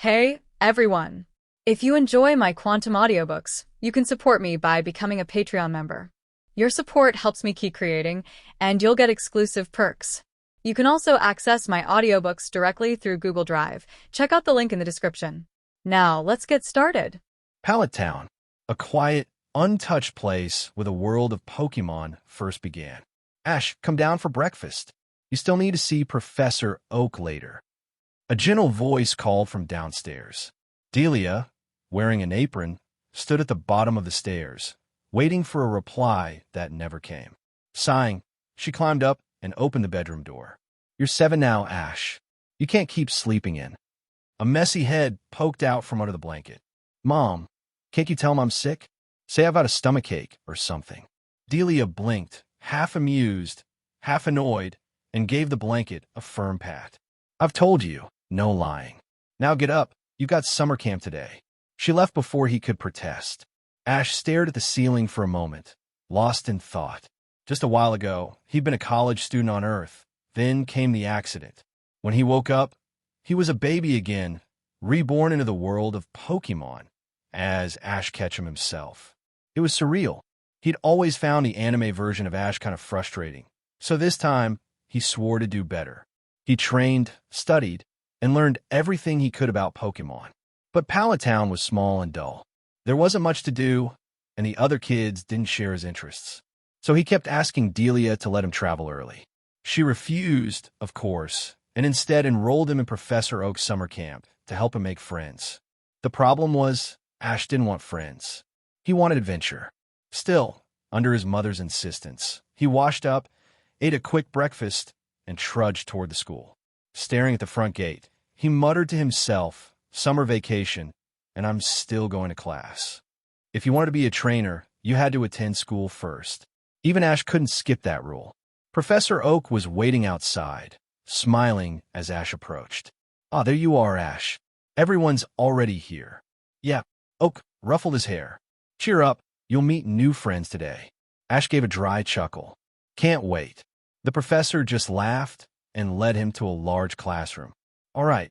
Hey, everyone! If you enjoy my quantum audiobooks, you can support me by becoming a Patreon member. Your support helps me keep creating, and you'll get exclusive perks. You can also access my audiobooks directly through Google Drive. Check out the link in the description. Now, let's get started. Pallet Town, a quiet, untouched place where the world of Pokemon first began. Ash, come down for breakfast. You still need to see Professor Oak later. A gentle voice called from downstairs. Delia, wearing an apron, stood at the bottom of the stairs, waiting for a reply that never came. Sighing, she climbed up and opened the bedroom door. You're 7 now, Ash. You can't keep sleeping in. A messy head poked out from under the blanket. Mom, can't you tell him I'm sick? Say I've got a stomachache or something. Delia blinked, half amused, half annoyed, and gave the blanket a firm pat. I've told you, no lying. Now get up, you've got summer camp today. She left before he could protest. Ash stared at the ceiling for a moment, lost in thought. Just a while ago, he'd been a college student on Earth. Then came the accident. When he woke up, he was a baby again, reborn into the world of Pokemon, as Ash Ketchum himself. It was surreal. He'd always found the anime version of Ash kind of frustrating. So this time, he swore to do better. He trained, studied, and learned everything he could about Pokemon. But Pallet Town was small and dull. There wasn't much to do, and the other kids didn't share his interests. So he kept asking Delia to let him travel early. She refused, of course, and instead enrolled him in Professor Oak's summer camp to help him make friends. The problem was, Ash didn't want friends. He wanted adventure. Still, under his mother's insistence, he washed up, ate a quick breakfast, and trudged toward the school. Staring at the front gate, he muttered to himself, summer vacation, and I'm still going to class. If you wanted to be a trainer, you had to attend school first. Even Ash couldn't skip that rule. Professor Oak was waiting outside, smiling as Ash approached. Ah, there you are, Ash. Everyone's already here. Yeah, Oak ruffled his hair. Cheer up, you'll meet new friends today. Ash gave a dry chuckle. Can't wait. The professor just laughed and led him to a large classroom. All right,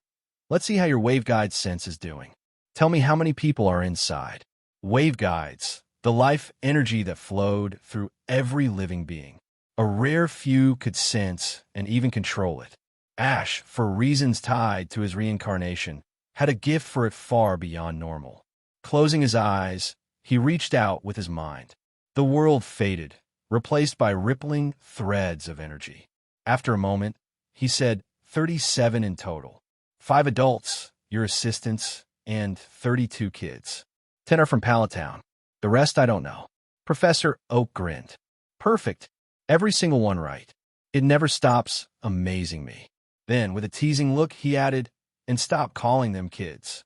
let's see how your waveguide sense is doing. Tell me how many people are inside. Waveguides, the life energy that flowed through every living being. A rare few could sense and even control it. Ash, for reasons tied to his reincarnation, had a gift for it far beyond normal. Closing his eyes, he reached out with his mind. The world faded, replaced by rippling threads of energy. After a moment, he said 37 in total. 5 adults, your assistants, and 32 kids. 10 are from Pallet Town. The rest I don't know. Professor Oak grinned. Perfect. Every single one right. It never stops amazing me. Then, with a teasing look, he added, and stop calling them kids.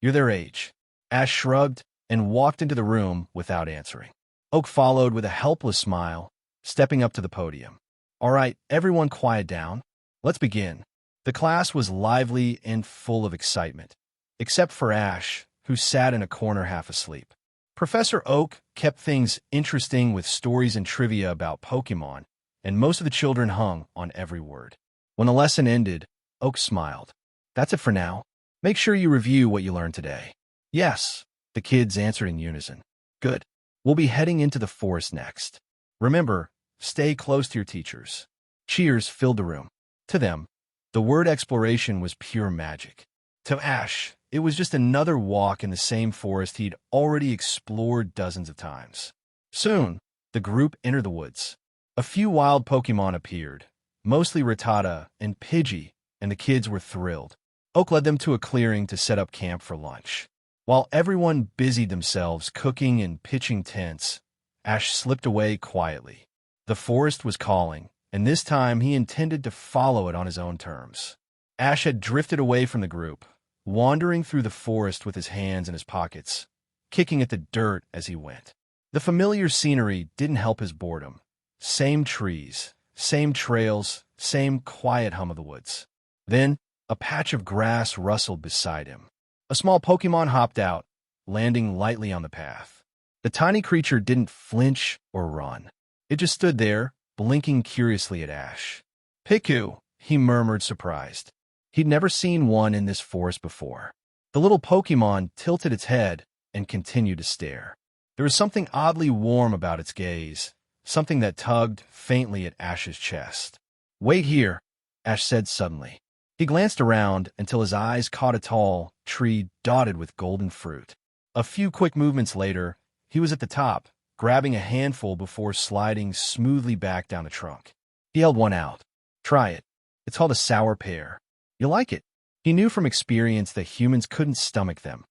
You're their age. Ash shrugged and walked into the room without answering. Oak followed with a helpless smile, stepping up to the podium. All right, everyone quiet down. Let's begin. The class was lively and full of excitement, except for Ash, who sat in a corner half asleep. Professor Oak kept things interesting with stories and trivia about Pokemon, and most of the children hung on every word. When the lesson ended, Oak smiled. That's it for now. Make sure you review what you learned today. Yes, the kids answered in unison. Good. We'll be heading into the forest next. Remember, stay close to your teachers. Cheers filled the room. To them, the word exploration was pure magic. To Ash, it was just another walk in the same forest he'd already explored dozens of times. Soon, the group entered the woods. A few wild Pokemon appeared, mostly Rattata and Pidgey, and the kids were thrilled. Oak led them to a clearing to set up camp for lunch. While everyone busied themselves cooking and pitching tents, Ash slipped away quietly. The forest was calling, and this time he intended to follow it on his own terms. Ash had drifted away from the group, wandering through the forest with his hands in his pockets, kicking at the dirt as he went. The familiar scenery didn't help his boredom. Same trees, same trails, same quiet hum of the woods. Then, a patch of grass rustled beside him. A small Pokemon hopped out, landing lightly on the path. The tiny creature didn't flinch or run. It just stood there, blinking curiously at Ash. Piku, he murmured, surprised. He'd never seen one in this forest before. The little Pokemon tilted its head and continued to stare. There was something oddly warm about its gaze, something that tugged faintly at Ash's chest. "Wait here," Ash said suddenly. He glanced around until his eyes caught a tall tree dotted with golden fruit. A few quick movements later, he was at the top, grabbing a handful before sliding smoothly back down the trunk. He held one out. "Try it. It's called a sour pear. You'll like it." He knew from experience that humans couldn't stomach them.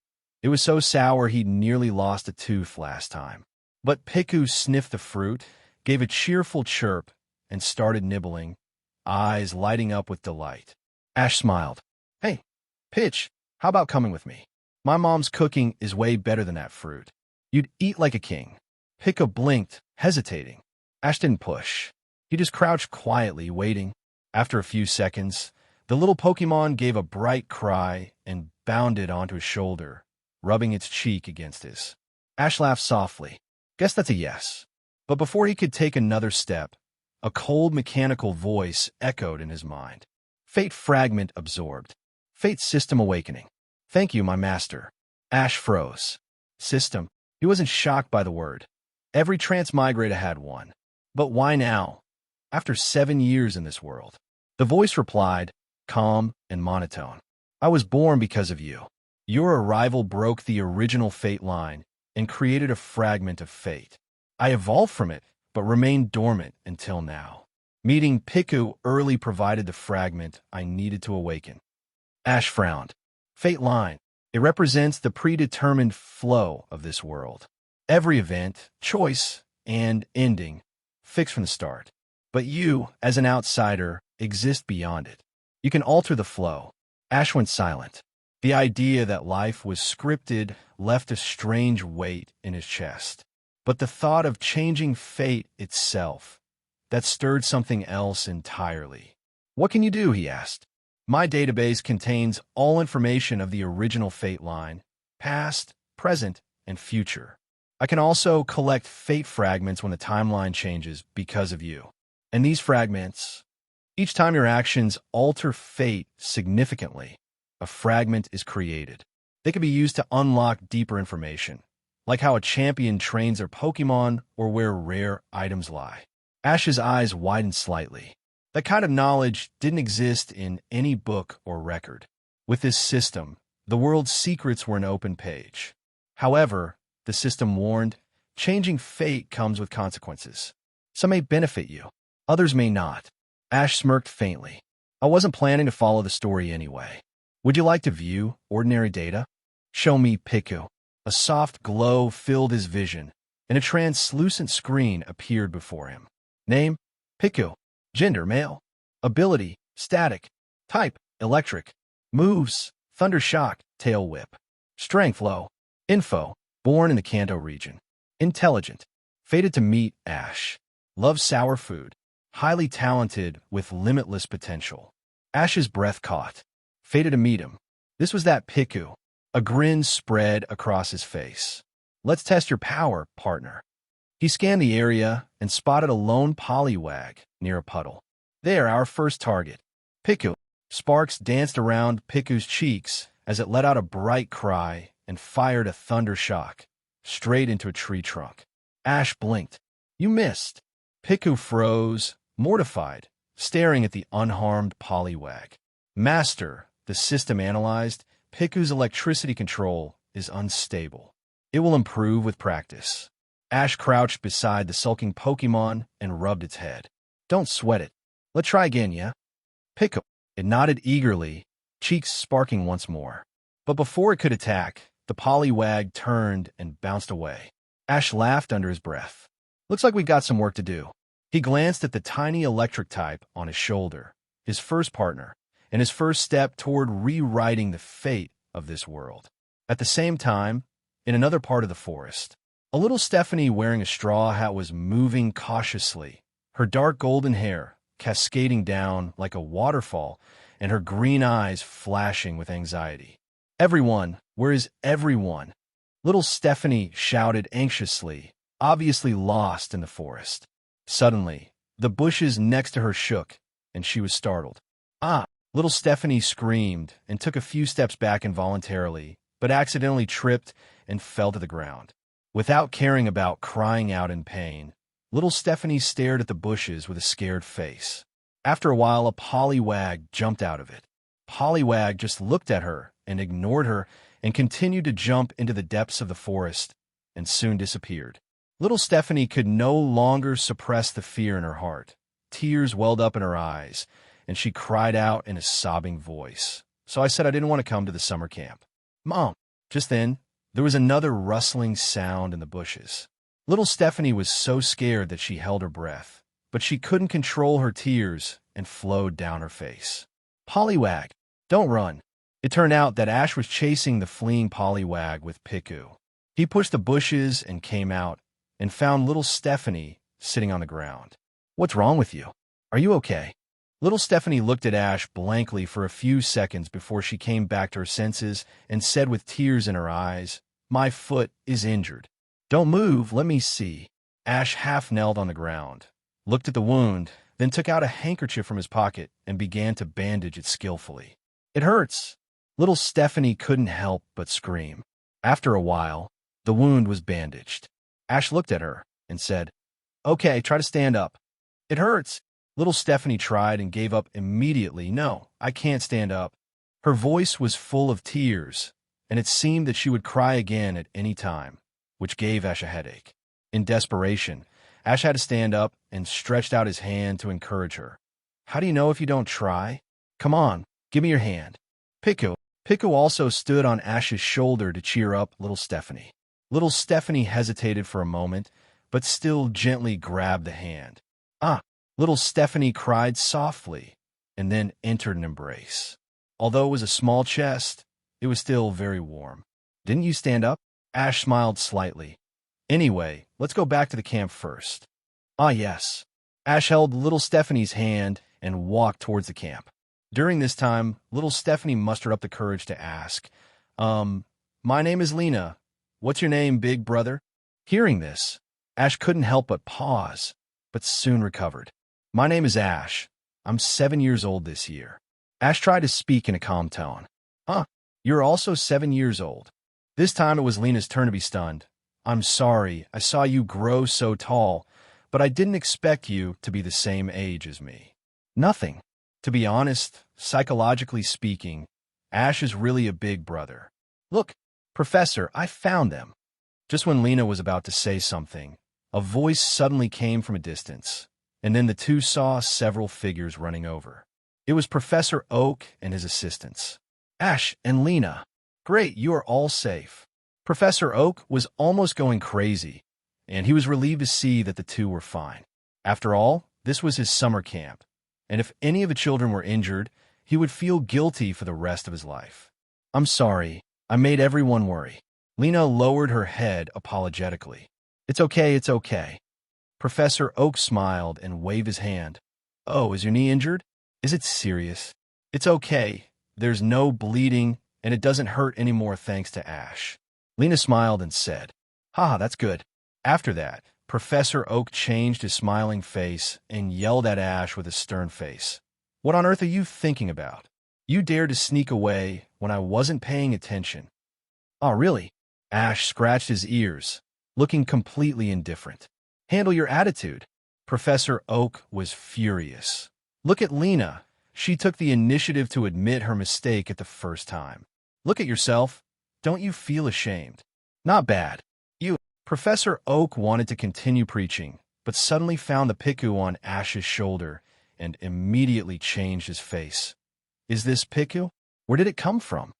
It was so sour he'd nearly lost a tooth last time. But Piku sniffed the fruit, gave a cheerful chirp, and started nibbling, eyes lighting up with delight. Ash smiled. "Hey, Pitch, how about coming with me? My mom's cooking is way better than that fruit. You'd eat like a king." Piku blinked, hesitating. Ash didn't push. He just crouched quietly, waiting. After a few seconds, the little Pokemon gave a bright cry and bounded onto his shoulder, rubbing its cheek against his. Ash laughed softly. "Guess that's a yes." But before he could take another step, a cold mechanical voice echoed in his mind. "Fate fragment absorbed. Fate system awakening. Thank you, my master." Ash froze. System? He wasn't shocked by the word. Every transmigrator had one. But why now? After 7 years in this world. The voice replied, calm and monotone. "I was born because of you. Your arrival broke the original fate line and created a fragment of fate. I evolved from it, but remained dormant until now. Meeting Piku early provided the fragment I needed to awaken." Ash frowned. Fate line. It represents the predetermined flow of this world. Every event, choice, and ending fixed from the start. But you, as an outsider, exist beyond it. You can alter the flow. Ash went silent. The idea that life was scripted left a strange weight in his chest. But the thought of changing fate itself, that stirred something else entirely. "What can you do?" he asked. "My database contains all information of the original fate line, past, present, and future. I can also collect fate fragments when the timeline changes because of you. And these fragments, each time your actions alter fate significantly, a fragment is created. They can be used to unlock deeper information, like how a champion trains their Pokemon or where rare items lie." Ash's eyes widened slightly. That kind of knowledge didn't exist in any book or record. With this system, the world's secrets were an open page. However, the system warned, changing fate comes with consequences. Some may benefit you, others may not. Ash smirked faintly. "I wasn't planning to follow the story anyway. Would you like to view ordinary data?" "Show me Piku." A soft glow filled his vision, and a translucent screen appeared before him. Name, Piku. Gender, male. Ability, static. Type, electric. Moves, thunder shock, tail whip. Strength, low. Info, born in the Kanto region. Intelligent, fated to meet Ash. Loves sour food. Highly talented with limitless potential. Ash's breath caught. Fated to meet him. This was that Piku. A grin spread across his face. "Let's test your power, partner." He scanned the area and spotted a lone Poliwag near a puddle. "There, our first target." Piku. Sparks danced around Piku's cheeks as it let out a bright cry and fired a thunder shock straight into a tree trunk. Ash blinked. "You missed." Piku froze, mortified, staring at the unharmed Poliwag. "Master," the system analyzed, "Piku's electricity control is unstable. It will improve with practice." Ash crouched beside the sulking Pokemon and rubbed its head. "Don't sweat it. Let's try again, yeah?" Piku. It nodded eagerly, cheeks sparking once more. But before it could attack, the Poliwag turned and bounced away. Ash laughed under his breath. "Looks like we've got some work to do." He glanced at the tiny electric type on his shoulder, his first partner, and his first step toward rewriting the fate of this world. At the same time, in another part of the forest, a little Stephanie wearing a straw hat was moving cautiously, her dark golden hair cascading down like a waterfall and her green eyes flashing with anxiety. "Everyone, where is everyone?" Little Stephanie shouted anxiously, obviously lost in the forest. Suddenly, the bushes next to her shook, and she was startled. "Ah, Little Stephanie screamed and took a few steps back involuntarily, but accidentally tripped and fell to the ground. Without caring about crying out in pain, little Stephanie stared at the bushes with a scared face. After a while, a pollywag jumped out of it. Pollywag just looked at her and ignored her and continued to jump into the depths of the forest and soon disappeared. Little Stephanie could no longer suppress the fear in her heart. Tears welled up in her eyes, and she cried out in a sobbing voice. So I said I didn't want to come to the summer camp. Mom! Just then, there was another rustling sound in the bushes. Little Stephanie was so scared that she held her breath, but she couldn't control her tears and flowed down her face. Pollywag! Don't run! It turned out that Ash was chasing the fleeing Pollywag with Piku. He pushed the bushes and came out and found little Stephanie sitting on the ground. What's wrong with you? Are you okay? Little Stephanie looked at Ash blankly for a few seconds before she came back to her senses and said with tears in her eyes, "My foot is injured." "Don't move, let me see." Ash half knelt on the ground, looked at the wound, then took out a handkerchief from his pocket and began to bandage it skillfully. "It hurts." Little Stephanie couldn't help but scream. After a while, the wound was bandaged. Ash looked at her and said, "Okay, try to stand up." "It hurts." Little Stephanie tried and gave up immediately. "No, I can't stand up." Her voice was full of tears, and it seemed that she would cry again at any time, which gave Ash a headache. In desperation, Ash had to stand up and stretched out his hand to encourage her. "How do you know if you don't try? Come on, give me your hand." Piku also stood on Ash's shoulder to cheer up little Stephanie. Little Stephanie hesitated for a moment, but still gently grabbed the hand. "Ah!" Little Stephanie cried softly, and then entered an embrace. Although it was a small chest, it was still very warm. "Didn't you stand up?" Ash smiled slightly. "Anyway, let's go back to the camp first." "Ah, yes." Ash held little Stephanie's hand and walked towards the camp. During this time, little Stephanie mustered up the courage to ask, My name is Lena. What's your name, big brother?" Hearing this, Ash couldn't help but pause, but soon recovered. "My name is Ash. I'm 7 years old this year." Ash tried to speak in a calm tone. "Huh, you're also 7 years old." This time it was Lena's turn to be stunned. "I'm sorry, I saw you grow so tall, but I didn't expect you to be the same age as me." "Nothing. To be honest, psychologically speaking, Ash is really a big brother. Look, Professor, I found them." Just when Lena was about to say something, a voice suddenly came from a distance, and then the two saw several figures running over. It was Professor Oak and his assistants. "Ash and Lena. Great, you are all safe." Professor Oak was almost going crazy, and he was relieved to see that the two were fine. After all, this was his summer camp, and if any of the children were injured, he would feel guilty for the rest of his life. "I'm sorry, I made everyone worry." Lena lowered her head apologetically. It's okay. Professor Oak smiled and waved his hand. "Oh, is your knee injured? Is it serious?" "It's okay. There's no bleeding, and it doesn't hurt anymore thanks to Ash." Lena smiled and said, "Ha, that's good." After that, Professor Oak changed his smiling face and yelled at Ash with a stern face. "What on earth are you thinking about? You dared to sneak away when I wasn't paying attention." "Oh, really?" Ash scratched his ears, looking completely indifferent. "Handle your attitude." Professor Oak was furious. "Look at Lena. She took the initiative to admit her mistake at the first time. Look at yourself. Don't you feel ashamed?" "Not bad. You." Professor Oak wanted to continue preaching, but suddenly found the Piku on Ash's shoulder and immediately changed his face. "Is this Piku? Where did it come from?"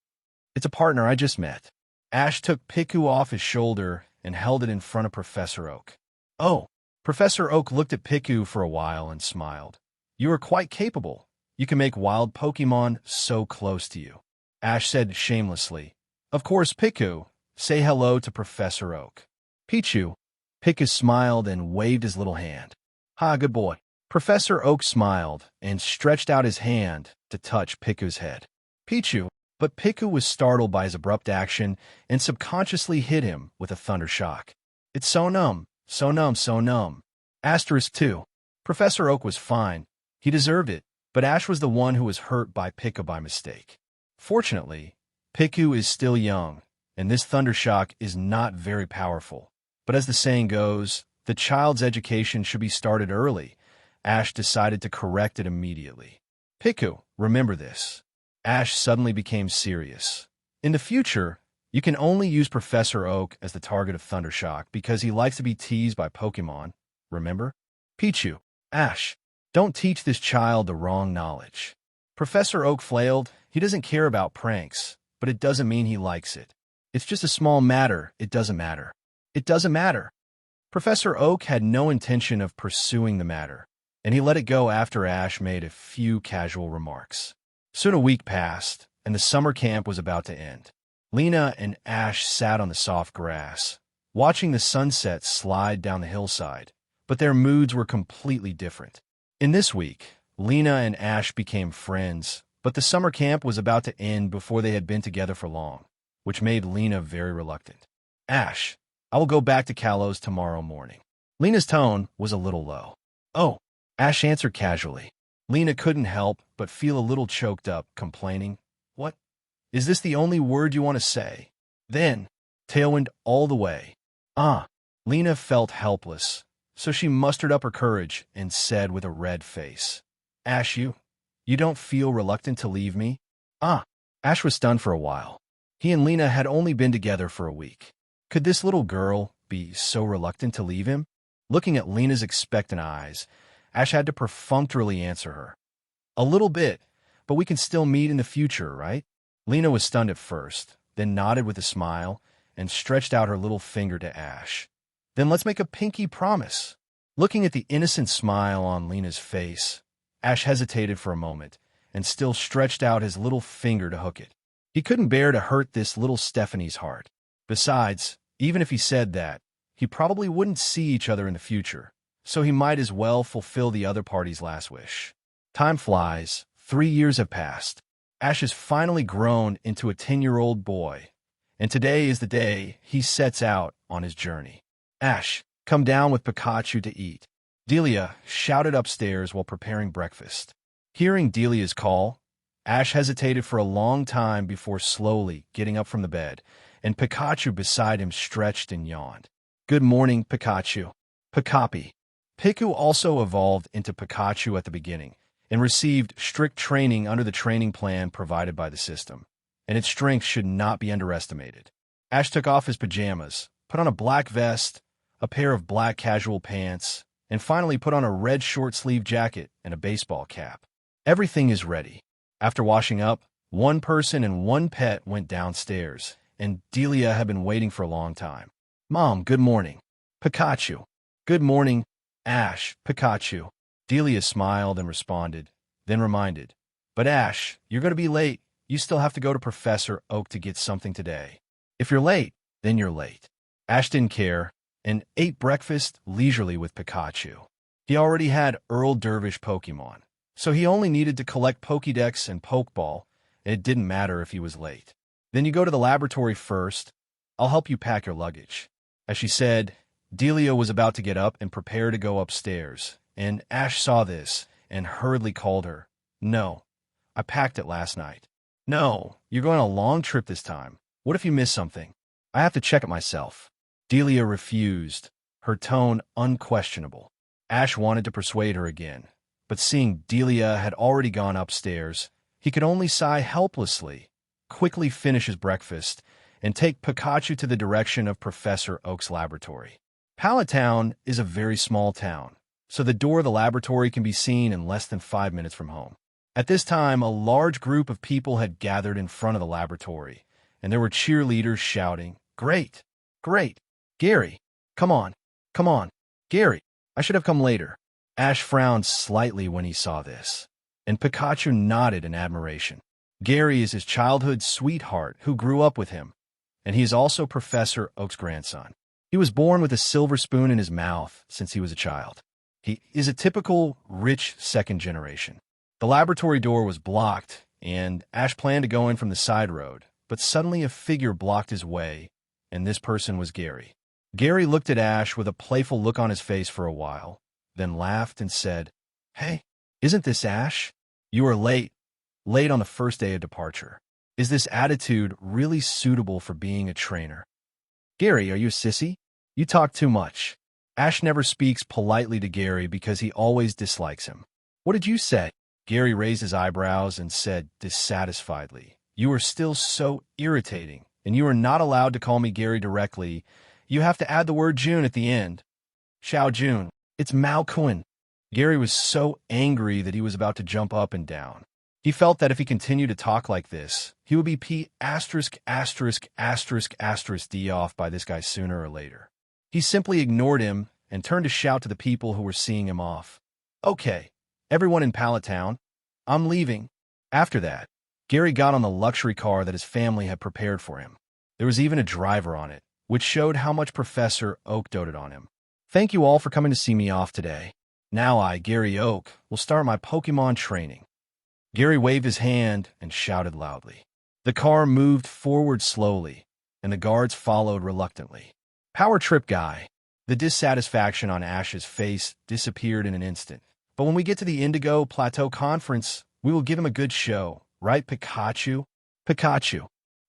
"It's a partner I just met." Ash took Piku off his shoulder and held it in front of Professor Oak. "Oh." Professor Oak looked at Piku for a while and smiled. "You are quite capable. You can make wild Pokemon so close to you." Ash said shamelessly, "Of course, Piku. Say hello to Professor Oak." "Pichu." Piku smiled and waved his little hand. "Ha, good boy." Professor Oak smiled and stretched out his hand to touch Piku's head. "Pichu." But Piku was startled by his abrupt action and subconsciously hit him with a thunder shock. "It's so numb, so numb, so numb." Asterisk 2. Professor Oak was fine. He deserved it. But Ash was the one who was hurt by Piku by mistake. Fortunately, Piku is still young, and this thundershock is not very powerful. But as the saying goes, the child's education should be started early. Ash decided to correct it immediately. Piku, remember this. Ash suddenly became serious. In the future, you can only use Professor Oak as the target of thundershock because he likes to be teased by Pokemon, remember? Pichu, Ash, don't teach this child the wrong knowledge. Professor Oak flailed. He doesn't care about pranks, but it doesn't mean he likes it. It's just a small matter. It doesn't matter. It doesn't matter. Professor Oak had no intention of pursuing the matter, and he let it go after Ash made a few casual remarks. Soon a week passed, and the summer camp was about to end. Lena and Ash sat on the soft grass, watching the sunset slide down the hillside, but their moods were completely different. In this week, Lena and Ash became friends, but the summer camp was about to end before they had been together for long, which made Lena very reluctant. Ash, I will go back to Kalos tomorrow morning. Lena's tone was a little low. Oh, Ash answered casually. Lena couldn't help but feel a little choked up, complaining, What? Is this the only word you want to say? Then, tailwind all the way. Lena felt helpless, so she mustered up her courage and said with a red face, Ash, you don't feel reluctant to leave me? Ash was stunned for a while. He and Lena had only been together for a week. Could this little girl be so reluctant to leave him? Looking at Lena's expectant eyes, Ash had to perfunctorily answer her. A little bit, but we can still meet in the future, right? Lena was stunned at first, then nodded with a smile and stretched out her little finger to Ash. Then let's make a pinky promise. Looking at the innocent smile on Lena's face, Ash hesitated for a moment and still stretched out his little finger to hook it. He couldn't bear to hurt this little Stephanie's heart. Besides, even if he said that, he probably wouldn't see each other in the future, so he might as well fulfill the other party's last wish. Time flies. 3 years have passed. Ash has finally grown into a 10-year-old boy, and today is the day he sets out on his journey. Ash, come down with Pikachu to eat. Delia shouted upstairs while preparing breakfast. Hearing Delia's call, Ash hesitated for a long time before slowly getting up from the bed, and Pikachu beside him stretched and yawned. Good morning, Pikachu. Pikapi. Piku also evolved into Pikachu at the beginning and received strict training under the training plan provided by the system, and its strength should not be underestimated. Ash took off his pajamas, put on a black vest, a pair of black casual pants, and finally put on a red short-sleeved jacket and a baseball cap. Everything is ready. After washing up, one person and one pet went downstairs, and Delia had been waiting for a long time. Mom, good morning. Pikachu. Good morning, Ash. Pikachu. Delia smiled and responded, then reminded, But Ash, you're going to be late. You still have to go to Professor Oak to get something today. If you're late, then you're late. Ash didn't care and ate breakfast leisurely with Pikachu. He already had Earl Dervish Pokemon, so he only needed to collect Pokédex and Pokeball, and it didn't matter if he was late. Then you go to the laboratory first. I'll help you pack your luggage. As she said, Delia was about to get up and prepare to go upstairs, and Ash saw this and hurriedly called her. No, I packed it last night. No, you're going on a long trip this time. What if you miss something? I have to check it myself. Delia refused, her tone unquestionable. Ash wanted to persuade her again, but seeing Delia had already gone upstairs, he could only sigh helplessly, quickly finish his breakfast, and take Pikachu to the direction of Professor Oak's laboratory. Pallet Town is a very small town, so the door of the laboratory can be seen in less than 5 minutes from home. At this time, a large group of people had gathered in front of the laboratory, and there were cheerleaders shouting, Great! Great! Gary! Come on! Come on! Gary! I should have come later. Ash frowned slightly when he saw this, and Pikachu nodded in admiration. Gary is his childhood sweetheart who grew up with him, and he is also Professor Oak's grandson. He was born with a silver spoon in his mouth since he was a child. He is a typical rich second generation. The laboratory door was blocked, and Ash planned to go in from the side road, but suddenly a figure blocked his way, and this person was Gary. Gary looked at Ash with a playful look on his face for a while, then laughed and said, Hey, isn't this Ash? You are late, late on the first day of departure. Is this attitude really suitable for being a trainer? Gary, are you a sissy? You talk too much. Ash never speaks politely to Gary because he always dislikes him. What did you say? Gary raised his eyebrows and said dissatisfiedly, You are still so irritating, and you are not allowed to call me Gary directly. You have to add the word June at the end. Xiao Jun. It's Mao Kun. Gary was so angry that he was about to jump up and down. He felt that if he continued to talk like this, he would be P************** D off by this guy sooner or later. He simply ignored him and turned to shout to the people who were seeing him off. Okay, everyone in Pallet Town, I'm leaving. After that, Gary got on the luxury car that his family had prepared for him. There was even a driver on it, which showed how much Professor Oak doted on him. Thank you all for coming to see me off today. Now I, Gary Oak, will start my Pokemon training. Gary waved his hand and shouted loudly. The car moved forward slowly, and the guards followed reluctantly. Power trip guy. The dissatisfaction on Ash's face disappeared in an instant. But when we get to the Indigo Plateau Conference, we will give him a good show. Right, Pikachu? Pikachu.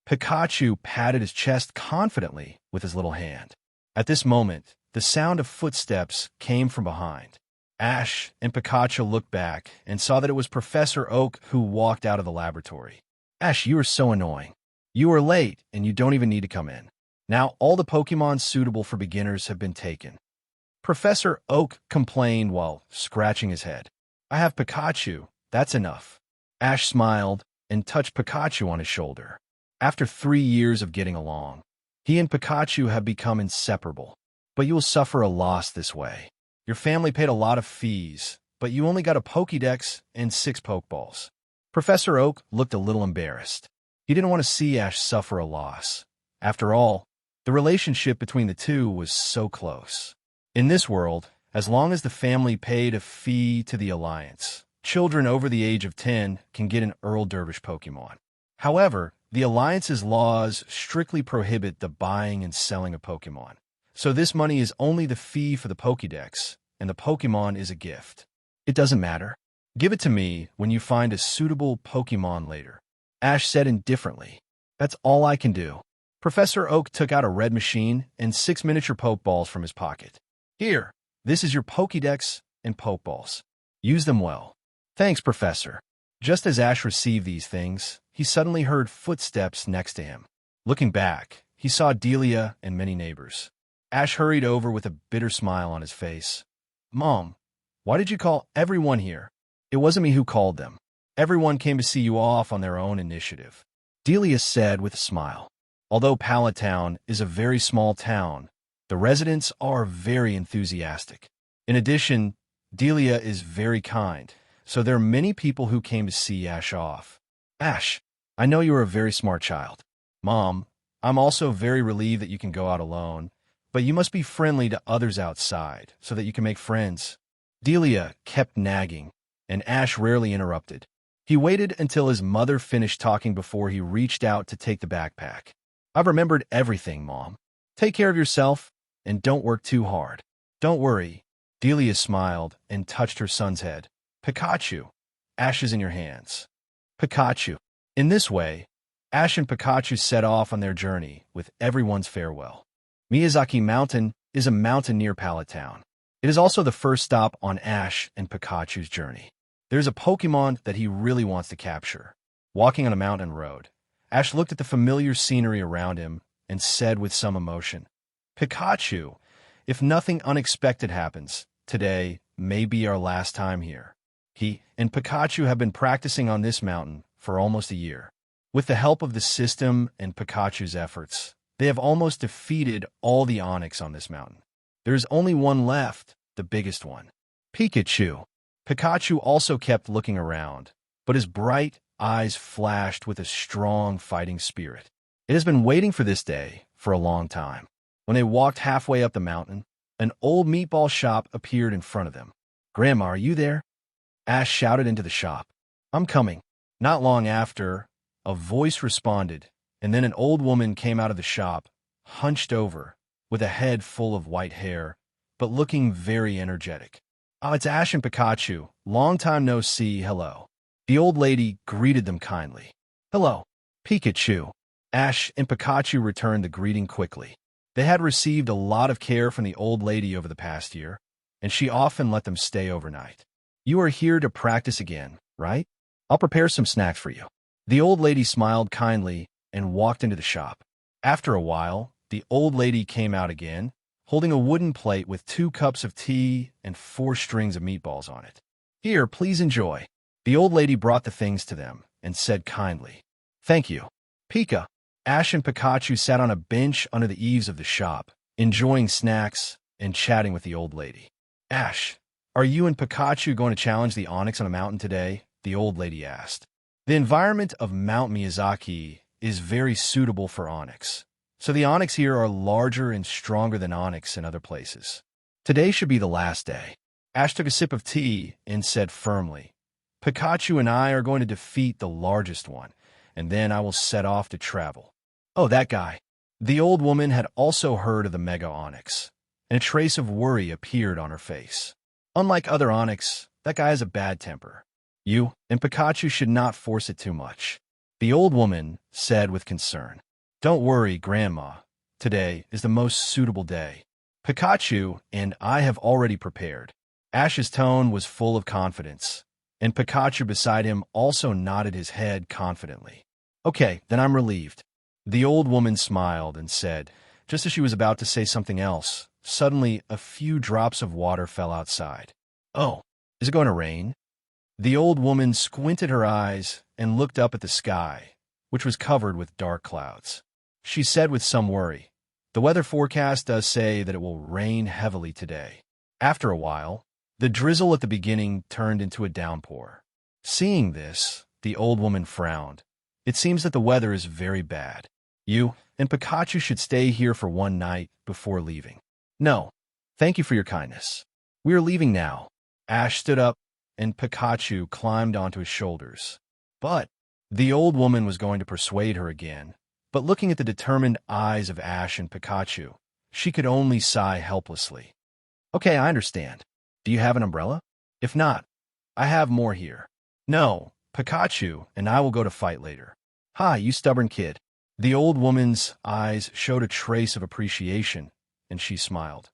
Pikachu patted his chest confidently with his little hand. At this moment, the sound of footsteps came from behind. Ash and Pikachu looked back and saw that it was Professor Oak who walked out of the laboratory. Ash, you are so annoying. You are late, and you don't even need to come in. Now all the Pokemon suitable for beginners have been taken. Professor Oak complained while scratching his head. I have Pikachu. That's enough. Ash smiled and touched Pikachu on his shoulder. After 3 years of getting along, he and Pikachu have become inseparable. But you will suffer a loss this way. Your family paid a lot of fees, but you only got a Pokédex and 6 Pokeballs. Professor Oak looked a little embarrassed. He didn't want to see Ash suffer a loss. After all, the relationship between the two was so close. In this world, as long as the family paid a fee to the Alliance, children over the age of 10 can get an Earl Dervish Pokemon. However, the Alliance's laws strictly prohibit the buying and selling of Pokemon. So this money is only the fee for the Pokédex, and the Pokemon is a gift. It doesn't matter. Give it to me when you find a suitable Pokemon later. Ash said indifferently. That's all I can do. Professor Oak took out a red machine and 6 miniature Pokeballs from his pocket. Here, this is your Pokédex and Pokeballs. Use them well. Thanks, Professor. Just as Ash received these things, he suddenly heard footsteps next to him. Looking back, he saw Delia and many neighbors. Ash hurried over with a bitter smile on his face. Mom, why did you call everyone here? It wasn't me who called them. Everyone came to see you off on their own initiative. Delia said with a smile. Although Pallet Town is a very small town, the residents are very enthusiastic. In addition, Delia is very kind, so there are many people who came to see Ash off. Ash, I know you are a very smart child. Mom, I'm also very relieved that you can go out alone, but you must be friendly to others outside so that you can make friends. Delia kept nagging, and Ash rarely interrupted. He waited until his mother finished talking before he reached out to take the backpack. I've remembered everything, Mom. Take care of yourself, and don't work too hard. Don't worry. Delia smiled and touched her son's head. Pikachu, Ash is in your hands. Pikachu. In this way, Ash and Pikachu set off on their journey with everyone's farewell. Miyazaki Mountain is a mountain near Pallet Town. It is also the first stop on Ash and Pikachu's journey. There's a Pokemon that he really wants to capture. Walking on a mountain road, Ash looked at the familiar scenery around him and said with some emotion, Pikachu, if nothing unexpected happens, today may be our last time here. He and Pikachu have been practicing on this mountain for almost a year. With the help of the system and Pikachu's efforts, they have almost defeated all the Onyx on this mountain. There is only one left, the biggest one. Pikachu. Pikachu also kept looking around, but his bright eyes flashed with a strong fighting spirit. It has been waiting for this day for a long time. When they walked halfway up the mountain, an old meatball shop appeared in front of them. Grandma, are you there? Ash shouted into the shop. I'm coming. Not long after, a voice responded, and then an old woman came out of the shop, hunched over, with a head full of white hair, but looking very energetic. Oh, it's Ash and Pikachu. Long time no see, hello. The old lady greeted them kindly. Hello, Pikachu. Ash and Pikachu returned the greeting quickly. They had received a lot of care from the old lady over the past year, and she often let them stay overnight. You are here to practice again, right? I'll prepare some snacks for you. The old lady smiled kindly and walked into the shop. After a while, the old lady came out again, holding a wooden plate with 2 cups of tea and 4 strings of meatballs on it. Here, please enjoy. The old lady brought the things to them and said kindly, Thank you. Pika. Ash and Pikachu sat on a bench under the eaves of the shop, enjoying snacks and chatting with the old lady. Ash, are you and Pikachu going to challenge the Onyx on a mountain today? The old lady asked. The environment of Mount Miyazaki is very suitable for Onyx, so the Onyx here are larger and stronger than Onyx in other places. Today should be the last day. Ash took a sip of tea and said firmly, Pikachu and I are going to defeat the largest one, and then I will set off to travel. Oh, that guy. The old woman had also heard of the Mega Onyx, and a trace of worry appeared on her face. Unlike other Onyx, that guy has a bad temper. You and Pikachu should not force it too much. The old woman said with concern. Don't worry, Grandma. Today is the most suitable day. Pikachu and I have already prepared. Ash's tone was full of confidence, and Pikachu beside him also nodded his head confidently. Okay, then I'm relieved. The old woman smiled and said, just as she was about to say something else, suddenly a few drops of water fell outside. Oh, is it going to rain? The old woman squinted her eyes and looked up at the sky, which was covered with dark clouds. She said with some worry, the weather forecast does say that it will rain heavily today. After a while, the drizzle at the beginning turned into a downpour. Seeing this, the old woman frowned. It seems that the weather is very bad. You and Pikachu should stay here for one night before leaving. No, thank you for your kindness. We are leaving now. Ash stood up, and Pikachu climbed onto his shoulders. But the old woman was going to persuade her again, but looking at the determined eyes of Ash and Pikachu, she could only sigh helplessly. Okay, I understand. Do you have an umbrella? If not, I have more here. No, Pikachu and I will go to fight later. Hi, you stubborn kid. The old woman's eyes showed a trace of appreciation, and she smiled.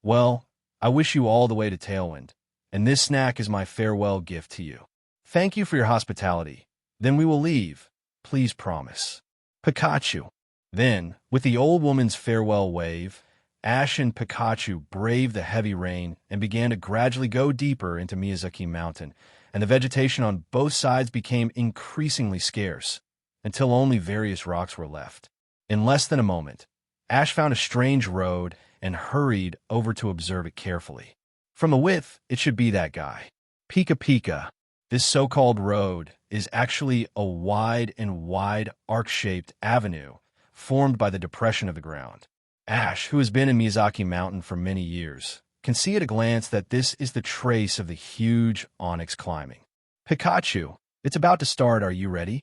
Well, I wish you all the way to Tailwind, and this snack is my farewell gift to you. Thank you for your hospitality. Then we will leave. Please promise. Pikachu. Then, with the old woman's farewell wave, Ash and Pikachu braved the heavy rain and began to gradually go deeper into Miyazaki Mountain, and the vegetation on both sides became increasingly scarce, until only various rocks were left. In less than a moment, Ash found a strange road and hurried over to observe it carefully. From the width, it should be that guy. Pika Pika. This so-called road is actually a wide arc-shaped avenue formed by the depression of the ground. Ash, who has been in Miyazaki Mountain for many years, can see at a glance that this is the trace of the huge onyx climbing. Pikachu, it's about to start. Are you ready?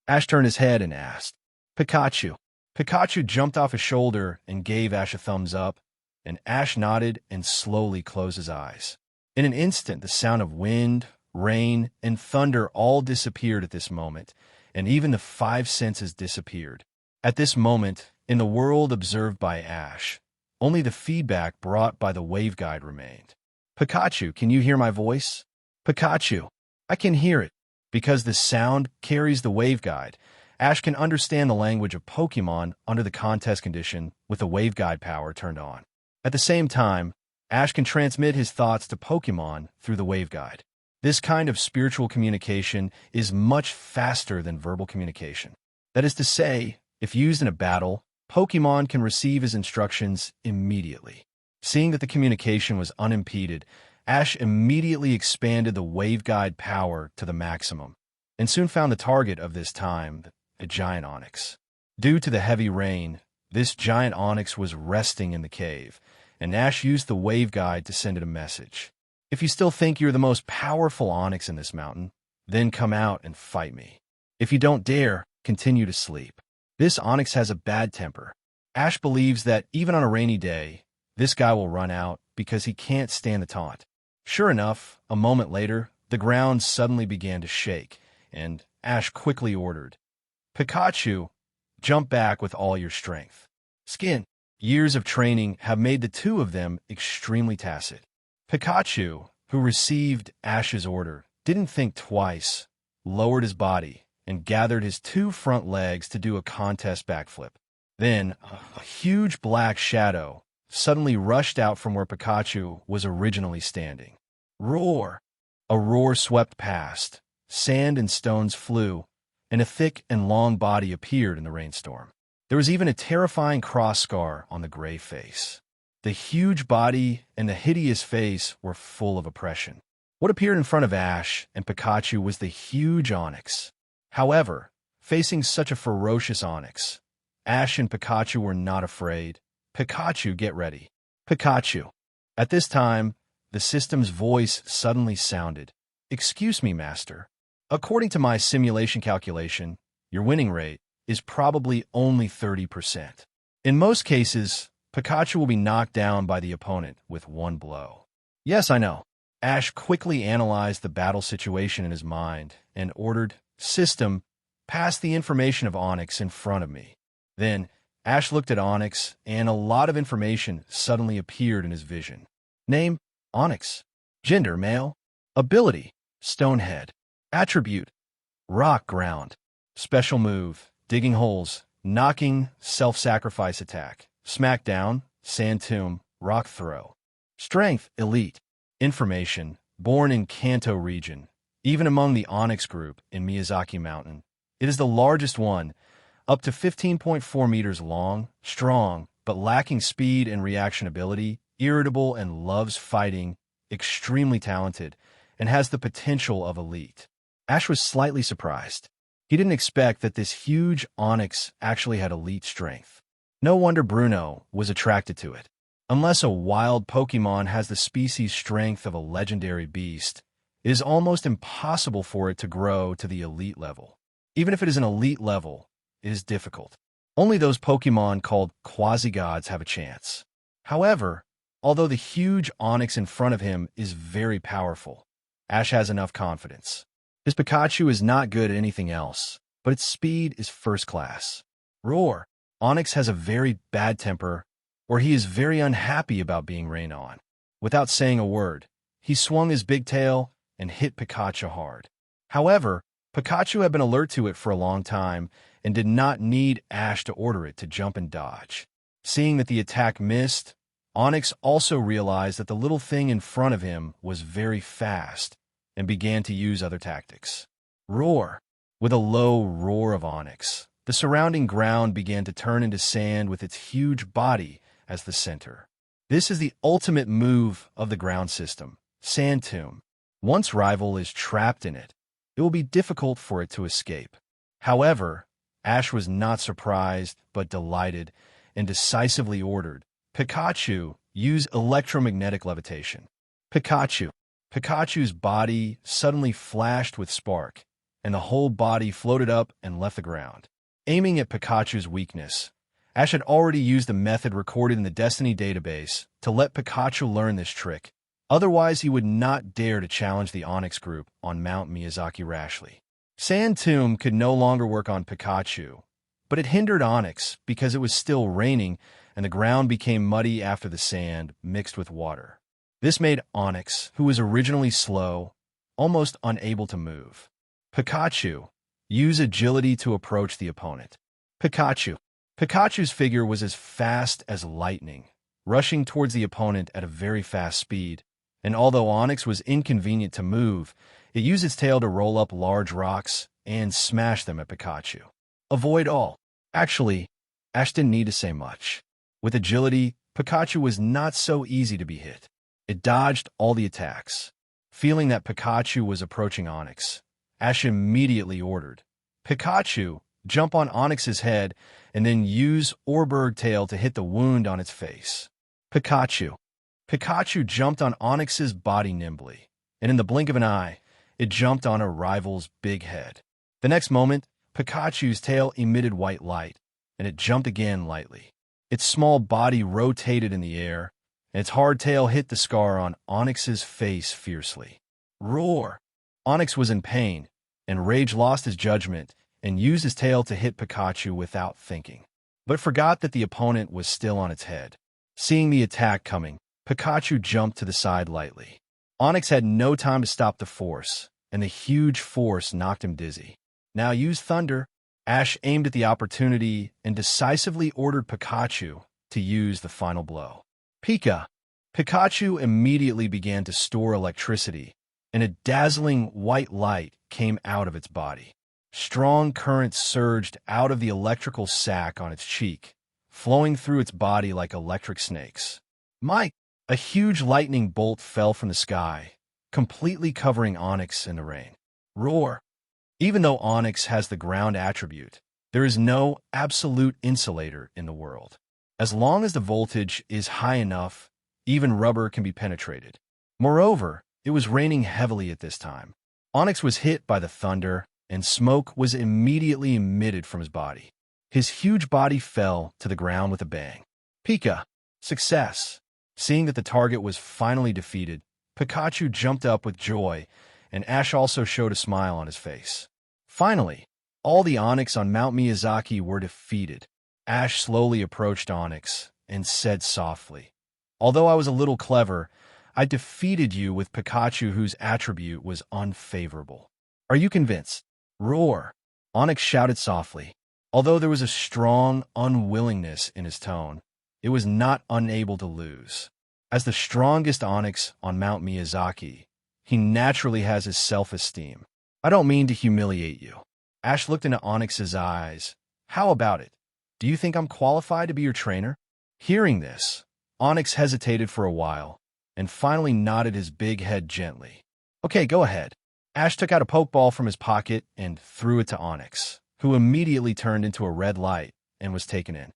Ash turned his head and asked. Pikachu. Pikachu jumped off his shoulder and gave Ash a thumbs up, and Ash nodded and slowly closed his eyes. In an instant, the sound of wind, rain, and thunder all disappeared at this moment, and even the 5 senses disappeared. At this moment, in the world observed by Ash, only the feedback brought by the waveguide remained. Pikachu, can you hear my voice? Pikachu, I can hear it. Because the sound carries the waveguide, Ash can understand the language of Pokemon under the contest condition with the waveguide power turned on. At the same time, Ash can transmit his thoughts to Pokemon through the waveguide. This kind of spiritual communication is much faster than verbal communication. That is to say, if used in a battle, Pokemon can receive his instructions immediately. Seeing that the communication was unimpeded, Ash immediately expanded the waveguide power to the maximum, and soon found the target of this time, a giant onyx. Due to the heavy rain, this giant onyx was resting in the cave, and Ash used the waveguide to send it a message. If you still think you're the most powerful onyx in this mountain, then come out and fight me. If you don't dare, continue to sleep. This onyx has a bad temper. Ash believes that even on a rainy day, this guy will run out because he can't stand the taunt. Sure enough, a moment later, The ground suddenly began to shake, and Ash quickly ordered, "Pikachu, jump back with all your strength." Skin. Years of training have made the two of them extremely tacit. Pikachu, who received Ash's order, didn't think twice, lowered his body, and gathered his two front legs to do a contest backflip. Then, a huge black shadow suddenly rushed out from where Pikachu was originally standing. Roar! A roar swept past. Sand and stones flew, and a thick and long body appeared in the rainstorm. There was even a terrifying cross scar on the gray face. The huge body and the hideous face were full of oppression. What appeared in front of Ash and Pikachu was the huge Onix. However, facing such a ferocious Onix, Ash and Pikachu were not afraid. "Pikachu, get ready." "Pikachu." At this time, the system's voice suddenly sounded. "Excuse me, Master. According to my simulation calculation, your winning rate is probably only 30%. In most cases, Pikachu will be knocked down by the opponent with one blow." "Yes, I know." Ash quickly analyzed the battle situation in his mind and ordered, "System, pass the information of Onix in front of me." Then, Ash looked at Onix, and a lot of information suddenly appeared in his vision. Name, Onix. Gender, male. Ability, Stonehead. Attribute, Rock Ground. Special move, Digging Holes, Knocking, Self-Sacrifice Attack. Smackdown, Sand Tomb, Rock Throw. Strength, Elite. Information, born in Kanto region, even among the Onyx group in Miyazaki Mountain. It is the largest one, up to 15.4 meters long, strong, but lacking speed and reaction ability, irritable and loves fighting, extremely talented, and has the potential of elite. Ash was slightly surprised. He didn't expect that this huge Onyx actually had elite strength. No wonder Bruno was attracted to it. Unless a wild Pokemon has the species strength of a legendary beast, it is almost impossible for it to grow to the elite level. Even if it is an elite level, it is difficult. Only those Pokemon called quasi-gods have a chance. However, although the huge Onix in front of him is very powerful, Ash has enough confidence. His Pikachu is not good at anything else, but its speed is first class. Roar! Onix has a very bad temper, or he is very unhappy about being rained on. Without saying a word, he swung his big tail and hit Pikachu hard. However, Pikachu had been alert to it for a long time and did not need Ash to order it to jump and dodge. Seeing that the attack missed, Onix also realized that the little thing in front of him was very fast and began to use other tactics. Roar! With a low roar of Onix, the surrounding ground began to turn into sand with its huge body as the center. This is the ultimate move of the ground system, Sand Tomb. Once rival is trapped in it, it will be difficult for it to escape. However, Ash was not surprised but delighted and decisively ordered, "Pikachu, use electromagnetic levitation." Pikachu. Pikachu's body suddenly flashed with spark, and the whole body floated up and left the ground. Aiming at Pikachu's weakness, Ash had already used the method recorded in the Destiny database to let Pikachu learn this trick. Otherwise, he would not dare to challenge the Onyx group on Mount Miyazaki rashly. Sand Tomb could no longer work on Pikachu, but it hindered Onyx because it was still raining and the ground became muddy after the sand mixed with water. This made Onyx, who was originally slow, almost unable to move. Pikachu, use agility to approach the opponent. Pikachu. Pikachu's figure was as fast as lightning, rushing towards the opponent at a very fast speed, and although Onix was inconvenient to move, it used its tail to roll up large rocks and smash them at Pikachu. Avoid all. Actually, Ash didn't need to say much. With agility, Pikachu was not so easy to be hit. It dodged all the attacks. Feeling that Pikachu was approaching Onix, Ash immediately ordered, "Pikachu, jump on Onix's head and then use Orberg tail to hit the wound on its face." Pikachu. Pikachu jumped on Onix's body nimbly, and in the blink of an eye, it jumped on a rival's big head. The next moment, Pikachu's tail emitted white light, and it jumped again lightly. Its small body rotated in the air, and its hard tail hit the scar on Onix's face fiercely. Roar! Onyx was in pain, and Rage lost his judgment and used his tail to hit Pikachu without thinking, but forgot that the opponent was still on its head. Seeing the attack coming, Pikachu jumped to the side lightly. Onyx had no time to stop the force, and the huge force knocked him dizzy. Now use Thunder. Ash aimed at the opportunity and decisively ordered Pikachu to use the final blow. Pika! Pikachu immediately began to store electricity, and a dazzling white light came out of its body. Strong currents surged out of the electrical sac on its cheek, flowing through its body like electric snakes. Mike! A huge lightning bolt fell from the sky, completely covering Onyx in the rain. Roar! Even though Onyx has the ground attribute, there is no absolute insulator in the world. As long as the voltage is high enough, even rubber can be penetrated. Moreover, it was raining heavily at this time. Onyx was hit by the thunder, and smoke was immediately emitted from his body. His huge body fell to the ground with a bang. Pika! Success! Seeing that the target was finally defeated, Pikachu jumped up with joy, and Ash also showed a smile on his face. Finally, all the Onyx on Mount Miyazaki were defeated. Ash slowly approached Onyx and said softly, "Although I was a little clever, I defeated you with Pikachu whose attribute was unfavorable. Are you convinced?" Roar! Onyx shouted softly. Although there was a strong unwillingness in his tone, it was not unable to lose. As the strongest Onyx on Mount Miyazaki, he naturally has his self-esteem. "I don't mean to humiliate you." Ash looked into Onyx's eyes. "How about it? Do you think I'm qualified to be your trainer?" Hearing this, Onyx hesitated for a while, and finally nodded his big head gently. "Okay, go ahead." Ash took out a Pokeball from his pocket and threw it to Onyx, who immediately turned into a red light and was taken in.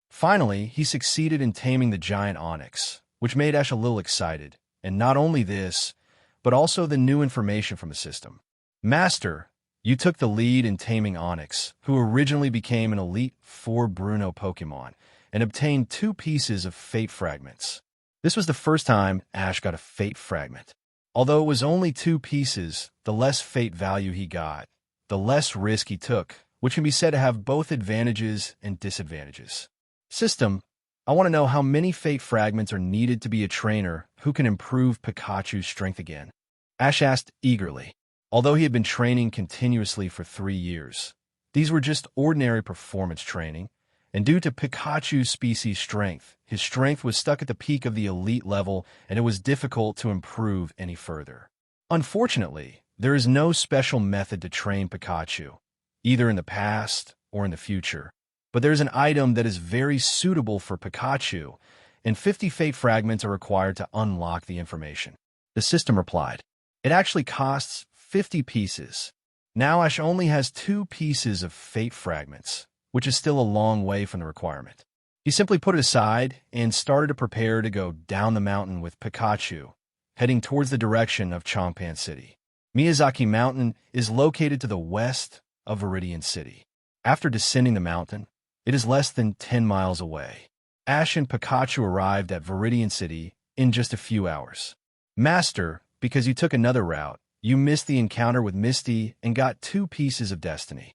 Finally, he succeeded in taming the giant Onyx, which made Ash a little excited, and not only this, but also the new information from the system. "Master, you took the lead in taming Onyx, who originally became an Elite Four Bruno Pokemon, and obtained 2 pieces of Fate Fragments." This was the first time Ash got a Fate Fragment. Although it was only 2 pieces, the less Fate value he got, the less risk he took, which can be said to have both advantages and disadvantages. System, I want to know how many Fate Fragments are needed to be a trainer who can improve Pikachu's strength again. Ash asked eagerly. Although he had been training continuously for 3 years, these were just ordinary performance training, and due to Pikachu's species strength, his strength was stuck at the peak of the elite level, and it was difficult to improve any further. Unfortunately, there is no special method to train Pikachu, either in the past or in the future, but there is an item that is very suitable for Pikachu, and 50 Fate Fragments are required to unlock the information. The system replied, "It actually costs 50 pieces. Now Ash only has 2 pieces of Fate Fragments, which is still a long way from the requirement." He simply put it aside and started to prepare to go down the mountain with Pikachu, heading towards the direction of Chongpan City. Miyazaki Mountain is located to the west of Viridian City. After descending the mountain, it is less than 10 miles away. Ash and Pikachu arrived at Viridian City in just a few hours. "Master, because you took another route, you missed the encounter with Misty and got 2 pieces of destiny."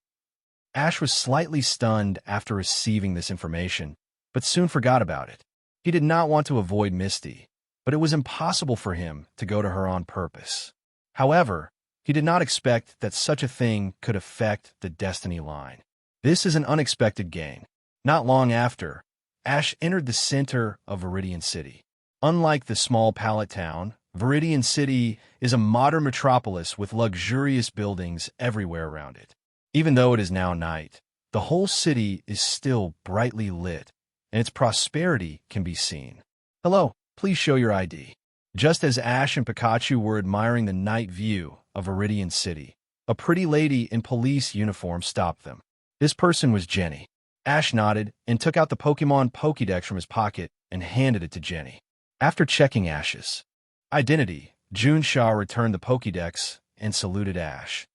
Ash was slightly stunned after receiving this information, but soon forgot about it. He did not want to avoid Misty, but it was impossible for him to go to her on purpose. However, he did not expect that such a thing could affect the destiny line. This is an unexpected gain. Not long after, Ash entered the center of Viridian City. Unlike the small pallet town, Viridian City is a modern metropolis with luxurious buildings everywhere around it. Even though it is now night, the whole city is still brightly lit, and its prosperity can be seen. "Hello, please show your ID." Just as Ash and Pikachu were admiring the night view of Viridian City, a pretty lady in police uniform stopped them. This person was Jenny. Ash nodded and took out the Pokemon Pokédex from his pocket and handed it to Jenny. After checking Ash's identity, June Shaw returned the Pokédex and saluted Ash.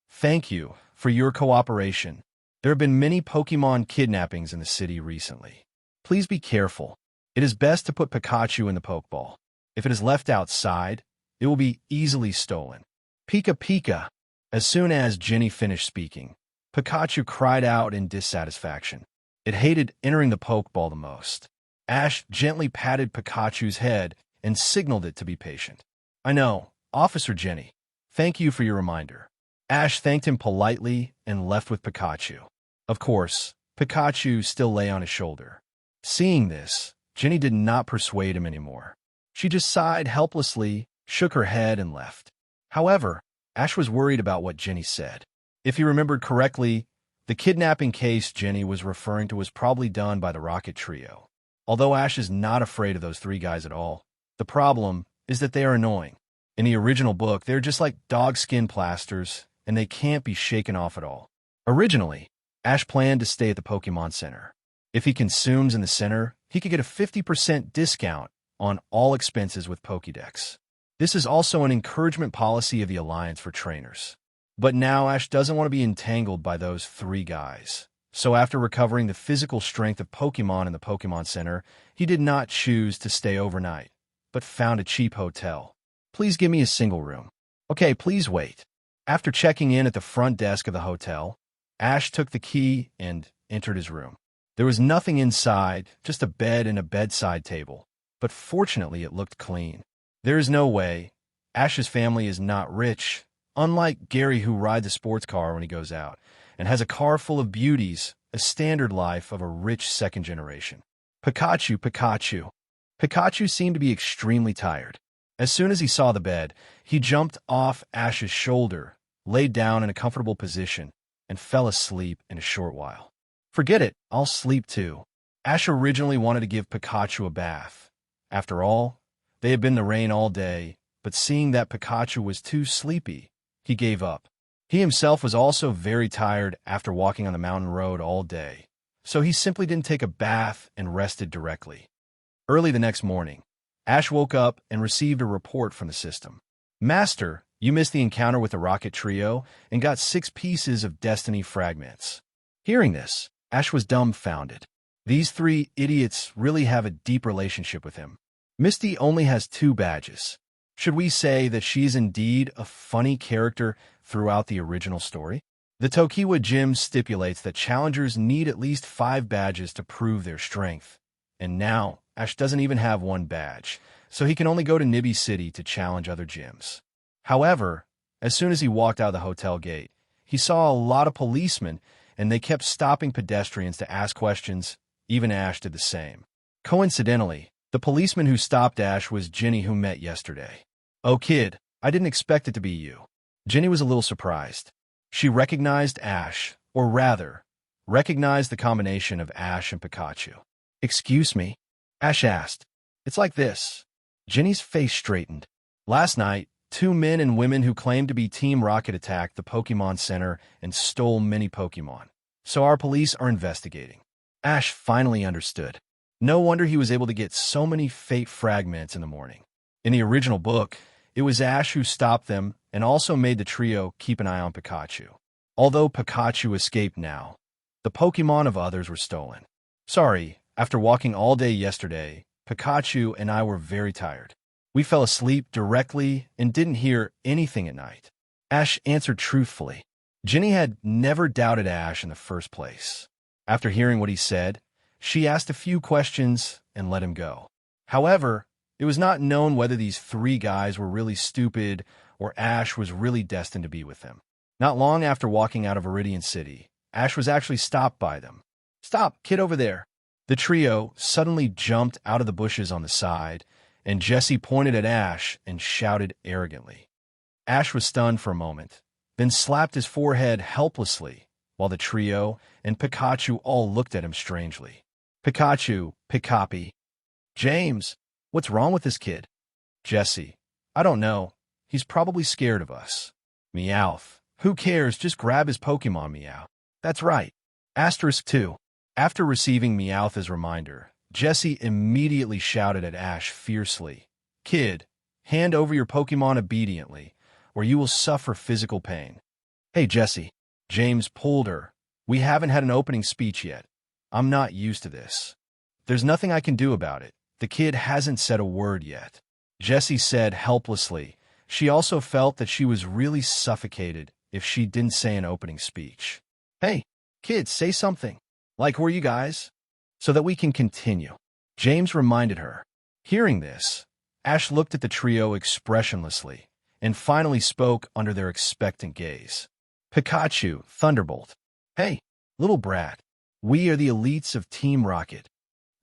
"Thank you for your cooperation. There have been many Pokemon kidnappings in the city recently. Please be careful. It is best to put Pikachu in the Pokeball. If it is left outside, it will be easily stolen." Pika Pika. As soon as Zhiye finished speaking, Pikachu cried out in dissatisfaction. It hated entering the Pokeball the most. Ash gently patted Pikachu's head and signaled it to be patient. I know, Officer Zhiye. Thank you for your reminder. Ash thanked him politely and left with Pikachu. Of course, Pikachu still lay on his shoulder. Seeing this, Zhiye did not persuade him anymore. She just sighed helplessly, shook her head, and left. However, Ash was worried about what Zhiye said. If he remembered correctly, the kidnapping case Zhiye was referring to was probably done by the Rocket Trio. Although Ash is not afraid of those three guys at all, the problem is that they are annoying. In the original book, they're just like dog skin plasters, and they can't be shaken off at all. Originally, Ash planned to stay at the Pokemon Center. If he consumes in the center, he could get a 50% discount on all expenses with Pokédex. This is also an encouragement policy of the Alliance for trainers. But now Ash doesn't want to be entangled by those three guys. So after recovering the physical strength of Pokemon in the Pokemon Center, he did not choose to stay overnight, but found a cheap hotel. Please give me a single room. Okay, please wait. After checking in at the front desk of the hotel, Ash took the key and entered his room. There was nothing inside, just a bed and a bedside table, but fortunately it looked clean. There is no way. Ash's family is not rich, unlike Gary, who rides a sports car when he goes out, and has a car full of beauties, a standard life of a rich second generation. Pikachu, Pikachu. Pikachu seemed to be extremely tired. As soon as he saw the bed, he jumped off Ash's shoulder, laid down in a comfortable position, and fell asleep in a short while. Forget it, I'll sleep too. Ash originally wanted to give Pikachu a bath. After all, they had been in the rain all day, but seeing that Pikachu was too sleepy, he gave up. He himself was also very tired after walking on the mountain road all day, so he simply didn't take a bath and rested directly. Early the next morning, Ash woke up and received a report from the system. Master, you missed the encounter with the Rocket Trio and got 6 pieces of Destiny fragments. Hearing this, Ash was dumbfounded. These 3 idiots really have a deep relationship with him. Misty only has 2 badges. Should we say that she's indeed a funny character throughout the original story? The Tokiwa Gym stipulates that challengers need at least 5 badges to prove their strength. And now, Ash doesn't even have 1 badge, so he can only go to Nibby City to challenge other gyms. However, as soon as he walked out of the hotel gate, he saw a lot of policemen, and they kept stopping pedestrians to ask questions. Even Ash did the same. Coincidentally, the policeman who stopped Ash was Zhiye, who met yesterday. Oh kid, I didn't expect it to be you. Zhiye was a little surprised. She recognized Ash, or rather, recognized the combination of Ash and Pikachu. Excuse me? Ash asked. It's like this. Zhiye's face straightened. Last night, 2 men and women who claimed to be Team Rocket attacked the Pokemon Center and stole many Pokemon. So our police are investigating. Ash finally understood. No wonder he was able to get so many fate fragments in the morning. In the original book, it was Ash who stopped them and also made the trio keep an eye on Pikachu. Although Pikachu escaped now, the Pokemon of others were stolen. Sorry, after walking all day yesterday, Pikachu and I were very tired. We fell asleep directly and didn't hear anything at night. Ash answered truthfully. Zhiye had never doubted Ash in the first place. After hearing what he said, she asked a few questions and let him go. However, it was not known whether these 3 guys were really stupid or Ash was really destined to be with them. Not long after walking out of Viridian City, Ash was actually stopped by them. Stop, kid over there. The trio suddenly jumped out of the bushes on the side, and Jesse pointed at Ash and shouted arrogantly. Ash was stunned for a moment, then slapped his forehead helplessly, while the trio and Pikachu all looked at him strangely. Pikachu, Pikapi. James, what's wrong with this kid? Jesse, I don't know. He's probably scared of us. Meowth, who cares? Just grab his Pokemon, Meow. That's right. Asterisk 2. After receiving Meowth as reminder, Jesse immediately shouted at Ash fiercely. Kid, hand over your Pokemon obediently, or you will suffer physical pain. Hey, Jesse. James pulled her. We haven't had an opening speech yet. I'm not used to this. There's nothing I can do about it. The kid hasn't said a word yet. Jesse said helplessly, She also felt that she was really suffocated if she didn't say an opening speech. Hey, kids, say something. Like, who are you guys? So that we can continue. James reminded her. Hearing this, Ash looked at the trio expressionlessly and finally spoke under their expectant gaze. Pikachu, Thunderbolt. Hey, little brat. We are the elites of Team Rocket.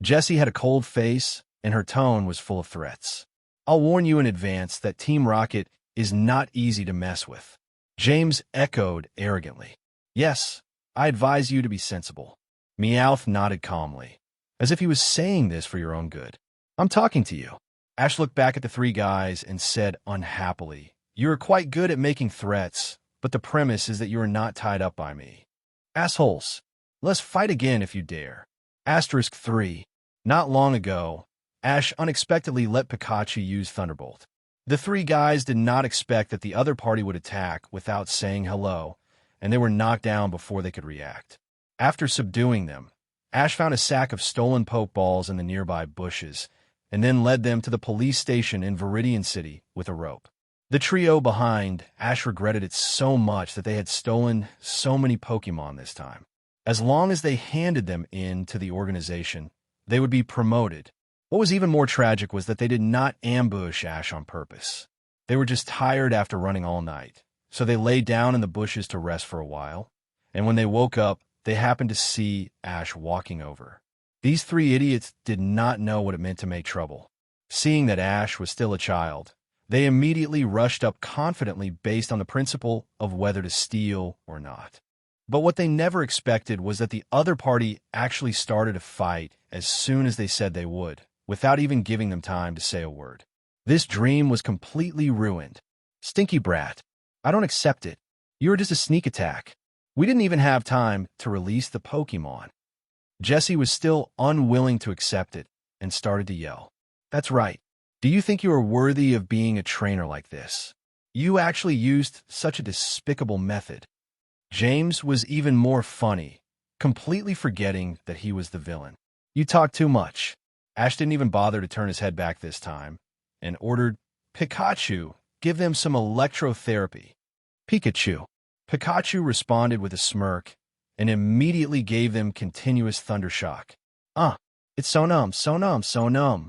Jessie had a cold face, and her tone was full of threats. I'll warn you in advance that Team Rocket is not easy to mess with. James echoed arrogantly. Yes, I advise you to be sensible. Meowth nodded calmly, as if he was saying this for your own good. I'm talking to you. Ash looked back at the three guys and said unhappily, You are quite good at making threats, but the premise is that you are not tied up by me. Assholes, let's fight again if you dare. Asterisk 3. Not long ago, Ash unexpectedly let Pikachu use Thunderbolt. The three guys did not expect that the other party would attack without saying hello, and they were knocked down before they could react. After subduing them, Ash found a sack of stolen Pokeballs in the nearby bushes, and then led them to the police station in Viridian City with a rope. The trio behind, Ash regretted it so much that they had stolen so many Pokemon this time. As long as they handed them in to the organization, they would be promoted. What was even more tragic was that they did not ambush Ash on purpose. They were just tired after running all night, so they lay down in the bushes to rest for a while, and when they woke up, they happened to see Ash walking over. These three idiots did not know what it meant to make trouble. Seeing that Ash was still a child, they immediately rushed up confidently based on the principle of whether to steal or not. But what they never expected was that the other party actually started a fight as soon as they said they would, without even giving them time to say a word. This dream was completely ruined. Stinky brat. I don't accept it. You were just a sneak attack. We didn't even have time to release the Pokemon. Jessie was still unwilling to accept it and started to yell. That's right. Do you think you are worthy of being a trainer like this? You actually used such a despicable method. James was even more funny, completely forgetting that he was the villain. You talk too much. Ash didn't even bother to turn his head back this time and ordered, Pikachu, give them some electrotherapy. Pikachu. Pikachu responded with a smirk and immediately gave them continuous thundershock. It's so numb, so numb, so numb.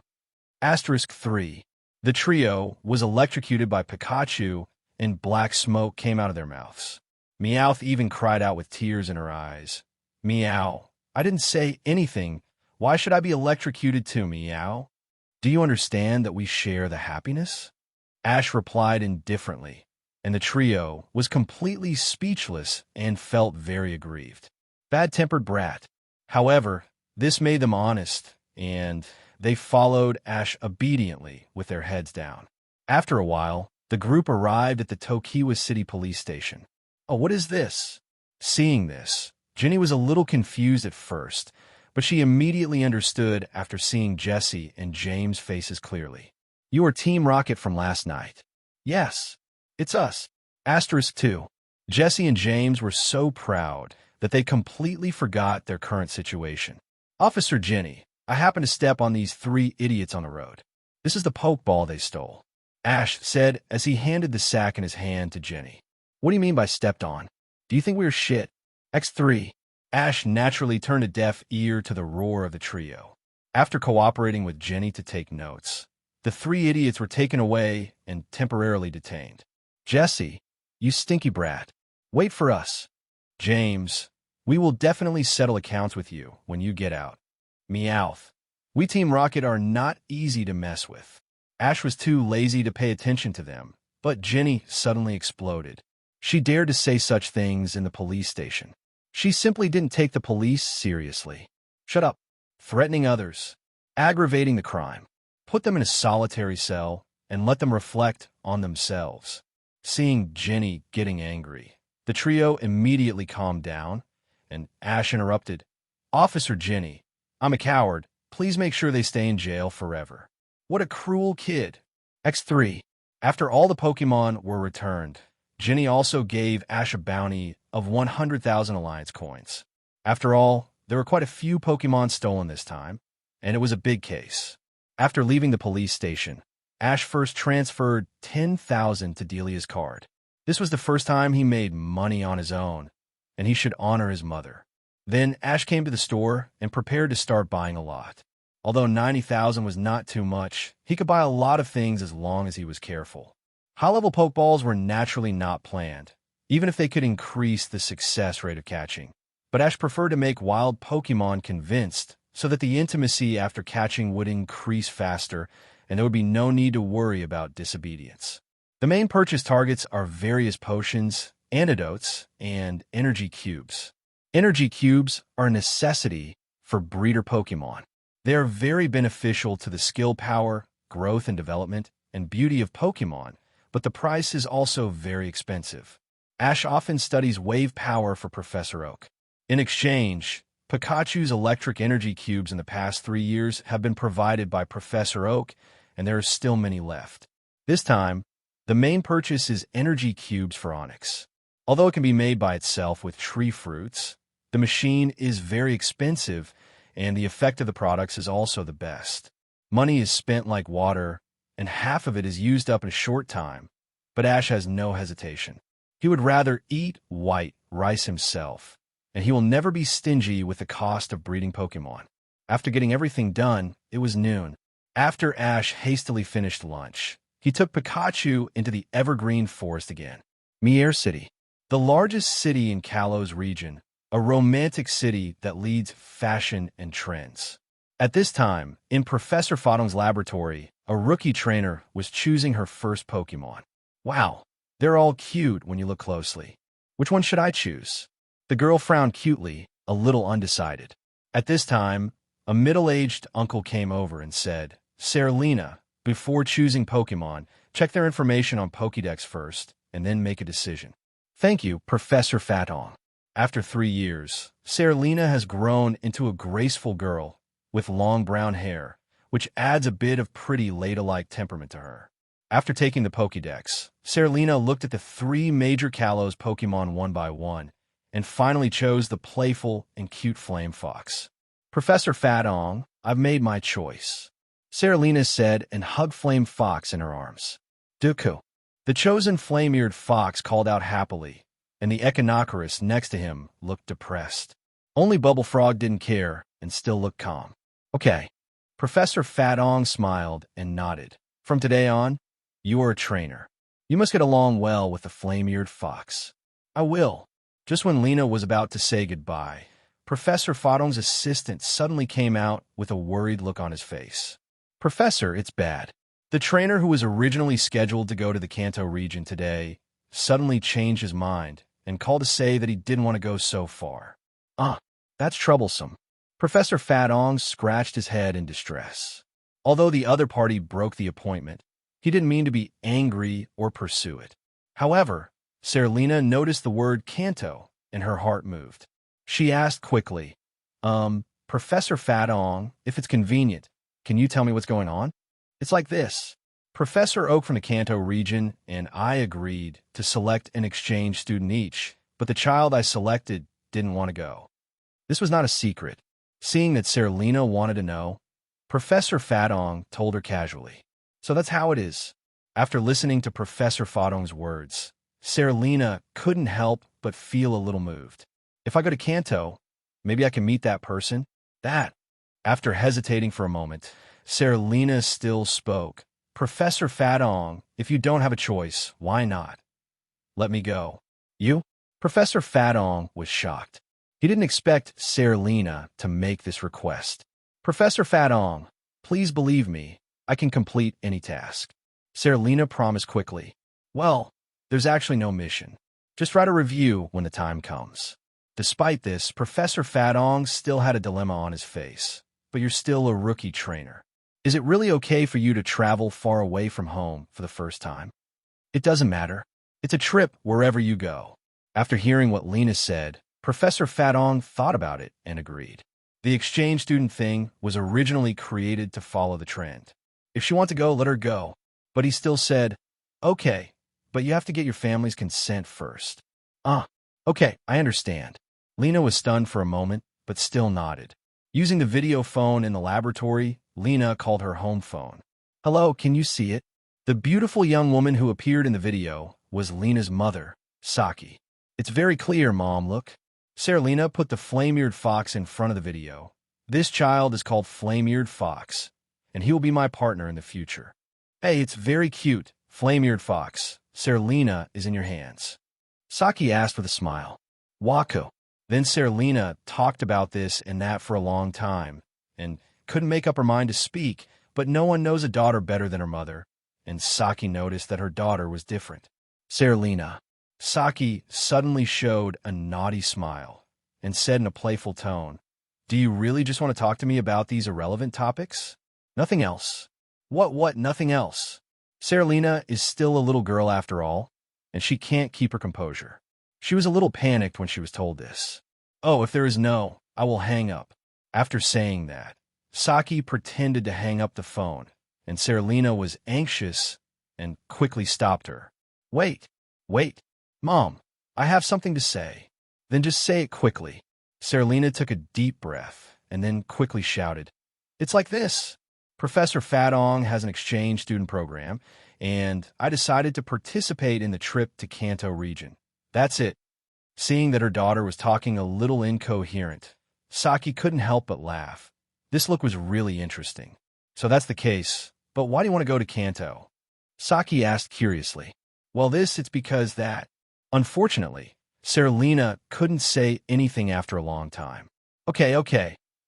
Asterisk 3. The trio was electrocuted by Pikachu and black smoke came out of their mouths. Meowth even cried out with tears in her eyes. Meow. I didn't say anything. Why should I be electrocuted too, Meow? Do you understand that we share the happiness? Ash replied indifferently, and the trio was completely speechless and felt very aggrieved. Bad-tempered brat. However, this made them honest, and they followed Ash obediently with their heads down. After a while, the group arrived at the Tokiwa City police station. Oh, what is this? Seeing this, Ginny was a little confused at first, but she immediately understood after seeing Jessie and James' faces clearly. You are Team Rocket from last night. Yes, it's us. Asterisk 2. Jessie and James were so proud that they completely forgot their current situation. Officer Ginny, I happened to step on these three idiots on the road. This is the Pokeball they stole. Ash said as he handed the sack in his hand to Ginny. What do you mean by stepped on? Do you think we were shit? X3. Ash naturally turned a deaf ear to the roar of the trio. After cooperating with Ginny to take notes, the three idiots were taken away and temporarily detained. Jessie, you stinky brat. Wait for us. James, we will definitely settle accounts with you when you get out. Meowth, we Team Rocket are not easy to mess with. Ash was too lazy to pay attention to them, but Ginny suddenly exploded. She dared to say such things in the police station. She simply didn't take the police seriously. Shut up. Threatening others. Aggravating the crime. Put them in a solitary cell and let them reflect on themselves. Seeing Ginny getting angry, the trio immediately calmed down, and Ash interrupted. Officer Ginny, I'm a coward. Please make sure they stay in jail forever. What a cruel kid. X3. After all the Pokemon were returned, Ginny also gave Ash a bounty of 100,000 Alliance coins. After all, there were quite a few Pokemon stolen this time, and it was a big case. After leaving the police station, Ash first transferred 10,000 to Delia's card. This was the first time he made money on his own, and he should honor his mother. Then Ash came to the store and prepared to start buying a lot. Although 90,000 was not too much, he could buy a lot of things as long as he was careful. High-level Pokeballs were naturally not planned, even if they could increase the success rate of catching. But Ash preferred to make wild Pokemon convinced so that the intimacy after catching would increase faster and there would be no need to worry about disobedience. The main purchase targets are various potions, antidotes, and energy cubes. Energy cubes are a necessity for breeder Pokemon. They are very beneficial to the skill power, growth and development, and beauty of Pokemon, but the price is also very expensive. Ash often studies wave power for Professor Oak. In exchange, Pikachu's electric energy cubes in the past 3 years have been provided by Professor Oak, and there are still many left. This time, the main purchase is energy cubes for Onix. Although it can be made by itself with tree fruits, the machine is very expensive, and the effect of the products is also the best. Money is spent like water, and half of it is used up in a short time, but Ash has no hesitation. He would rather eat white rice himself, and he will never be stingy with the cost of breeding Pokemon. After getting everything done, it was noon. After Ash hastily finished lunch, he took Pikachu into the Evergreen Forest again. Mier City, the largest city in Kalo's region, a romantic city that leads fashion and trends. At this time, in Professor Fodong's laboratory, a rookie trainer was choosing her first Pokemon. Wow, they're all cute when you look closely. Which one should I choose? The girl frowned cutely, a little undecided. At this time, a middle-aged uncle came over and said, Seralina, before choosing Pokemon, check their information on Pokédex first, and then make a decision. Thank you, Professor Fatong. After 3 years, Seralina has grown into a graceful girl with long brown hair, which adds a bit of pretty lady-like temperament to her. After taking the Pokédex, Seralina looked at the 3 major Kalos Pokemon one by one, and finally chose the playful and cute Flame Fox. Professor Fatong, I've made my choice, Seralina said and hugged Flame Fox in her arms. Dooku. The chosen flame-eared fox called out happily, and the Echinocorus next to him looked depressed. Only Bubble Frog didn't care and still looked calm. Okay. Professor Fatong smiled and nodded. From today on, you are a trainer. You must get along well with the flame-eared fox. I will. Just when Lena was about to say goodbye, Professor Fatong's assistant suddenly came out with a worried look on his face. Professor, it's bad. The trainer who was originally scheduled to go to the Kanto region today suddenly changed his mind and called to say that he didn't want to go so far. That's troublesome. Professor Fatong scratched his head in distress. Although the other party broke the appointment, he didn't mean to be angry or pursue it. However, Seralina noticed the word Kanto, and her heart moved. She asked quickly, Professor Fatong, if it's convenient, can you tell me what's going on? It's like this. Professor Oak from the Kanto region and I agreed to select an exchange student each, but the child I selected didn't want to go. This was not a secret. Seeing that Seralina wanted to know, Professor Fatong told her casually. So that's how it is. After listening to Professor Fatong's words, Seralina couldn't help but feel a little moved. If I go to Kanto, maybe I can meet that person? That. After hesitating for a moment, Seralina still spoke. Professor Fatong, if you don't have a choice, why not? Let me go. You? Professor Fatong was shocked. He didn't expect Seralina to make this request. Professor Fatong, please believe me, I can complete any task. Seralina promised quickly. Well, there's actually no mission. Just write a review when the time comes. Despite this, Professor Fatong still had a dilemma on his face. But you're still a rookie trainer. Is it really okay for you to travel far away from home for the first time? It doesn't matter. It's a trip wherever you go. After hearing what Lena said, Professor Fatong thought about it and agreed. The exchange student thing was originally created to follow the trend. If she wants to go, let her go. But he still said, okay, but you have to get your family's consent first. Okay, I understand. Lena was stunned for a moment, but still nodded. Using the video phone in the laboratory, Lena called her home phone. Hello, can you see it? The beautiful young woman who appeared in the video was Lena's mother, Saki. It's very clear, Mom, look. Lena put the flame-eared fox in front of the video. This child is called Flame-eared Fox, and he will be my partner in the future. Hey, it's very cute, Flame-eared Fox. Lena is in your hands. Saki asked with a smile. Wako. Then Lena talked about this and that for a long time, and couldn't make up her mind to speak, but no one knows a daughter better than her mother, and Saki noticed that her daughter was different. Lena. Saki suddenly showed a naughty smile and said in a playful tone, Do you really just want to talk to me about these irrelevant topics? Nothing else. What, nothing else? Lena is still a little girl after all, and she can't keep her composure. She was a little panicked when she was told this. Oh, if there is no, I will hang up. After saying that, Saki pretended to hang up the phone, and Lena was anxious and quickly stopped her. Wait. Mom, I have something to say. Then just say it quickly. Lena took a deep breath and then quickly shouted, It's like this. Professor Fadong has an exchange student program, and I decided to participate in the trip to Kanto region. That's it. Seeing that her daughter was talking a little incoherent, Saki couldn't help but laugh. This look was really interesting. So that's the case, but why do you want to go to Kanto? Saki asked curiously. Well, it's because that. Unfortunately, Lena couldn't say anything after a long time. Okay.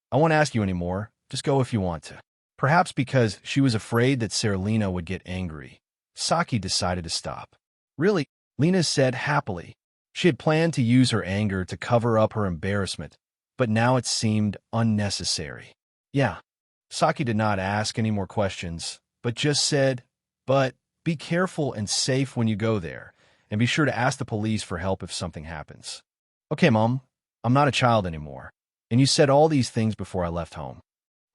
I won't ask you anymore. Just go if you want to. Perhaps because she was afraid that Lena would get angry, Saki decided to stop. Really, Lena said happily. She had planned to use her anger to cover up her embarrassment, but now it seemed unnecessary. Yeah. Saki did not ask any more questions, but just said, But be careful and safe when you go there, and be sure to ask the police for help if something happens. Okay, Mom, I'm not a child anymore, and you said all these things before I left home.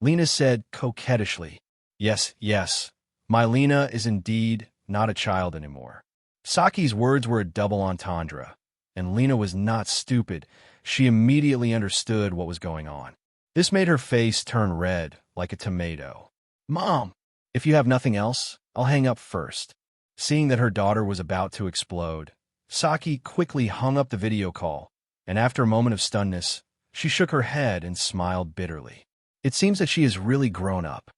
Lena said coquettishly, Yes, my Lena is indeed not a child anymore. Saki's words were a double entendre, and Lena was not stupid. She immediately understood what was going on. This made her face turn red like a tomato. Mom, if you have nothing else, I'll hang up first. Seeing that her daughter was about to explode, Saki quickly hung up the video call, and after a moment of stunness, she shook her head and smiled bitterly. It seems that she has really grown up.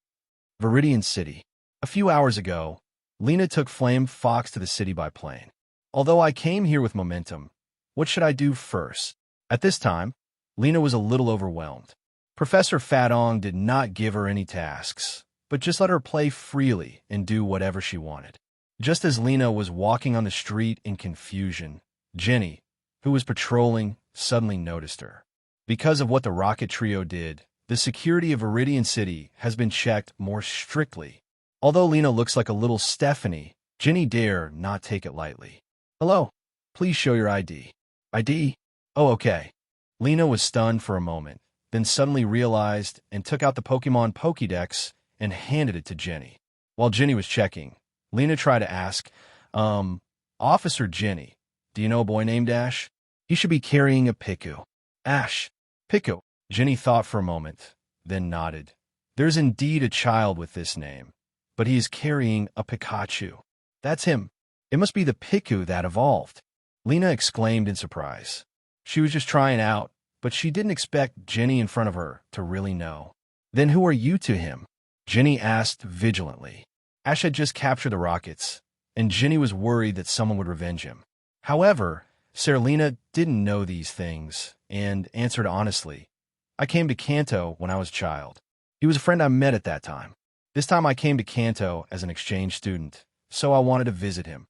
Viridian City. A few hours ago, Lena took Flame Fox to the city by plane. Although I came here with momentum, what should I do first? At this time, Lena was a little overwhelmed. Professor Fadong did not give her any tasks, but just let her play freely and do whatever she wanted. Just as Lena was walking on the street in confusion, Jenny, who was patrolling, suddenly noticed her. Because of what the Rocket Trio did, the security of Viridian City has been checked more strictly. Although Lena looks like a little Stephanie, Jenny dare not take it lightly. Hello, please show your ID. ID? Oh, okay. Lena was stunned for a moment, then suddenly realized and took out the Pokemon Pokédex and handed it to Jenny. While Jenny was checking, Lena tried to ask, Officer Jenny, do you know a boy named Ash? He should be carrying a Piku. Ash. Piku. Jenny thought for a moment, then nodded. There's indeed a child with this name, but he is carrying a Pikachu. That's him. It must be the Piku that evolved. Lena exclaimed in surprise. She was just trying out, but she didn't expect Jenny in front of her to really know. Then who are you to him? Jenny asked vigilantly. Ash had just captured the Rockets, and Jenny was worried that someone would revenge him. However, Lena didn't know these things and answered honestly. I came to Kanto when I was a child. He was a friend I met at that time. This time I came to Kanto as an exchange student, so I wanted to visit him.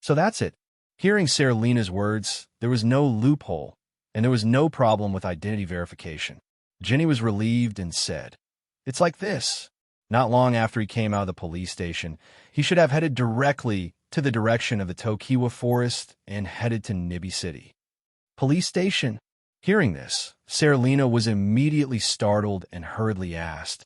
So that's it. Hearing Lena's words, there was no loophole, and there was no problem with identity verification. Jenny was relieved and said, It's like this. Not long after he came out of the police station, he should have headed directly to the direction of the Tokiwa Forest and headed to Nibi City. Police station? Hearing this, Lena was immediately startled and hurriedly asked,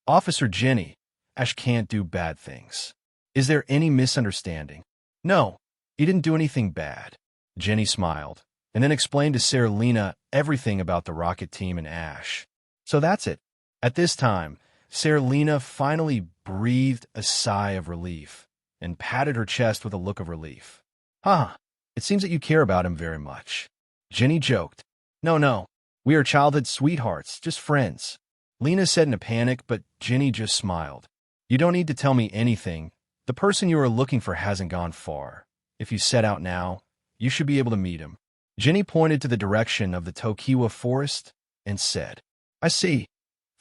Officer Jenny, Ash can't do bad things. Is there any misunderstanding? No, he didn't do anything bad. Jenny smiled, and then explained to Lena everything about the Rocket team and Ash. So that's it. At this time, Lena finally breathed a sigh of relief and patted her chest with a look of relief. Huh, it seems that you care about him very much. Ginny joked. No, we are childhood sweethearts, just friends. Lena said in a panic, but Ginny just smiled. You don't need to tell me anything. The person you are looking for hasn't gone far. If you set out now, you should be able to meet him. Ginny pointed to the direction of the Tokiwa forest and said, I see.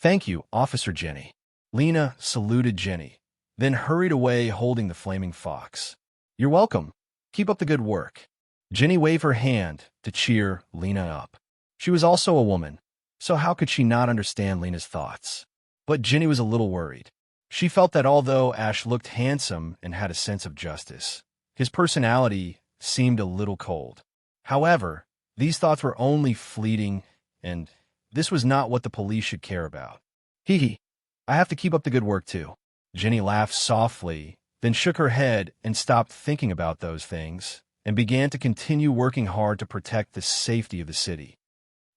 Thank you, Officer Jenny. Lena saluted Jenny, then hurried away holding the flaming fox. You're welcome. Keep up the good work. Jenny waved her hand to cheer Lena up. She was also a woman, so how could she not understand Lena's thoughts? But Jenny was a little worried. She felt that although Ash looked handsome and had a sense of justice, his personality seemed a little cold. However, these thoughts were only fleeting, and this was not what the police should care about. Hee, I have to keep up the good work too. Jenny laughed softly, then shook her head and stopped thinking about those things, and began to continue working hard to protect the safety of the city.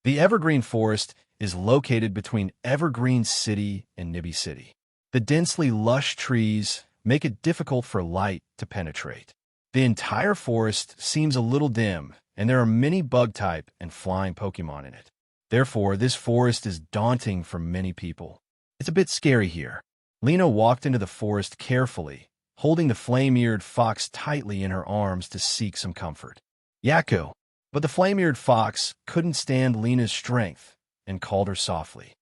The Evergreen Forest is located between Evergreen City and Nibby City. The densely lush trees make it difficult for light to penetrate. The entire forest seems a little dim, and there are many bug-type and flying Pokemon in it. Therefore, this forest is daunting for many people. It's a bit scary here. Lena walked into the forest carefully, holding the flame-eared fox tightly in her arms to seek some comfort. Yaku! But the flame-eared fox couldn't stand Lena's strength and called her softly.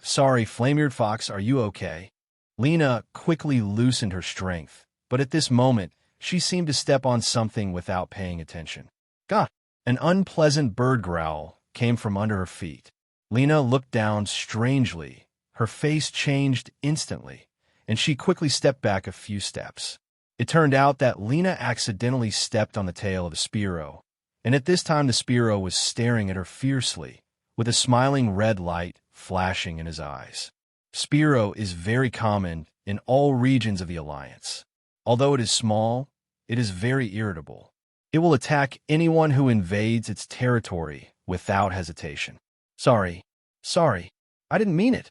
Sorry, flame-eared fox, are you okay? Lena quickly loosened her strength, but at this moment, she seemed to step on something without paying attention. God! An unpleasant bird growl came from under her feet. Lena looked down strangely. Her face changed instantly, and she quickly stepped back a few steps. It turned out that Lena accidentally stepped on the tail of the Spearow, and at this time the Spearow was staring at her fiercely, with a smiling red light flashing in his eyes. Spearow is very common in all regions of the Alliance. Although it is small, it is very irritable. It will attack anyone who invades its territory without hesitation. Sorry, I didn't mean it.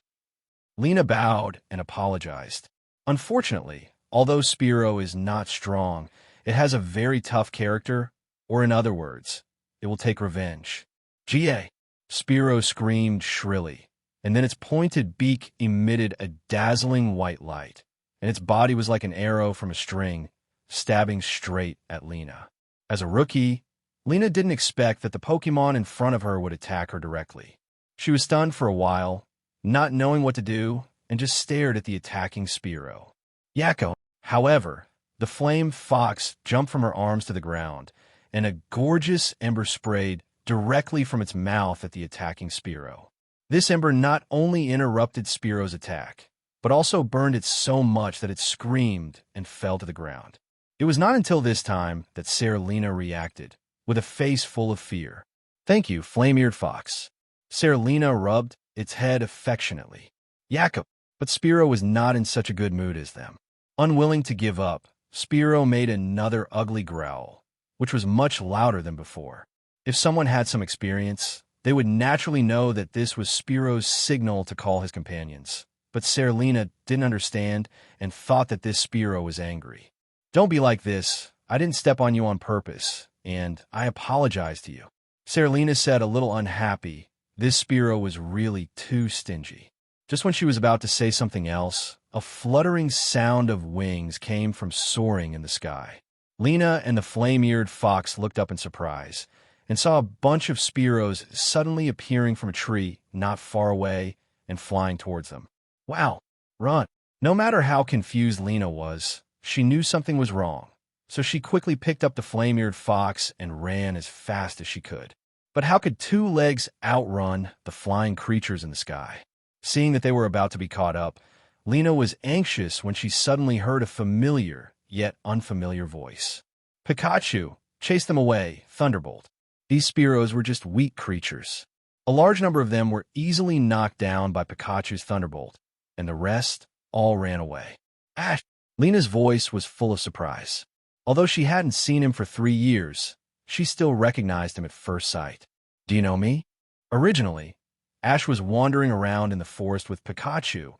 Lena bowed and apologized. Unfortunately, although Spearow is not strong, it has a very tough character, or in other words, it will take revenge. Zhiye! Spearow screamed shrilly, and then its pointed beak emitted a dazzling white light, and its body was like an arrow from a string, stabbing straight at Lena. As a rookie, Lena didn't expect that the Pokemon in front of her would attack her directly. She was stunned for a while, not knowing what to do, and just stared at the attacking Spearow. Yakko, however, the flame fox jumped from her arms to the ground, and a gorgeous ember sprayed directly from its mouth at the attacking Spearow. This ember not only interrupted Spearow's attack, but also burned it so much that it screamed and fell to the ground. It was not until this time that Seralina reacted, with a face full of fear. Thank you, flame-eared fox. Seralina rubbed its head affectionately. Yakko, but Spearow was not in such a good mood as them. Unwilling to give up, Spearow made another ugly growl, which was much louder than before. If someone had some experience, they would naturally know that this was Spearow's signal to call his companions. But Seralina didn't understand and thought that this Spearow was angry. Don't be like this. I didn't step on you on purpose, and I apologize to you. Seralina said, a little unhappy. This Spearow was really too stingy. Just when she was about to say something else, a fluttering sound of wings came from soaring in the sky. Lena and the flame-eared fox looked up in surprise and saw a bunch of Spearows suddenly appearing from a tree not far away and flying towards them. Wow, run! No matter how confused Lena was, she knew something was wrong, so she quickly picked up the flame-eared fox and ran as fast as she could. But how could two legs outrun the flying creatures in the sky? Seeing that they were about to be caught up, Lena was anxious when she suddenly heard a familiar yet unfamiliar voice. Pikachu, chase them away, Thunderbolt. These Spearows were just weak creatures. A large number of them were easily knocked down by Pikachu's Thunderbolt, and the rest all ran away. Ash! Lena's voice was full of surprise. Although she hadn't seen him for 3 years, she still recognized him at first sight. Do you know me? Originally, Ash was wandering around in the forest with Pikachu,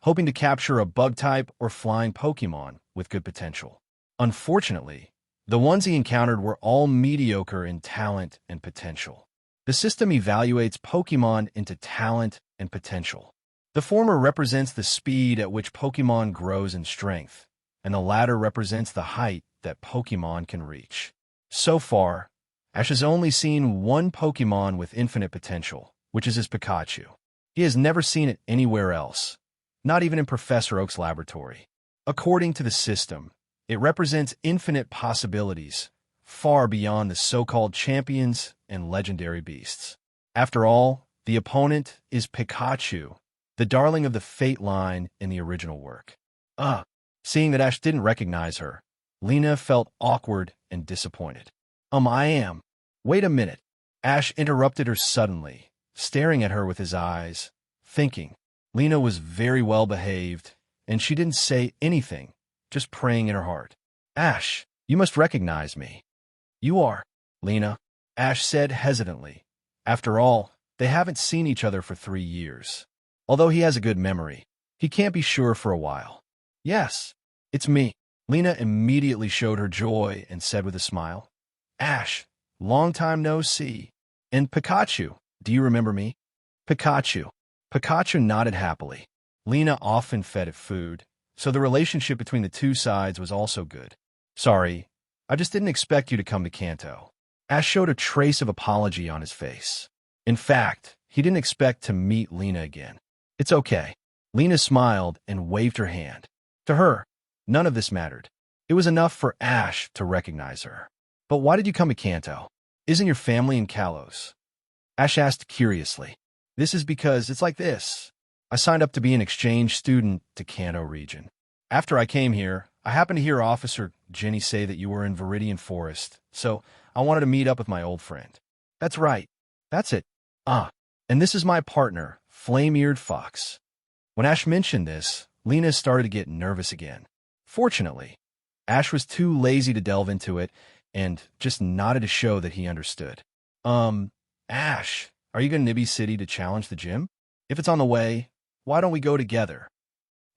hoping to capture a bug-type or flying Pokemon with good potential. Unfortunately, the ones he encountered were all mediocre in talent and potential. The system evaluates Pokemon into talent and potential. The former represents the speed at which Pokemon grows in strength, and the latter represents the height that Pokemon can reach. So far, Ash has only seen one Pokemon with infinite potential, which is his Pikachu. He has never seen it anywhere else, not even in Professor Oak's laboratory. According to the system, it represents infinite possibilities, far beyond the so-called champions and legendary beasts. After all, the opponent is Pikachu, the darling of the Fate line in the original work. Seeing that Ash didn't recognize her, Lena felt awkward and disappointed. I am. Wait a minute. Ash interrupted her suddenly, staring at her with his eyes, thinking. Lena was very well behaved, and she didn't say anything, just praying in her heart. Ash, you must recognize me. You are. Lena, Ash said hesitantly. After all, they haven't seen each other for 3 years. Although he has a good memory, he can't be sure for a while. Yes, it's me. Lena immediately showed her joy and said with a smile, Ash, long time no see. And Pikachu, do you remember me? Pikachu. Pikachu nodded happily. Lena often fed it food, so the relationship between the two sides was also good. Sorry, I just didn't expect you to come to Kanto. Ash showed a trace of apology on his face. In fact, he didn't expect to meet Lena again. It's okay. Lena smiled and waved her hand. To her, none of this mattered. It was enough for Ash to recognize her. But why did you come to Kanto? Isn't your family in Kalos? Ash asked curiously. This is because it's like this. I signed up to be an exchange student to Kanto region. After I came here, I happened to hear Officer Jenny say that you were in Viridian Forest, so I wanted to meet up with my old friend. That's right. That's it. And this is my partner, Flame-Eared Fox. When Ash mentioned this, Lena started to get nervous again. Fortunately, Ash was too lazy to delve into it and just nodded to show that he understood. Ash, are you going to Nibby City to challenge the gym? If it's on the way, why don't we go together?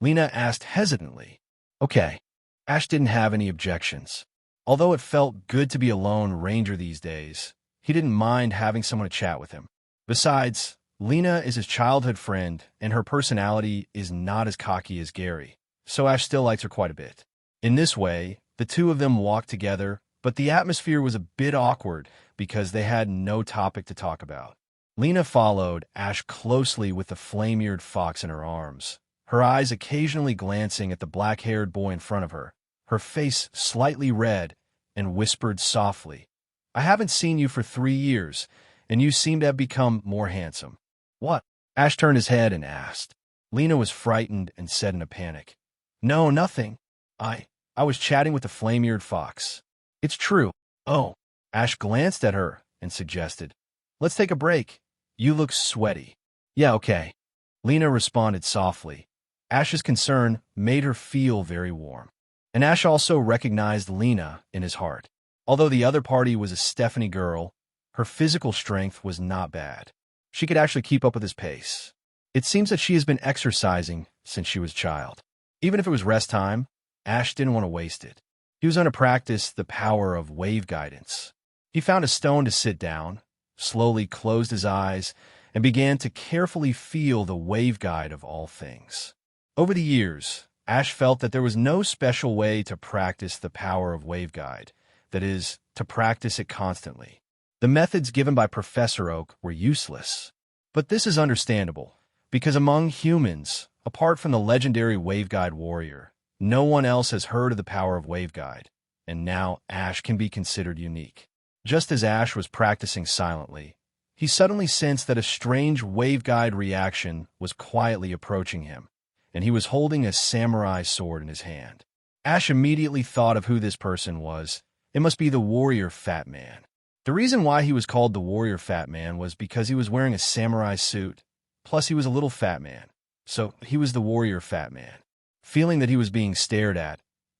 Lena asked hesitantly. Okay. Ash didn't have any objections. Although it felt good to be a lone ranger these days, he didn't mind having someone to chat with him. Besides, Lena is his childhood friend, and her personality is not as cocky as Gary, so Ash still likes her quite a bit. In this way, the two of them walked together, but the atmosphere was a bit awkward because they had no topic to talk about. Lena followed Ash closely with the flame-eared fox in her arms, her eyes occasionally glancing at the black-haired boy in front of her, her face slightly red, and whispered softly, I haven't seen you for 3 years, and you seem to have become more handsome. What? Ash turned his head and asked. Lena was frightened and said in a panic, No, nothing. I was chatting with the flame-eared fox. It's true. Oh. Ash glanced at her and suggested, Let's take a break. You look sweaty. Yeah, okay. Lena responded softly. Ash's concern made her feel very warm. And Ash also recognized Lena in his heart. Although the other party was a Stephanie girl, her physical strength was not bad. She could actually keep up with his pace. It seems that she has been exercising since she was a child. Even if it was rest time, Ash didn't want to waste it. He was going to practice the power of wave guidance. He found a stone to sit down, slowly closed his eyes, and began to carefully feel the wave guide of all things. Over the years, Ash felt that there was no special way to practice the power of wave guide, that is, to practice it constantly. The methods given by Professor Oak were useless. But this is understandable, because among humans, apart from the legendary waveguide warrior, no one else has heard of the power of waveguide, and now Ash can be considered unique. Just as Ash was practicing silently, he suddenly sensed that a strange waveguide reaction was quietly approaching him, and he was holding a samurai sword in his hand. Ash immediately thought of who this person was. It must be the warrior Fat Man. The reason why he was called the warrior Fat Man was because he was wearing a samurai suit, plus he was a little fat man, so he was the warrior Fat Man. Feeling that he was being stared at,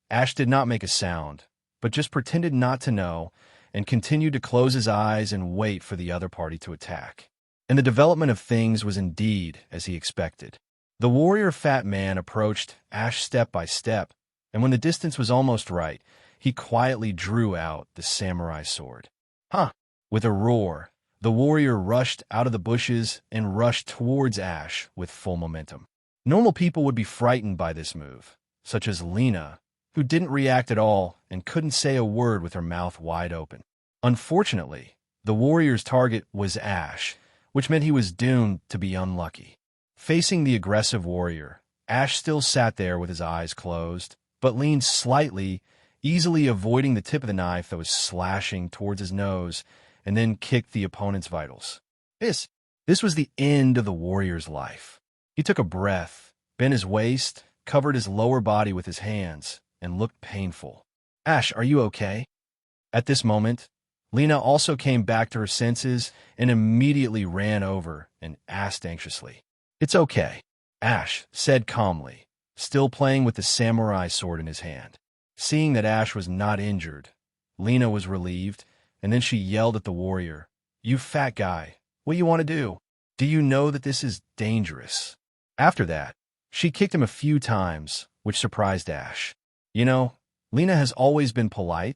Ash did not make a sound, but just pretended not to know and continued to close his eyes and wait for the other party to attack. And the development of things was indeed as he expected. The warrior fat man approached Ash step by step, and when the distance was almost right, he quietly drew out the samurai sword. Huh! With a roar, the warrior rushed out of the bushes and rushed towards Ash with full momentum. Normal people would be frightened by this move, such as Lena, who didn't react at all and couldn't say a word with her mouth wide open. Unfortunately, the warrior's target was Ash, which meant he was doomed to be unlucky. Facing the aggressive warrior, Ash still sat there with his eyes closed, but leaned slightly, easily avoiding the tip of the knife that was slashing towards his nose, and then kicked the opponent's vitals. This was the end of the warrior's life. He took a breath, bent his waist, covered his lower body with his hands, and looked painful. Ash, are you okay? At this moment, Lena also came back to her senses and immediately ran over and asked anxiously. It's okay, Ash said calmly, still playing with the samurai sword in his hand. Seeing that Ash was not injured, Lena was relieved, and then she yelled at the warrior, You fat guy, what do you want to do? Do you know that this is dangerous? After that, she kicked him a few times, which surprised Ash. You know, Lena has always been polite,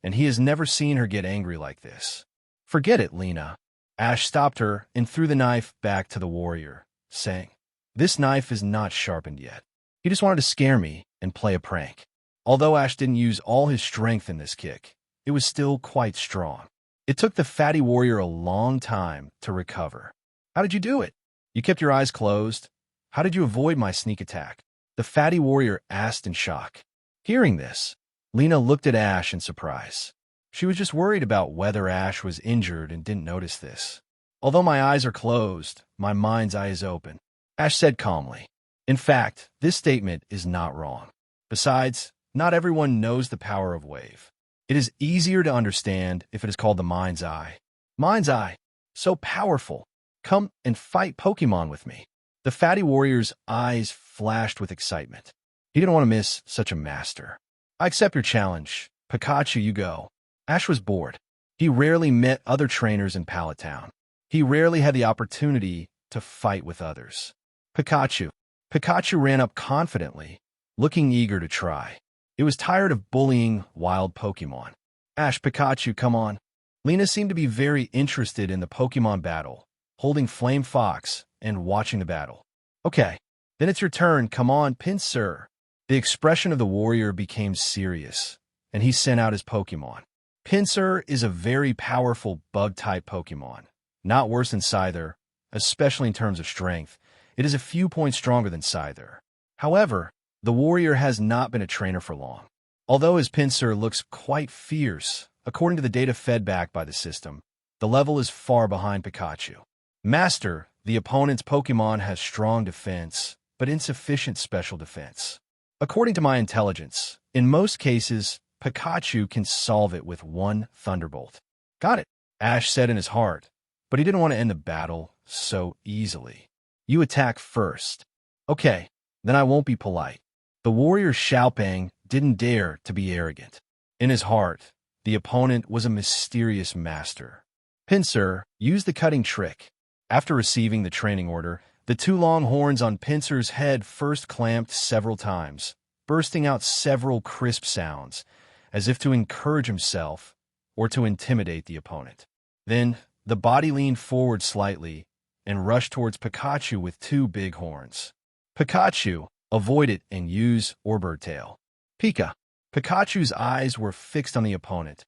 and he has never seen her get angry like this. Forget it, Lena. Ash stopped her and threw the knife back to the warrior, saying, This knife is not sharpened yet. He just wanted to scare me and play a prank. Although Ash didn't use all his strength in this kick, it was still quite strong. It took the fatty warrior a long time to recover. How did you do it? You kept your eyes closed. How did you avoid my sneak attack? The fatty warrior asked in shock. Hearing this, Lena looked at Ash in surprise. She was just worried about whether Ash was injured and didn't notice this. Although my eyes are closed, my mind's eye is open, Ash said calmly. In fact, this statement is not wrong. Besides, not everyone knows the power of wave. It is easier to understand if it is called the mind's eye. Mind's eye, so powerful. Come and fight Pokemon with me. The fatty warrior's eyes flashed with excitement. He didn't want to miss such a master. I accept your challenge. Pikachu, you go. Ash was bored. He rarely met other trainers in Pallet Town. He rarely had the opportunity to fight with others. Pikachu. Pikachu ran up confidently, looking eager to try. It was tired of bullying wild Pokemon. Ash, Pikachu, come on. Lena seemed to be very interested in the Pokemon battle, holding Flame Fox and watching the battle. Okay, then it's your turn. Come on, Pinsir. The expression of the warrior became serious, and he sent out his Pokemon. Pinsir is a very powerful bug-type Pokemon, not worse than Scyther, especially in terms of strength. It is a few points stronger than Scyther. However, the warrior has not been a trainer for long. Although his Pinsir looks quite fierce, according to the data fed back by the system, the level is far behind Pikachu. Master, the opponent's Pokemon has strong defense, but insufficient special defense. According to my intelligence, in most cases, Pikachu can solve it with one Thunderbolt. Got it, Ash said in his heart, but he didn't want to end the battle so easily. You attack first. Okay, then I won't be polite. The warrior Xiaopeng didn't dare to be arrogant. In his heart, the opponent was a mysterious master. Pinsir used the cutting trick. After receiving the training order, the two long horns on Pinsir's head first clamped several times, bursting out several crisp sounds, as if to encourage himself or to intimidate the opponent. Then, the body leaned forward slightly and rushed towards Pikachu with two big horns. Pikachu, avoid it and use Orbird Tail. Pika. Pikachu's eyes were fixed on the opponent,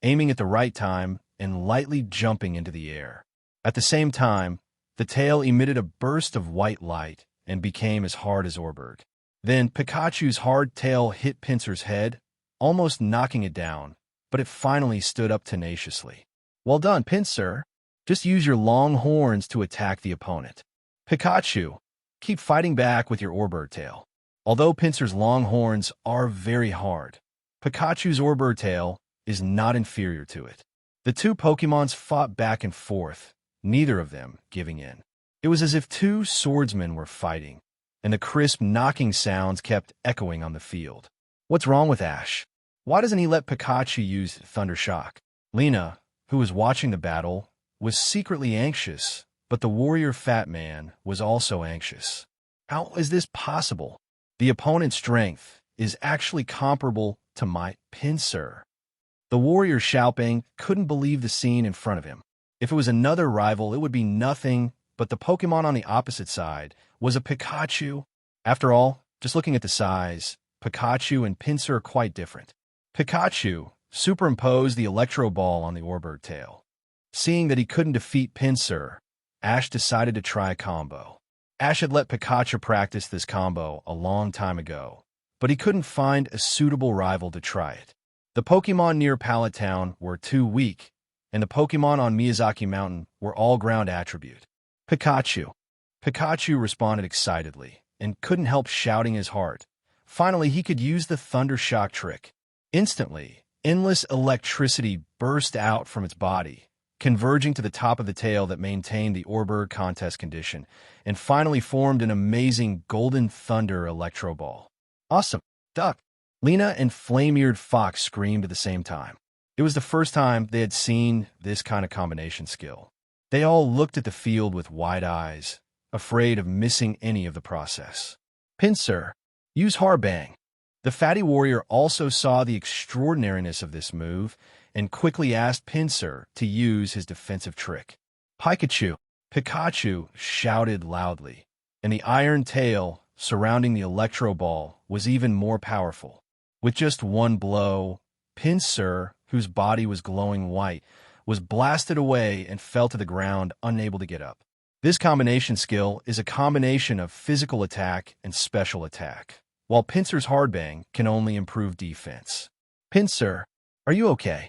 aiming at the right time and lightly jumping into the air. At the same time, the tail emitted a burst of white light and became as hard as Orbird. Then Pikachu's hard tail hit Pinsir's head, almost knocking it down, but it finally stood up tenaciously. Well done, Pinsir. Just use your long horns to attack the opponent. Pikachu, keep fighting back with your Orbird Tail. Although Pinsir's long horns are very hard, Pikachu's Orbird Tail is not inferior to it. The two Pokemons fought back and forth, neither of them giving in. It was as if two swordsmen were fighting, and the crisp knocking sounds kept echoing on the field. What's wrong with Ash? Why doesn't he let Pikachu use Thunder Shock? Lena, who was watching the battle, was secretly anxious, but the warrior fat man was also anxious. How is this possible? The opponent's strength is actually comparable to my pincer. The warrior Xiaoping couldn't believe the scene in front of him. If it was another rival, it would be nothing, but the Pokemon on the opposite side was a Pikachu. After all, just looking at the size, Pikachu and Pinsir are quite different. Pikachu superimposed the Electro Ball on the Orbird tail. Seeing that he couldn't defeat Pinsir, Ash decided to try a combo. Ash had let Pikachu practice this combo a long time ago, but he couldn't find a suitable rival to try it. The Pokemon near Pallet Town were too weak, and the Pokemon on Miyazaki Mountain were all ground attribute. Pikachu. Pikachu responded excitedly, and couldn't help shouting his heart. Finally, he could use the Thunder Shock trick. Instantly, endless electricity burst out from its body, converging to the top of the tail that maintained the Orbird contest condition, and finally formed an amazing Golden Thunder Electro Ball. Awesome! Duck! Lena and Flame-Eared Fox screamed at the same time. It was the first time they had seen this kind of combination skill. They all looked at the field with wide eyes, afraid of missing any of the process. Pinsir, use Harbang. The fatty warrior also saw the extraordinariness of this move and quickly asked Pinsir to use his defensive trick. Pikachu! Pikachu shouted loudly, and the iron tail surrounding the Electro Ball was even more powerful. With just one blow, Pinsir, whose body was glowing white, was blasted away and fell to the ground, unable to get up. This combination skill is a combination of physical attack and special attack, while Pinsir's Hardbang can only improve defense. Pinsir, are you okay?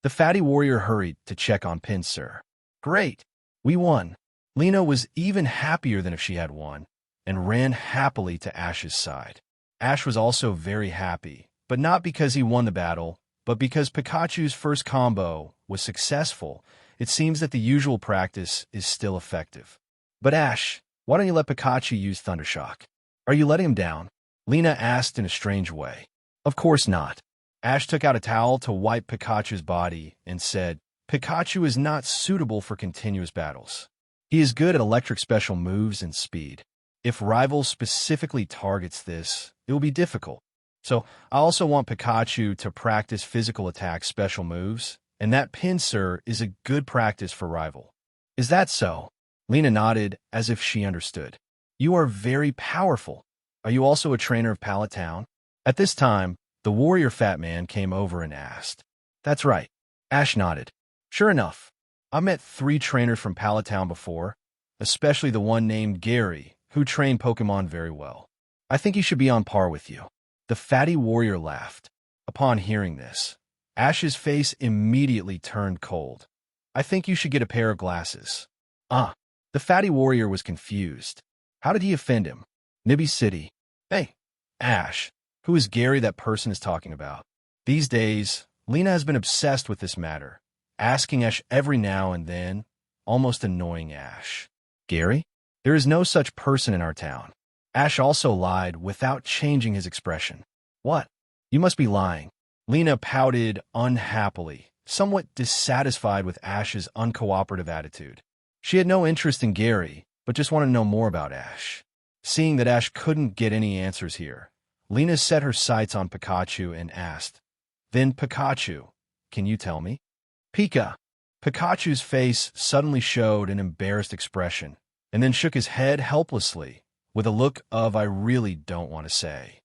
The fatty warrior hurried to check on Pinsir. Great! We won! Lena was even happier than if she had won, and ran happily to Ash's side. Ash was also very happy, but not because he won the battle, but because Pikachu's first combo was successful. It seems that the usual practice is still effective. But Ash, why don't you let Pikachu use Thundershock? Are you letting him down? Lena asked in a strange way. Of course not. Ash took out a towel to wipe Pikachu's body and said, Pikachu is not suitable for continuous battles. He is good at electric special moves and speed. If rival specifically targets this, it will be difficult. So I also want Pikachu to practice physical attack special moves, and that Pinsir is a good practice for rival. Is that so? Lena nodded as if she understood. You are very powerful. Are you also a trainer of Pallet Town? At this time, the warrior fat man came over and asked. That's right. Ash nodded. Sure enough, I met 3 trainers from Pallet Town before, especially the one named Gary, who trained Pokemon very well. I think he should be on par with you. The fatty warrior laughed. Upon hearing this, Ash's face immediately turned cold. I think you should get a pair of glasses. The fatty warrior was confused. How did he offend him? Nibby City. Hey, Ash, who is Gary that person is talking about? These days, Lena has been obsessed with this matter, asking Ash every now and then, almost annoying Ash. Gary? There is no such person in our town. Ash also lied without changing his expression. What? You must be lying. Lena pouted unhappily, somewhat dissatisfied with Ash's uncooperative attitude. She had no interest in Gary, but just wanted to know more about Ash. Seeing that Ash couldn't get any answers here, Lena set her sights on Pikachu and asked, Then Pikachu, can you tell me? Pika. Pikachu's face suddenly showed an embarrassed expression, and then shook his head helplessly, with a look of I really don't want to say.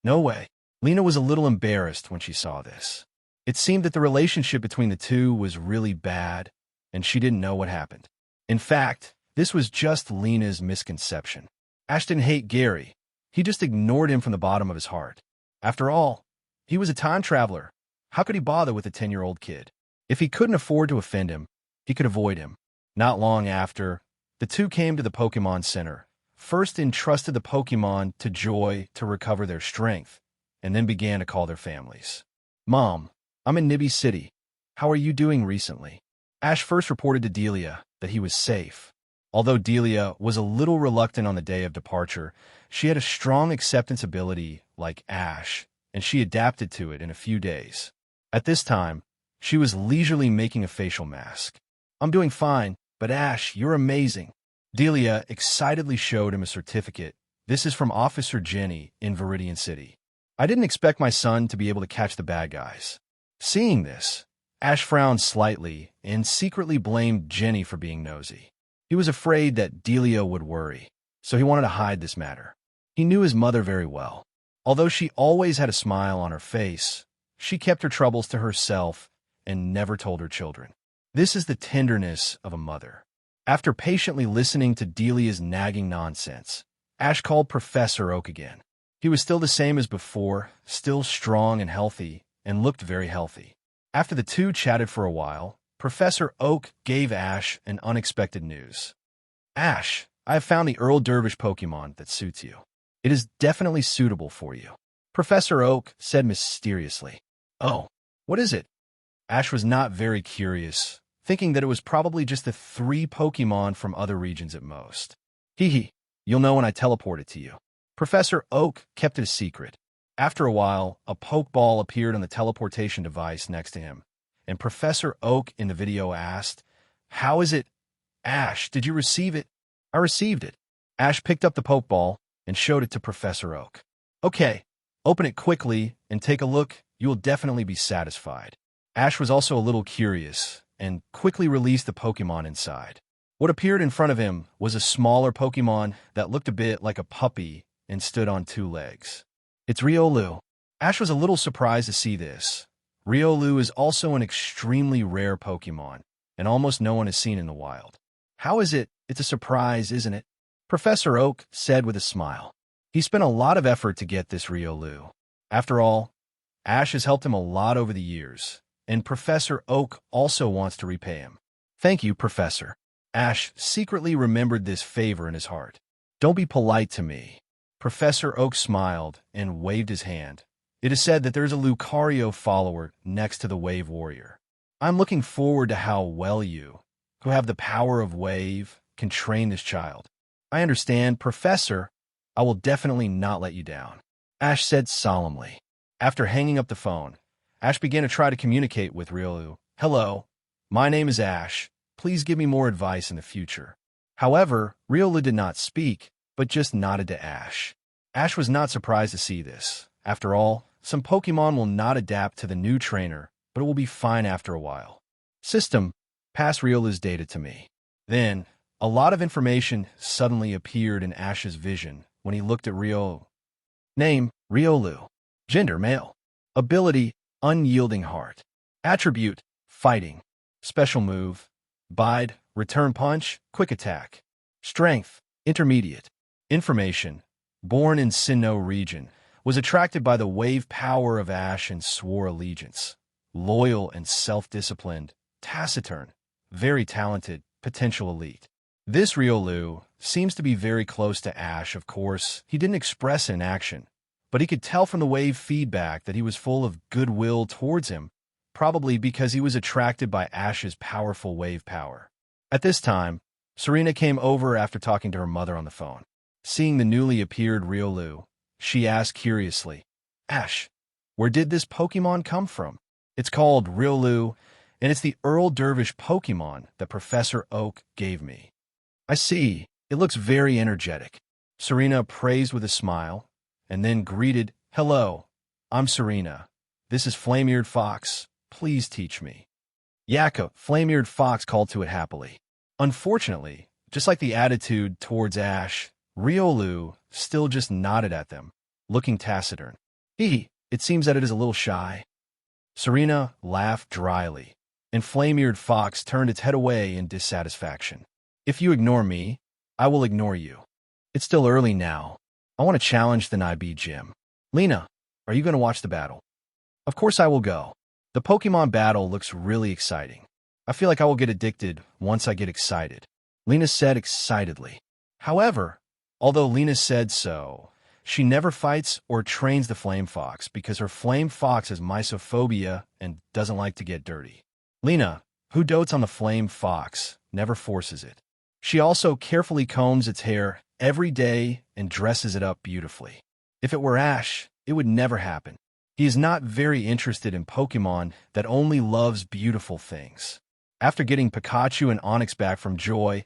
No way. Lena was a little embarrassed when she saw this. It seemed that the relationship between the two was really bad, and she didn't know what happened. In fact, this was just Lena's misconception. Ash didn't hate Gary. He just ignored him from the bottom of his heart. After all, he was a time traveler. How could he bother with a 10-year-old kid? If he couldn't afford to offend him, he could avoid him. Not long after, the two came to the Pokemon Center, first entrusted the Pokemon to Joy to recover their strength, and then began to call their families. Mom, I'm in Nibby City. How are you doing recently? Ash first reported to Delia that he was safe. Although Delia was a little reluctant on the day of departure, she had a strong acceptance ability like Ash, and she adapted to it in a few days. At this time, she was leisurely making a facial mask. I'm doing fine, but Ash, you're amazing. Delia excitedly showed him a certificate. This is from Officer Jenny in Viridian City. I didn't expect my son to be able to catch the bad guys. Seeing this, Ash frowned slightly and secretly blamed Jenny for being nosy. He was afraid that Delia would worry, so he wanted to hide this matter. He knew his mother very well. Although she always had a smile on her face, she kept her troubles to herself and never told her children. This is the tenderness of a mother. After patiently listening to Delia's nagging nonsense, Ash called Professor Oak again. He was still the same as before, still strong and healthy, and looked very healthy. After the two chatted for a while, Professor Oak gave Ash an unexpected news. Ash, I have found the Earl Dervish Pokemon that suits you. It is definitely suitable for you. Professor Oak said mysteriously. Oh, what is it? Ash was not very curious, thinking that it was probably just the 3 Pokemon from other regions at most. Hee, you'll know when I teleport it to you. Professor Oak kept it a secret. After a while, a Pokeball appeared on the teleportation device next to him, and Professor Oak in the video asked, How is it? Ash, did you receive it? I received it. Ash picked up the Pokeball and showed it to Professor Oak. Okay, open it quickly and take a look. You will definitely be satisfied. Ash was also a little curious and quickly released the Pokemon inside. What appeared in front of him was a smaller Pokemon that looked a bit like a puppy and stood on 2 legs. It's Riolu. Ash was a little surprised to see this. Riolu is also an extremely rare Pokemon, and almost no one has seen in the wild. How is it? It's a surprise, isn't it? Professor Oak said with a smile. He spent a lot of effort to get this Riolu. After all, Ash has helped him a lot over the years, and Professor Oak also wants to repay him. Thank you, Professor. Ash secretly remembered this favor in his heart. Don't be polite to me. Professor Oak smiled and waved his hand. It is said that there is a Lucario follower next to the Wave Warrior. I'm looking forward to how well you, who have the power of Wave, can train this child. I understand, Professor. I will definitely not let you down, Ash said solemnly. After hanging up the phone, Ash began to try to communicate with Riolu. Hello, my name is Ash. Please give me more advice in the future. However, Riolu did not speak, but just nodded to Ash. Ash was not surprised to see this. After all, some Pokemon will not adapt to the new trainer, but it will be fine after a while. System, pass Riolu's data to me. Then, a lot of information suddenly appeared in Ash's vision when he looked at Riolu. Name, Riolu. Gender, male. Ability, unyielding heart. Attribute, fighting. Special move, bide, return punch, quick attack. Strength, intermediate. Information, born in Sinnoh region, was attracted by the wave power of Ash and swore allegiance. Loyal and self-disciplined, taciturn, very talented, potential elite. This Riolu seems to be very close to Ash, of course. He didn't express it in action, but he could tell from the wave feedback that he was full of goodwill towards him, probably because he was attracted by Ash's powerful wave power. At this time, Serena came over after talking to her mother on the phone. Seeing the newly appeared Riolu, she asked curiously, Ash, where did this Pokemon come from? It's called Riolu, and it's the Earl Dervish Pokemon that Professor Oak gave me. I see. It looks very energetic. Serena praised with a smile, and then greeted, Hello, I'm Serena. This is Flame-Eared Fox. Please teach me. Yakka, Flame-Eared Fox called to it happily. Unfortunately, just like the attitude towards Ash, Riolu still just nodded at them, looking taciturn. It seems that it is a little shy. Serena laughed dryly, and Flame-Eared Fox turned its head away in dissatisfaction. If you ignore me, I will ignore you. It's still early now. I want to challenge the IB gym. Lena, are you going to watch the battle? Of course I will go. The Pokemon battle looks really exciting. I feel like I will get addicted once I get excited, Lena said excitedly. However, although Lena said so, she never fights or trains the Flame Fox because her Flame Fox has mysophobia and doesn't like to get dirty. Lena, who dotes on the Flame Fox, never forces it. She also carefully combs its hair every day and dresses it up beautifully. If it were Ash, it would never happen. He is not very interested in Pokemon that only loves beautiful things. After getting Pikachu and Onix back from Joy,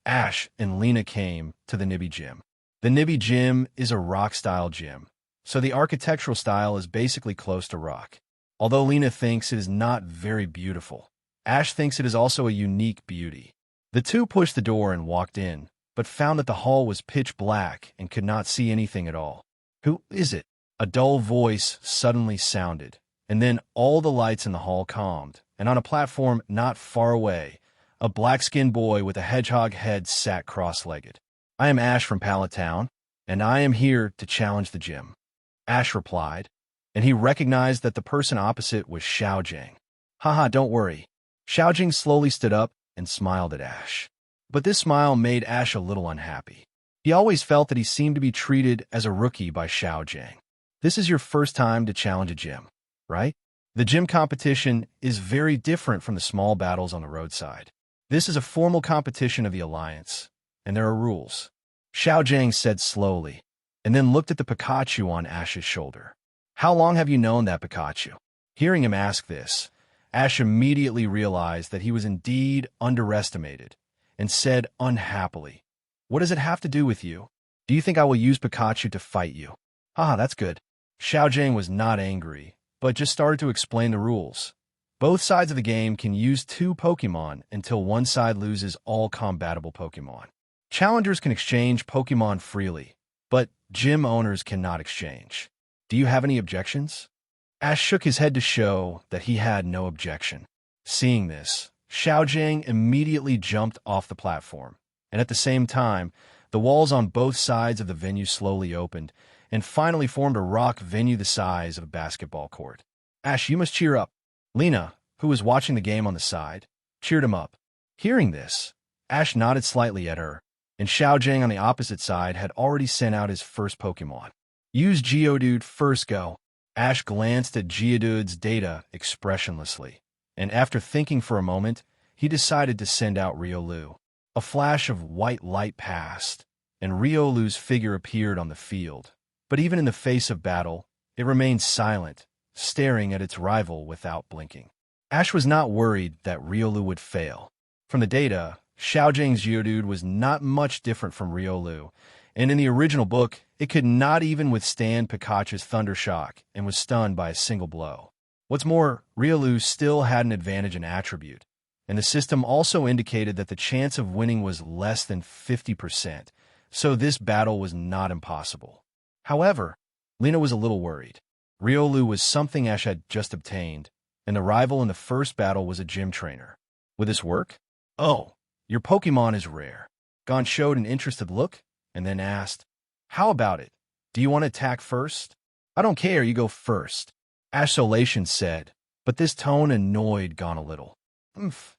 Ash and Lena came to the Nibby Gym. The Nibby Gym is a rock-style gym, so the architectural style is basically close to rock. Although Lena thinks it is not very beautiful, Ash thinks it is also a unique beauty. The two pushed the door and walked in, but found that the hall was pitch black and could not see anything at all. "Who is it?" A dull voice suddenly sounded, and then all the lights in the hall calmed, and on a platform not far away, a black-skinned boy with a hedgehog head sat cross-legged. "I am Ash from Pallet Town, and I am here to challenge the gym," Ash replied, and he recognized that the person opposite was Xiaojing. "Haha, don't worry." Xiaojing slowly stood up and smiled at Ash. But this smile made Ash a little unhappy. He always felt that he seemed to be treated as a rookie by Xiaojing. "This is your first time to challenge a gym, right? The gym competition is very different from the small battles on the roadside. This is a formal competition of the Alliance, and there are rules," Xiaojing said slowly, and then looked at the Pikachu on Ash's shoulder. "How long have you known that Pikachu?" Hearing him ask this, Ash immediately realized that he was indeed underestimated, and said unhappily, "What does it have to do with you? Do you think I will use Pikachu to fight you?" "Haha, that's good." Xiaojing was not angry, but just started to explain the rules. Both sides of the game can use 2 Pokemon until one side loses all combatable Pokemon. Challengers can exchange Pokemon freely, but gym owners cannot exchange. "Do you have any objections?" Ash shook his head to show that he had no objection. Seeing this, Xiaojing immediately jumped off the platform, and at the same time, the walls on both sides of the venue slowly opened, and finally formed a rock venue the size of a basketball court. "Ash, you must cheer up." Lena, who was watching the game on the side, cheered him up. Hearing this, Ash nodded slightly at her, and Xiaojing on the opposite side had already sent out his first Pokemon. "Use Geodude first, go." Ash glanced at Geodude's data expressionlessly, and after thinking for a moment, he decided to send out Riolu. A flash of white light passed, and Riolu's figure appeared on the field. But even in the face of battle, it remained silent, staring at its rival without blinking. Ash was not worried that Riolu would fail. From the data, Xiaojing's Geodude was not much different from Riolu, and in the original book, it could not even withstand Pikachu's Thunder Shock and was stunned by a single blow. What's more, Riolu still had an advantage in attribute, and the system also indicated that the chance of winning was less than 50%, so this battle was not impossible. However, Lena was a little worried. Riolu was something Ash had just obtained, and the rival in the first battle was a gym trainer. Would this work? "Oh, your Pokemon is rare." Gon showed an interested look, and then asked, "How about it? Do you want to attack first?" "I don't care, you go first," Assolation said, but this tone annoyed Gon a little.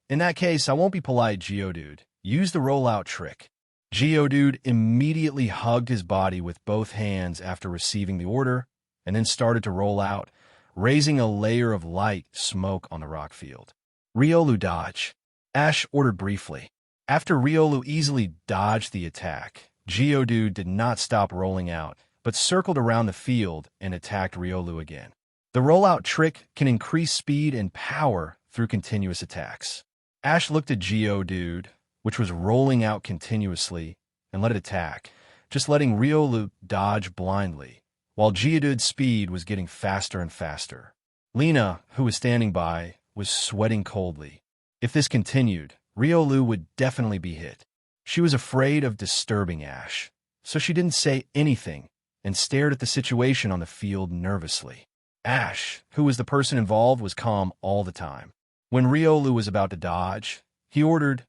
In that case, I won't be polite, Geodude. Use the rollout trick." Geodude immediately hugged his body with both hands after receiving the order, and then started to roll out, raising a layer of light smoke on the rock field. "Riolu dodge," Ash ordered briefly. After Riolu easily dodged the attack, Geodude did not stop rolling out, but circled around the field and attacked Riolu again. The rollout trick can increase speed and power through continuous attacks. Ash looked at Geodude, which was rolling out continuously, and let it attack, just letting Riolu dodge blindly, while Geodude's speed was getting faster and faster. Lena, who was standing by, was sweating coldly. If this continued, Riolu would definitely be hit. She was afraid of disturbing Ash, so she didn't say anything and stared at the situation on the field nervously. Ash, who was the person involved, was calm all the time. When Riolu was about to dodge, he ordered,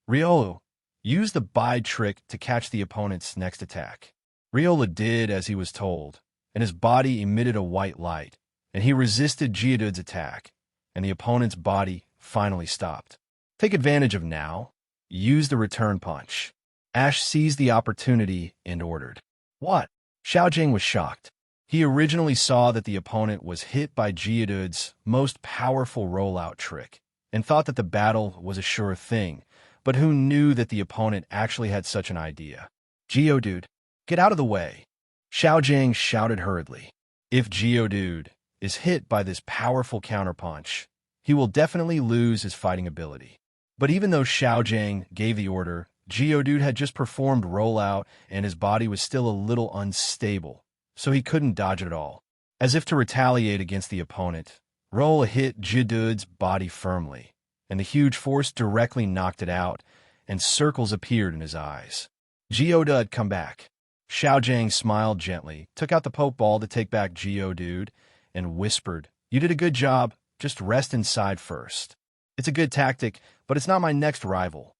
"Riolu, use the bide trick to catch the opponent's next attack." Riolu did as he was told, and his body emitted a white light, and he resisted Geodude's attack, and the opponent's body finally stopped. "Take advantage of now. Use the return punch." Ash seized the opportunity and ordered. "What?" Xiaojing was shocked. He originally saw that the opponent was hit by Geodude's most powerful rollout trick, and thought that the battle was a sure thing, but who knew that the opponent actually had such an idea? "Geodude, get out of the way," Xiaojing shouted hurriedly. If Geodude is hit by this powerful counterpunch, he will definitely lose his fighting ability. But even though Xiaojing gave the order, Geodude had just performed rollout, and his body was still a little unstable, so he couldn't dodge it at all. As if to retaliate against the opponent, Rolla hit Geodude's body firmly, and the huge force directly knocked it out, and circles appeared in his eyes. Geodude had come back. Xiaojing smiled gently, took out the Pokeball to take back Geodude, and whispered, "You did a good job, just rest inside first. It's a good tactic, but it's not my next rival."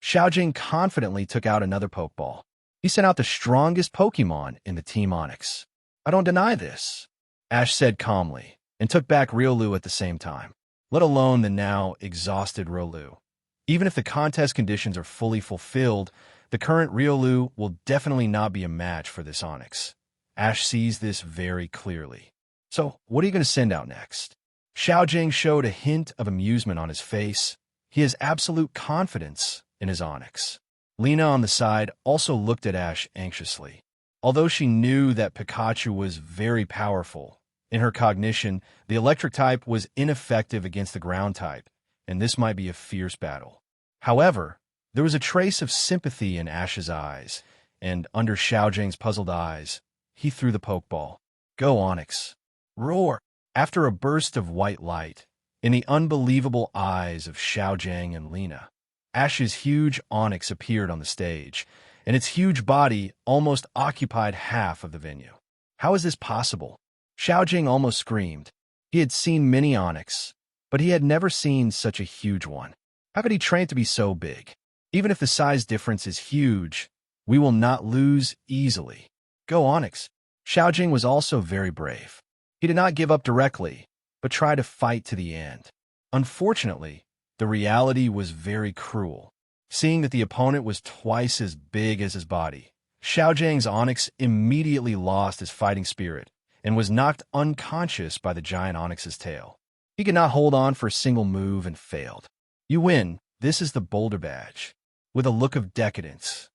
Xiaojing confidently took out another Pokeball. He sent out the strongest Pokemon in the Team Onix. "I don't deny this," Ash said calmly, and took back Riolu at the same time, let alone the now exhausted Riolu. Even if the contest conditions are fully fulfilled, the current Riolu will definitely not be a match for this Onix. Ash sees this very clearly. "So, what are you going to send out next?" Xiaojing showed a hint of amusement on his face. He has absolute confidence in his Onix. Lena on the side also looked at Ash anxiously. Although she knew that Pikachu was very powerful, in her cognition, the electric type was ineffective against the ground type, and this might be a fierce battle. However, there was a trace of sympathy in Ash's eyes, and under Xiaojing's puzzled eyes, he threw the Pokeball. "Go, Onix. Roar!" After a burst of white light, in the unbelievable eyes of Xiaojing and Lena, Ash's huge Onix appeared on the stage, and its huge body almost occupied half of the venue. How is this possible? Xiaojing almost screamed. He had seen many Onix, but he had never seen such a huge one. How could he train to be so big? Even if the size difference is huge, we will not lose easily. Go, Onix. Xiaojing was also very brave. He did not give up directly, but tried to fight to the end. Unfortunately, the reality was very cruel. Seeing that the opponent was twice as big as his body, Xiaojing's Onix immediately lost his fighting spirit and was knocked unconscious by the giant Onix's tail. He could not hold on for a single move and failed. "You win. This is the Boulder Badge." With a look of decadence,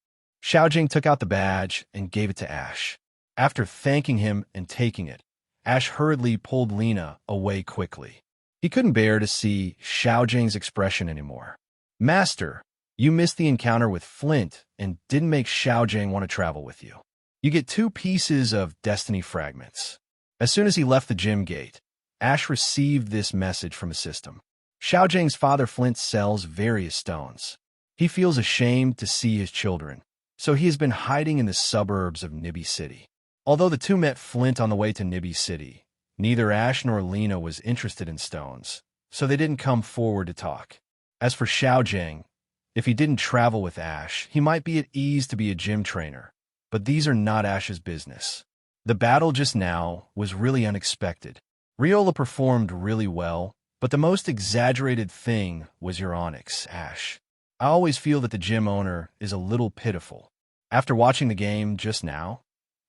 Xiaojing took out the badge and gave it to Ash. After thanking him and taking it, Ash hurriedly pulled Lena away quickly. He couldn't bear to see Xiaojing's expression anymore. "Master, you missed the encounter with Flint and didn't make Xiaojing want to travel with you. You get 2 pieces of Destiny Fragments." As soon as he left the gym gate, Ash received this message from his system. Xiaojing's father Flint sells various stones. He feels ashamed to see his children, so he has been hiding in the suburbs of Nibby City. Although the two met Flint on the way to Nibby City, neither Ash nor Lena was interested in stones, so they didn't come forward to talk. As for Xiaojing, if he didn't travel with Ash, he might be at ease to be a gym trainer, but these are not Ash's business. The battle just now was really unexpected. Riola performed really well, but the most exaggerated thing was your Onix, Ash. I always feel that the gym owner is a little pitiful. After watching the game just now,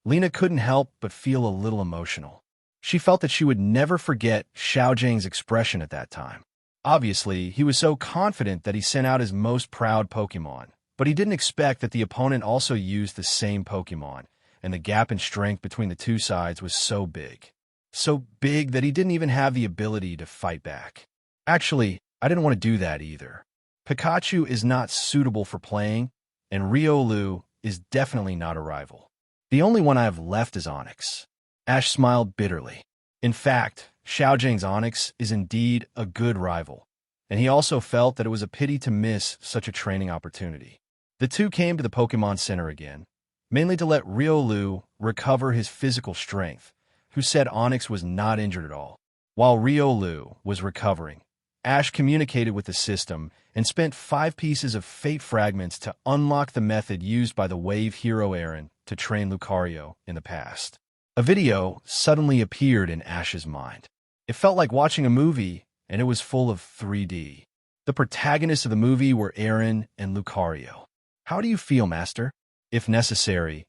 Lena couldn't help but feel a little emotional. She felt that she would never forget Xiaojing's expression at that time. Obviously, he was so confident that he sent out his most proud Pokemon, but he didn't expect that the opponent also used the same Pokemon, and the gap in strength between the two sides was so big. So big that he didn't even have the ability to fight back. Actually, I didn't want to do that either. Pikachu is not suitable for playing, and Riolu is definitely not a rival. The only one I have left is Onix. Ash smiled bitterly. In fact, Xiaojing's Onix is indeed a good rival, and he also felt that it was a pity to miss such a training opportunity. The two came to the Pokemon Center again, mainly to let Riolu recover his physical strength, who said Onix was not injured at all. While Riolu was recovering, Ash communicated with the system and spent 5 pieces of Fate Fragments to unlock the method used by the Wave hero Aaron to train Lucario in the past. A video suddenly appeared in Ash's mind. It felt like watching a movie, and it was full of 3D. The protagonists of the movie were Aaron and Lucario. How do you feel, Master? If necessary,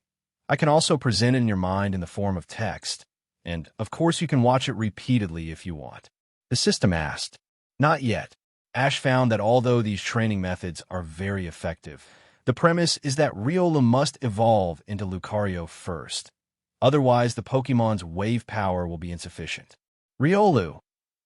I can also present it in your mind in the form of text, and of course you can watch it repeatedly if you want. The system asked. Not yet. Ash found that although these training methods are very effective, the premise is that Riola must evolve into Lucario first. Otherwise, the Pokemon's wave power will be insufficient. Riolu,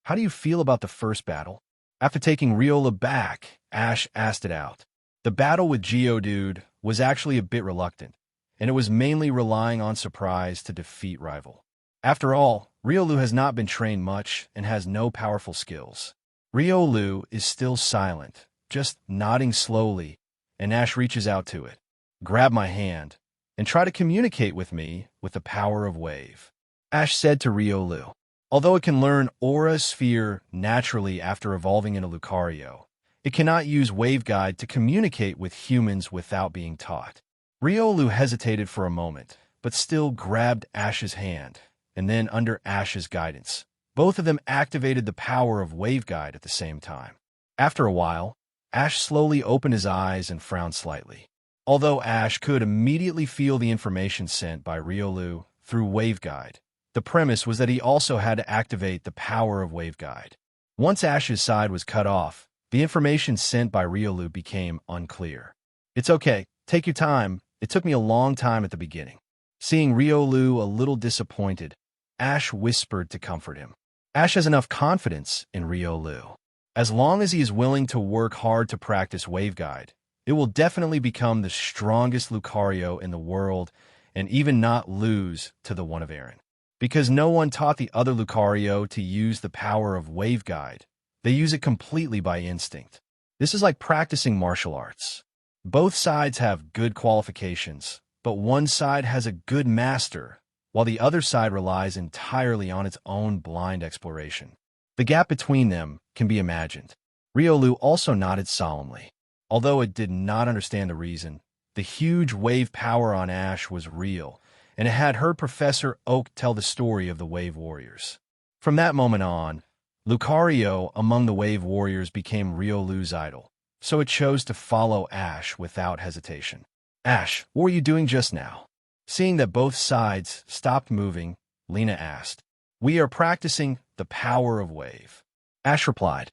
how do you feel about the first battle? After taking Riola back, Ash asked it out. The battle with Geodude was actually a bit reluctant, and it was mainly relying on surprise to defeat rival. After all, Riolu has not been trained much and has no powerful skills. Riolu is still silent, just nodding slowly, and Ash reaches out to it, grab my hand, and try to communicate with me with the power of wave. Ash said to Riolu, although it can learn Aura Sphere naturally after evolving into Lucario, it cannot use Waveguide to communicate with humans without being taught. Riolu hesitated for a moment, but still grabbed Ash's hand, and then under Ash's guidance, both of them activated the power of Waveguide at the same time. After a while, Ash slowly opened his eyes and frowned slightly. Although Ash could immediately feel the information sent by Riolu through Waveguide, the premise was that he also had to activate the power of Waveguide. Once Ash's side was cut off, the information sent by Riolu became unclear. It's okay, take your time. It took me a long time at the beginning. Seeing Riolu a little disappointed, Ash whispered to comfort him. Ash has enough confidence in Riolu. As long as he is willing to work hard to practice Waveguide, it will definitely become the strongest Lucario in the world and even not lose to the one of Aaron. Because no one taught the other Lucario to use the power of Waveguide, they use it completely by instinct. This is like practicing martial arts. Both sides have good qualifications, but one side has a good master, while the other side relies entirely on its own blind exploration. The gap between them can be imagined. Riolu also nodded solemnly. Although it did not understand the reason, the huge wave power on Ash was real, and it had heard Professor Oak tell the story of the Wave Warriors. From that moment on, Lucario among the Wave Warriors became Riolu's idol, so it chose to follow Ash without hesitation. Ash, what were you doing just now? Seeing that both sides stopped moving, Lena asked. We are practicing the power of wave. Ash replied,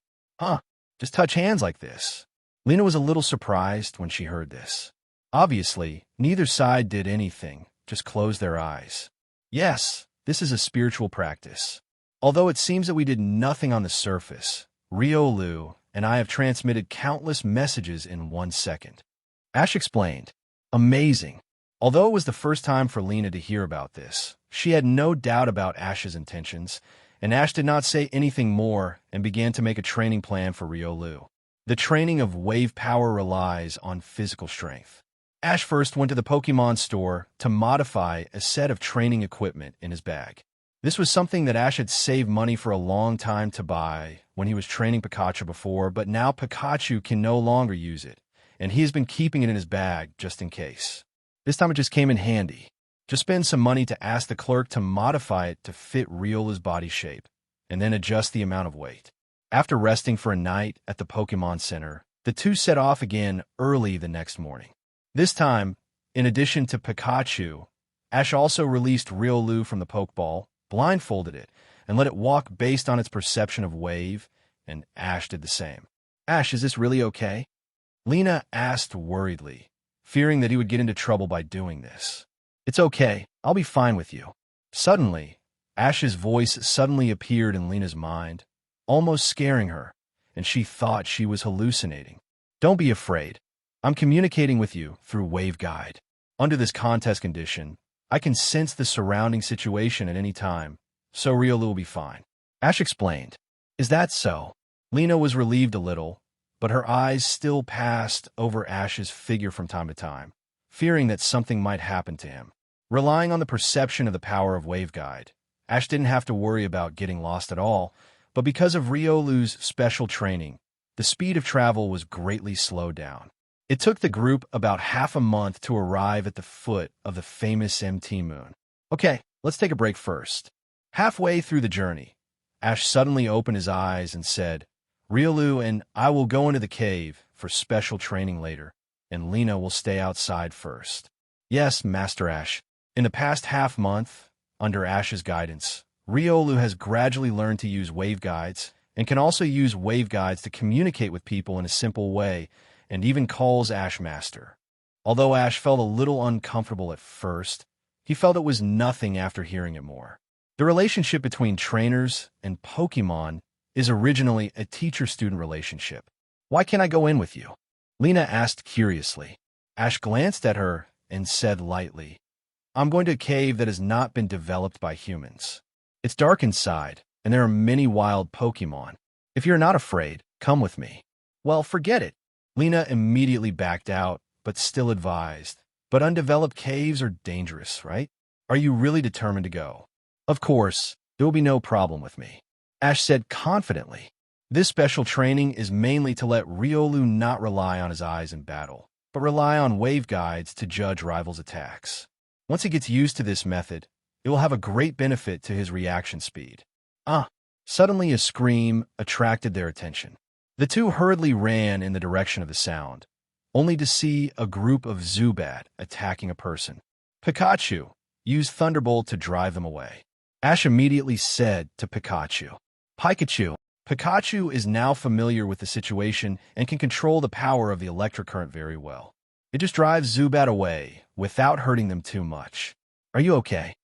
just touch hands like this. Lena was a little surprised when she heard this. Obviously, neither side did anything, just closed their eyes. Yes, this is a spiritual practice. Although it seems that we did nothing on the surface, Riolu and I have transmitted countless messages in 1 second. Ash explained. Amazing. Although it was the first time for Lena to hear about this, she had no doubt about Ash's intentions, and Ash did not say anything more and began to make a training plan for Riolu. The training of wave power relies on physical strength. Ash first went to the Pokemon store to modify a set of training equipment in his bag. This was something that Ash had saved money for a long time to buy when he was training Pikachu before, but now Pikachu can no longer use it, and he has been keeping it in his bag just in case. This time it just came in handy. Just spend some money to ask the clerk to modify it to fit Riolu's body shape, and then adjust the amount of weight. After resting for a night at the Pokemon Center, the two set off again early the next morning. This time, in addition to Pikachu, Ash also released Riolu from the Pokeball, blindfolded it, and let it walk based on its perception of wave, and Ash did the same. Ash, is this really okay? Lena asked worriedly, fearing that he would get into trouble by doing this. It's okay, I'll be fine with you. Suddenly, Ash's voice suddenly appeared in Lena's mind, almost scaring her, and she thought she was hallucinating. Don't be afraid. I'm communicating with you through Waveguide. Under this contest condition, I can sense the surrounding situation at any time, so Riolu will be fine. Ash explained. Is that so? Lena was relieved a little, but her eyes still passed over Ash's figure from time to time, fearing that something might happen to him. Relying on the perception of the power of Waveguide, Ash didn't have to worry about getting lost at all, but because of Riolu's special training, the speed of travel was greatly slowed down. It took the group about half a month to arrive at the foot of the famous MT Moon. Okay, let's take a break first. Halfway through the journey, Ash suddenly opened his eyes and said, Riolu and I will go into the cave for special training later, and Lena will stay outside first. Yes, Master Ash. In the past half-month, under Ash's guidance, Riolu has gradually learned to use waveguides and can also use waveguides to communicate with people in a simple way, and even calls Ash Master. Although Ash felt a little uncomfortable at first, he felt it was nothing after hearing it more. The relationship between trainers and Pokemon is originally a teacher-student relationship. Why can't I go in with you? Lena asked curiously. Ash glanced at her and said lightly, I'm going to a cave that has not been developed by humans. It's dark inside, and there are many wild Pokemon. If you're not afraid, come with me. Well, forget it. Lena immediately backed out, but still advised. But undeveloped caves are dangerous, right? Are you really determined to go? Of course, there will be no problem with me. Ash said confidently. This special training is mainly to let Riolu not rely on his eyes in battle, but rely on wave guides to judge rivals' attacks. Once he gets used to this method, it will have a great benefit to his reaction speed. Suddenly a scream attracted their attention. The two hurriedly ran in the direction of the sound, only to see a group of Zubat attacking a person. Pikachu used Thunderbolt to drive them away. Ash immediately said to Pikachu, Pikachu is now familiar with the situation and can control the power of the electric current very well. It just drives Zubat away without hurting them too much. Are you okay?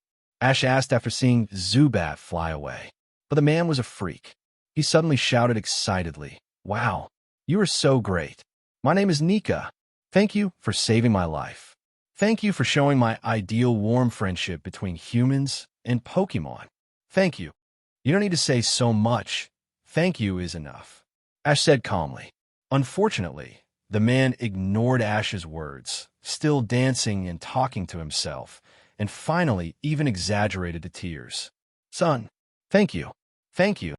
Ash asked after seeing Zubat fly away. But the man was a freak. He suddenly shouted excitedly, Wow, you are so great. My name is Nika. Thank you for saving my life. Thank you for showing my ideal warm friendship between humans and Pokemon. Thank you. You don't need to say so much. Thank you is enough. Ash said calmly. Unfortunately, the man ignored Ash's words, still dancing and talking to himself, and finally even exaggerated to tears. Son, thank you. Thank you.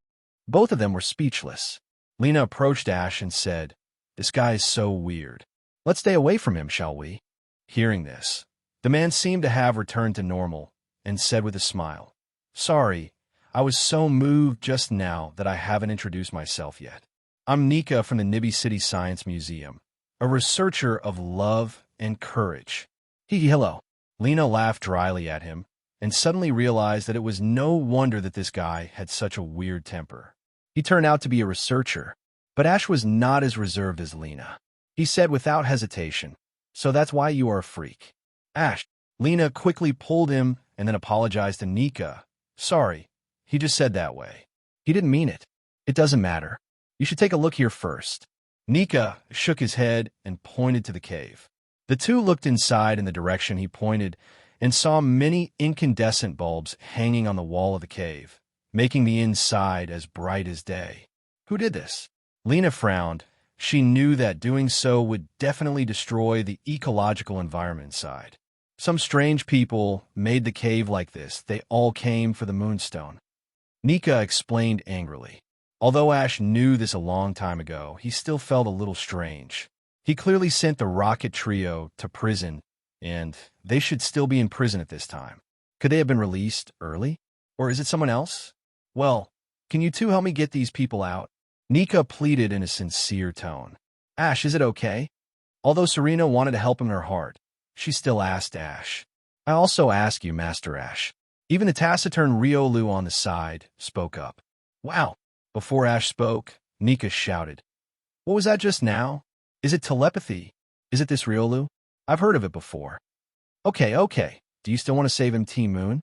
Both of them were speechless. Lena approached Ash and said, This guy is so weird. Let's stay away from him, shall we? Hearing this, the man seemed to have returned to normal and said with a smile, Sorry, I was so moved just now that I haven't introduced myself yet. I'm Nika from the Nibby City Science Museum, a researcher of love and courage. Hello. Lena laughed dryly at him and suddenly realized that it was no wonder that this guy had such a weird temper. He turned out to be a researcher, but Ash was not as reserved as Lena. He said without hesitation, So that's why you are a freak. Ash. Lena quickly pulled him and then apologized to Nika. Sorry, he just said that way. He didn't mean it. It doesn't matter. You should take a look here first. Nika shook his head and pointed to the cave. The two looked inside in the direction he pointed and saw many incandescent bulbs hanging on the wall of the cave, making the inside as bright as day. Who did this? Lena frowned. She knew that doing so would definitely destroy the ecological environment inside. Some strange people made the cave like this. They all came for the moonstone. Nika explained angrily. Although Ash knew this a long time ago, he still felt a little strange. He clearly sent the Rocket Trio to prison, and they should still be in prison at this time. Could they have been released early? Or is it someone else? Well, can you two help me get these people out? Nika pleaded in a sincere tone. Ash, is it okay? Although Serena wanted to help him in her heart, she still asked Ash. I also ask you, Master Ash. Even the taciturn Riolu on the side spoke up. Wow. Before Ash spoke, Nika shouted. What was that just now? Is it telepathy? Is it this Riolu? I've heard of it before. Okay. Do you still want to save him, T-Moon?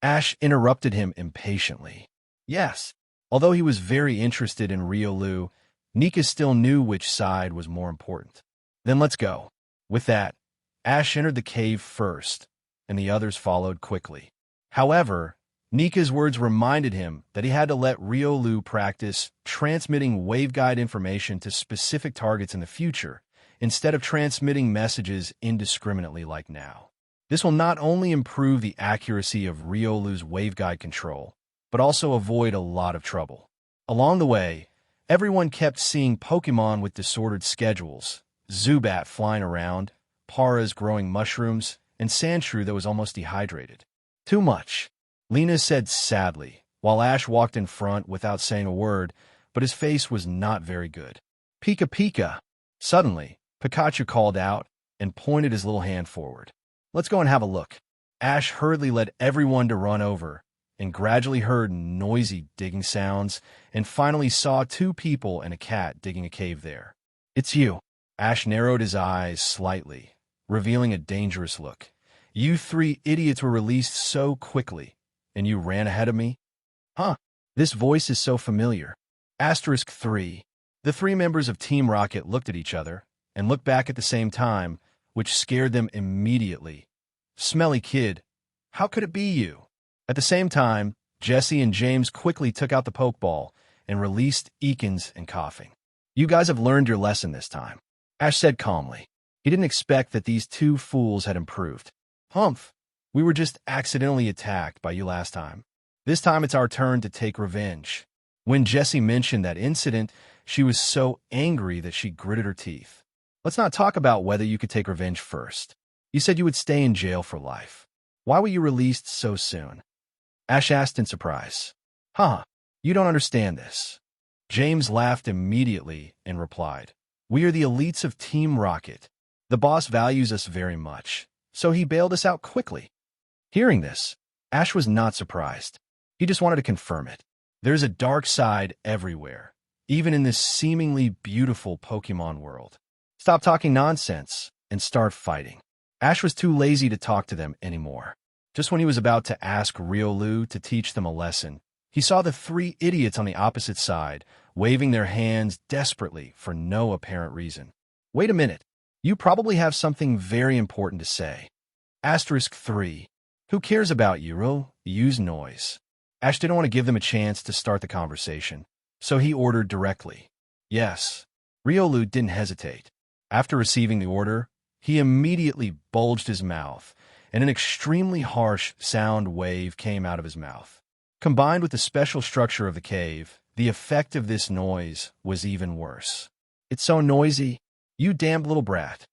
Ash interrupted him impatiently. Yes. Although he was very interested in Riolu, Nika still knew which side was more important. Then let's go. With that, Ash entered the cave first, and the others followed quickly. However, Nika's words reminded him that he had to let Riolu practice transmitting waveguide information to specific targets in the future, instead of transmitting messages indiscriminately like now. This will not only improve the accuracy of Riolu's waveguide control, but also avoid a lot of trouble. Along the way, everyone kept seeing Pokemon with disordered schedules, Zubat flying around, Paras growing mushrooms, and Sandshrew that was almost dehydrated. Too much, Lena said sadly, while Ash walked in front without saying a word, but his face was not very good. Pika Pika! Suddenly, Pikachu called out and pointed his little hand forward. Let's go and have a look. Ash hurriedly led everyone to run over, and gradually heard noisy digging sounds, and finally saw two people and a cat digging a cave there. It's you. Ash narrowed his eyes slightly, revealing a dangerous look. You three idiots were released so quickly, and you ran ahead of me? Huh, this voice is so familiar. *3. The three members of Team Rocket looked at each other and looked back at the same time, which scared them immediately. Smelly kid, how could it be you? At the same time, Jesse and James quickly took out the pokeball and released Eakins and coughing. You guys have learned your lesson this time, Ash said calmly. He didn't expect that these two fools had improved. Humph, we were just accidentally attacked by you last time. This time it's our turn to take revenge. When Jessie mentioned that incident, she was so angry that she gritted her teeth. Let's not talk about whether you could take revenge first. You said you would stay in jail for life. Why were you released so soon? Ash asked in surprise. Huh, you don't understand this. James laughed immediately and replied, We are the elites of Team Rocket. The boss values us very much, so he bailed us out quickly. Hearing this, Ash was not surprised. He just wanted to confirm it. There's a dark side everywhere, even in this seemingly beautiful Pokemon world. Stop talking nonsense and start fighting. Ash was too lazy to talk to them anymore. Just when he was about to ask Riolu to teach them a lesson, he saw the three idiots on the opposite side, waving their hands desperately for no apparent reason. Wait a minute. You probably have something very important to say. Asterisk 3. Who cares about you? Use noise. Ash didn't want to give them a chance to start the conversation, so he ordered directly. Yes. Riolu didn't hesitate. After receiving the order, he immediately bulged his mouth, and an extremely harsh sound wave came out of his mouth. Combined with the special structure of the cave, the effect of this noise was even worse. It's so noisy. You damned little brat.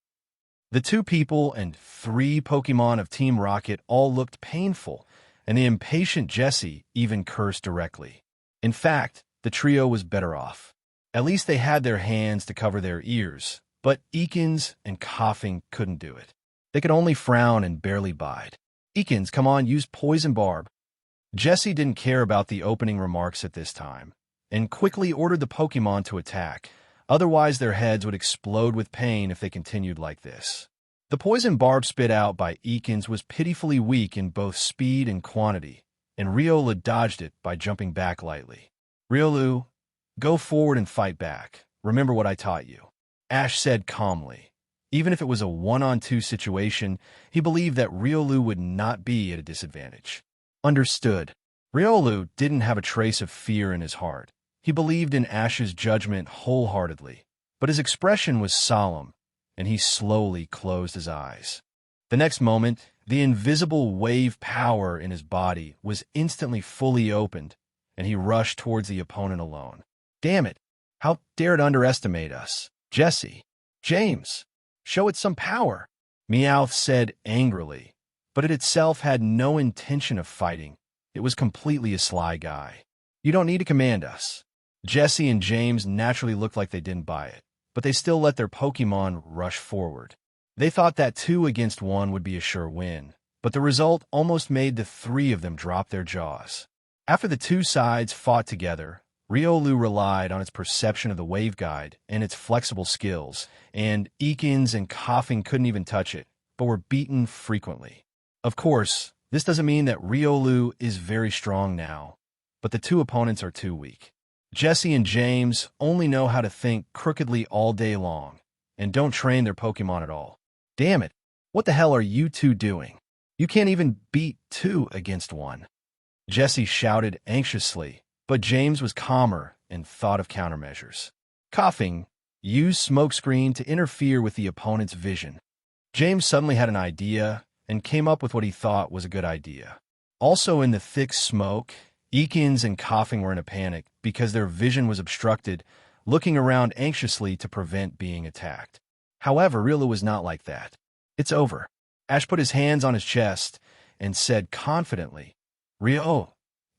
The two people and three Pokemon of Team Rocket all looked painful, and the impatient Jessie even cursed directly. In fact, the trio was better off. At least they had their hands to cover their ears, but Eakins and coughing couldn't do it. They could only frown and barely bide. Eakins, come on, use Poison Barb. Jessie didn't care about the opening remarks at this time, and quickly ordered the Pokemon to attack. Otherwise, their heads would explode with pain if they continued like this. The poison barb spit out by Eakins was pitifully weak in both speed and quantity, and Riolu dodged it by jumping back lightly. Riolu, go forward and fight back. Remember what I taught you. Ash said calmly. Even if it was a one-on-two situation, he believed that Riolu would not be at a disadvantage. Understood. Riolu didn't have a trace of fear in his heart. He believed in Ash's judgment wholeheartedly, but his expression was solemn, and he slowly closed his eyes. The next moment, the invisible wave power in his body was instantly fully opened, and he rushed towards the opponent alone. Damn it! How dare it underestimate us? Jessie! James! Show it some power! Meowth said angrily, but it itself had no intention of fighting. It was completely a sly guy. You don't need to command us. Jessie and James naturally looked like they didn't buy it, but they still let their Pokemon rush forward. They thought that 2 against 1 would be a sure win, but the result almost made the 3 of them drop their jaws. After the two sides fought together, Riolu relied on its perception of the wave guide and its flexible skills, and Eakins and coughing couldn't even touch it, but were beaten frequently. Of course, this doesn't mean that Riolu is very strong now, but the two opponents are too weak. Jessie and James only know how to think crookedly all day long, and don't train their Pokemon at all. Damn it, what the hell are you two doing? You can't even beat 2 against 1. Jessie shouted anxiously, but James was calmer and thought of countermeasures. Coughing, used smokescreen to interfere with the opponent's vision. James suddenly had an idea and came up with what he thought was a good idea. Also in the thick smoke, Eakins and coughing were in a panic because their vision was obstructed, looking around anxiously to prevent being attacked. However, Riolu was not like that. It's over. Ash put his hands on his chest and said confidently, Riolu,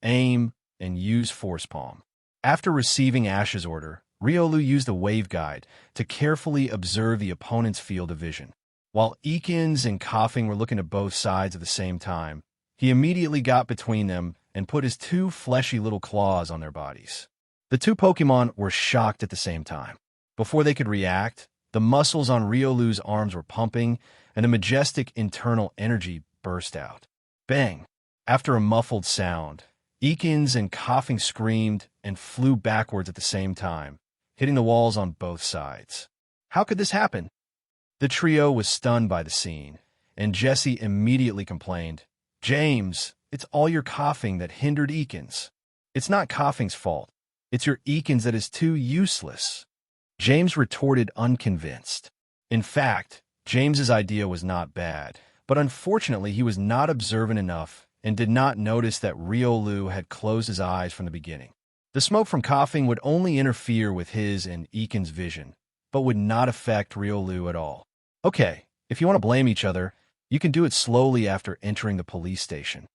aim and use Force Palm. After receiving Ash's order, Riolu used the wave guide to carefully observe the opponent's field of vision. While Eakins and coughing were looking at both sides at the same time, he immediately got between them and put his 2 fleshy little claws on their bodies. The two Pokemon were shocked at the same time. Before they could react, the muscles on Riolu's arms were pumping, and a majestic internal energy burst out. Bang! After a muffled sound, Eakins and coughing screamed and flew backwards at the same time, hitting the walls on both sides. How could this happen? The trio was stunned by the scene, and Jesse immediately complained, "James, it's all your coughing that hindered Eakins. It's not coughing's fault. It's your Eakins that is too useless." James retorted unconvinced. In fact, James's idea was not bad, but unfortunately he was not observant enough and did not notice that Riolu had closed his eyes from the beginning. The smoke from coughing would only interfere with his and Eakin's vision, but would not affect Riolu at all. "Okay, if you want to blame each other, you can do it slowly after entering the police station,"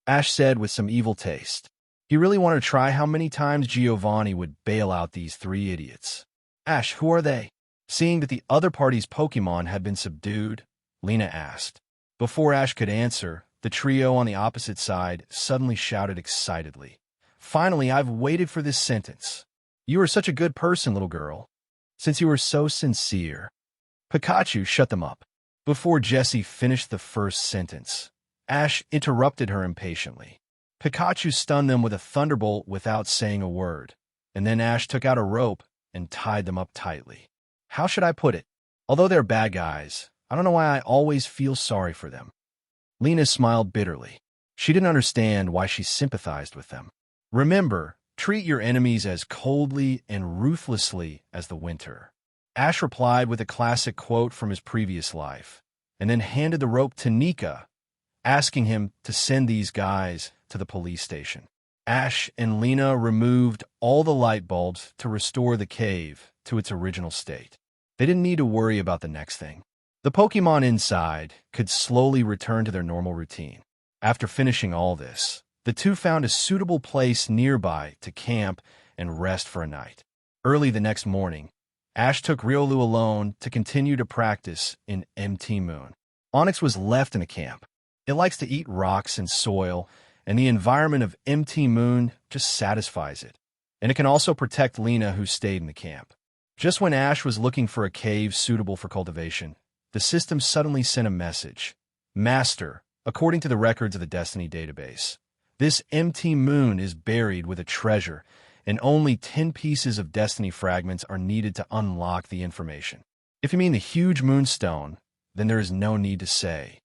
Ash said with some evil taste. He really wanted to try how many times Giovanni would bail out these three idiots. "Ash, who are they?" Seeing that the other party's Pokemon had been subdued, Lena asked. Before Ash could answer, the trio on the opposite side suddenly shouted excitedly, "Finally, I've waited for this sentence. You are such a good person, little girl. Since you are so sincere." Pikachu shut them up. Before Jessie finished the first sentence, Ash interrupted her impatiently. Pikachu stunned them with a thunderbolt without saying a word, and then Ash took out a rope and tied them up tightly. How should I put it? Although they're bad guys, I don't know why I always feel sorry for them. Lena smiled bitterly. She didn't understand why she sympathized with them. Remember, treat your enemies as coldly and ruthlessly as the winter. Ash replied with a classic quote from his previous life, and then handed the rope to Nika, asking him to send these guys to the police station. Ash and Lena removed all the light bulbs to restore the cave to its original state. They didn't need to worry about the next thing. The Pokemon inside could slowly return to their normal routine. After finishing all this, the two found a suitable place nearby to camp and rest for a night. Early the next morning, Ash took Riolu alone to continue to practice in MT Moon. Onyx was left in the camp. It likes to eat rocks and soil, and the environment of MT Moon just satisfies it. And it can also protect Lena, who stayed in the camp. Just when Ash was looking for a cave suitable for cultivation, the system suddenly sent a message. "Master, according to the records of the Destiny database, this MT Moon is buried with a treasure, and only 10 pieces of Destiny fragments are needed to unlock the information. If you mean the huge moonstone, then there is no need to say."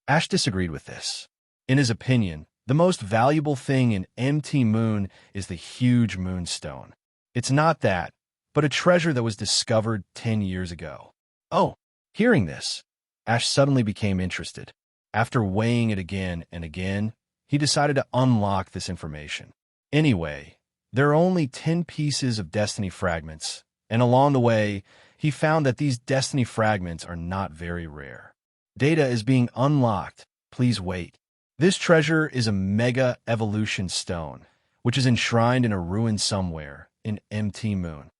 Ash disagreed with this. In his opinion, the most valuable thing in MT Moon is the huge moonstone. It's not that, but a treasure that was discovered 10 years ago. Oh, hearing this, Ash suddenly became interested. After weighing it again and again, he decided to unlock this information. Anyway, there are only 10 pieces of Destiny fragments, and along the way, he found that these Destiny fragments are not very rare. Data is being unlocked. Please wait. This treasure is a Mega Evolution Stone, which is enshrined in a ruin somewhere in MT Moon.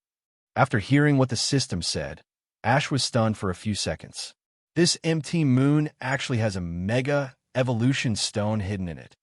After hearing what the system said, Ash was stunned for a few seconds. This MT Moon actually has a Mega Evolution Stone hidden in it.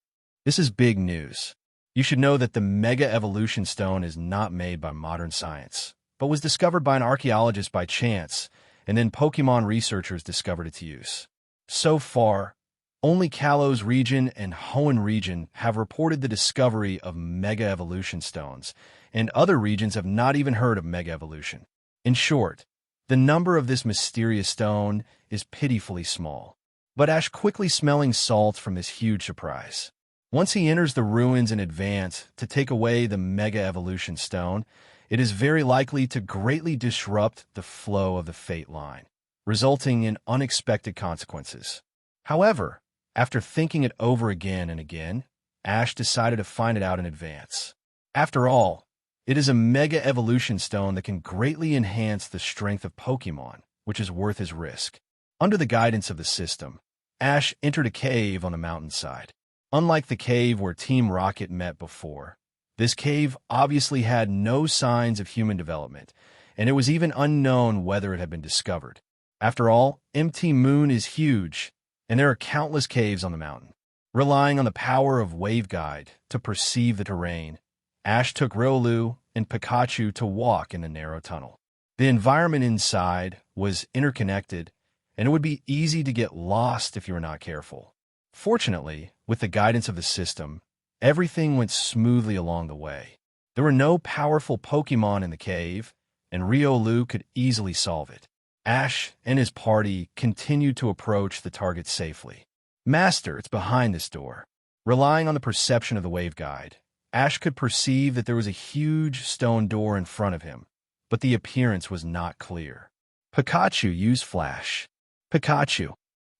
This is big news. You should know that the Mega Evolution Stone is not made by modern science, but was discovered by an archaeologist by chance, and then Pokemon researchers discovered its use. So far, only Kalos region and Hoenn region have reported the discovery of Mega Evolution Stones, and other regions have not even heard of Mega Evolution. In short, the number of this mysterious stone is pitifully small. But Ash quickly smelling salts from this huge surprise. Once he enters the ruins in advance to take away the Mega Evolution Stone, it is very likely to greatly disrupt the flow of the Fate line, resulting in unexpected consequences. However, after thinking it over again and again, Ash decided to find it out in advance. After all, it is a Mega Evolution Stone that can greatly enhance the strength of Pokemon, which is worth his risk. Under the guidance of the system, Ash entered a cave on the mountainside. Unlike the cave where Team Rocket met before, this cave obviously had no signs of human development, and it was even unknown whether it had been discovered. After all, MT Moon is huge, and there are countless caves on the mountain. Relying on the power of Waveguide to perceive the terrain, Ash took Riolu and Pikachu to walk in the narrow tunnel. The environment inside was interconnected, and it would be easy to get lost if you were not careful. Fortunately, with the guidance of the system, everything went smoothly along the way. There were no powerful Pokemon in the cave, and Riolu could easily solve it. Ash and his party continued to approach the target safely. Master, it's behind this door. Relying on the perception of the wave guide, Ash could perceive that there was a huge stone door in front of him, but the appearance was not clear. Pikachu, use flash. Pikachu.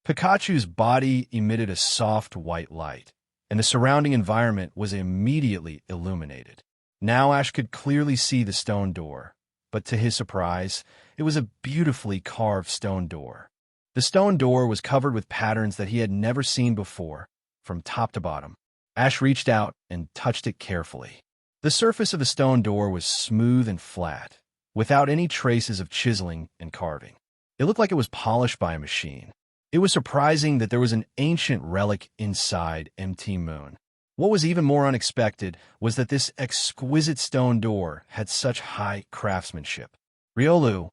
Pikachu's body emitted a soft white light, and the surrounding environment was immediately illuminated. Now Ash could clearly see the stone door, but to his surprise, it was a beautifully carved stone door. The stone door was covered with patterns that he had never seen before, from top to bottom. Ash reached out and touched it carefully. The surface of the stone door was smooth and flat, without any traces of chiseling and carving. It looked like it was polished by a machine. It was surprising that there was an ancient relic inside MT Moon. What was even more unexpected was that this exquisite stone door had such high craftsmanship. Riolu,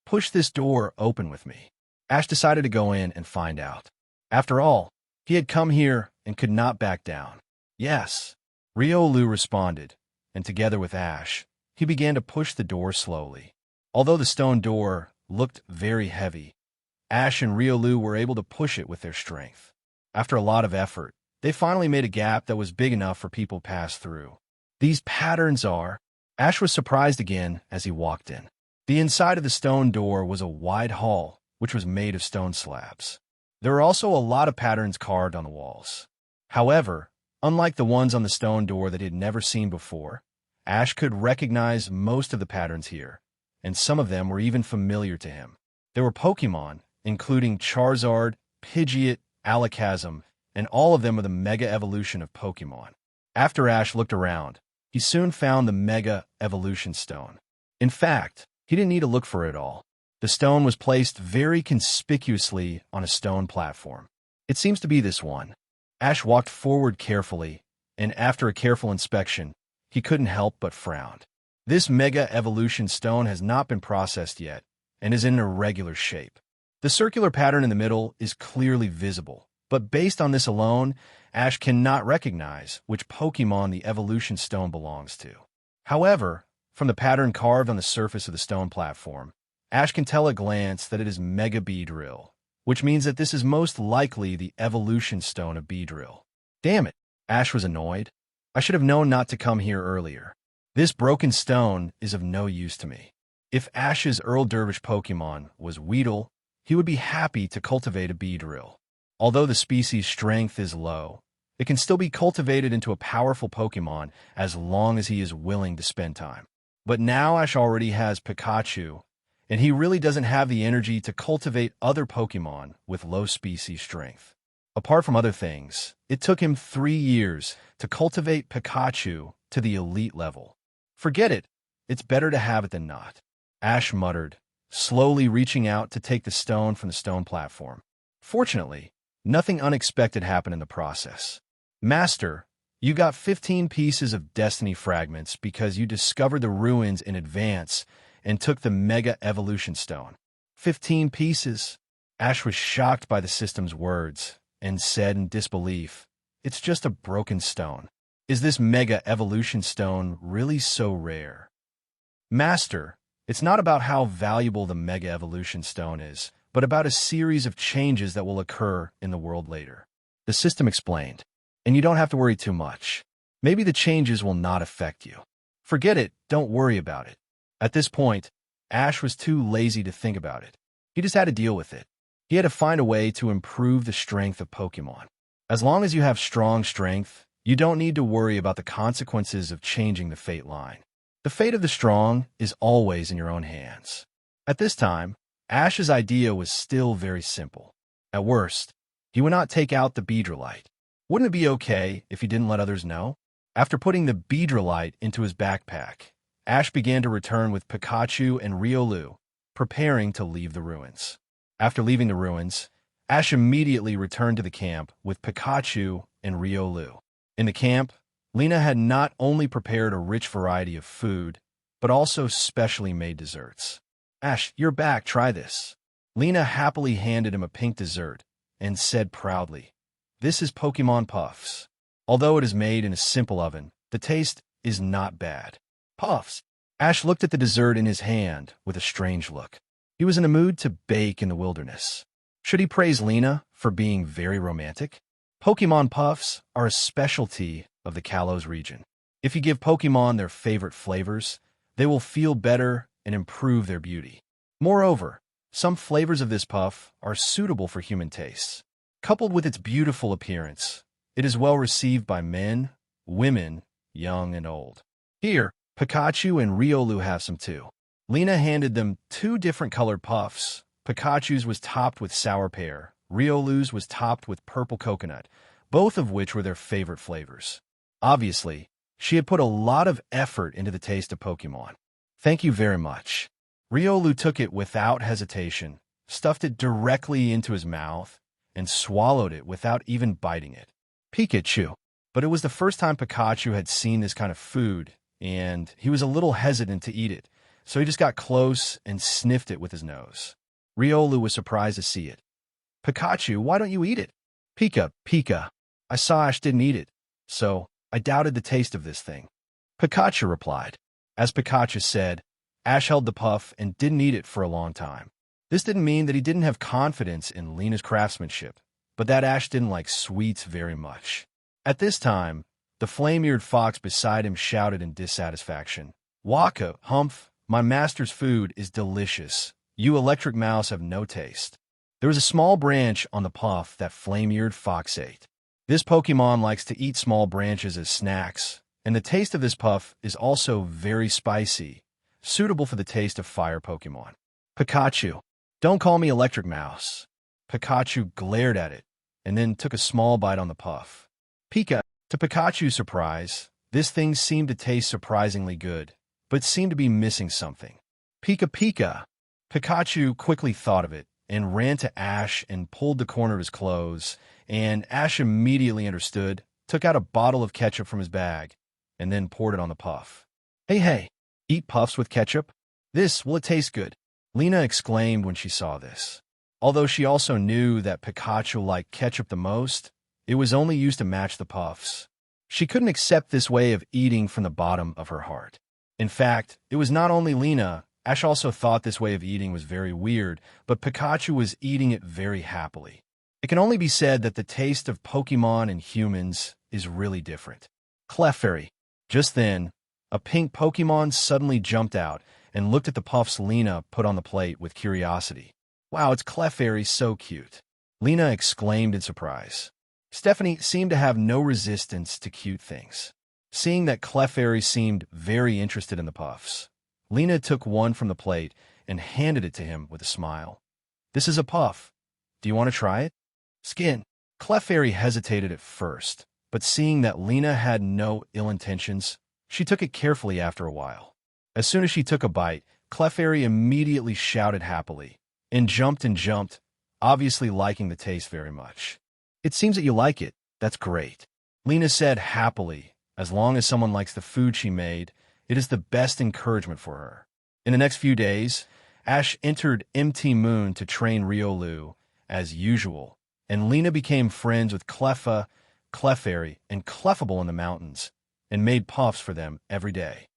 push this door open with me. Ash decided to go in and find out. After all, he had come here and could not back down. Yes, Riolu responded, and together with Ash, he began to push the door slowly. Although the stone door looked very heavy, Ash and Riolu were able to push it with their strength. After a lot of effort, they finally made a gap that was big enough for people to pass through. These patterns are... Ash was surprised again as he walked in. The inside of the stone door was a wide hall, which was made of stone slabs. There were also a lot of patterns carved on the walls. However, unlike the ones on the stone door that he had never seen before, Ash could recognize most of the patterns here, and some of them were even familiar to him. There were Pokemon, including Charizard, Pidgeot, Alakazam, and all of them were the Mega Evolution of Pokemon. After Ash looked around, he soon found the Mega Evolution Stone. In fact, he didn't need to look for it all. The stone was placed very conspicuously on a stone platform. It seems to be this one. Ash walked forward carefully, and after a careful inspection, he couldn't help but frown. This Mega Evolution Stone has not been processed yet, and is in an irregular shape. The circular pattern in the middle is clearly visible, but based on this alone, Ash cannot recognize which Pokemon the Evolution Stone belongs to. However, from the pattern carved on the surface of the stone platform, Ash can tell at a glance that it is Mega Beedrill, which means that this is most likely the Evolution Stone of Beedrill. Damn it, Ash was annoyed. I should have known not to come here earlier. This broken stone is of no use to me. If Ash's Earl Dervish Pokemon was Weedle, he would be happy to cultivate a Beedrill. Although the species' strength is low, it can still be cultivated into a powerful Pokemon as long as he is willing to spend time. But now Ash already has Pikachu, and he really doesn't have the energy to cultivate other Pokemon with low species strength. Apart from other things, it took him 3 years to cultivate Pikachu to the elite level. Forget it, it's better to have it than not, Ash muttered, slowly reaching out to take the stone from the stone platform. Fortunately, nothing unexpected happened in the process. Master, you got 15 pieces of Destiny Fragments because you discovered the ruins in advance and took the Mega Evolution Stone. 15 pieces? Ash was shocked by the system's words and said in disbelief, "It's just a broken stone. Is this Mega Evolution Stone really so rare?" Master, it's not about how valuable the Mega Evolution Stone is, but about a series of changes that will occur in the world later. The system explained, and you don't have to worry too much. Maybe the changes will not affect you. Forget it, don't worry about it. At this point, Ash was too lazy to think about it. He just had to deal with it. He had to find a way to improve the strength of Pokemon. As long as you have strong strength, you don't need to worry about the consequences of changing the fate line. The fate of the strong is always in your own hands. At this time, Ash's idea was still very simple. At worst, he would not take out the Beedrillite. Wouldn't it be okay if he didn't let others know? After putting the Beedrillite into his backpack, Ash began to return with Pikachu and Riolu, preparing to leave the ruins. After leaving the ruins, Ash immediately returned to the camp with Pikachu and Riolu. In the camp, Lena had not only prepared a rich variety of food, but also specially made desserts. "Ash, you're back, try this." Lena happily handed him a pink dessert and said proudly, "This is Pokemon Puffs. Although it is made in a simple oven, the taste is not bad." Puffs. Ash looked at the dessert in his hand with a strange look. He was in a mood to bake in the wilderness. Should he praise Lena for being very romantic? Pokemon puffs are a specialty of the Kalos region. If you give Pokemon their favorite flavors, they will feel better and improve their beauty. Moreover, some flavors of this puff are suitable for human tastes. Coupled with its beautiful appearance, it is well received by men, women, young and old. Here, Pikachu and Riolu have some too. Lena handed them 2 different colored puffs. Pikachu's was topped with sour pear. Riolu's was topped with purple coconut, both of which were their favorite flavors. Obviously, she had put a lot of effort into the taste of Pokemon. Thank you very much. Riolu took it without hesitation, stuffed it directly into his mouth, and swallowed it without even biting it. Pikachu. But it was the first time Pikachu had seen this kind of food, and he was a little hesitant to eat it, so he just got close and sniffed it with his nose. Riolu was surprised to see it. Pikachu, why don't you eat it? Pika. I saw Ash didn't eat it, so I doubted the taste of this thing. Pikachu replied. As Pikachu said, Ash held the puff and didn't eat it for a long time. This didn't mean that he didn't have confidence in Lena's craftsmanship, but that Ash didn't like sweets very much. At this time, the flame-eared fox beside him shouted in dissatisfaction, Waka, Humph, my master's food is delicious. You electric mouse have no taste. There was a small branch on the puff that flame-eared fox ate. This Pokemon likes to eat small branches as snacks, and the taste of this puff is also very spicy, suitable for the taste of fire Pokemon. Pikachu, don't call me electric mouse. Pikachu glared at it, and then took a small bite on the puff. Pika, to Pikachu's surprise, this thing seemed to taste surprisingly good, but seemed to be missing something. Pika. Pikachu quickly thought of it, and ran to Ash and pulled the corner of his clothes, and Ash immediately understood, took out a bottle of ketchup from his bag, and then poured it on the puff. Hey, eat puffs with ketchup? Will it taste good? Lena exclaimed when she saw this. Although she also knew that Pikachu liked ketchup the most, it was only used to match the puffs. She couldn't accept this way of eating from the bottom of her heart. In fact, it was not only Lena. Ash also thought this way of eating was very weird, but Pikachu was eating it very happily. It can only be said that the taste of Pokemon and humans is really different. Clefairy. Just then, a pink Pokemon suddenly jumped out and looked at the puffs Lena put on the plate with curiosity. Wow, it's Clefairy, so cute. Lena exclaimed in surprise. Stephanie seemed to have no resistance to cute things. Seeing that Clefairy seemed very interested in the puffs, Lena took one from the plate and handed it to him with a smile. This is a puff. Do you want to try it? Skin. Clefairy hesitated at first, but seeing that Lena had no ill intentions, she took it carefully after a while. As soon as she took a bite, Clefairy immediately shouted happily, and jumped, obviously liking the taste very much. It seems that you like it. That's great. Lena said happily, as long as someone likes the food she made, it is the best encouragement for her. In the next few days, Ash entered MT Moon to train Riolu, as usual, and Lena became friends with Clefairy, and Clefable in the mountains, and made puffs for them every day.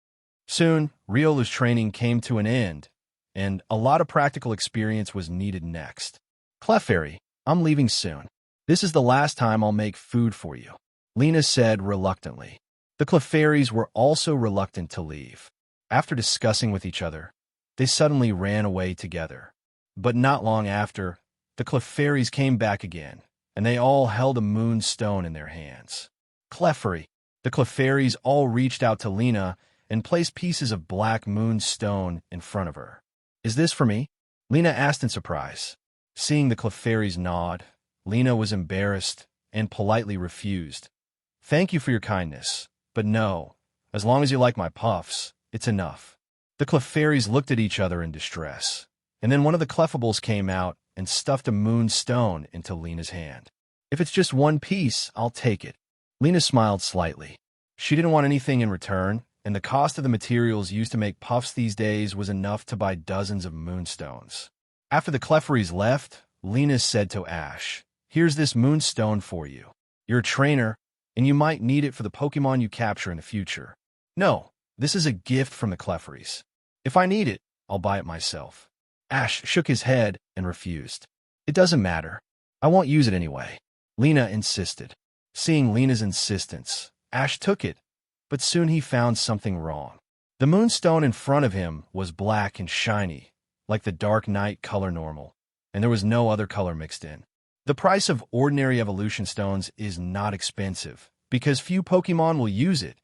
Soon, Riolu's training came to an end, and a lot of practical experience was needed next. Clefairy, I'm leaving soon. This is the last time I'll make food for you, Lena said reluctantly. The Clefairies were also reluctant to leave. After discussing with each other, they suddenly ran away together. But not long after, the Clefairies came back again, and they all held a moonstone in their hands. Clefairy, the Clefairies all reached out to Lena and placed pieces of black moonstone in front of her. Is this for me? Lena asked in surprise. Seeing the Clefairies nod, Lena was embarrassed and politely refused. Thank you for your kindness, but no, as long as you like my puffs, it's enough. The Clefairies looked at each other in distress, and then one of the Clefables came out and stuffed a moonstone into Lena's hand. If it's just one piece, I'll take it. Lena smiled slightly. She didn't want anything in return, and the cost of the materials used to make puffs these days was enough to buy dozens of moonstones. After the Clefairies left, Lena said to Ash, Here's this moonstone for you. You're a trainer, and you might need it for the Pokemon you capture in the future. No, this is a gift from the Clefairies. If I need it, I'll buy it myself. Ash shook his head and refused. It doesn't matter. I won't use it anyway. Lena insisted. Seeing Lena's insistence, Ash took it, but soon he found something wrong. The moonstone in front of him was black and shiny, like the dark night color normal, and there was no other color mixed in. The price of ordinary evolution stones is not expensive, because few Pokemon will use it,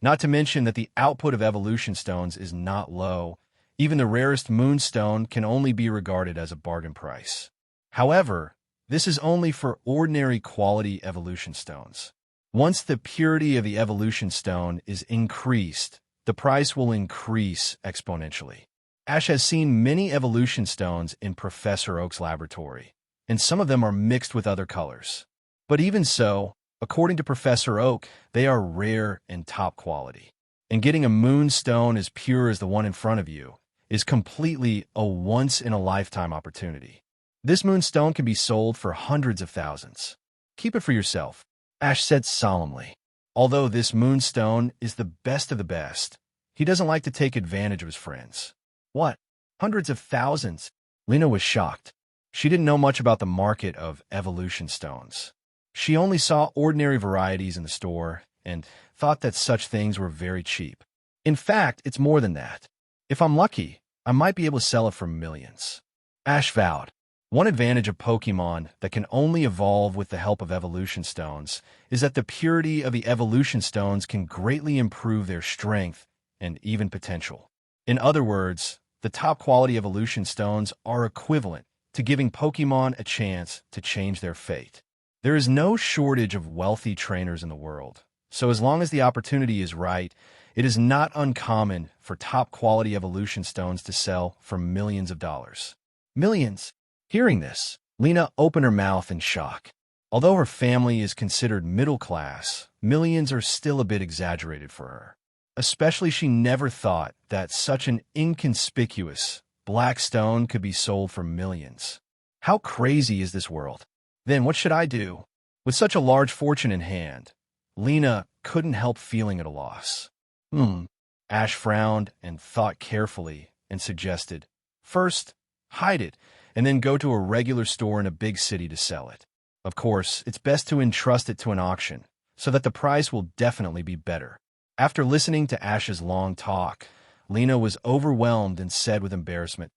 not to mention that the output of evolution stones is not low. Even the rarest moonstone can only be regarded as a bargain price. However, this is only for ordinary quality evolution stones. Once the purity of the evolution stone is increased, the price will increase exponentially. Ash has seen many evolution stones in Professor Oak's laboratory, and some of them are mixed with other colors. But even so, according to Professor Oak, they are rare and top quality. And getting a moonstone as pure as the one in front of you is completely a once-in-a-lifetime opportunity. This moonstone can be sold for hundreds of thousands. Keep it for yourself, Ash said solemnly. Although this moonstone is the best of the best, he doesn't like to take advantage of his friends. What? Hundreds of thousands? Lena was shocked. She didn't know much about the market of evolution stones. She only saw ordinary varieties in the store and thought that such things were very cheap. In fact, it's more than that. If I'm lucky, I might be able to sell it for millions. Ash vowed. One advantage of Pokemon that can only evolve with the help of evolution stones is that the purity of the evolution stones can greatly improve their strength and even potential. In other words, the top quality evolution stones are equivalent to giving Pokemon a chance to change their fate. There is no shortage of wealthy trainers in the world, so as long as the opportunity is right, it is not uncommon for top quality evolution stones to sell for millions of dollars. Millions! Hearing this, Lena opened her mouth in shock. Although her family is considered middle class, millions are still a bit exaggerated for her. Especially she never thought that such an inconspicuous black stone could be sold for millions. How crazy is this world? Then what should I do? With such a large fortune in hand, Lena couldn't help feeling at a loss. Ash frowned and thought carefully and suggested, first, hide it, and then go to a regular store in a big city to sell it. Of course, it's best to entrust it to an auction, so that the price will definitely be better. After listening to Ash's long talk, Lena was overwhelmed and said with embarrassment,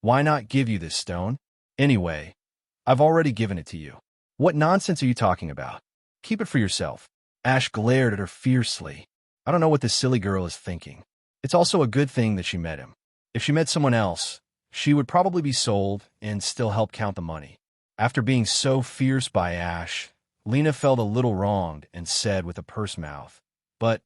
"Why not give you this stone? Anyway, I've already given it to you. What nonsense are you talking about? Keep it for yourself." Ash glared at her fiercely. I don't know what this silly girl is thinking. It's also a good thing that she met him. If she met someone else, she would probably be sold and still help count the money. After being so fierce by Ash, Lena felt a little wronged and said with a pursed mouth, "But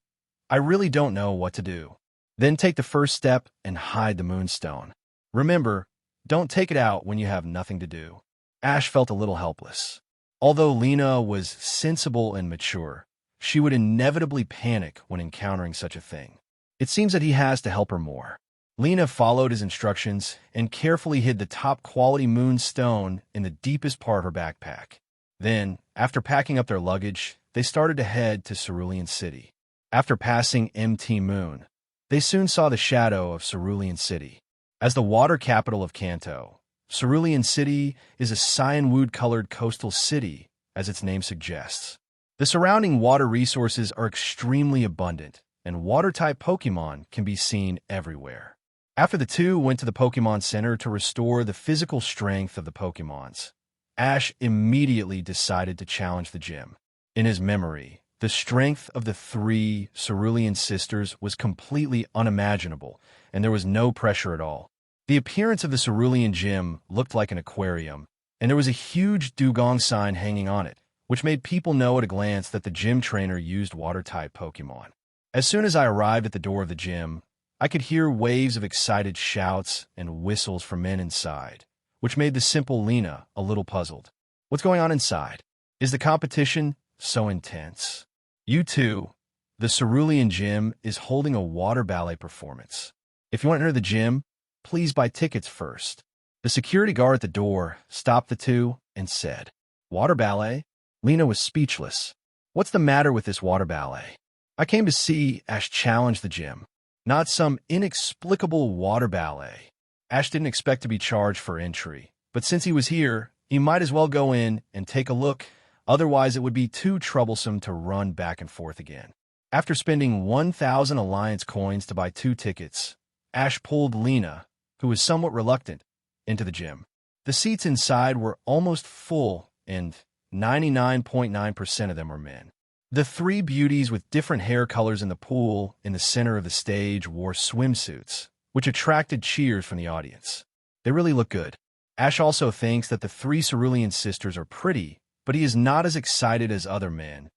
I really don't know what to do." Then take the first step and hide the moonstone. Remember, don't take it out when you have nothing to do. Ash felt a little helpless. Although Lena was sensible and mature, she would inevitably panic when encountering such a thing. It seems that he has to help her more. Lena followed his instructions and carefully hid the top-quality moonstone in the deepest part of her backpack. Then, after packing up their luggage, they started to head to Cerulean City. After passing MT Moon, they soon saw the shadow of Cerulean City. As the water capital of Kanto, Cerulean City is a cyan-wood-colored coastal city, as its name suggests. The surrounding water resources are extremely abundant, and water-type Pokemon can be seen everywhere. After the two went to the Pokemon Center to restore the physical strength of the Pokemons, Ash immediately decided to challenge the gym. In his memory, the strength of the three Cerulean sisters was completely unimaginable, and there was no pressure at all. The appearance of the Cerulean gym looked like an aquarium, and there was a huge dugong sign hanging on it, which made people know at a glance that the gym trainer used water-type Pokemon. As soon as I arrived at the door of the gym, I could hear waves of excited shouts and whistles from men inside, which made the simple Lena a little puzzled. What's going on inside? Is the competition so intense? You too. The Cerulean Gym is holding a water ballet performance. If you want to enter the gym, please buy tickets first. The security guard at the door stopped the two and said, "Water ballet?" Lena was speechless. What's the matter with this water ballet? I came to see Ash challenge the gym, not some inexplicable water ballet. Ash didn't expect to be charged for entry, but since he was here, he might as well go in and take a look, otherwise it would be too troublesome to run back and forth again. After spending 1,000 Alliance coins to buy 2 tickets, Ash pulled Lena, who was somewhat reluctant, into the gym. The seats inside were almost full, and 99.9% of them were men. The 3 beauties with different hair colors in the pool in the center of the stage wore swimsuits, which attracted cheers from the audience. They really look good. Ash also thinks that the 3 Cerulean sisters are pretty, but he is not as excited as other men,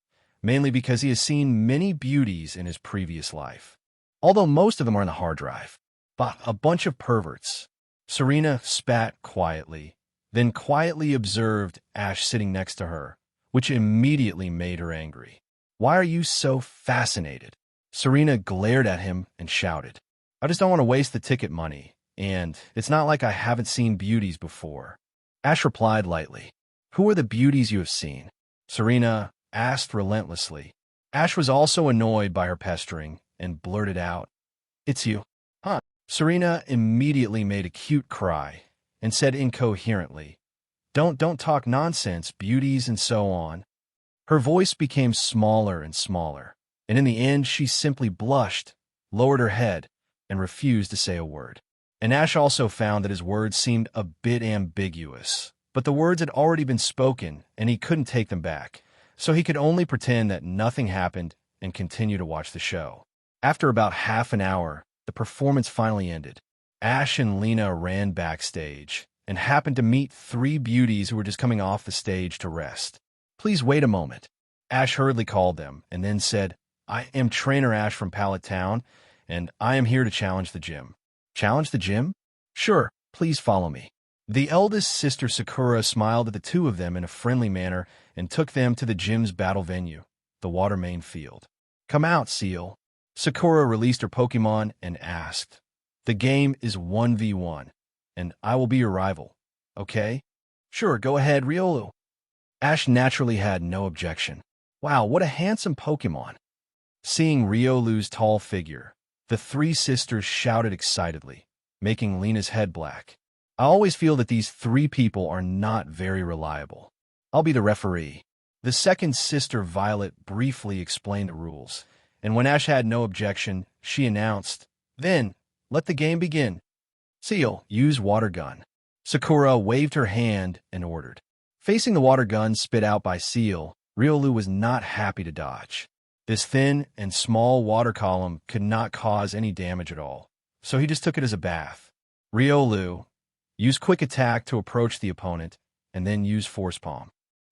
mainly because he has seen many beauties in his previous life. Although most of them are on the hard drive. But a bunch of perverts. Serena spat quietly, then quietly observed Ash sitting next to her, which immediately made her angry. "Why are you so fascinated?" Serena glared at him and shouted. "I just don't want to waste the ticket money, and it's not like I haven't seen beauties before." Ash replied lightly. "Who are the beauties you have seen?" Serena asked relentlessly. Ash was also annoyed by her pestering and blurted out, "It's you." "Huh?" Serena immediately made a cute cry and said incoherently, Don't talk nonsense, beauties and so on." Her voice became smaller and smaller, and in the end she simply blushed, lowered her head, and refused to say a word. And Ash also found that his words seemed a bit ambiguous, but the words had already been spoken and he couldn't take them back, so he could only pretend that nothing happened and continue to watch the show. After about half an hour, the performance finally ended. Ash and Lena ran backstage and happened to meet 3 beauties who were just coming off the stage to rest. "Please wait a moment." Ash hurriedly called them and then said, "I am Trainer Ash from Pallet Town, and I am here to challenge the gym." "Challenge the gym?" "Sure, please follow me." The eldest sister Sakura smiled at the 2 of them in a friendly manner and took them to the gym's battle venue, the water main field. "Come out, Seal." Sakura released her Pokemon and asked, "The game is 1v1, and I will be your rival, okay?" "Sure, go ahead, Riolu." Ash naturally had no objection. Wow, what a handsome Pokemon. Seeing Riolu's tall figure, the 3 sisters shouted excitedly, making Lena's head black. I always feel that these 3 people are not very reliable. I'll be the referee. The second sister, Violet, briefly explained the rules, and when Ash had no objection, she announced, "Then, let the game begin. Seal, use water gun." Sakura waved her hand and ordered. Facing the water gun spit out by Seal, Riolu was not happy to dodge. This thin and small water column could not cause any damage at all, so he just took it as a bath. Riolu, use quick attack to approach the opponent, and then use force palm.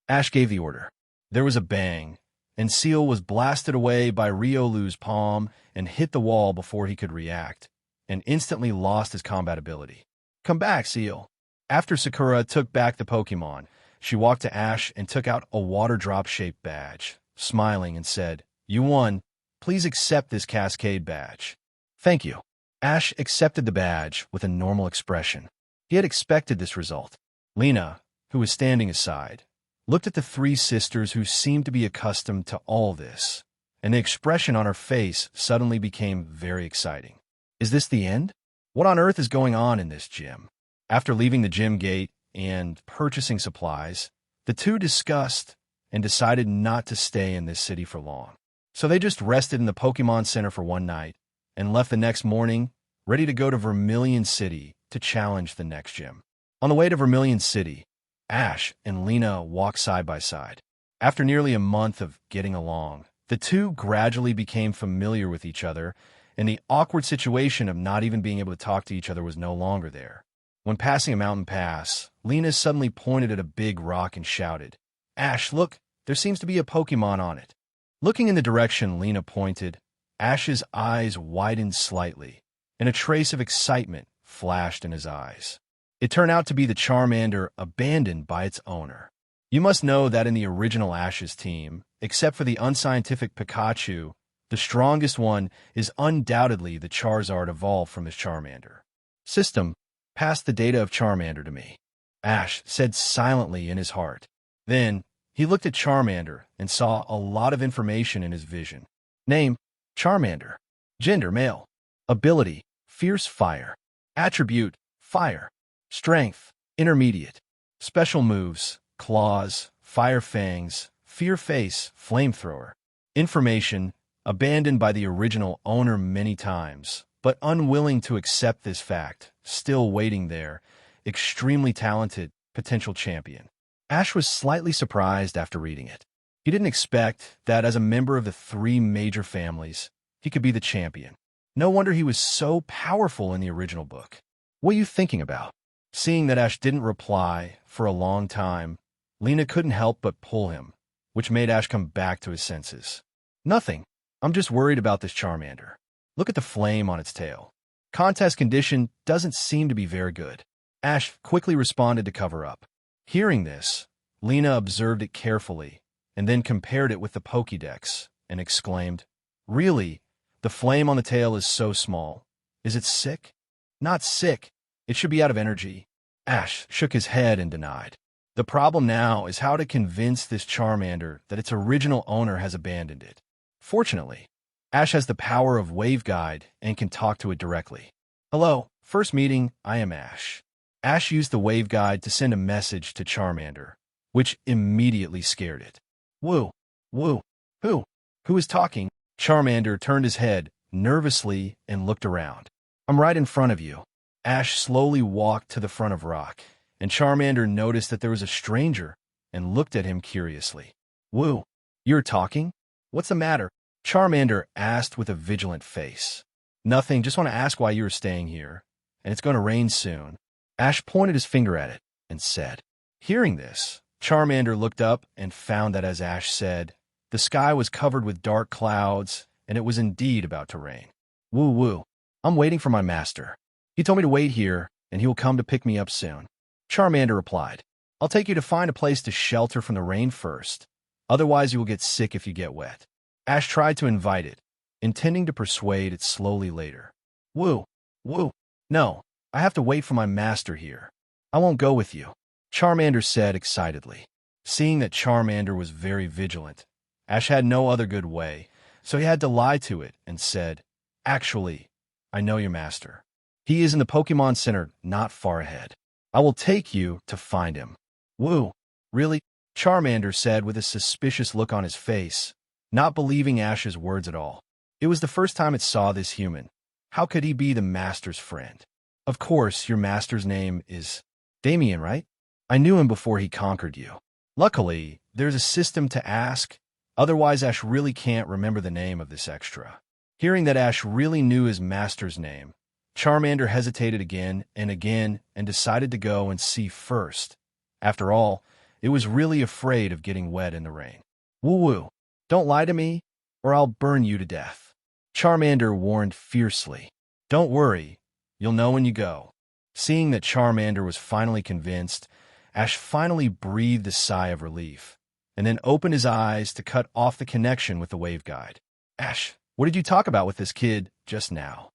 Ash gave the order. There was a bang, and Seal was blasted away by Riolu's palm and hit the wall before he could react, and instantly lost his combat ability. "Come back, Seal." After Sakura took back the Pokemon, she walked to Ash and took out a water drop-shaped badge, smiling and said, "You won. Please accept this Cascade badge." "Thank you." Ash accepted the badge with a normal expression. He had expected this result. Lena, who was standing aside, looked at the 3 sisters who seemed to be accustomed to all this, and the expression on her face suddenly became very exciting. Is this the end? What on earth is going on in this gym? After leaving the gym gate and purchasing supplies, the 2 discussed and decided not to stay in this city for long. So they just rested in the Pokemon Center for one night and left the next morning, ready to go to Vermilion City to challenge the next gym. On the way to Vermilion City, Ash and Lena walked side by side. After nearly a month of getting along, the 2 gradually became familiar with each other, and the awkward situation of not even being able to talk to each other was no longer there. When passing a mountain pass, Lena suddenly pointed at a big rock and shouted, "Ash, look, there seems to be a Pokemon on it." Looking in the direction Lena pointed, Ash's eyes widened slightly, and a trace of excitement flashed in his eyes. It turned out to be the Charmander abandoned by its owner. You must know that in the original Ash's team, except for the unscientific Pikachu, the strongest one is undoubtedly the Charizard evolved from his Charmander. "System, pass the data of Charmander to me," Ash said silently in his heart. Then, he looked at Charmander and saw a lot of information in his vision. Name, Charmander. Gender, male. Ability, Fierce Fire. Attribute, Fire. Strength. Intermediate. Special moves. Claws. Fire fangs. Fear face. Flamethrower. Information. Abandoned by the original owner many times, but unwilling to accept this fact, still waiting there. Extremely talented, potential champion. Ash was slightly surprised after reading it. He didn't expect that as a member of the 3 major families, he could be the champion. No wonder he was so powerful in the original book. What are you thinking about? Seeing that Ash didn't reply for a long time, Lena couldn't help but pull him, which made Ash come back to his senses. Nothing. I'm just worried about this Charmander. Look at the flame on its tail. Contest condition doesn't seem to be very good. Ash quickly responded to cover up. Hearing this, Lena observed it carefully and then compared it with the Pokédex and exclaimed, "Really? The flame on the tail is so small. Is it sick?" "Not sick. It should be out of energy." Ash shook his head and denied. The problem now is how to convince this Charmander that its original owner has abandoned it. Fortunately, Ash has the power of waveguide and can talk to it directly. "Hello, first meeting, I am Ash." Ash used the waveguide to send a message to Charmander, which immediately scared it. "Woo, woo, who? Who is talking?" Charmander turned his head nervously and looked around. "I'm right in front of you." Ash slowly walked to the front of Rock, and Charmander noticed that there was a stranger and looked at him curiously. "Woo, you're talking? What's the matter?" Charmander asked with a vigilant face. "Nothing, just want to ask why you are staying here, and it's going to rain soon." Ash pointed his finger at it and said. Hearing this, Charmander looked up and found that, as Ash said, the sky was covered with dark clouds, and it was indeed about to rain. "Woo woo, I'm waiting for my master. He told me to wait here, and he will come to pick me up soon." Charmander replied, "I'll take you to find a place to shelter from the rain first. Otherwise, you will get sick if you get wet." Ash tried to invite it, intending to persuade it slowly later. "Woo, woo, no, I have to wait for my master here. I won't go with you," Charmander said excitedly. Seeing that Charmander was very vigilant, Ash had no other good way, so he had to lie to it and said, "Actually, I know your master. He is in the Pokemon Center not far ahead. I will take you to find him." "Woo, really?" Charmander said with a suspicious look on his face, not believing Ash's words at all. It was the first time it saw this human. How could he be the master's friend? "Of course, your master's name is Damien, right? I knew him before he conquered you." Luckily, there's a system to ask, otherwise Ash really can't remember the name of this extra. Hearing that Ash really knew his master's name, Charmander hesitated again and decided to go and see first. After all, it was really afraid of getting wet in the rain. "Woo-woo, don't lie to me, or I'll burn you to death," Charmander warned fiercely. "Don't worry, you'll know when you go." Seeing that Charmander was finally convinced, Ash finally breathed a sigh of relief, and then opened his eyes to cut off the connection with the waveguide. "Ash, what did you talk about with this kid just now?"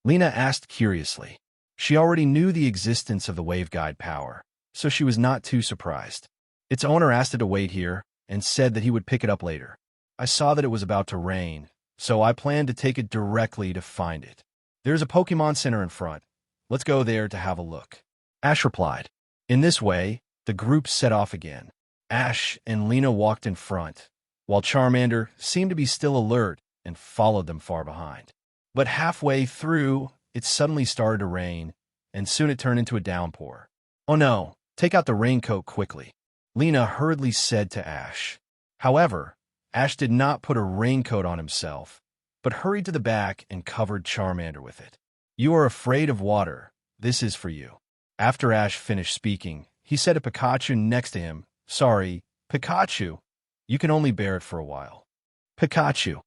Lena asked curiously. She already knew the existence of the waveguide power, so she was not too surprised. Its owner asked it to wait here and said that he would pick it up later. I saw that it was about to rain, so I planned to take it directly to find it. There's a Pokemon Center in front. Let's go there to have a look," Ash replied. In this way, the group set off again. Ash and Lena walked in front, while Charmander seemed to be still alert and followed them far behind. But halfway through, it suddenly started to rain, and soon it turned into a downpour. "Oh no, take out the raincoat quickly," Lena hurriedly said to Ash. However, Ash did not put a raincoat on himself, but hurried to the back and covered Charmander with it. "You are afraid of water. This is for you." After Ash finished speaking, he said to Pikachu next to him, "Sorry, Pikachu, you can only bear it for a while." Pikachu.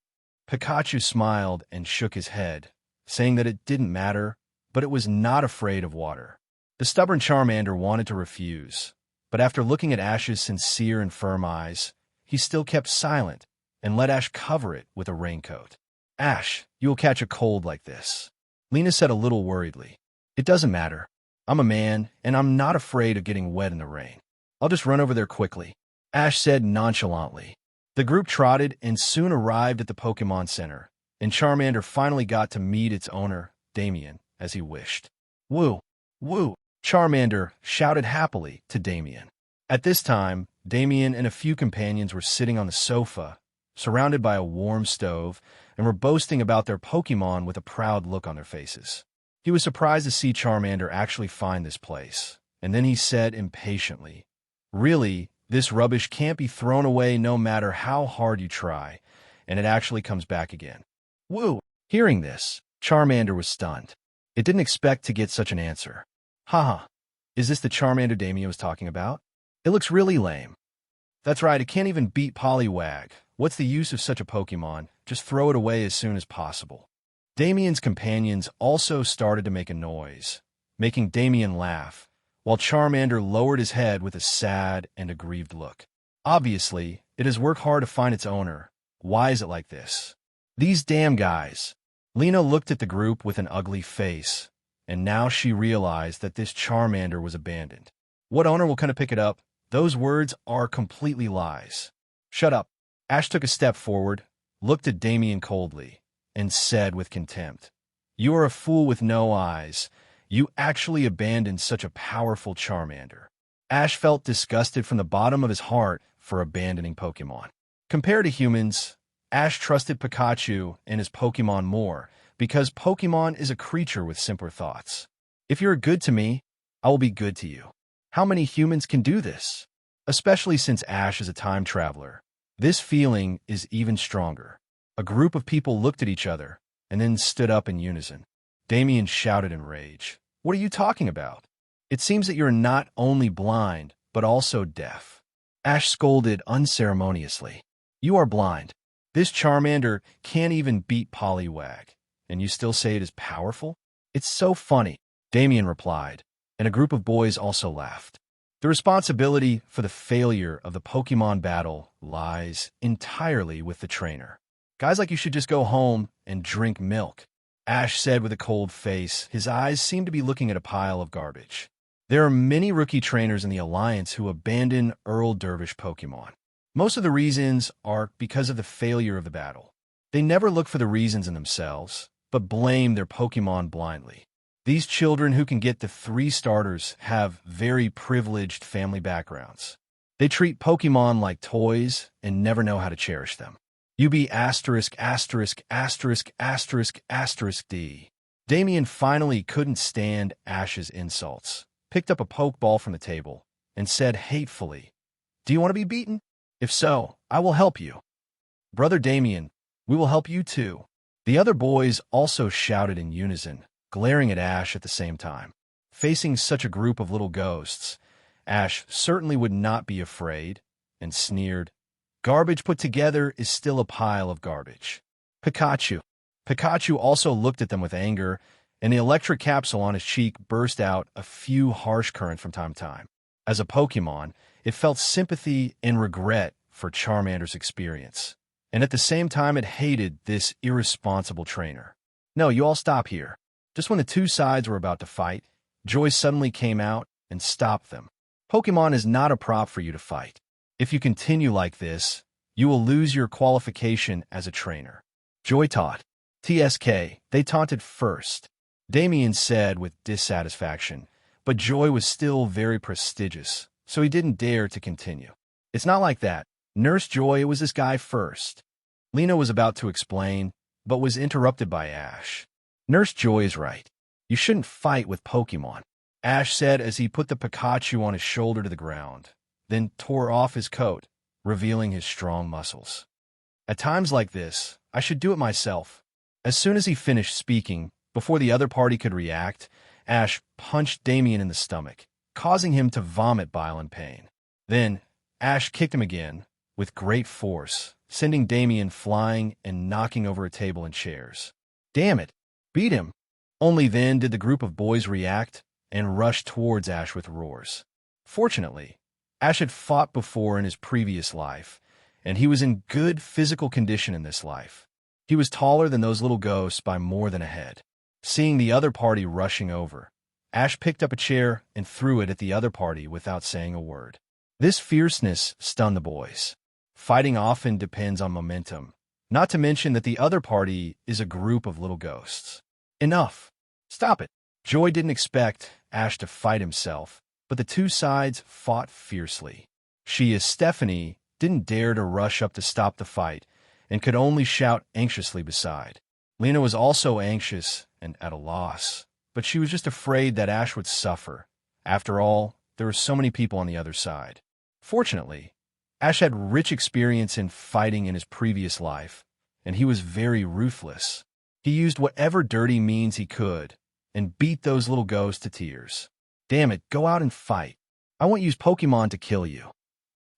Pikachu smiled and shook his head, saying that it didn't matter, but it was not afraid of water. The stubborn Charmander wanted to refuse, but after looking at Ash's sincere and firm eyes, he still kept silent and let Ash cover it with a raincoat. "Ash, you will catch a cold like this," Lena said a little worriedly. "It doesn't matter. I'm a man, and I'm not afraid of getting wet in the rain. I'll just run over there quickly," Ash said nonchalantly. The group trotted and soon arrived at the Pokemon Center, and Charmander finally got to meet its owner, Damien, as he wished. "Woo, Woo! Charmander shouted happily to Damien. At this time, Damien and a few companions were sitting on the sofa, surrounded by a warm stove, and were boasting about their Pokemon with a proud look on their faces. He was surprised to see Charmander actually find this place, and then he said impatiently, "Really, this rubbish can't be thrown away no matter how hard you try, and it actually comes back again." Woo! Hearing this, Charmander was stunned. It didn't expect to get such an answer. Haha, is this the Charmander Damien was talking about? It looks really lame. That's right, it can't even beat Poliwag. What's the use of such a Pokemon? Just throw it away as soon as possible. Damien's companions also started to make a noise, making Damien laugh, while Charmander lowered his head with a sad and aggrieved look. Obviously, it has worked hard to find its owner. Why is it like this? These damn guys. Lena looked at the group with an ugly face, and now she realized that this Charmander was abandoned. What owner will come to pick it up? Those words are completely lies. Shut up. Ash took a step forward, looked at Damien coldly, and said with contempt, "You are a fool with no eyes. You actually abandoned such a powerful Charmander." Ash felt disgusted from the bottom of his heart for abandoning Pokemon. Compared to humans, Ash trusted Pikachu and his Pokemon more because Pokemon is a creature with simpler thoughts. If you're good to me, I will be good to you. How many humans can do this? Especially since Ash is a time traveler. This feeling is even stronger. A group of people looked at each other and then stood up in unison. Damien shouted in rage, "What are you talking about? It seems that you're not only blind, but also deaf." Ash scolded unceremoniously. "You are blind. This Charmander can't even beat Poliwag, and you still say it is powerful? It's so funny," Damien replied, and a group of boys also laughed. The responsibility for the failure of the Pokemon battle lies entirely with the trainer. "Guys like you should just go home and drink milk," Ash said with a cold face. His eyes seemed to be looking at a pile of garbage. There are many rookie trainers in the Alliance who abandon Earl Dervish Pokemon. Most of the reasons are because of the failure of the battle. They never look for the reasons in themselves, but blame their Pokemon blindly. These children who can get the 3 starters have very privileged family backgrounds. They treat Pokemon like toys and never know how to cherish them. UB asterisk asterisk asterisk asterisk asterisk D. Damien finally couldn't stand Ash's insults, picked up a Pokeball from the table, and said hatefully, "Do you want to be beaten? If so, I will help you." "Brother Damien, we will help you too." The other boys also shouted in unison, glaring at Ash at the same time. Facing such a group of little ghosts, Ash certainly would not be afraid, and sneered, "Garbage put together is still a pile of garbage." Pikachu. Pikachu also looked at them with anger, and the electric capsule on his cheek burst out a few harsh currents from time to time. As a Pokemon, it felt sympathy and regret for Charmander's experience, and at the same time it hated this irresponsible trainer. "No, you all stop here." Just when the two sides were about to fight, Joy suddenly came out and stopped them. "Pokemon is not a prop for you to fight. If you continue like this, you will lose your qualification as a trainer." Joy taught. "TSK, they taunted first," Damien said with dissatisfaction, but Joy was still very prestigious, so he didn't dare to continue. "It's not like that. Nurse Joy, it was this guy first." Lena was about to explain, but was interrupted by Ash. "Nurse Joy is right. You shouldn't fight with Pokemon," Ash said as he put the Pikachu on his shoulder to the ground, then tore off his coat, revealing his strong muscles. "At times like this, I should do it myself." As soon as he finished speaking, before the other party could react, Ash punched Damien in the stomach, causing him to vomit bile and pain. Then, Ash kicked him again, with great force, sending Damien flying and knocking over a table and chairs. "Damn it! Beat him!" Only then did the group of boys react and rush towards Ash with roars. Fortunately, Ash had fought before in his previous life, and he was in good physical condition in this life. He was taller than those little ghosts by more than a head. Seeing the other party rushing over, Ash picked up a chair and threw it at the other party without saying a word. This fierceness stunned the boys. Fighting often depends on momentum, not to mention that the other party is a group of little ghosts. "Enough! Stop it!" Joy didn't expect Ash to fight himself, but the two sides fought fiercely. She, as Stephanie, didn't dare to rush up to stop the fight and could only shout anxiously beside. Lena was also anxious and at a loss, but she was just afraid that Ash would suffer. After all, there were so many people on the other side. Fortunately, Ash had rich experience in fighting in his previous life, and he was very ruthless. He used whatever dirty means he could and beat those little ghosts to tears. Damn it, go out and fight. I won't use Pokemon to kill you.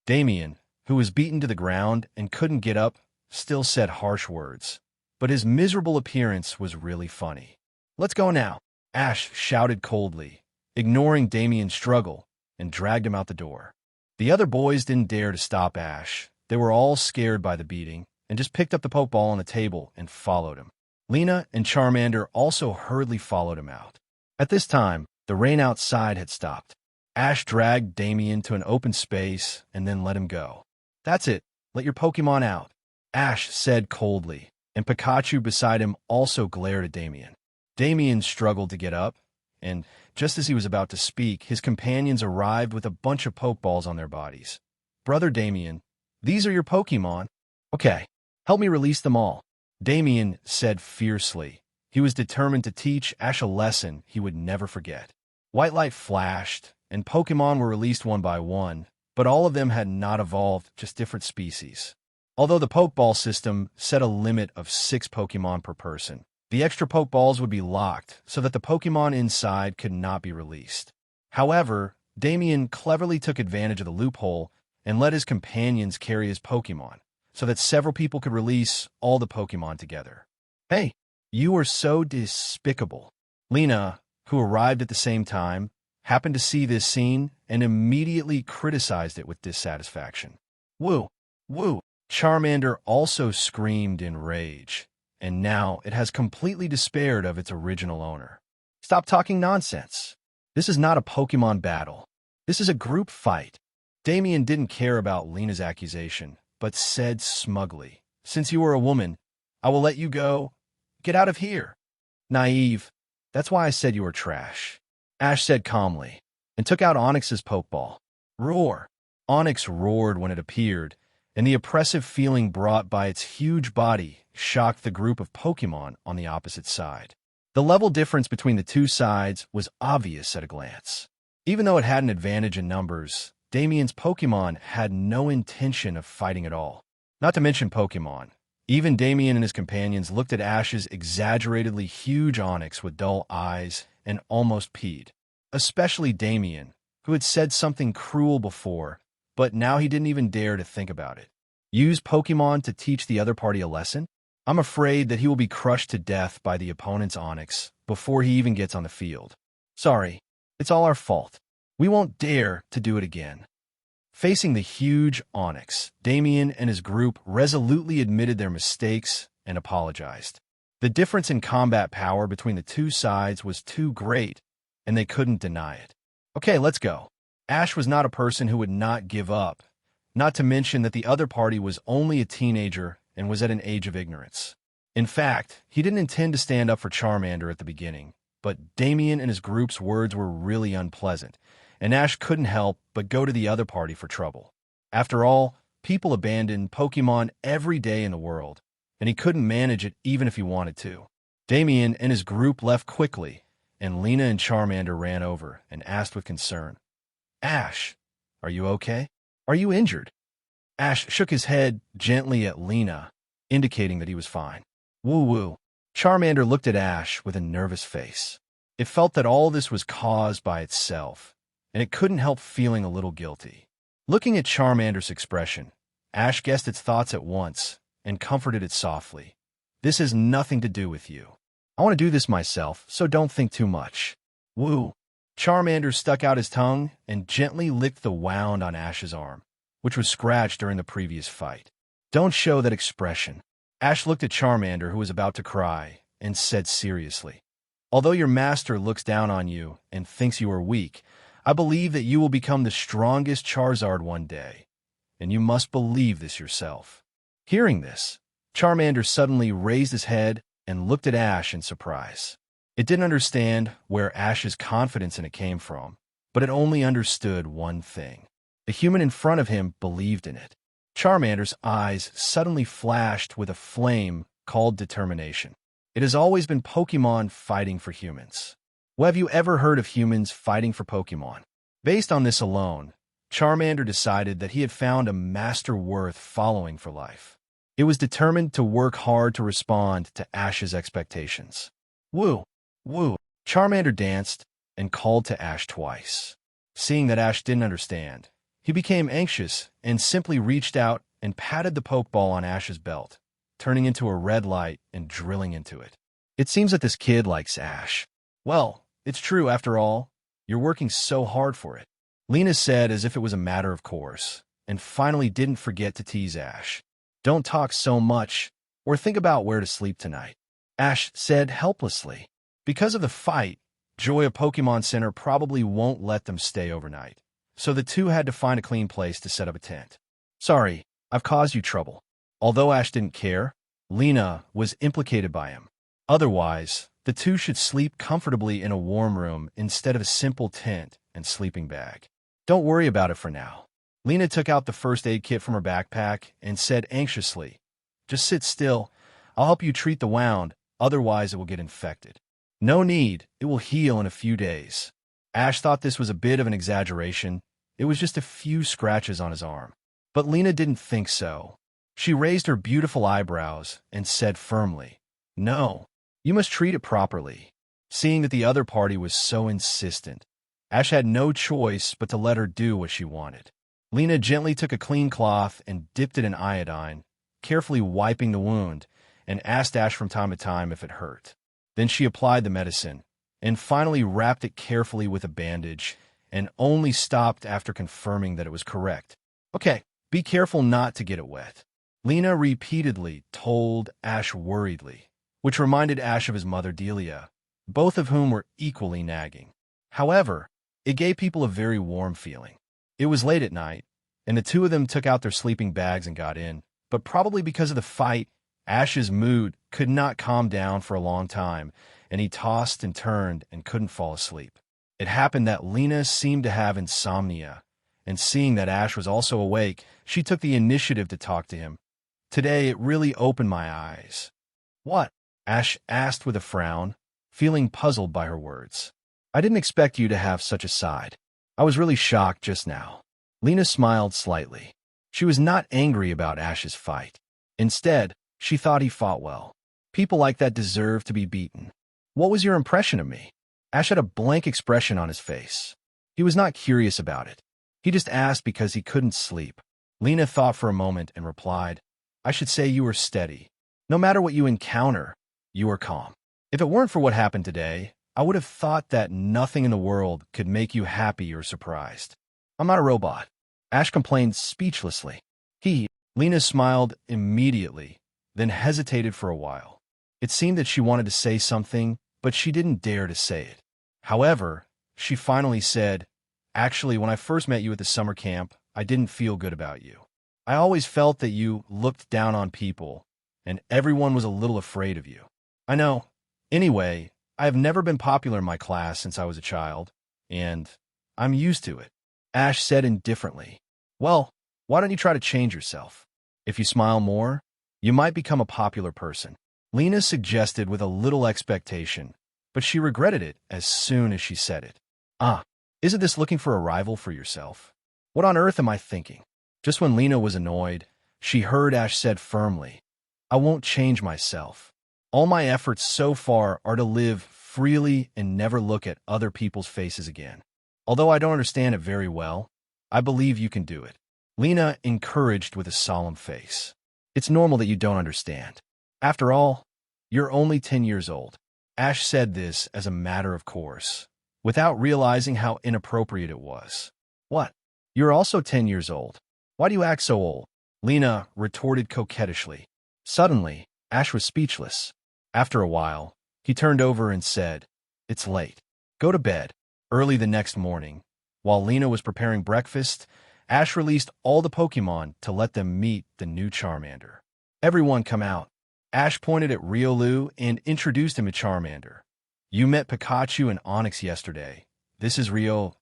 Damien, who was beaten to the ground and couldn't get up, still said harsh words, but his miserable appearance was really funny. Let's go now, Ash shouted coldly, ignoring Damien's struggle, and dragged him out the door. The other boys didn't dare to stop Ash. They were all scared by the beating and just picked up the Pokeball on the table and followed him. Lena and Charmander also hurriedly followed him out. At this time, the rain outside had stopped. Ash dragged Damien to an open space and then let him go. That's it. Let your Pokemon out, Ash said coldly, and Pikachu beside him also glared at Damien. Damien struggled to get up, and just as he was about to speak, his companions arrived with a bunch of Pokeballs on their bodies. Brother Damien, these are your Pokemon. Okay, help me release them all, Damien said fiercely. He was determined to teach Ash a lesson he would never forget. White light flashed, and Pokemon were released one by one, but all of them had not evolved, just different species. Although the Pokeball system set a limit of 6 Pokemon per person, the extra Pokeballs would be locked so that the Pokemon inside could not be released. However, Damien cleverly took advantage of the loophole and let his companions carry his Pokemon, so that several people could release all the Pokemon together. Hey, you are so despicable. Lena, who arrived at the same time, happened to see this scene and immediately criticized it with dissatisfaction. Woo, woo. Charmander also screamed in rage, and now it has completely despaired of its original owner. Stop talking nonsense. This is not a Pokemon battle. This is a group fight. Damien didn't care about Lena's accusation, but said smugly, Since you are a woman, I will let you go. Get out of here. Naive. That's why I said you were trash, Ash said calmly, and took out Onyx's Pokeball. Roar. Onyx roared when it appeared, and the oppressive feeling brought by its huge body shocked the group of Pokemon on the opposite side. The level difference between the two sides was obvious at a glance. Even though it had an advantage in numbers, Damien's Pokemon had no intention of fighting at all. Not to mention Pokemon. Even Damien and his companions looked at Ash's exaggeratedly huge Onyx with dull eyes and almost peed. Especially Damien, who had said something cruel before, but now he didn't even dare to think about it. Use Pokemon to teach the other party a lesson? I'm afraid that he will be crushed to death by the opponent's Onyx before he even gets on the field. Sorry, it's all our fault. We won't dare to do it again. Facing the huge Onyx, Damien and his group resolutely admitted their mistakes and apologized. The difference in combat power between the two sides was too great, and they couldn't deny it. Okay, let's go. Ash was not a person who would not give up, not to mention that the other party was only a teenager and was at an age of ignorance. In fact, he didn't intend to stand up for Charmander at the beginning, but Damien and his group's words were really unpleasant, and Ash couldn't help but go to the other party for trouble. After all, people abandon Pokemon every day in the world, and he couldn't manage it even if he wanted to. Damien and his group left quickly, and Lena and Charmander ran over and asked with concern, Ash, are you okay? Are you injured? Ash shook his head gently at Lena, indicating that he was fine. Woo-woo. Charmander looked at Ash with a nervous face. It felt that all this was caused by itself, and it couldn't help feeling a little guilty. Looking at Charmander's expression, Ash guessed its thoughts at once and comforted it softly. This has nothing to do with you. I want to do this myself, so don't think too much. Woo. Charmander stuck out his tongue and gently licked the wound on Ash's arm, which was scratched during the previous fight. Don't show that expression. Ash looked at Charmander, who was about to cry, and said seriously, Although your master looks down on you and thinks you are weak, I believe that you will become the strongest Charizard one day, and you must believe this yourself. Hearing this, Charmander suddenly raised his head and looked at Ash in surprise. It didn't understand where Ash's confidence in it came from, but it only understood one thing. The human in front of him believed in it. Charmander's eyes suddenly flashed with a flame called determination. It has always been Pokemon fighting for humans. Well, have you ever heard of humans fighting for Pokemon? Based on this alone, Charmander decided that he had found a master worth following for life. It was determined to work hard to respond to Ash's expectations. Woo! Woo! Charmander danced and called to Ash twice. Seeing that Ash didn't understand, he became anxious and simply reached out and patted the Pokeball on Ash's belt, turning into a red light and drilling into it. It seems that this kid likes Ash. Well, it's true after all. You're working so hard for it, Lena said as if it was a matter of course, and finally didn't forget to tease Ash. Don't talk so much, or think about where to sleep tonight, Ash said helplessly. Because of the fight, Joya Pokemon Center probably won't let them stay overnight, so the two had to find a clean place to set up a tent. Sorry, I've caused you trouble. Although Ash didn't care, Lena was implicated by him. Otherwise, the two should sleep comfortably in a warm room instead of a simple tent and sleeping bag. Don't worry about it for now. Lena took out the first aid kit from her backpack and said anxiously, just sit still. I'll help you treat the wound, otherwise it will get infected. No need, it will heal in a few days. Ash thought this was a bit of an exaggeration. It was just a few scratches on his arm. But Lena didn't think so. She raised her beautiful eyebrows and said firmly, no, you must treat it properly. Seeing that the other party was so insistent, Ash had no choice but to let her do what she wanted. Lena gently took a clean cloth and dipped it in iodine, carefully wiping the wound, and asked Ash from time to time if it hurt. Then she applied the medicine, and finally wrapped it carefully with a bandage, and only stopped after confirming that it was correct. Okay, be careful not to get it wet, Lena repeatedly told Ash worriedly, which reminded Ash of his mother Delia, both of whom were equally nagging. However, it gave people a very warm feeling. It was late at night, and the two of them took out their sleeping bags and got in, but probably because of the fight, Ash's mood could not calm down for a long time, and he tossed and turned and couldn't fall asleep. It happened that Lena seemed to have insomnia, and seeing that Ash was also awake, she took the initiative to talk to him. Today, it really opened my eyes. What? Ash asked with a frown, feeling puzzled by her words. I didn't expect you to have such a side. I was really shocked just now. Lena smiled slightly. She was not angry about Ash's fight. Instead, she thought he fought well. People like that deserve to be beaten. What was your impression of me? Ash had a blank expression on his face. He was not curious about it. He just asked because he couldn't sleep. Lena thought for a moment and replied, I should say you were steady. No matter what you encounter, you are calm. If it weren't for what happened today, I would have thought that nothing in the world could make you happy or surprised. I'm not a robot. Ash complained speechlessly. Lena smiled immediately, then hesitated for a while. It seemed that she wanted to say something, but she didn't dare to say it. However, she finally said, Actually, when I first met you at the summer camp, I didn't feel good about you. I always felt that you looked down on people, and everyone was a little afraid of you. I know. Anyway, I have never been popular in my class since I was a child, and I'm used to it. Ash said indifferently, Well, why don't you try to change yourself? If you smile more, you might become a popular person. Lena suggested with a little expectation, but she regretted it as soon as she said it. Isn't this looking for a rival for yourself? What on earth am I thinking? Just when Lena was annoyed, she heard Ash said firmly, I won't change myself. All my efforts so far are to live freely and never look at other people's faces again. Although I don't understand it very well, I believe you can do it. Lena encouraged with a solemn face. It's normal that you don't understand. After all, you're only 10 years old. Ash said this as a matter of course, without realizing how inappropriate it was. What? You're also 10 years old. Why do you act so old? Lena retorted coquettishly. Suddenly, Ash was speechless. After a while, he turned over and said, It's late. Go to bed. Early the next morning, while Lena was preparing breakfast, Ash released all the Pokemon to let them meet the new Charmander. Everyone come out. Ash pointed at Riolu and introduced him to Charmander. You met Pikachu and Onyx yesterday. This is Rio.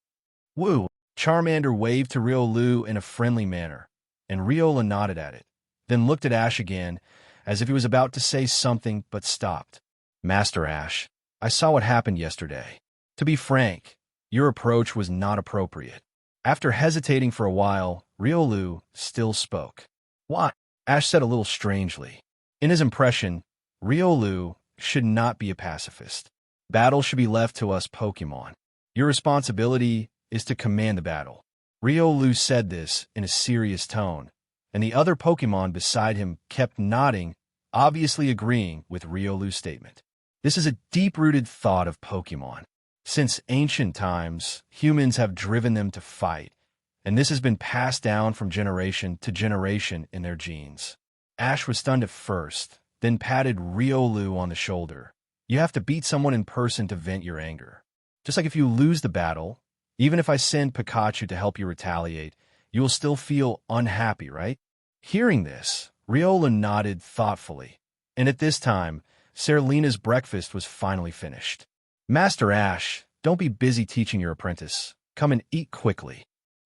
Woo! Charmander waved to Riolu in a friendly manner, and Riola nodded at it, then looked at Ash again, as if he was about to say something but stopped. Master Ash, I saw what happened yesterday. To be frank, your approach was not appropriate. After hesitating for a while, Riolu still spoke. What? Ash said a little strangely. In his impression, Riolu should not be a pacifist. Battle should be left to us Pokemon. Your responsibility is to command the battle. Riolu said this in a serious tone, and the other Pokemon beside him kept nodding, obviously agreeing with Riolu's statement. This is a deep-rooted thought of Pokemon. Since ancient times, humans have driven them to fight, and this has been passed down from generation to generation in their genes. Ash was stunned at first, then patted Riolu on the shoulder. You have to beat someone in person to vent your anger. Just like if you lose the battle, even if I send Pikachu to help you retaliate, you will still feel unhappy, right? Hearing this, Riola nodded thoughtfully, and at this time, Seralina's breakfast was finally finished. Master Ash, don't be busy teaching your apprentice. Come and eat quickly.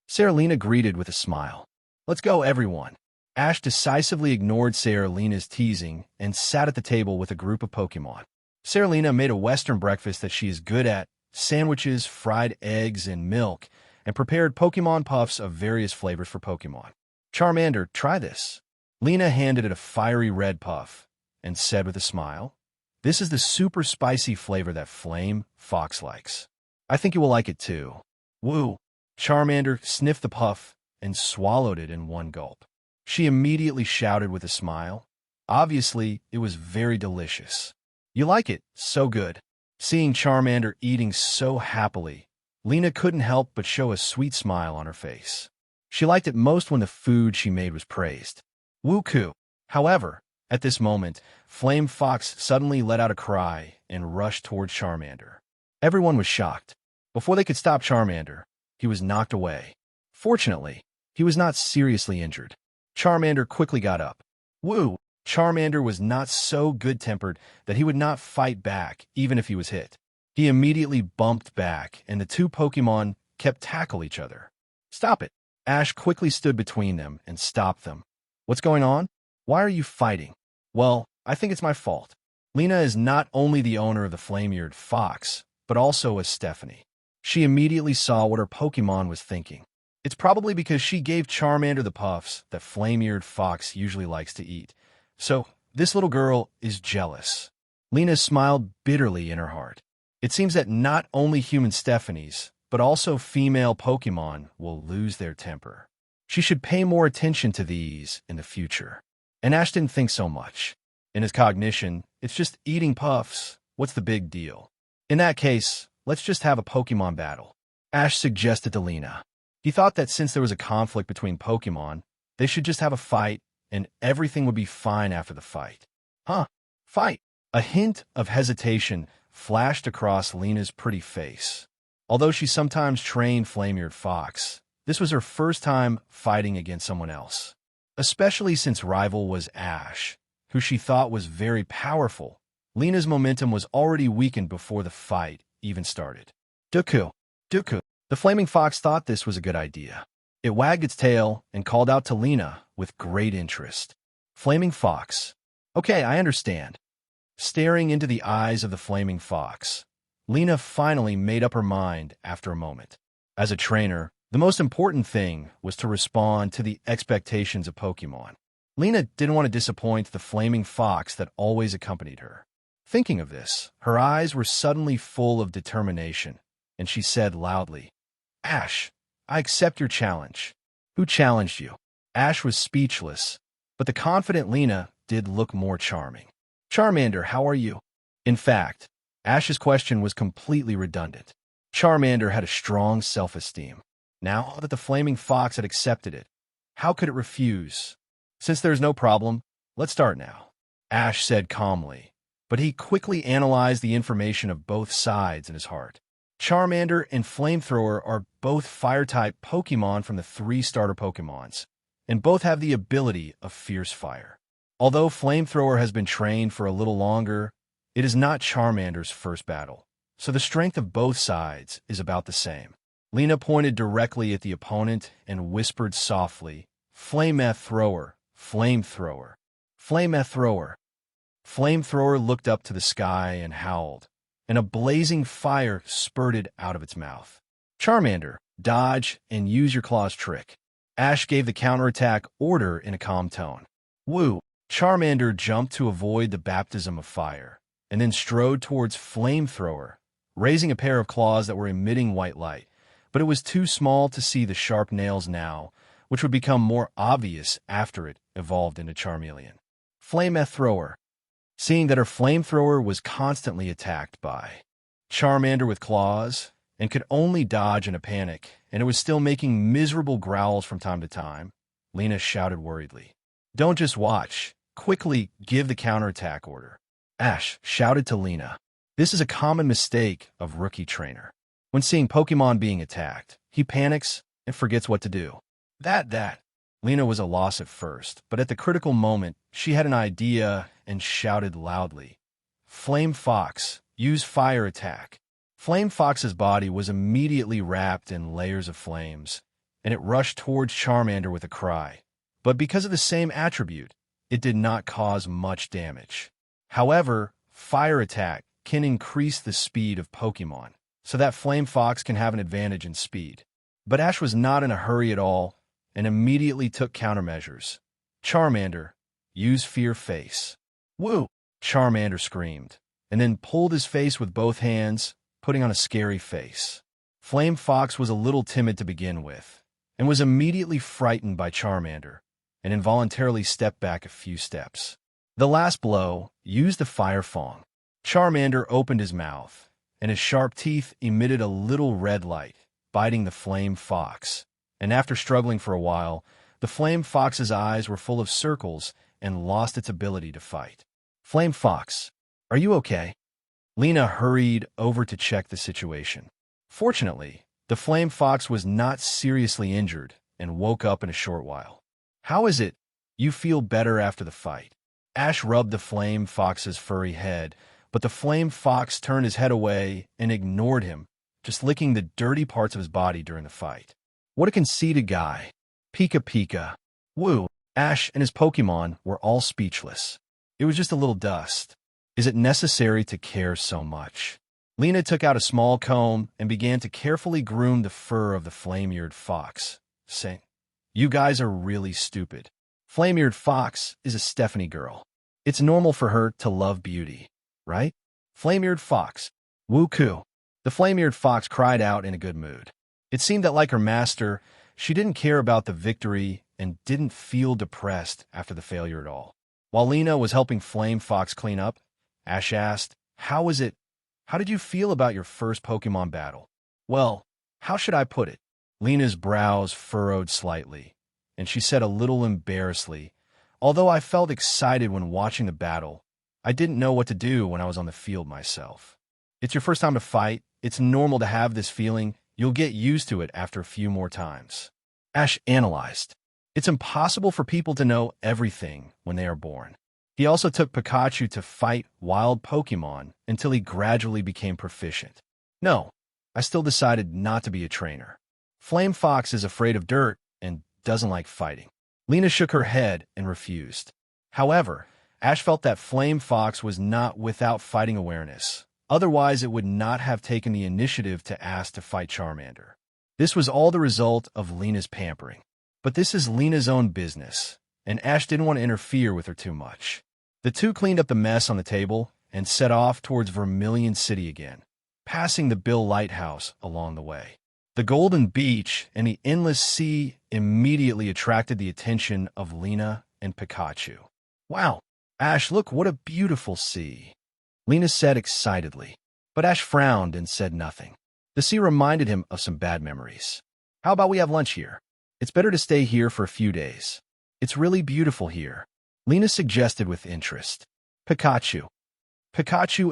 Seralina greeted with a smile. Let's go, everyone. Ash decisively ignored Seralina's teasing and sat at the table with a group of Pokemon. Seralina made a Western breakfast that she is good at, sandwiches, fried eggs, and milk, and prepared Pokemon puffs of various flavors for Pokemon. Charmander, try this. Lena handed it a fiery red puff and said with a smile, this is the super spicy flavor that Flame Fox likes. I think you will like it too. Woo! Charmander sniffed the puff and swallowed it in one gulp. She immediately shouted with a smile. Obviously, it was very delicious. You like it? So good. Seeing Charmander eating so happily, Lena couldn't help but show a sweet smile on her face. She liked it most when the food she made was praised. Woo-coo! However, at this moment, Flame Fox suddenly let out a cry and rushed towards Charmander. Everyone was shocked. Before they could stop Charmander, he was knocked away. Fortunately, he was not seriously injured. Charmander quickly got up. Woo! Charmander was not so good-tempered that he would not fight back even if he was hit. He immediately bumped back, and the two Pokemon kept tackle each other. Stop it! Ash quickly stood between them and stopped them. What's going on? Why are you fighting? Well, I think it's my fault. Lena is not only the owner of the flame-eared fox, but also a Stephanie. She immediately saw what her Pokemon was thinking. It's probably because she gave Charmander the puffs that flame-eared fox usually likes to eat. So, this little girl is jealous. Lena smiled bitterly in her heart. It seems that not only human Stephanies, but also female Pokemon will lose their temper. She should pay more attention to these in the future. And Ash didn't think so much. In his cognition, it's just eating puffs. What's the big deal? In that case, let's just have a Pokemon battle. Ash suggested to Lena. He thought that since there was a conflict between Pokemon, they should just have a fight, and everything would be fine after the fight. Huh? Fight? A hint of hesitation flashed across Lena's pretty face. Although she sometimes trained Flame-eared Fox, this was her first time fighting against someone else. Especially since rival was Ash, who she thought was very powerful. Lena's momentum was already weakened before the fight even started. Dooku! Dooku! The Flaming Fox thought this was a good idea. It wagged its tail and called out to Lena with great interest. Flaming Fox. Okay, I understand. Staring into the eyes of the Flaming Fox, Lena finally made up her mind after a moment. As a trainer, the most important thing was to respond to the expectations of Pokemon. Lena didn't want to disappoint the Flaming Fox that always accompanied her. Thinking of this, her eyes were suddenly full of determination, and she said loudly, Ash, I accept your challenge. Who challenged you? Ash was speechless, but the confident Lena did look more charming. Charmander, how are you? In fact, Ash's question was completely redundant. Charmander had a strong self-esteem. Now that the Flaming Fox had accepted it, how could it refuse? Since there's no problem, let's start now, Ash said calmly, but he quickly analyzed the information of both sides in his heart. Charmander and Flamethrower are both Fire-type Pokemon from the 3 starter Pokemons, and both have the ability of Fierce Fire. Although Flamethrower has been trained for a little longer, it is not Charmander's first battle. so the strength of both sides is about the same. Lena pointed directly at the opponent and whispered softly, "Flameth thrower, flamethrower, flameth thrower." Flamethrower looked up to the sky and howled, and a blazing fire spurted out of its mouth. "Charmander, dodge and use your claws trick." Ash gave the counterattack order in a calm tone. Woo! Charmander jumped to avoid the baptism of fire, and then strode towards Flamethrower, raising a pair of claws that were emitting white light. But it was too small to see the sharp nails now, which would become more obvious after it evolved into Charmeleon. Flameth Thrower. Seeing that her Flamethrower was constantly attacked by Charmander with claws, and could only dodge in a panic, and it was still making miserable growls from time to time, Lena shouted worriedly, "Don't just watch. Quickly give the counterattack order." Ash shouted to Lena. This is a common mistake of rookie trainer. When seeing Pokemon being attacked, he panics and forgets what to do. That. Lena was a loss at first, but at the critical moment, she had an idea and shouted loudly, "Flame Fox, use fire attack." Flame Fox's body was immediately wrapped in layers of flames, and it rushed towards Charmander with a cry. But because of the same attribute, it did not cause much damage. However, fire attack can increase the speed of Pokemon, so that Flame Fox can have an advantage in speed. But Ash was not in a hurry at all, and immediately took countermeasures. "Charmander, use Fear Face." "Woo!" Charmander screamed, and then pulled his face with both hands, putting on a scary face. Flame Fox was a little timid to begin with, and was immediately frightened by Charmander, and involuntarily stepped back a few steps. The last blow used the Fire Fang. Charmander opened his mouth, and his sharp teeth emitted a little red light, biting the Flame Fox. And after struggling for a while, the Flame Fox's eyes were full of circles and lost its ability to fight. "Flame Fox, are you okay?" Lena hurried over to check the situation. Fortunately, the Flame Fox was not seriously injured and woke up in a short while. "How is it? You feel better after the fight?" Ash rubbed the Flame Fox's furry head, but the Flame Fox turned his head away and ignored him, just licking the dirty parts of his body during the fight. "What a conceited guy. Pika Pika." Woo! Ash and his Pokemon were all speechless. It was just a little dust. Is it necessary to care so much? Lena took out a small comb and began to carefully groom the fur of the flame-eared fox, saying, "You guys are really stupid. Flame-eared fox is a Stephanie girl. It's normal for her to love beauty, right? Flame-eared fox. Woo-coo." The flame-eared fox cried out in a good mood. It seemed that, like her master, she didn't care about the victory and didn't feel depressed after the failure at all. While Lena was helping Flame Fox clean up, Ash asked, "How was it? How did you feel about your first Pokemon battle?" "Well, how should I put it?" Lena's brows furrowed slightly, and she said a little embarrassedly, "Although I felt excited when watching the battle, I didn't know what to do when I was on the field myself." It's your first time to fight. It's normal to have this feeling. You'll get used to it after a few more times. Ash analyzed. It's impossible for people to know everything when they are born. He also took Pikachu to fight wild Pokemon until he gradually became proficient. No, I still decided not to be a trainer. Flame Fox is afraid of dirt and doesn't like fighting. Lena shook her head and refused. However, Ash felt that Flame Fox was not without fighting awareness. Otherwise, it would not have taken the initiative to ask to fight Charmander. This was all the result of Lena's pampering. But this is Lena's own business, and Ash didn't want to interfere with her too much. The two cleaned up the mess on the table and set off towards Vermilion City again, passing the Bill Lighthouse along the way. The golden beach and the endless sea immediately attracted the attention of Lena and Pikachu. "Wow, Ash, look, what a beautiful sea," Lena said excitedly. But Ash frowned and said nothing. The sea reminded him of some bad memories. "How about we have lunch here? It's better to stay here for a few days. It's really beautiful here," Lena suggested with interest. Pikachu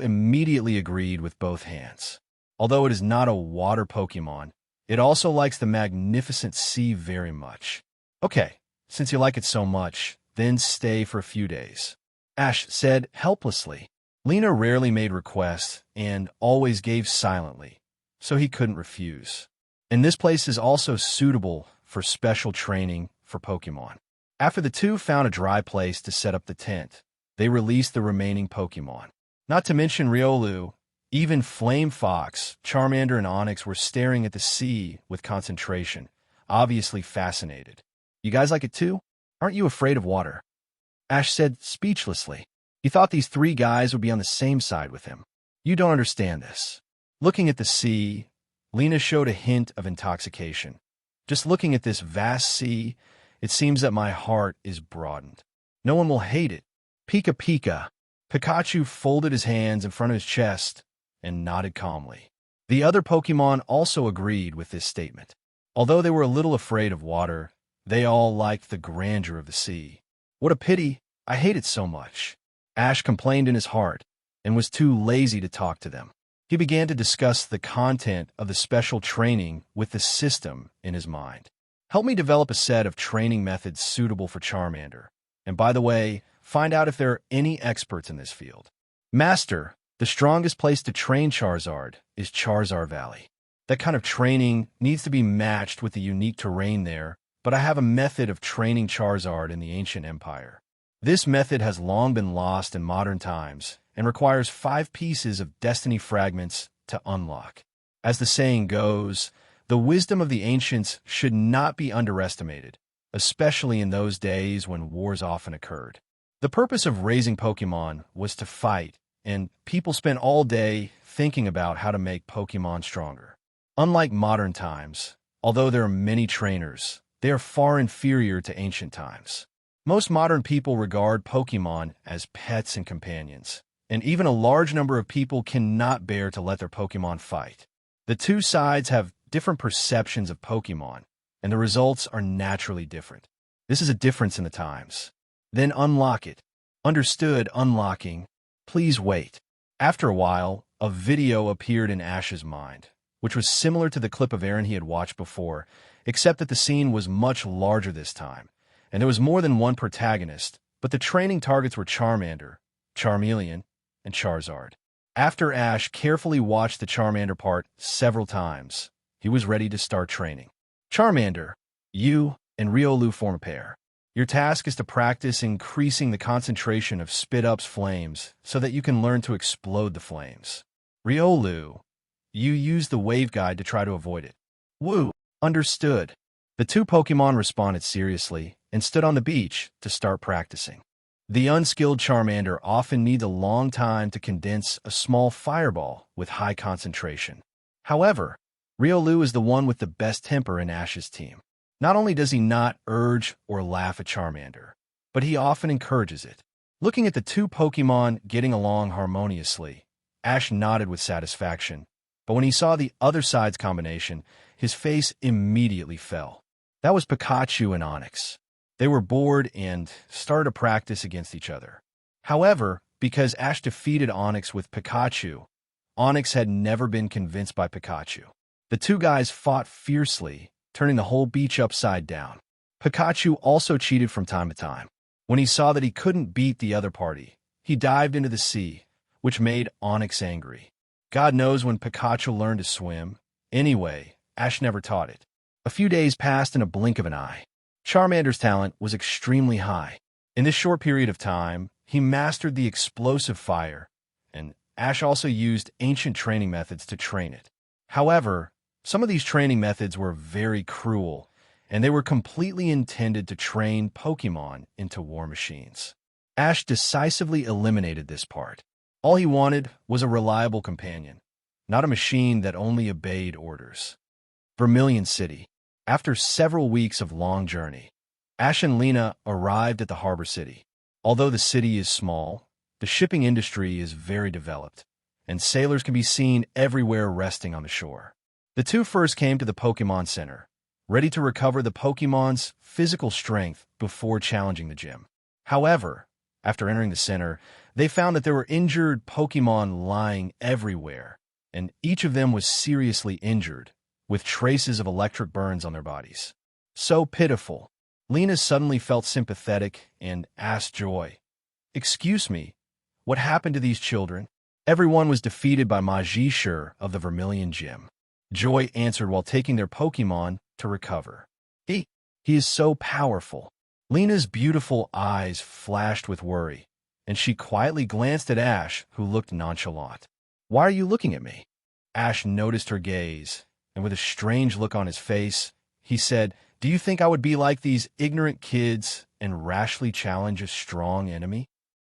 immediately agreed with both hands. Although it is not a water Pokemon, it also likes the magnificent sea very much. "Okay, since you like it so much, then stay for a few days," Ash said helplessly. Lena rarely made requests and always gave silently, so he couldn't refuse. And this place is also suitable for special training for Pokemon. After the two found a dry place to set up the tent, they released the remaining Pokemon. Not to mention Riolu, even Flame Fox, Charmander, and Onix were staring at the sea with concentration, obviously fascinated. You guys like it too? Aren't you afraid of water? Ash said speechlessly. He thought these three guys would be on the same side with him. You don't understand this. Looking at the sea, Lena showed a hint of intoxication. Just looking at this vast sea, it seems that my heart is broadened. No one will hate it. Pika Pika. Pikachu folded his hands in front of his chest and nodded calmly. The other Pokemon also agreed with this statement. Although they were a little afraid of water, they all liked the grandeur of the sea. What a pity, I hate it so much. Ash complained in his heart and was too lazy to talk to them. He began to discuss the content of the special training with the system in his mind. Help me develop a set of training methods suitable for Charmander. And by the way, find out if there are any experts in this field. Master, the strongest place to train Charizard is Charizard Valley. That kind of training needs to be matched with the unique terrain there, but I have a method of training Charizard in the ancient empire. This method has long been lost in modern times and requires 5 pieces of destiny fragments to unlock. As the saying goes, the wisdom of the ancients should not be underestimated, especially in those days when wars often occurred. The purpose of raising Pokemon was to fight, and people spent all day thinking about how to make Pokemon stronger. Unlike modern times, although there are many trainers, they are far inferior to ancient times. Most modern people regard Pokemon as pets and companions, and even a large number of people cannot bear to let their Pokemon fight. The two sides have different perceptions of Pokemon, and the results are naturally different. This is a difference in the times. Then unlock it. Understood, unlocking. Please wait. After a while, a video appeared in Ash's mind, which was similar to the clip of Aaron he had watched before, except that the scene was much larger this time, and there was more than one protagonist, but the training targets were Charmander, Charmeleon, and Charizard. After Ash carefully watched the Charmander part several times, he was ready to start training. Charmander, you and Riolu form a pair. Your task is to practice increasing the concentration of Spit-Up's flames so that you can learn to explode the flames. Riolu, you use the wave guide to try to avoid it. Woo! Understood. The two Pokemon responded seriously and stood on the beach to start practicing. The unskilled Charmander often needs a long time to condense a small fireball with high concentration. However, Riolu is the one with the best temper in Ash's team. Not only does he not urge or laugh at Charmander, but he often encourages it. Looking at the two Pokemon getting along harmoniously, Ash nodded with satisfaction, but when he saw the other side's combination, his face immediately fell. That was Pikachu and Onix. They were bored and started to practice against each other. However, because Ash defeated Onix with Pikachu, Onix had never been convinced by Pikachu. The two guys fought fiercely, turning the whole beach upside down. Pikachu also cheated from time to time. When he saw that he couldn't beat the other party, he dived into the sea, which made Onix angry. God knows when Pikachu learned to swim. Anyway, Ash never taught it. A few days passed in a blink of an eye. Charmander's talent was extremely high. In this short period of time, he mastered the explosive fire, and Ash also used ancient training methods to train it. However, some of these training methods were very cruel, and they were completely intended to train Pokemon into war machines. Ash decisively eliminated this part. All he wanted was a reliable companion, not a machine that only obeyed orders. Vermilion City. After several weeks of long journey, Ash and Lena arrived at the harbor city. Although the city is small, the shipping industry is very developed, and sailors can be seen everywhere resting on the shore. The two first came to the Pokemon Center, ready to recover the Pokemon's physical strength before challenging the gym. However, after entering the center, they found that there were injured Pokemon lying everywhere, and each of them was seriously injured, with traces of electric burns on their bodies. So pitiful. Lena suddenly felt sympathetic and asked Joy, "Excuse me, What happened to these children? Everyone was defeated by Zhiye of the Vermilion Gym. Joy answered while taking their Pokemon to recover. He is so powerful. Lena's beautiful eyes flashed with worry, and she quietly glanced at Ash, who looked nonchalant. Why are you looking at me? Ash noticed her gaze, and with a strange look on his face, he said, Do you think I would be like these ignorant kids and rashly challenge a strong enemy?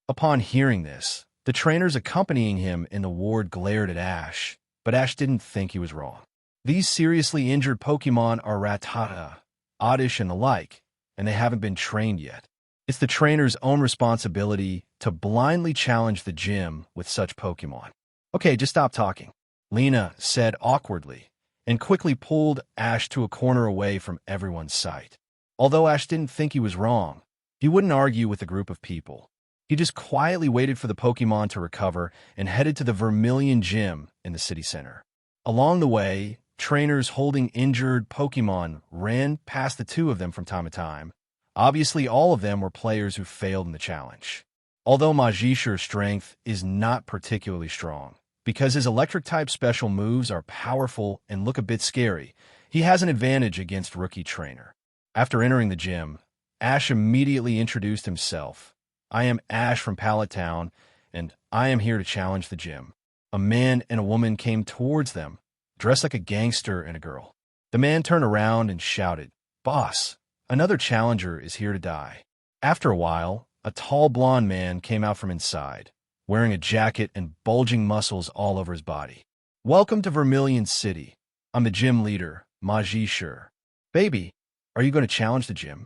Upon hearing this, the trainers accompanying him in the ward glared at Ash, but Ash didn't think he was wrong. These seriously injured Pokemon are Rattata, Oddish, and the like, and they haven't been trained yet. It's the trainer's own responsibility to blindly challenge the gym with such Pokemon. Okay, just stop talking, Lena said awkwardly, and quickly pulled Ash to a corner away from everyone's sight. Although Ash didn't think he was wrong, he wouldn't argue with a group of people. He just quietly waited for the Pokemon to recover and headed to the Vermilion Gym in the city center. Along the way, trainers holding injured Pokemon ran past the two of them from time to time. Obviously, all of them were players who failed in the challenge. Although Zhiye's strength is not particularly strong, because his electric-type special moves are powerful and look a bit scary, he has an advantage against rookie trainer. After entering the gym, Ash immediately introduced himself. I am Ash from Pallet Town, and I am here to challenge the gym. A man and a woman came towards them, dressed like a gangster and a girl. The man turned around and shouted, Boss, another challenger is here to die. After a while, a tall blonde man came out from inside, wearing a jacket and bulging muscles all over his body. Welcome to Vermilion City. I'm the gym leader, Zhiye. Baby, are you going to challenge the gym?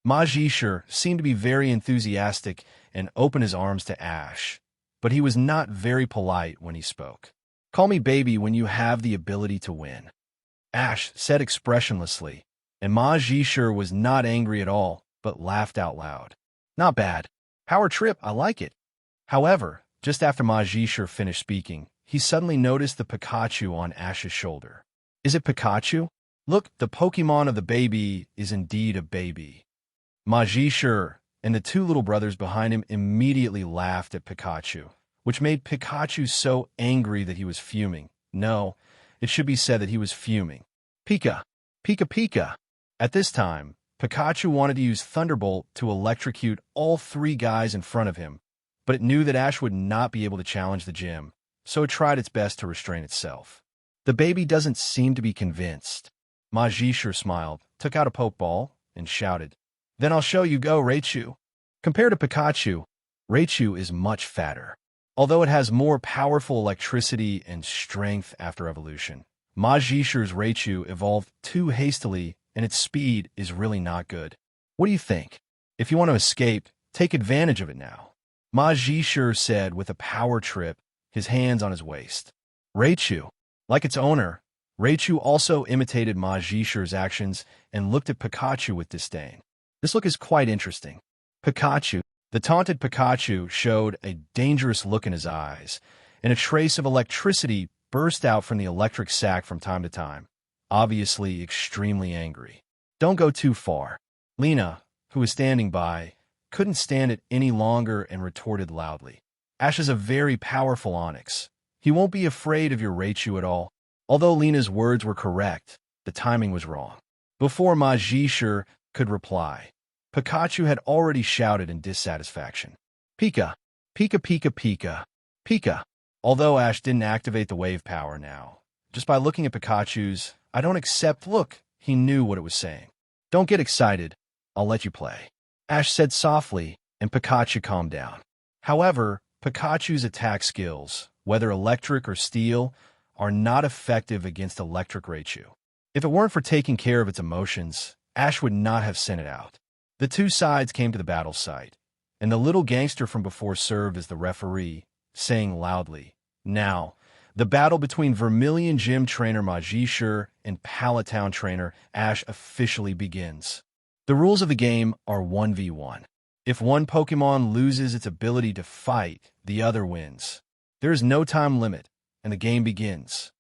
Zhiye seemed to be very enthusiastic and opened his arms to Ash, but he was not very polite when he spoke. Call me baby when you have the ability to win, Ash said expressionlessly, and Zhiye was not angry at all, but laughed out loud. Not bad. Power trip, I like it. However, just after Zhiye finished speaking, he suddenly noticed the Pikachu on Ash's shoulder. Is it Pikachu? Look, the Pokemon of the baby is indeed a baby. Zhiye and the two little brothers behind him immediately laughed at Pikachu, which made Pikachu so angry that he was fuming. No, it should be said that he was fuming. Pika! Pika Pika! At this time, Pikachu wanted to use Thunderbolt to electrocute all three guys in front of him, but it knew that Ash would not be able to challenge the gym, so it tried its best to restrain itself. The baby doesn't seem to be convinced. Zhiye smiled, took out a Pokeball, and shouted, Then I'll show you go, Raichu. Compared to Pikachu, Raichu is much fatter. Although it has more powerful electricity and strength after evolution, Zhiye's Raichu evolved too hastily and its speed is really not good. What do you think? If you want to escape, take advantage of it now, Zhiye said with a power trip, his hands on his waist. Raichu. Like its owner, Raichu also imitated Zhiye's actions and looked at Pikachu with disdain. This look is quite interesting. Pikachu. The taunted Pikachu showed a dangerous look in his eyes, and a trace of electricity burst out from the electric sac from time to time, obviously extremely angry. Don't go too far. Lena, who was standing by, couldn't stand it any longer and retorted loudly. Ash is a very powerful Onix. He won't be afraid of your Raichu at all. Although Lena's words were correct, the timing was wrong. Before Zhiye could reply, Pikachu had already shouted in dissatisfaction. Pika! Pika Pika Pika! Pika! Although Ash didn't activate the wave power now, just by looking at Pikachu's, I don't accept look, he knew what it was saying. Don't get excited. I'll let you play, Ash said softly, and Pikachu calmed down. However, Pikachu's attack skills, whether electric or steel, are not effective against electric Raichu. If it weren't for taking care of its emotions, Ash would not have sent it out. The two sides came to the battle site, and the little gangster from before served as the referee, saying loudly, Now, the battle between Vermilion Gym trainer Zhiye and Pallet Town trainer Ash officially begins. The rules of the game are 1v1. If one Pokemon loses its ability to fight, the other wins. There is no time limit, and the game begins.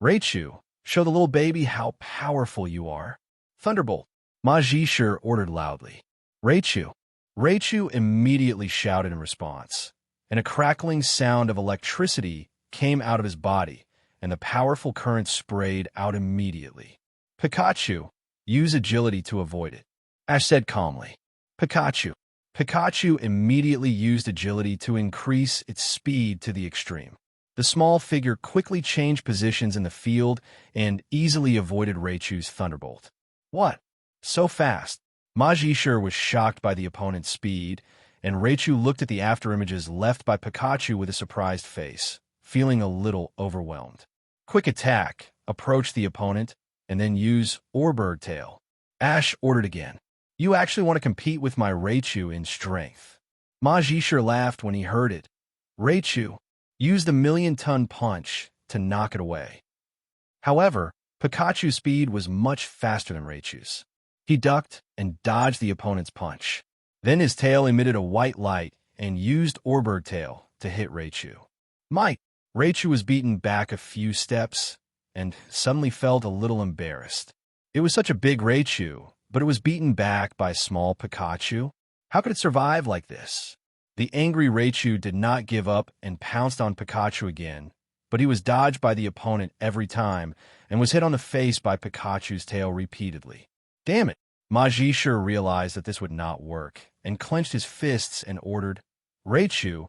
Raichu, show the little baby how powerful you are. Thunderbolt, Zhiye ordered loudly. Raichu. Raichu immediately shouted in response, and a crackling sound of electricity came out of his body, and the powerful current sprayed out immediately. Pikachu, use agility to avoid it, Ash said calmly. Pikachu. Pikachu immediately used agility to increase its speed to the extreme. The small figure quickly changed positions in the field and easily avoided Raichu's thunderbolt. What? So fast? Majishur was shocked by the opponent's speed, and Raichu looked at the afterimages left by Pikachu with a surprised face, feeling a little overwhelmed. Quick attack, approach the opponent, and then use Orbird Tail. Ash ordered again. You actually want to compete with my Raichu in strength? Majishur laughed when he heard it. Raichu used the million-ton punch to knock it away. However, Pikachu's speed was much faster than Raichu's. He ducked and dodged the opponent's punch. Then his tail emitted a white light and used Orbird Tail to hit Raichu. Raichu was beaten back a few steps and suddenly felt a little embarrassed. It was such a big Raichu, but it was beaten back by small Pikachu. How could it survive like this? The angry Raichu did not give up and pounced on Pikachu again, but he was dodged by the opponent every time and was hit on the face by Pikachu's tail repeatedly. Damn it! Majishur realized that this would not work and clenched his fists and ordered, Raichu,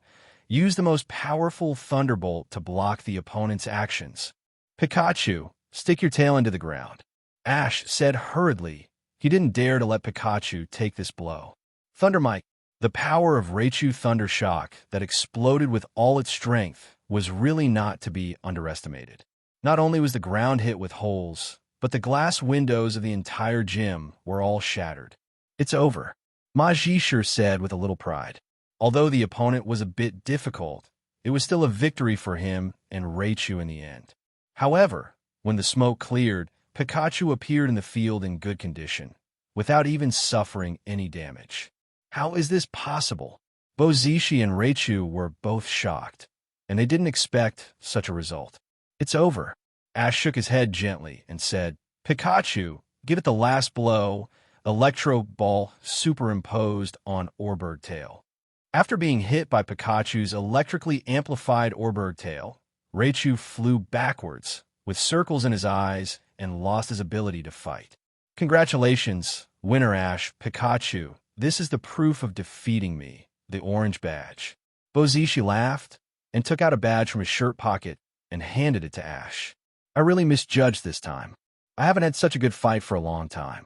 use the most powerful Thunderbolt to block the opponent's actions. Pikachu, stick your tail into the ground. Ash said hurriedly. He didn't dare to let Pikachu take this blow. Thundermike, the power of Raichu Thunder Shock that exploded with all its strength was really not to be underestimated. Not only was the ground hit with holes, but the glass windows of the entire gym were all shattered. It's over, Majishur said with a little pride. Although the opponent was a bit difficult, it was still a victory for him and Raichu in the end. However, when the smoke cleared, Pikachu appeared in the field in good condition, without even suffering any damage. How is this possible? Bozishi and Raichu were both shocked, and they didn't expect such a result. It's over. Ash shook his head gently and said, Pikachu, give it the last blow, Electro Ball superimposed on Orbird Tail. After being hit by Pikachu's electrically amplified Orbird Tail, Raichu flew backwards, with circles in his eyes, and lost his ability to fight. Congratulations, winner Ash, Pikachu. This is the proof of defeating me, the orange badge. Bozishi laughed and took out a badge from his shirt pocket and handed it to Ash. I really misjudged this time. I haven't had such a good fight for a long time.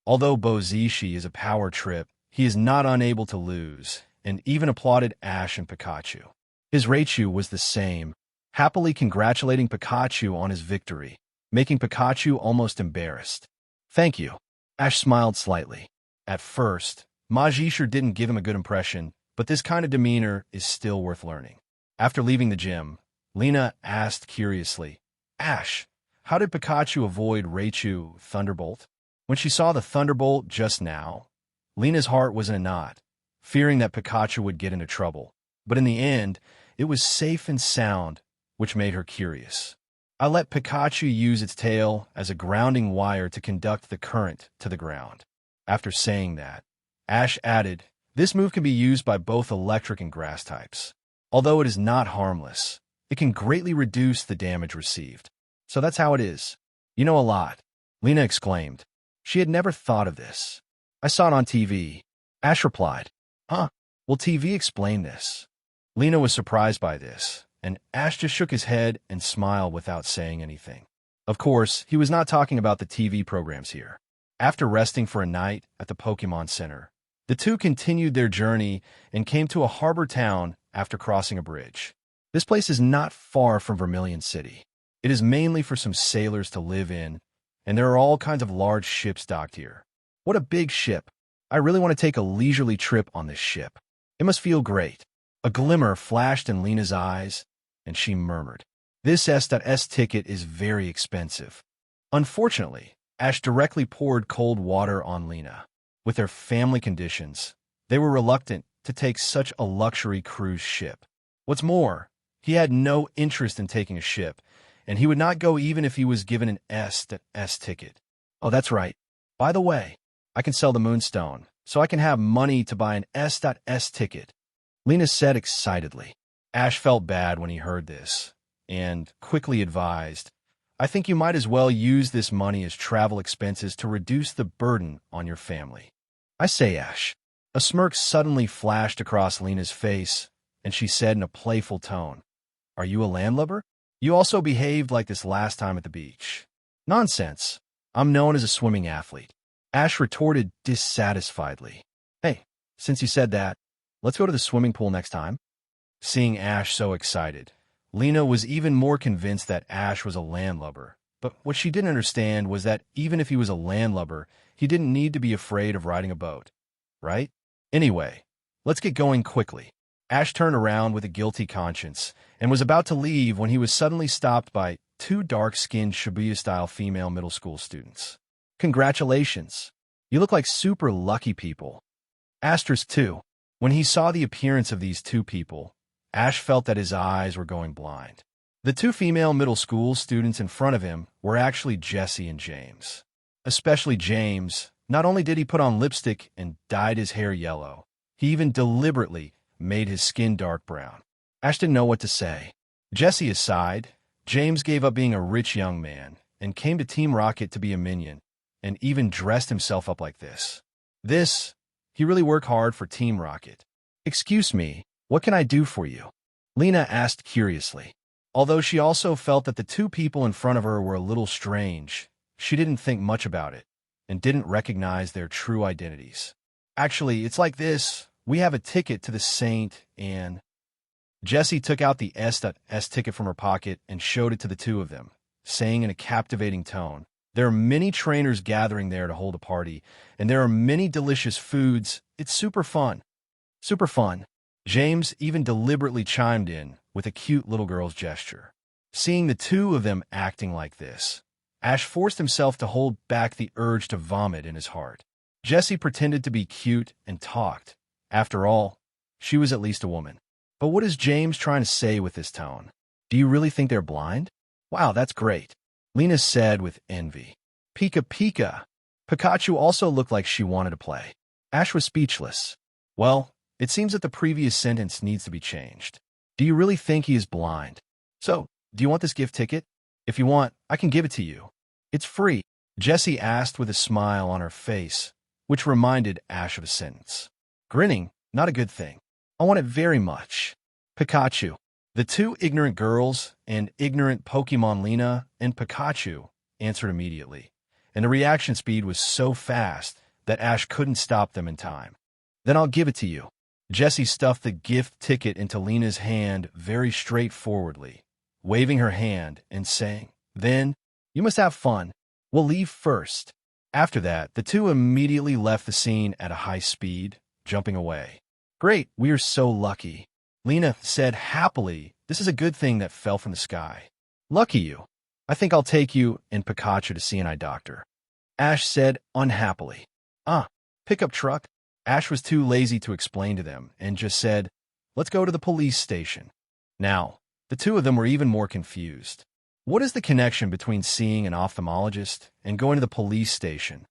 Although Bozishi is a power trip, he is not unable to lose, and even applauded Ash and Pikachu. His Raichu was the same, happily congratulating Pikachu on his victory, making Pikachu almost embarrassed. Thank you. Ash smiled slightly. At first, Majishur didn't give him a good impression, but this kind of demeanor is still worth learning. After leaving the gym, Lena asked curiously, Ash, how did Pikachu avoid Raichu Thunderbolt? When she saw the Thunderbolt just now, Lena's heart was in a knot, fearing that Pikachu would get into trouble. But in the end, it was safe and sound, which made her curious. I let Pikachu use its tail as a grounding wire to conduct the current to the ground. After saying that, Ash added, this move can be used by both electric and grass types. Although it is not harmless, it can greatly reduce the damage received. So that's how it is. You know a lot, Lena exclaimed. She had never thought of this. I saw it on TV. Ash replied, Huh? Will TV explain this? Lena was surprised by this, and Ash just shook his head and smiled without saying anything. Of course, he was not talking about the TV programs here. After resting for a night at the Pokemon Center, the two continued their journey and came to a harbor town after crossing a bridge. This place is not far from Vermilion City. It is mainly for some sailors to live in, and there are all kinds of large ships docked here. What a big ship! I really want to take a leisurely trip on this ship. It must feel great. A glimmer flashed in Lena's eyes, and she murmured, This S.S ticket is very expensive. Unfortunately, Ash directly poured cold water on Lena. With their family conditions, they were reluctant to take such a luxury cruise ship. What's more, he had no interest in taking a ship, and he would not go even if he was given an S.S ticket. Oh, that's right. By the way, I can sell the Moonstone, so I can have money to buy an S.S ticket. Lena said excitedly. Ash felt bad when he heard this, and quickly advised, I think you might as well use this money as travel expenses to reduce the burden on your family. I say, Ash. A smirk suddenly flashed across Lena's face, and she said in a playful tone, Are you a landlubber? You also behaved like this last time at the beach. Nonsense. I'm known as a swimming athlete. Ash retorted dissatisfiedly. Hey, since you said that, let's go to the swimming pool next time. Seeing Ash so excited, Lena was even more convinced that Ash was a landlubber. But what she didn't understand was that even if he was a landlubber, he didn't need to be afraid of riding a boat, right? Anyway, let's get going quickly. Ash turned around with a guilty conscience and was about to leave when he was suddenly stopped by two dark-skinned Shibuya-style female middle school students. Congratulations. You look like super lucky people. Asterisk 2. When he saw the appearance of these two people, Ash felt that his eyes were going blind. The two female middle school students in front of him were actually Zhiye and James. Especially James, not only did he put on lipstick and dyed his hair yellow, he even deliberately made his skin dark brown. Ash didn't know what to say. Zhiye aside, James gave up being a rich young man and came to Team Rocket to be a minion, and even dressed himself up like this. He really worked hard for Team Rocket. Excuse me, what can I do for you? Lena asked curiously. Although she also felt that the two people in front of her were a little strange, she didn't think much about it and didn't recognize their true identities. Actually, it's like this. We have a ticket to the Saint and... Zhiye took out the S.S ticket from her pocket and showed it to the two of them, saying in a captivating tone, There are many trainers gathering there to hold a party, and there are many delicious foods. It's super fun. Super fun. James even deliberately chimed in with a cute little girl's gesture. Seeing the two of them acting like this, Ash forced himself to hold back the urge to vomit in his heart. Zhiye pretended to be cute and talked. After all, she was at least a woman. But what is James trying to say with this tone? Do you really think they're blind? Wow, that's great. Lena said with envy. Pika Pika. Pikachu also looked like she wanted to play. Ash was speechless. Well, it seems that the previous sentence needs to be changed. Do you really think he is blind? So, do you want this gift ticket? If you want, I can give it to you. It's free, Zhiye asked with a smile on her face, which reminded Ash of a sentence. Grinning, not a good thing. I want it very much. Pikachu. The two ignorant girls and ignorant Pokemon Lena and Pikachu answered immediately, and the reaction speed was so fast that Ash couldn't stop them in time. Then I'll give it to you. Zhiye stuffed the gift ticket into Lena's hand very straightforwardly, waving her hand and saying, Then, you must have fun. We'll leave first. After that, the two immediately left the scene at a high speed, jumping away. Great, we are so lucky. Lena said happily, This is a good thing that fell from the sky. Lucky you. I think I'll take you and Pikachu to see an eye doctor. Ash said unhappily. Pickup truck? Ash was too lazy to explain to them and just said, Let's go to the police station. Now, the two of them were even more confused. What is the connection between seeing an ophthalmologist and going to the police station?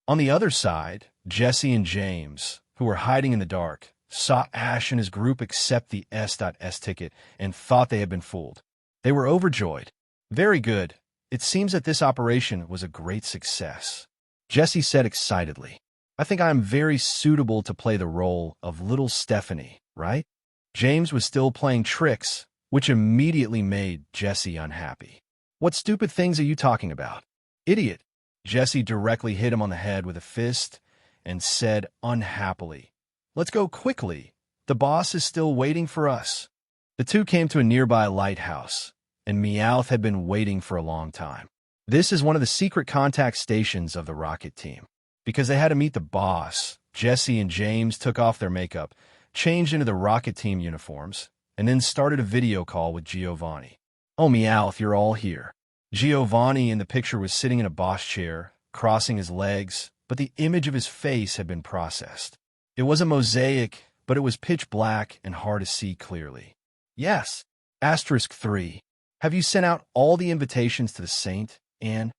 On the other side, Zhiye and James, who were hiding in the dark, saw Ash and his group accept the S.S ticket and thought they had been fooled. They were overjoyed. Very good. It seems that this operation was a great success. Zhiye said excitedly. I think I am very suitable to play the role of little Stephanie, right? James was still playing tricks, which immediately made Zhiye unhappy. What stupid things are you talking about? Idiot. Zhiye directly hit him on the head with a fist and said unhappily, Let's go quickly. The boss is still waiting for us. The two came to a nearby lighthouse, and Meowth had been waiting for a long time. This is one of the secret contact stations of the Rocket team. Because they had to meet the boss, Zhiye and James took off their makeup, changed into the Rocket team uniforms, and then started a video call with Giovanni. Oh, Meowth, you're all here. Giovanni in the picture was sitting in a boss chair, crossing his legs, but the image of his face had been processed. It was a mosaic, but it was pitch black and hard to see clearly. Yes. Asterisk 3. Have you sent out all the invitations to the Saint, Anne?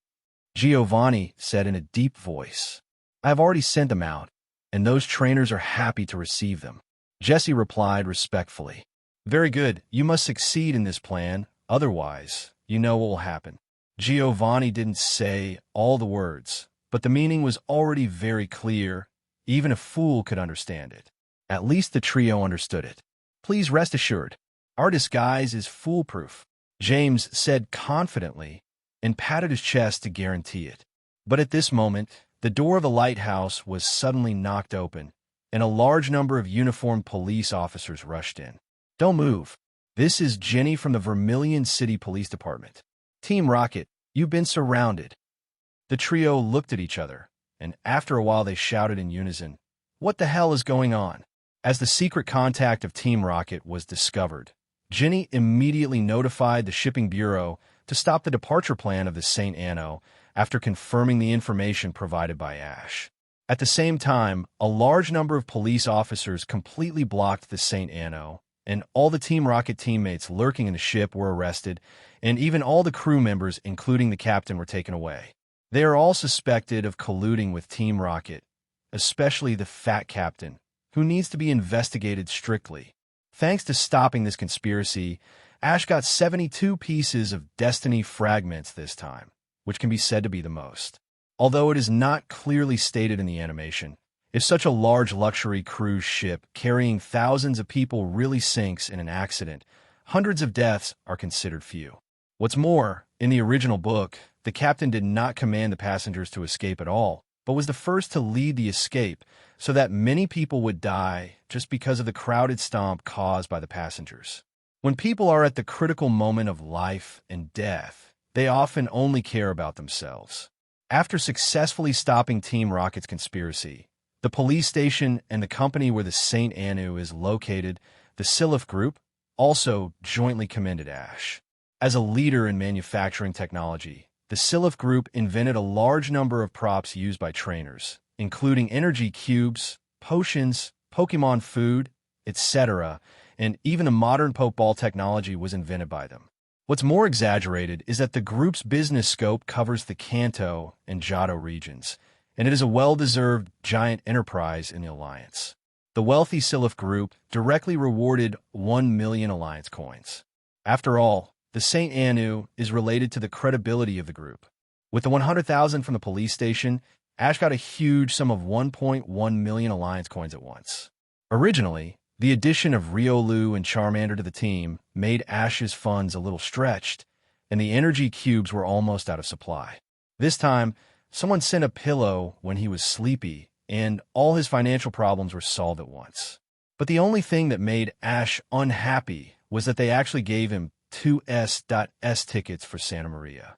Giovanni said in a deep voice. I have already sent them out, and those trainers are happy to receive them. Jesse replied respectfully. Very good. You must succeed in this plan. Otherwise, you know what will happen. Giovanni didn't say all the words, but the meaning was already very clear. Even a fool could understand it. At least the trio understood it. Please rest assured, our disguise is foolproof, James said confidently and patted his chest to guarantee it. But at this moment, the door of the lighthouse was suddenly knocked open, and a large number of uniformed police officers rushed in. Don't move. This is Jenny from the Vermilion City Police Department. Team Rocket, you've been surrounded. The trio looked at each other, and after a while they shouted in unison, "What the hell is going on?" As the secret contact of Team Rocket was discovered, Jenny immediately notified the shipping bureau to stop the departure plan of the St. Anno after confirming the information provided by Ash. At the same time, a large number of police officers completely blocked the St. Anno, and all the Team Rocket teammates lurking in the ship were arrested, and even all the crew members, including the captain, were taken away. They are all suspected of colluding with Team Rocket, especially the fat captain, who needs to be investigated strictly. Thanks to stopping this conspiracy, Ash got 72 pieces of Destiny fragments this time, which can be said to be the most. Although it is not clearly stated in the animation, if such a large luxury cruise ship carrying thousands of people really sinks in an accident, hundreds of deaths are considered few. What's more, in the original book, the captain did not command the passengers to escape at all, but was the first to lead the escape so that many people would die just because of the crowded stomp caused by the passengers. When people are at the critical moment of life and death, they often only care about themselves. After successfully stopping Team Rocket's conspiracy, the police station and the company where the St. Anu is located, the Siliph Group, also jointly commended Ash. As a leader in manufacturing technology, the Siliph Group invented a large number of props used by trainers, including energy cubes, potions, Pokemon food, etc., and even a modern Pokeball technology was invented by them. What's more exaggerated is that the group's business scope covers the Kanto and Johto regions, and it is a well-deserved giant enterprise in the Alliance. The wealthy Siliph Group directly rewarded 1 million Alliance coins. After all, the St. Anu is related to the credibility of the group. With the 100,000 from the police station, Ash got a huge sum of 1.1 million Alliance coins at once. Originally, the addition of Riolu and Charmander to the team made Ash's funds a little stretched, and the energy cubes were almost out of supply. This time, someone sent a pillow when he was sleepy, and all his financial problems were solved at once. But the only thing that made Ash unhappy was that they actually gave him 2 S.S tickets for Santa Maria.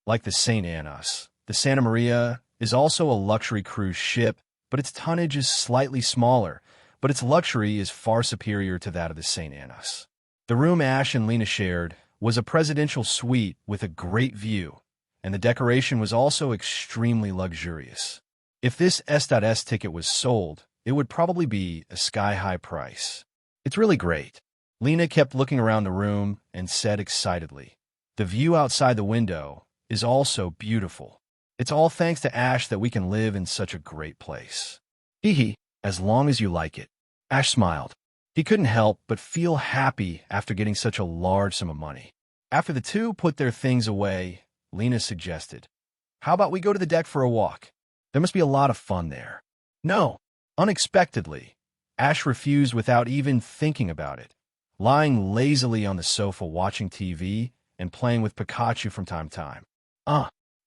Like the St. Anus, the Santa Maria is also a luxury cruise ship, but its tonnage is slightly smaller, but its luxury is far superior to that of the St. Anus. The room Ash and Lena shared was a presidential suite with a great view, and the decoration was also extremely luxurious. If this S.S ticket was sold, it would probably be a sky-high price. It's really great. Lena kept looking around the room and said excitedly, "The view outside the window is also beautiful. It's all thanks to Ash that we can live in such a great place." Hee, as long as you like it. Ash smiled. He couldn't help but feel happy after getting such a large sum of money. After the two put their things away, Lena suggested, "How about we go to the deck for a walk? There must be a lot of fun there." No. Unexpectedly, Ash refused without even thinking about it, lying lazily on the sofa watching TV and playing with Pikachu from time to time.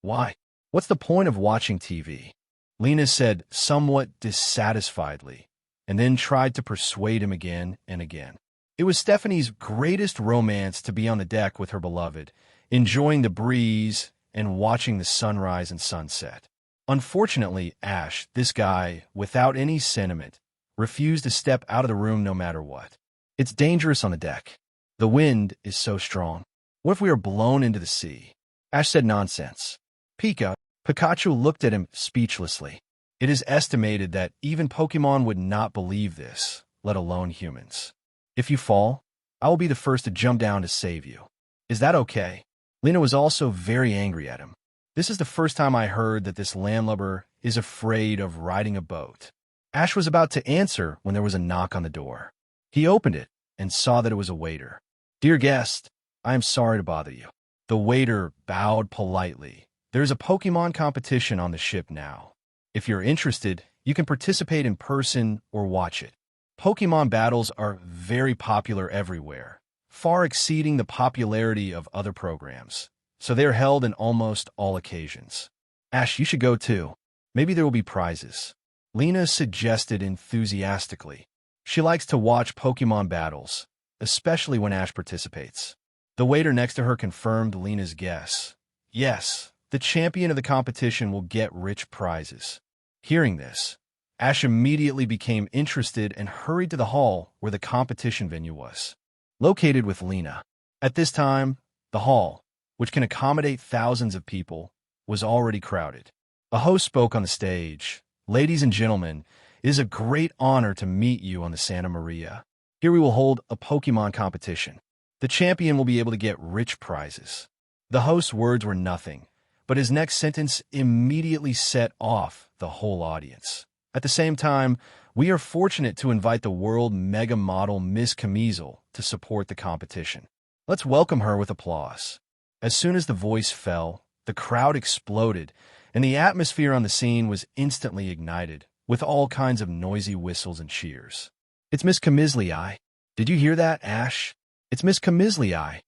Why? What's the point of watching TV? Lena said somewhat dissatisfiedly, and then tried to persuade him again and again. It was Stephanie's greatest romance to be on the deck with her beloved, enjoying the breeze and watching the sunrise and sunset. Unfortunately, Ash, this guy, without any sentiment, refused to step out of the room no matter what. It's dangerous on the deck. The wind is so strong. What if we are blown into the sea? Ash said nonsense. Pikachu looked at him speechlessly. It is estimated that even Pokemon would not believe this, let alone humans. If you fall, I will be the first to jump down to save you. Is that okay? Lena was also very angry at him. This is the first time I heard that this landlubber is afraid of riding a boat. Ash was about to answer when there was a knock on the door. He opened it and saw that it was a waiter. "Dear guest, I am sorry to bother you." The waiter bowed politely. "There's a Pokemon competition on the ship now. If you're interested, you can participate in person or watch it. Pokemon battles are very popular everywhere, far exceeding the popularity of other programs, so they're held in almost all occasions. Ash, you should go too. Maybe there will be prizes." Lena suggested enthusiastically. She likes to watch Pokemon battles, especially when Ash participates. The waiter next to her confirmed Lena's guess. Yes, the champion of the competition will get rich prizes. Hearing this, Ash immediately became interested and hurried to the hall where the competition venue was, located with Lena. At this time, the hall, which can accommodate thousands of people, was already crowded. A host spoke on the stage. "Ladies and gentlemen, it is a great honor to meet you on the Santa Maria. Here we will hold a Pokemon competition. The champion will be able to get rich prizes." The host's words were nothing, but his next sentence immediately set off the whole audience. At the same time, we are fortunate to invite the world mega model Miss Camisole to support the competition. Let's welcome her with applause. As soon as the voice fell, the crowd exploded, and the atmosphere on the scene was instantly ignited, with all kinds of noisy whistles and cheers. "It's Miss Camisole. Did you hear that, Ash? It's Miss Camisole."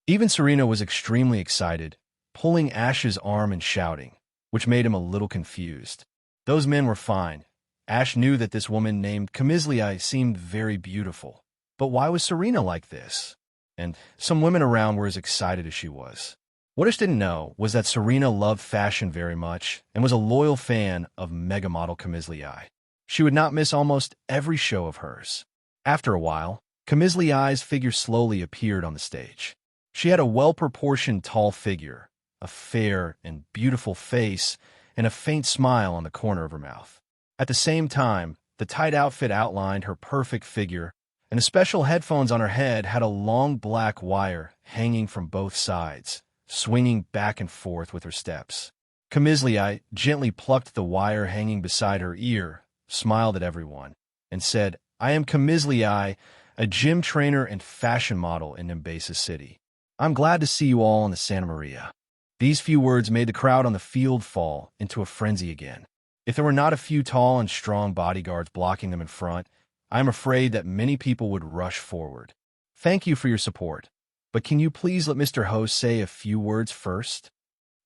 Even Serena was extremely excited, pulling Ash's arm and shouting, which made him a little confused. Those men were fine. Ash knew that this woman named Camisole seemed very beautiful. But why was Serena like this? And some women around were as excited as she was. What Ash didn't know was that Serena loved fashion very much and was a loyal fan of mega model Camisole. She would not miss almost every show of hers. After a while, Camisole's figure slowly appeared on the stage. She had a well-proportioned tall figure, a fair and beautiful face, and a faint smile on the corner of her mouth. At the same time, the tight outfit outlined her perfect figure, and the special headphones on her head had a long black wire hanging from both sides, swinging back and forth with her steps. Camisole gently plucked the wire hanging beside her ear, smiled at everyone, and said, "I am Camisole, a gym trainer and fashion model in Nimbasa City. I'm glad to see you all on the Santa Maria." These few words made the crowd on the field fall into a frenzy again. If there were not a few tall and strong bodyguards blocking them in front, I'm afraid that many people would rush forward. "Thank you for your support, but can you please let Mr. Host say a few words first?"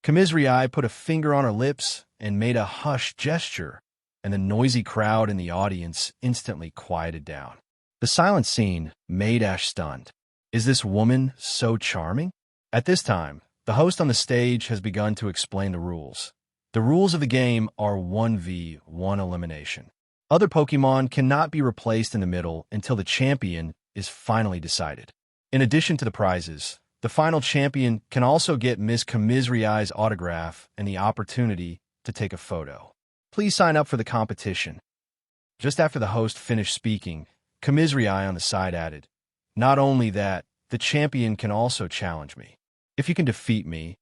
Camisole put a finger on her lips and made a hush gesture, and the noisy crowd in the audience instantly quieted down. The silent scene made Ash stunned. Is this woman so charming? At this time, the host on the stage has begun to explain the rules. The rules of the game are 1v1 elimination. Other Pokemon cannot be replaced in the middle until the champion is finally decided. In addition to the prizes, the final champion can also get Miss Camisole's autograph and the opportunity to take a photo. Please sign up for the competition. Just after the host finished speaking, Camisole on the side added, "Not only that, the champion can also challenge me. If you can defeat me,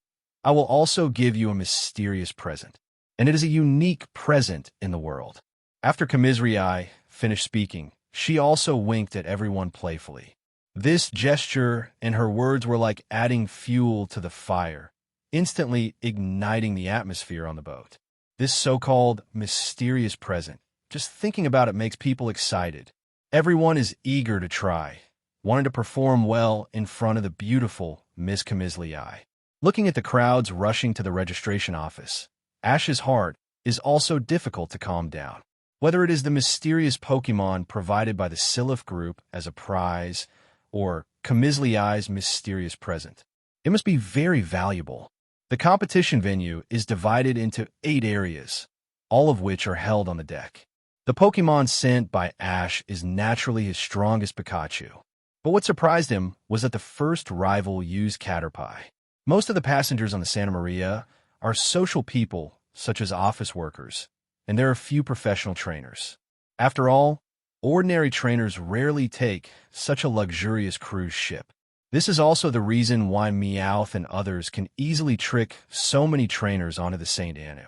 I will also give you a mysterious present, and it is a unique present in the world." After Camisole finished speaking, she also winked at everyone playfully. This gesture and her words were like adding fuel to the fire, instantly igniting the atmosphere on the boat. This so-called mysterious present, just thinking about it makes people excited. Everyone is eager to try, wanting to perform well in front of the beautiful Miss Camisole. Looking at the crowds rushing to the registration office, Ash's heart is also difficult to calm down. Whether it is the mysterious Pokemon provided by the Silph group as a prize, or Camisole's mysterious present, it must be very valuable. The competition venue is divided into 8 areas, all of which are held on the deck. The Pokemon sent by Ash is naturally his strongest Pikachu. But what surprised him was that the first rival used Caterpie. Most of the passengers on the Santa Maria are social people, such as office workers, and there are few professional trainers. After all, ordinary trainers rarely take such a luxurious cruise ship. This is also the reason why Meowth and others can easily trick so many trainers onto the St. Anu.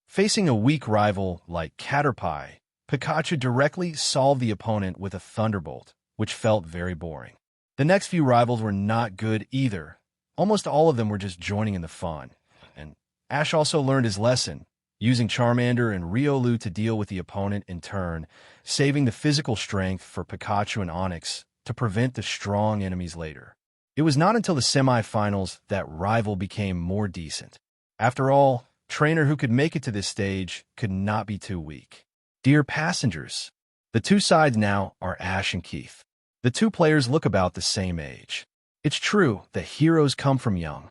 Facing a weak rival like Caterpie Pikachu directly solved the opponent with a thunderbolt, which felt very boring. The next few rivals were not good either. Almost all of them were just joining in the fun. And Ash also learned his lesson, using Charmander and Riolu to deal with the opponent in turn, saving the physical strength for Pikachu and Onix to prevent the strong enemies later. It was not until the semifinals that rival became more decent. After all, trainer who could make it to this stage could not be too weak. Dear passengers, the two sides now are Ash and Keith. The two players look about the same age. It's true that heroes come from young.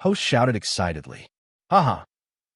Host shouted excitedly. Haha,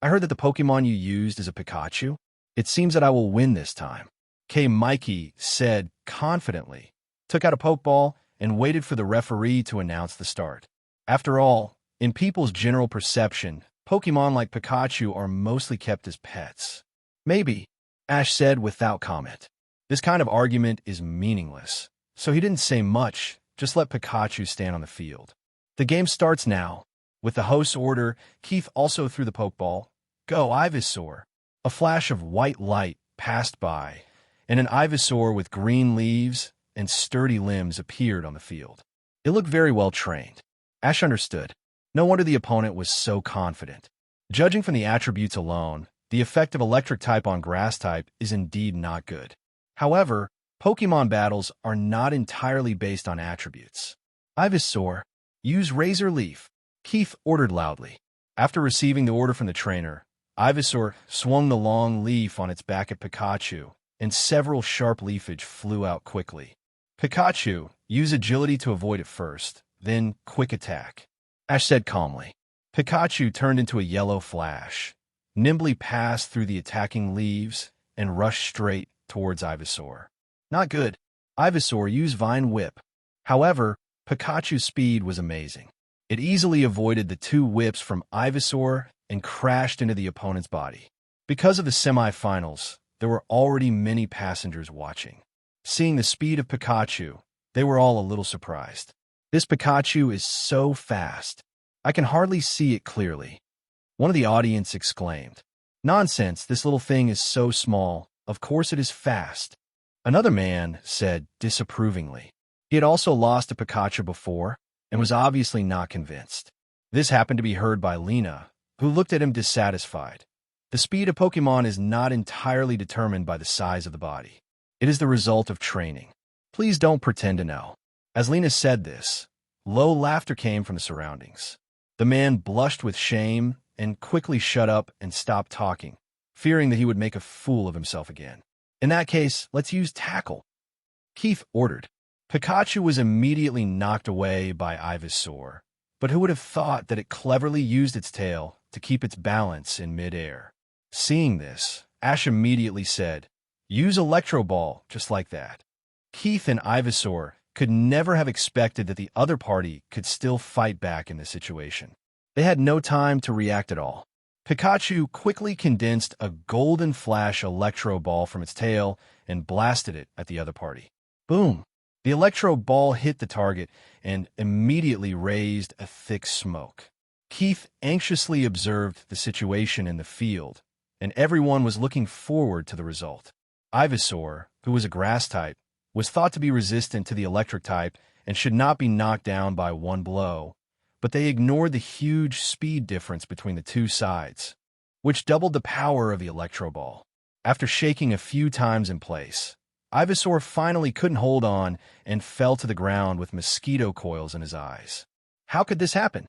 I heard that the Pokemon you used is a Pikachu. It seems that I will win this time. Mikey said confidently, took out a Pokeball, and waited for the referee to announce the start. After all, in people's general perception, Pokemon like Pikachu are mostly kept as pets. Maybe, Ash said without comment. This kind of argument is meaningless, so he didn't say much, just let Pikachu stand on the field. The game starts now. With the host's order, Keith also threw the Pokeball. Go, Ivysaur! A flash of white light passed by, and an Ivysaur with green leaves and sturdy limbs appeared on the field. It looked very well trained. Ash understood. No wonder the opponent was so confident. Judging from the attributes alone, the effect of electric type on grass type is indeed not good. However, Pokemon battles are not entirely based on attributes. Ivysaur, use Razor Leaf, Keith ordered loudly. After receiving the order from the trainer, Ivysaur swung the long leaf on its back at Pikachu, and several sharp leafage flew out quickly. Pikachu, use agility to avoid it first, then quick attack, Ash said calmly. Pikachu turned into a yellow flash, nimbly passed through the attacking leaves, and rushed straight towards Ivysaur. Not good. Ivysaur used Vine Whip. However, Pikachu's speed was amazing. It easily avoided the two whips from Ivysaur and crashed into the opponent's body. Because of the semifinals, there were already many passengers watching. Seeing the speed of Pikachu, they were all a little surprised. This Pikachu is so fast. I can hardly see it clearly. One of the audience exclaimed. Nonsense, this little thing is so small. Of course it is fast. Another man said disapprovingly. He had also lost to Pikachu before and was obviously not convinced. This happened to be heard by Lena, who looked at him dissatisfied. The speed of Pokemon is not entirely determined by the size of the body. It is the result of training. Please don't pretend to know. As Lena said this, low laughter came from the surroundings. The man blushed with shame and quickly shut up and stopped talking, fearing that he would make a fool of himself again. In that case, let's use Tackle, Keith ordered. Pikachu was immediately knocked away by Ivysaur, but who would have thought that it cleverly used its tail to keep its balance in midair? Seeing this, Ash immediately said, use Electro Ball just like that. Keith and Ivysaur could never have expected that the other party could still fight back in this situation. They had no time to react at all. Pikachu quickly condensed a golden flash Electro Ball from its tail and blasted it at the other party. Boom! The Electro Ball hit the target and immediately raised a thick smoke. Keith anxiously observed the situation in the field, and everyone was looking forward to the result. Ivysaur, who was a grass type, was thought to be resistant to the electric type and should not be knocked down by one blow, but they ignored the huge speed difference between the two sides, which doubled the power of the Electro Ball. After shaking a few times in place, Ivysaur finally couldn't hold on and fell to the ground with mosquito coils in his eyes. How could this happen?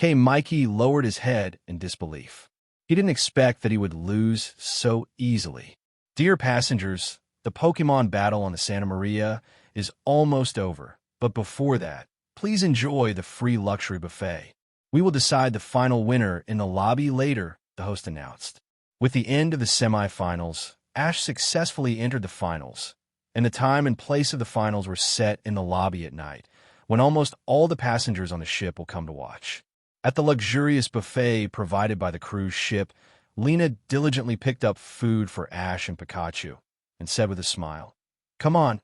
Mikey lowered his head in disbelief. He didn't expect that he would lose so easily. Dear passengers, the Pokemon battle on the Santa Maria is almost over, but before that, please enjoy the free luxury buffet. We will decide the final winner in the lobby later, the host announced. With the end of the semifinals, Ash successfully entered the finals, and the time and place of the finals were set in the lobby at night, when almost all the passengers on the ship will come to watch. At the luxurious buffet provided by the cruise ship, Lena diligently picked up food for Ash and Pikachu, and said with a smile, "Come on,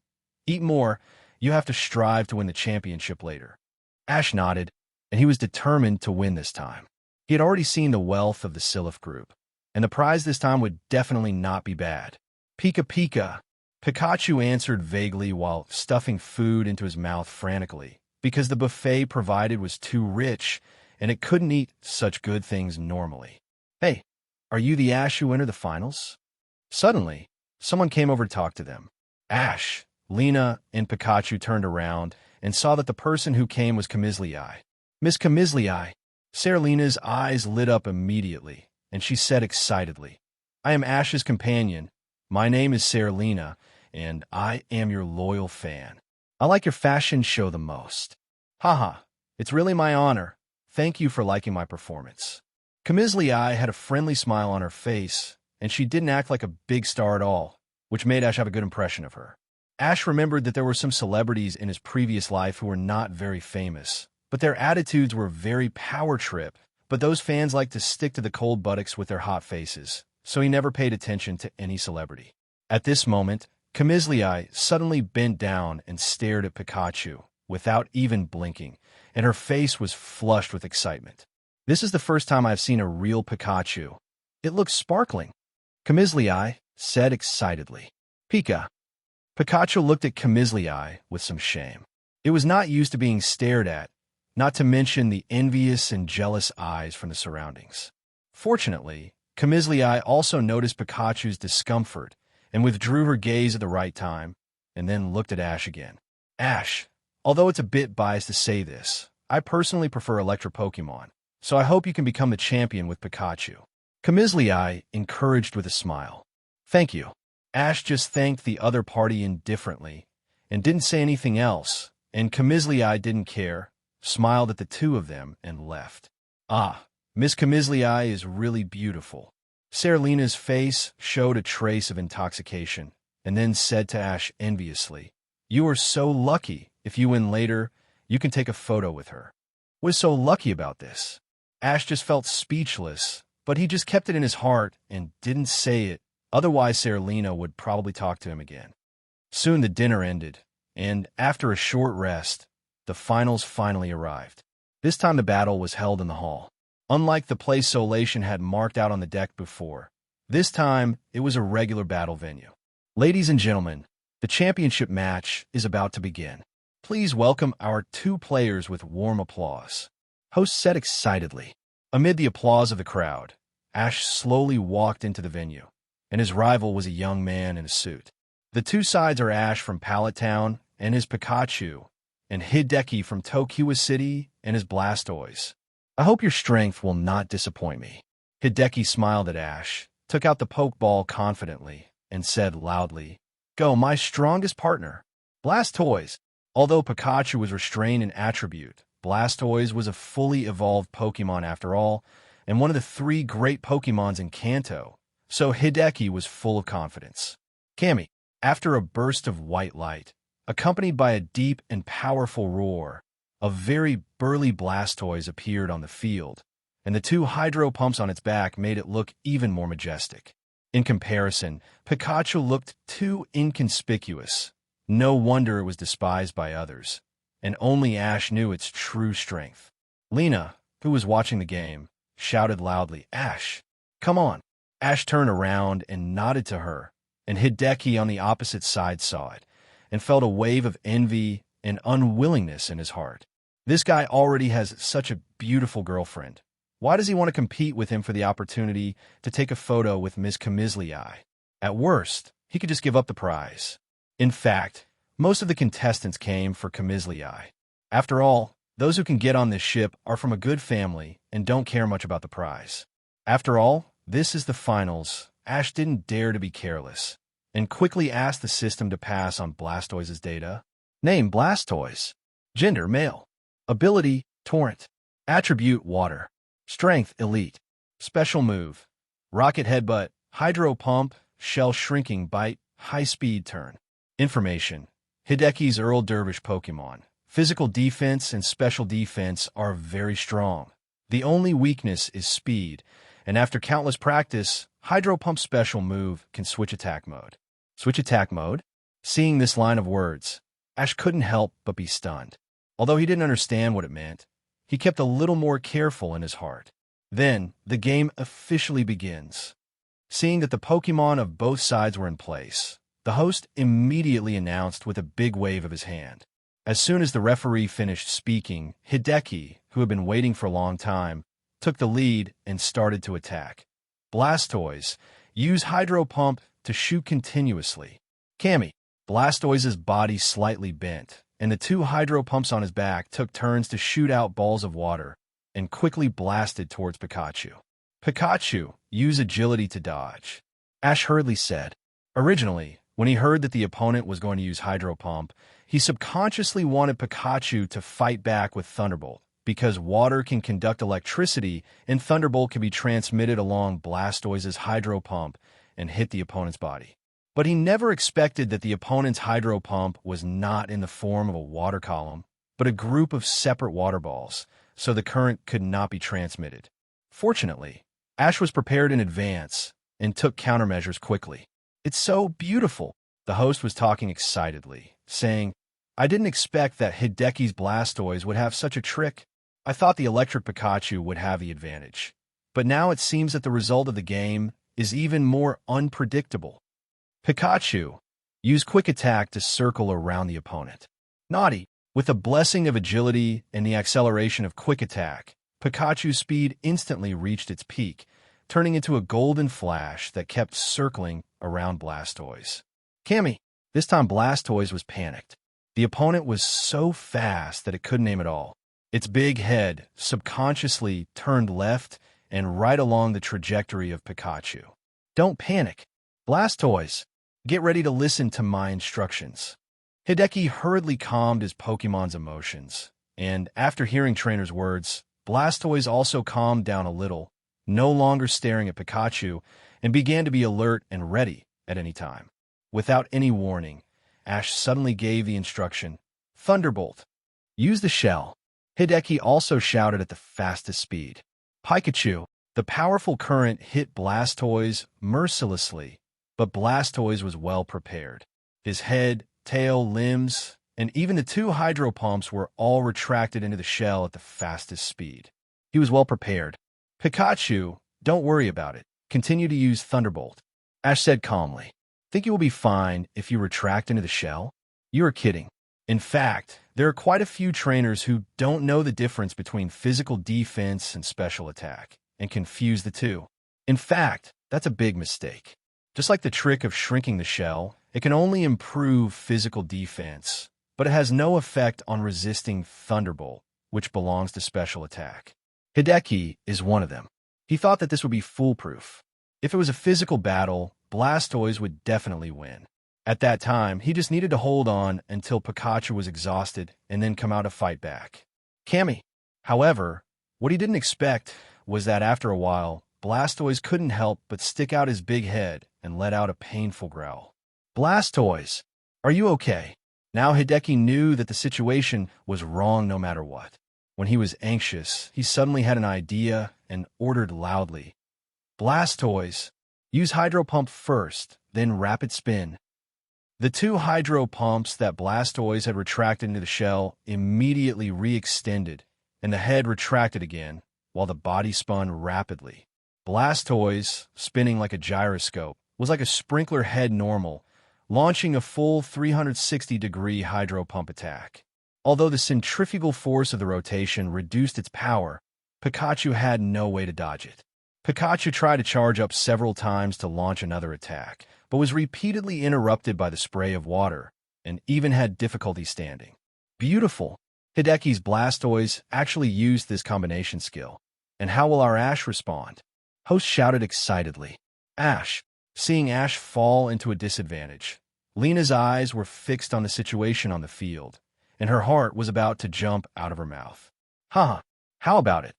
eat more. You have to strive to win the championship later." Ash nodded, and he was determined to win this time. He had already seen the wealth of the Silph group, and the prize this time would definitely not be bad. Pika Pika. Pikachu answered vaguely while stuffing food into his mouth frantically, because the buffet provided was too rich and it couldn't eat such good things normally. Hey, are you the Ash who entered the finals? Suddenly, someone came over to talk to them. Ash, Lena, and Pikachu turned around and saw that the person who came was Kamizliai. Miss Kamizliai. Saralina's eyes lit up immediately, and she said excitedly, I am Ash's companion. My name is Saralina, and I am your loyal fan. I like your fashion show the most. Haha, it's really my honor. Thank you for liking my performance. Kamizliai had a friendly smile on her face, and she didn't act like a big star at all, which made Ash have a good impression of her. Ash remembered that there were some celebrities in his previous life who were not very famous, but their attitudes were very power trip, but those fans liked to stick to the cold buttocks with their hot faces, so he never paid attention to any celebrity. At this moment, Kamizliai suddenly bent down and stared at Pikachu, without even blinking, and her face was flushed with excitement. This is the first time I've seen a real Pikachu. It looks sparkling. Kamizliai said excitedly. Pika. Pikachu looked at Kamizliai with some shame. It was not used to being stared at, not to mention the envious and jealous eyes from the surroundings. Fortunately, Kamizliai also noticed Pikachu's discomfort and withdrew her gaze at the right time, and then looked at Ash again. Ash, although it's a bit biased to say this, I personally prefer Electro Pokemon, so I hope you can become the champion with Pikachu. Kamizliai encouraged with a smile. Thank you. Ash just thanked the other party indifferently, and didn't say anything else, and Kamizliai didn't care, smiled at the two of them, and left. Ah, Miss Kamizliai is really beautiful. Saralina's face showed a trace of intoxication, and then said to Ash enviously, You are so lucky. If you win later, you can take a photo with her. What is so lucky about this? Ash just felt speechless, but he just kept it in his heart and didn't say it, otherwise Saralina would probably talk to him again. Soon the dinner ended, and after a short rest, the finals finally arrived. This time the battle was held in the hall. Unlike the place Solation had marked out on the deck before, this time it was a regular battle venue. Ladies and gentlemen, the championship match is about to begin. Please welcome our two players with warm applause. Host said excitedly. Amid the applause of the crowd, Ash slowly walked into the venue, and his rival was a young man in a suit. The two sides are Ash from Pallet Town and his Pikachu, and Hideki from Tokyo City and his Blastoise. I hope your strength will not disappoint me. Hideki smiled at Ash, took out the Pokeball confidently, and said loudly, Go, my strongest partner. Blastoise. Although Pikachu was restrained in attribute, Blastoise was a fully evolved Pokemon after all, and one of the three great Pokemons in Kanto, so Hideki was full of confidence. Kami, after a burst of white light, accompanied by a deep and powerful roar, a very burly Blastoise appeared on the field, and the two hydro pumps on its back made it look even more majestic. In comparison, Pikachu looked too inconspicuous. No wonder it was despised by others, and only Ash knew its true strength. Lena, who was watching the game, shouted loudly, Ash, come on. Ash turned around and nodded to her, and Hideki on the opposite side saw it, and felt a wave of envy and unwillingness in his heart. This guy already has such a beautiful girlfriend. Why does he want to compete with him for the opportunity to take a photo with Miss Kamizliai? At worst, he could just give up the prize. In fact, most of the contestants came for Kamizliai. After all, those who can get on this ship are from a good family and don't care much about the prize. After all, this is the finals. Ash didn't dare to be careless, and quickly asked the system to pass on Blastoise's data. Name, Blastoise. Gender, male. Ability, Torrent. Attribute, Water. Strength, Elite. Special move, Rocket Headbutt, Hydro Pump, Shell Shrinking Bite, High Speed Turn. Information, Hideki's Earl Dervish Pokemon. Physical defense and special defense are very strong. The only weakness is speed, and after countless practice, Hydro Pump's special move can switch attack mode. Switch attack mode? Seeing this line of words, Ash couldn't help but be stunned. Although he didn't understand what it meant, he kept a little more careful in his heart. Then, the game officially begins. Seeing that the Pokemon of both sides were in place, the host immediately announced with a big wave of his hand. As soon as the referee finished speaking, Hideki, who had been waiting for a long time, took the lead and started to attack. Blastoise, use Hydro Pump to shoot continuously. Kami, Blastoise's body slightly bent, and the two Hydro Pumps on his back took turns to shoot out balls of water and quickly blasted towards Pikachu. Pikachu, use Agility to dodge. Ash hurriedly said. Originally, when he heard that the opponent was going to use Hydro Pump, he subconsciously wanted Pikachu to fight back with Thunderbolt, because water can conduct electricity and Thunderbolt can be transmitted along Blastoise's Hydro Pump and hit the opponent's body. But he never expected that the opponent's Hydro Pump was not in the form of a water column, but a group of separate water balls, so the current could not be transmitted. Fortunately, Ash was prepared in advance and took countermeasures quickly. It's so beautiful, the host was talking excitedly, saying, I didn't expect that Hideki's Blastoise would have such a trick. I thought the electric Pikachu would have the advantage. But now it seems that the result of the game is even more unpredictable. Pikachu, use Quick Attack to circle around the opponent. Naughty, with the blessing of Agility and the acceleration of Quick Attack, Pikachu's speed instantly reached its peak, turning into a golden flash that kept circling around Blastoise. Kami, this time Blastoise was panicked. The opponent was so fast that it couldn't aim at all. Its big head subconsciously turned left and right along the trajectory of Pikachu. Don't panic. Blastoise, get ready to listen to my instructions. Hideki hurriedly calmed his Pokemon's emotions, and after hearing Trainer's words, Blastoise also calmed down a little, no longer staring at Pikachu, and began to be alert and ready at any time. Without any warning, Ash suddenly gave the instruction, Thunderbolt. Use the shell. Hideki also shouted at the fastest speed. Pikachu, the powerful current hit Blastoise mercilessly, but Blastoise was well prepared. His head, tail, limbs, and even the two Hydro Pumps were all retracted into the shell at the fastest speed. He was well prepared. Pikachu, don't worry about it. Continue to use Thunderbolt. Ash said calmly. Think you will be fine if you retract into the shell? You are kidding. In fact, there are quite a few trainers who don't know the difference between physical defense and special attack, and confuse the two. In fact, that's a big mistake. Just like the trick of shrinking the shell, it can only improve physical defense, but it has no effect on resisting Thunderbolt, which belongs to special attack. Hideki is one of them. He thought that this would be foolproof. If it was a physical battle, Blastoise would definitely win. At that time, he just needed to hold on until Pikachu was exhausted and then come out to fight back. Kami, however, what he didn't expect was that after a while, Blastoise couldn't help but stick out his big head and let out a painful growl. Blastoise, are you okay? Now Hideki knew that the situation was wrong no matter what. When he was anxious, he suddenly had an idea and ordered loudly, Blastoise, use Hydro Pump first, then Rapid Spin. The two Hydro Pumps that Blastoise had retracted into the shell immediately re-extended, and the head retracted again, while the body spun rapidly. Blastoise, spinning like a gyroscope, was like a sprinkler head normal, launching a full 360-degree Hydro Pump attack. Although the centrifugal force of the rotation reduced its power, Pikachu had no way to dodge it. Pikachu tried to charge up several times to launch another attack, but was repeatedly interrupted by the spray of water, and even had difficulty standing. Beautiful! Hideki's Blastoise actually used this combination skill. And how will our Ash respond? Host shouted excitedly. Ash! Seeing Ash fall into a disadvantage, Lena's eyes were fixed on the situation on the field, and her heart was about to jump out of her mouth. Huh, how about it?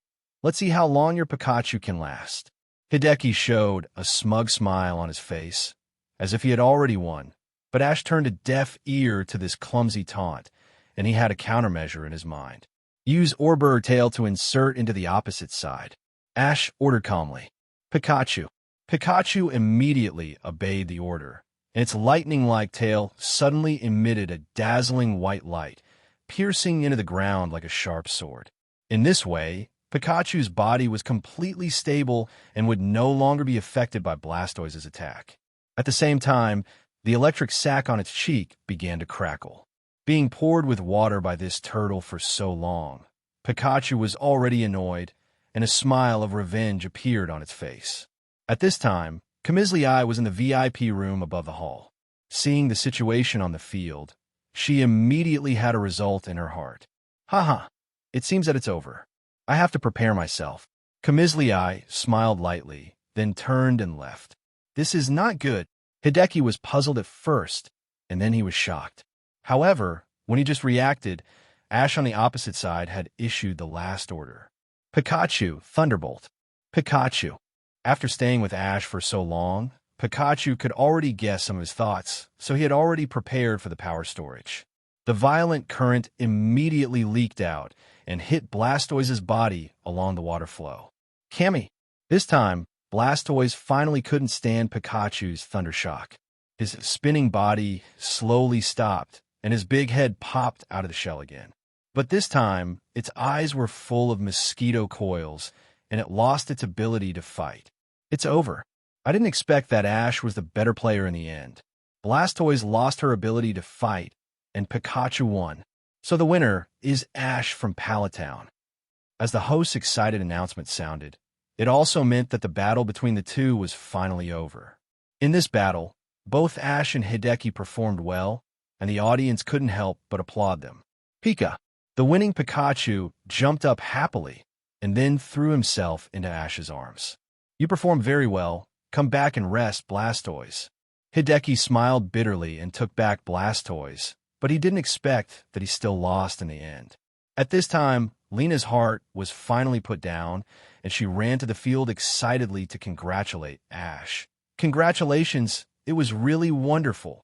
Let's see how long your Pikachu can last. Hideki showed a smug smile on his face, as if he had already won, but Ash turned a deaf ear to this clumsy taunt, and he had a countermeasure in his mind. Use Orber Tail to insert into the opposite side. Ash ordered calmly. Pikachu. Pikachu immediately obeyed the order, and its lightning-like tail suddenly emitted a dazzling white light, piercing into the ground like a sharp sword. In this way, Pikachu's body was completely stable and would no longer be affected by Blastoise's attack. At the same time, the electric sac on its cheek began to crackle. Being poured with water by this turtle for so long, Pikachu was already annoyed, and a smile of revenge appeared on its face. At this time, Kamislii was in the VIP room above the hall. Seeing the situation on the field, she immediately had a result in her heart. Haha, it seems that it's over. I have to prepare myself. Kamislii smiled lightly, then turned and left. This is not good. Hideki was puzzled at first, and then he was shocked. However, when he just reacted, Ash on the opposite side had issued the last order. Pikachu, Thunderbolt. Pikachu. After staying with Ash for so long, Pikachu could already guess some of his thoughts, so he had already prepared for the power storage. The violent current immediately leaked out and hit Blastoise's body along the water flow. Kami. This time, Blastoise finally couldn't stand Pikachu's thunder shock. His spinning body slowly stopped, and his big head popped out of the shell again. But this time, its eyes were full of mosquito coils, and it lost its ability to fight. It's over. I didn't expect that Ash was the better player in the end. Blastoise lost her ability to fight, and Pikachu won. So the winner is Ash from Pallet Town. As the host's excited announcement sounded, it also meant that the battle between the two was finally over. In this battle, both Ash and Hideki performed well, and the audience couldn't help but applaud them. Pika, the winning Pikachu, jumped up happily and then threw himself into Ash's arms. You performed very well. Come back and rest, Blastoise. Hideki smiled bitterly and took back Blastoise, but he didn't expect that he still lost in the end. At this time, Lena's heart was finally put down, and she ran to the field excitedly to congratulate Ash. Congratulations, it was really wonderful.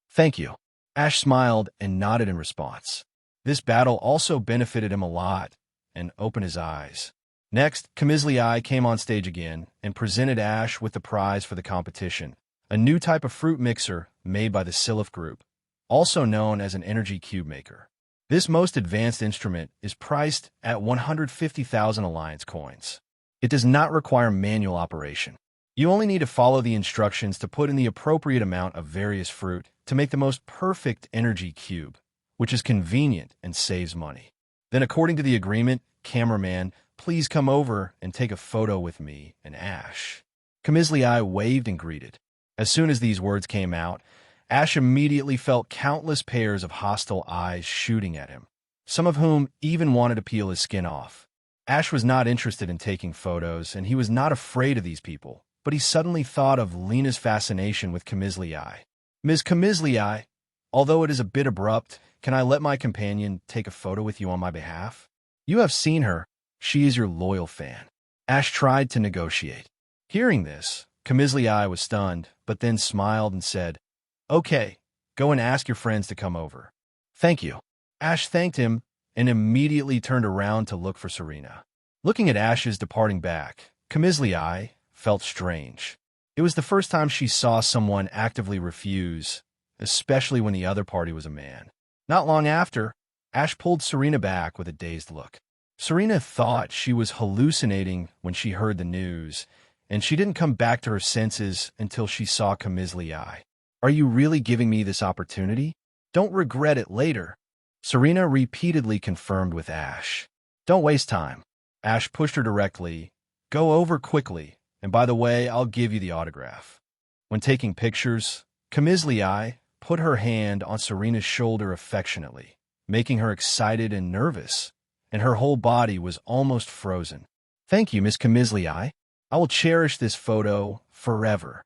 Thank you. Ash smiled and nodded in response. This battle also benefited him a lot and opened his eyes. Next, Kamislii came on stage again and presented Ash with the prize for the competition, a new type of fruit mixer made by the Silph Group, also known as an energy cube maker. This most advanced instrument is priced at 150,000 Alliance coins. It does not require manual operation. You only need to follow the instructions to put in the appropriate amount of various fruit to make the most perfect energy cube, which is convenient and saves money. Then, according to the agreement, cameraman, please come over and take a photo with me and Ash. Kamislii waved and greeted. As soon as these words came out, Ash immediately felt countless pairs of hostile eyes shooting at him, some of whom even wanted to peel his skin off. Ash was not interested in taking photos, and he was not afraid of these people, but he suddenly thought of Lena's fascination with Kamislii. Ms. Kamislii, although it is a bit abrupt, can I let my companion take a photo with you on my behalf? You have seen her. She is your loyal fan. Ash tried to negotiate. Hearing this, Kamislii was stunned, but then smiled and said, Okay, go and ask your friends to come over. Thank you. Ash thanked him and immediately turned around to look for Serena. Looking at Ash's departing back, Kamislii felt strange. It was the first time she saw someone actively refuse, especially when the other party was a man. Not long after, Ash pulled Serena back with a dazed look. Serena thought she was hallucinating when she heard the news, and she didn't come back to her senses until she saw Kamislii. Are you really giving me this opportunity? Don't regret it later. Serena repeatedly confirmed with Ash. Don't waste time. Ash pushed her directly. Go over quickly, and by the way, I'll give you the autograph. When taking pictures, Kamislii put her hand on Serena's shoulder affectionately, making her excited and nervous, and her whole body was almost frozen. Thank you, Miss Kamislii. I will cherish this photo forever.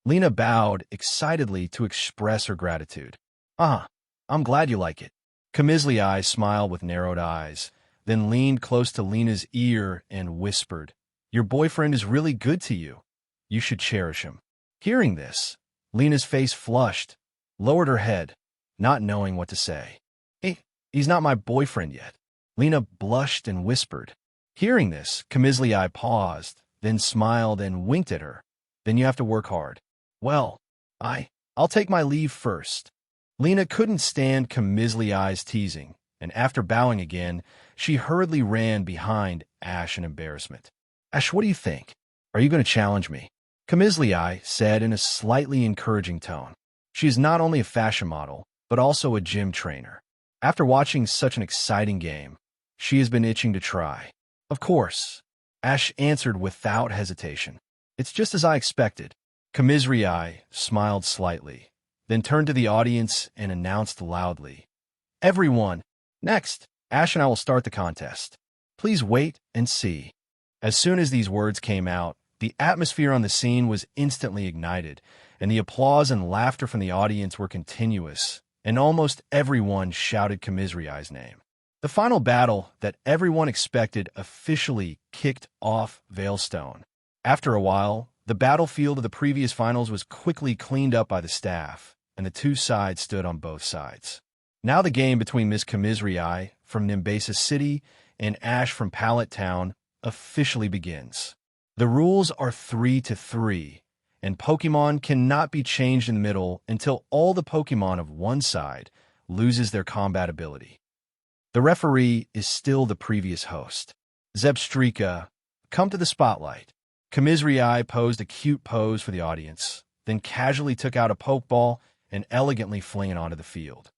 Lena bowed excitedly to express her gratitude. I'm glad you like it. Kamislii smiled with narrowed eyes, then leaned close to Lena's ear and whispered, Your boyfriend is really good to you. You should cherish him. Hearing this, Lena's face flushed, lowered her head, not knowing what to say. He's not my boyfriend yet. Lena blushed and whispered. Hearing this, Kamislii paused, then smiled and winked at her. Then you have to work hard. Well, I'll take my leave first. Lena couldn't stand Kamislii's teasing, and after bowing again, she hurriedly ran behind Ash in embarrassment. Ash, what do you think? Are you going to challenge me? Kamizliai said in a slightly encouraging tone. She is not only a fashion model, but also a gym trainer. After watching such an exciting game, she has been itching to try. Of course, Ash answered without hesitation. It's just as I expected. Kamizliai smiled slightly, then turned to the audience and announced loudly, Everyone, next, Ash and I will start the contest. Please wait and see. As soon as these words came out, the atmosphere on the scene was instantly ignited, and the applause and laughter from the audience were continuous, and almost everyone shouted Kamizliai's name. The final battle that everyone expected officially kicked off Veilstone. After a while, the battlefield of the previous finals was quickly cleaned up by the staff, and the two sides stood on both sides. Now the game between Miss Kamizliai from Nimbasa City and Ash from Pallet Town officially begins. The rules are 3-3, and Pokemon cannot be changed in the middle until all the Pokemon of one side loses their combat ability. The referee is still the previous host. Zebstrika, come to the spotlight. Kamizliai posed a cute pose for the audience, then casually took out a Pokeball and elegantly flung it onto the field.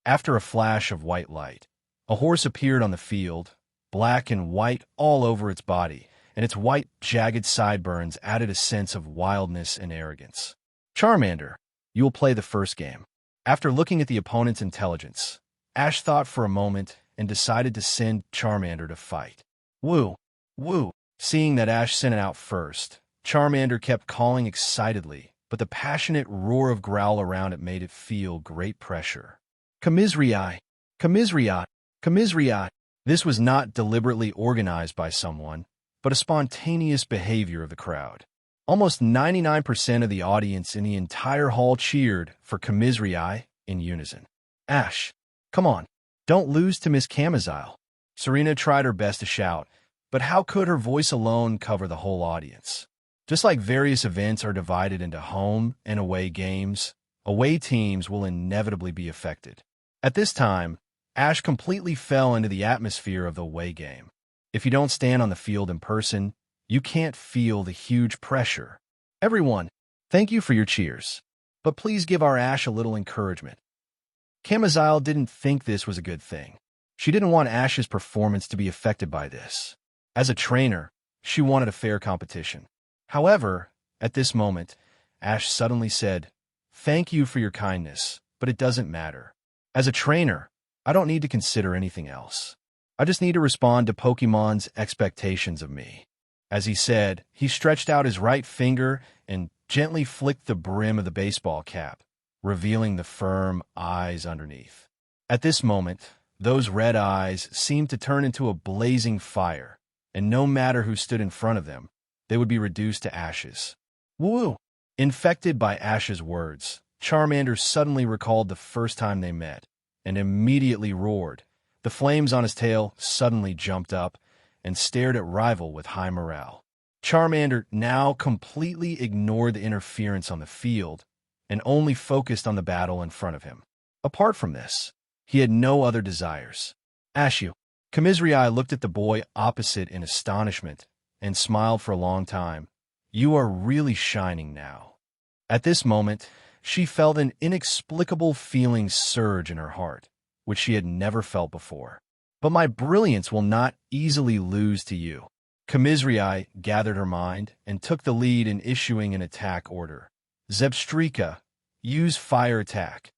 After a flash of white light, a horse appeared on the field, black and white all over its body, and its white, jagged sideburns added a sense of wildness and arrogance. Charmander, you will play the first game. After looking at the opponent's intelligence, Ash thought for a moment and decided to send Charmander to fight. Woo! Woo! Seeing that Ash sent it out first, Charmander kept calling excitedly, but the passionate roar of growl around it made it feel great pressure. Kamizliai! Kamizliai! Kamizliai! This was not deliberately organized by someone, but a spontaneous behavior of the crowd. Almost 99% of the audience in the entire hall cheered for Kamizliai in unison. Ash, come on, don't lose to Miss Kamizile. Serena tried her best to shout, but how could her voice alone cover the whole audience? Just like various events are divided into home and away games, away teams will inevitably be affected. At this time, Ash completely fell into the atmosphere of the away game. If you don't stand on the field in person, you can't feel the huge pressure. Everyone, thank you for your cheers. But please give our Ash a little encouragement. Kamizile didn't think this was a good thing. She didn't want Ash's performance to be affected by this. As a trainer, she wanted a fair competition. However, at this moment, Ash suddenly said, Thank you for your kindness, but it doesn't matter. As a trainer, I don't need to consider anything else. I just need to respond to Pokemon's expectations of me. As he said, he stretched out his right finger and gently flicked the brim of the baseball cap, revealing the firm eyes underneath. At this moment, those red eyes seemed to turn into a blazing fire, and no matter who stood in front of them, they would be reduced to ashes. Woo! Infected by Ash's words, Charmander suddenly recalled the first time they met, and immediately roared. The flames on his tail suddenly jumped up and stared at rival with high morale. Charmander now completely ignored the interference on the field and only focused on the battle in front of him. Apart from this, he had no other desires. Ashu. Kamizliai looked at the boy opposite in astonishment and smiled for a long time. You are really shining now. At this moment, she felt an inexplicable feeling surge in her heart, which she had never felt before. But my brilliance will not easily lose to you. Kamizliai gathered her mind and took the lead in issuing an attack order. Zebstrika, use fire attack.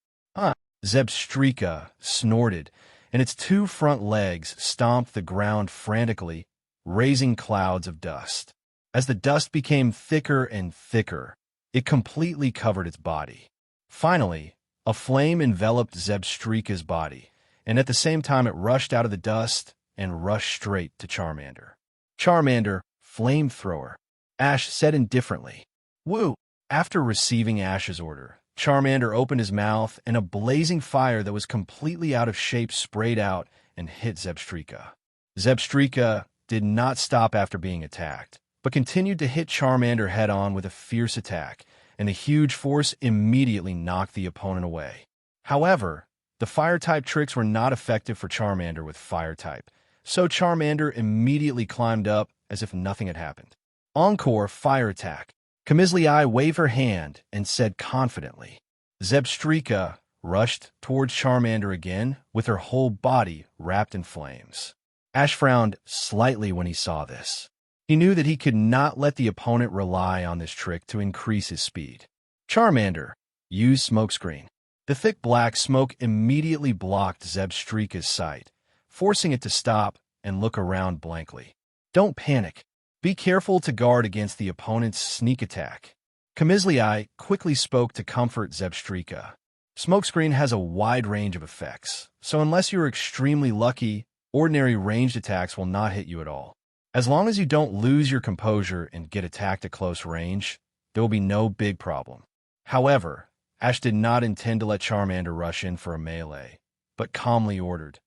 Zebstrika snorted, and its two front legs stomped the ground frantically, raising clouds of dust. As the dust became thicker and thicker, it completely covered its body. Finally, a flame enveloped Zebstrika's body, and at the same time it rushed out of the dust and rushed straight to Charmander. Charmander, flamethrower. Ash said indifferently. Woo! After receiving Ash's order, Charmander opened his mouth and a blazing fire that was completely out of shape sprayed out and hit Zebstrika. Zebstrika did not stop after being attacked, but continued to hit Charmander head-on with a fierce attack, and the huge force immediately knocked the opponent away. However, The Fire-type tricks were not effective for Charmander with Fire-type, so Charmander immediately climbed up as if nothing had happened. Encore Fire Attack. Camisliai waved her hand and said confidently. Zebstrika rushed towards Charmander again with her whole body wrapped in flames. Ash frowned slightly when he saw this. He knew that he could not let the opponent rely on this trick to increase his speed. Charmander used Smokescreen. The thick black smoke immediately blocked Zebstrika's sight, forcing it to stop and look around blankly. Don't panic. Be careful to guard against the opponent's sneak attack. Camisliai quickly spoke to comfort Zebstrika. Smokescreen has a wide range of effects, so unless you're extremely lucky, ordinary ranged attacks will not hit you at all. As long as you don't lose your composure and get attacked at close range, there will be no big problem. However, Ash did not intend to let Charmander rush in for a melee, but calmly ordered,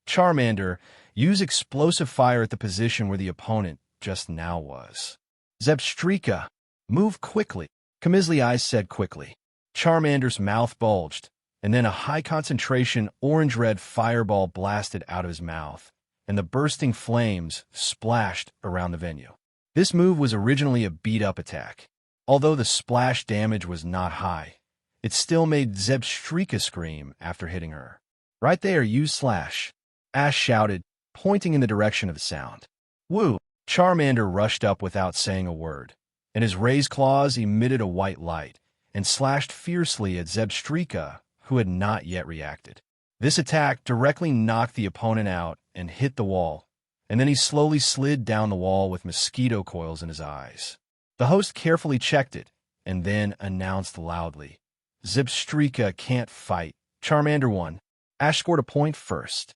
Charmander, use explosive fire at the position where the opponent just now was. Zebstrika, move quickly, Camisliai said quickly. Charmander's mouth bulged, and then a high-concentration orange-red fireball blasted out of his mouth, and the bursting flames splashed around the venue. This move was originally a beat-up attack. Although the splash damage was not high, it still made Zebstrika scream after hitting her. Right there, use slash, Ash shouted, pointing in the direction of the sound. Woo! Charmander rushed up without saying a word, and his raised claws emitted a white light and slashed fiercely at Zebstrika, who had not yet reacted. This attack directly knocked the opponent out and hit the wall, and then he slowly slid down the wall with mosquito coils in his eyes. The host carefully checked it, and then announced loudly, Zebstrika can't fight. Charmander won. Ash scored a point first.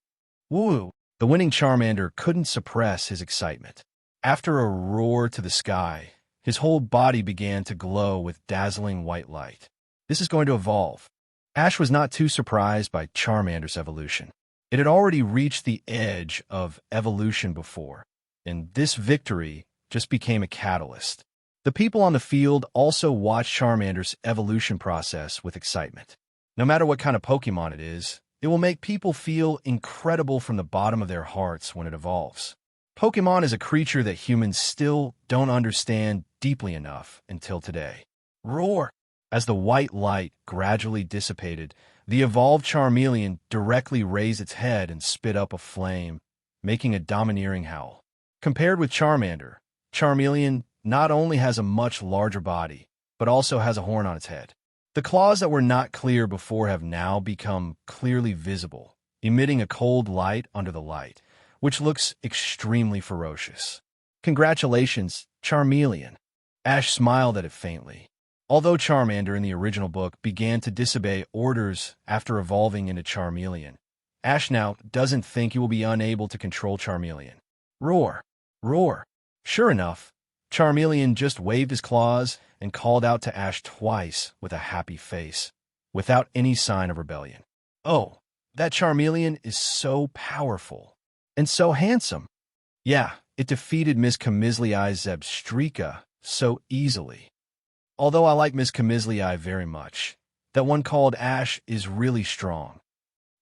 Woo! The winning Charmander couldn't suppress his excitement. After a roar to the sky, his whole body began to glow with dazzling white light. This is going to evolve. Ash was not too surprised by Charmander's evolution. It had already reached the edge of evolution before, and this victory just became a catalyst. The people on the field also watched Charmander's evolution process with excitement. No matter what kind of Pokemon it is, it will make people feel incredible from the bottom of their hearts when it evolves. Pokemon is a creature that humans still don't understand deeply enough until today. Roar! As the white light gradually dissipated, the evolved Charmeleon directly raised its head and spit up a flame, making a domineering howl. Compared with Charmander, Charmeleon not only has a much larger body, but also has a horn on its head. The claws that were not clear before have now become clearly visible, emitting a cold light under the light, which looks extremely ferocious. Congratulations, Charmeleon. Ash smiled at it faintly. Although Charmander in the original book began to disobey orders after evolving into Charmeleon, Ash now doesn't think he will be unable to control Charmeleon. Roar! Roar! Sure enough, Charmeleon just waved his claws and called out to Ash twice with a happy face, without any sign of rebellion. Oh, that Charmeleon is so powerful and so handsome. Yeah, it defeated Miss Camisliai's Zebstrika so easily. Although I like Miss Camisliai very much, that one called Ash is really strong.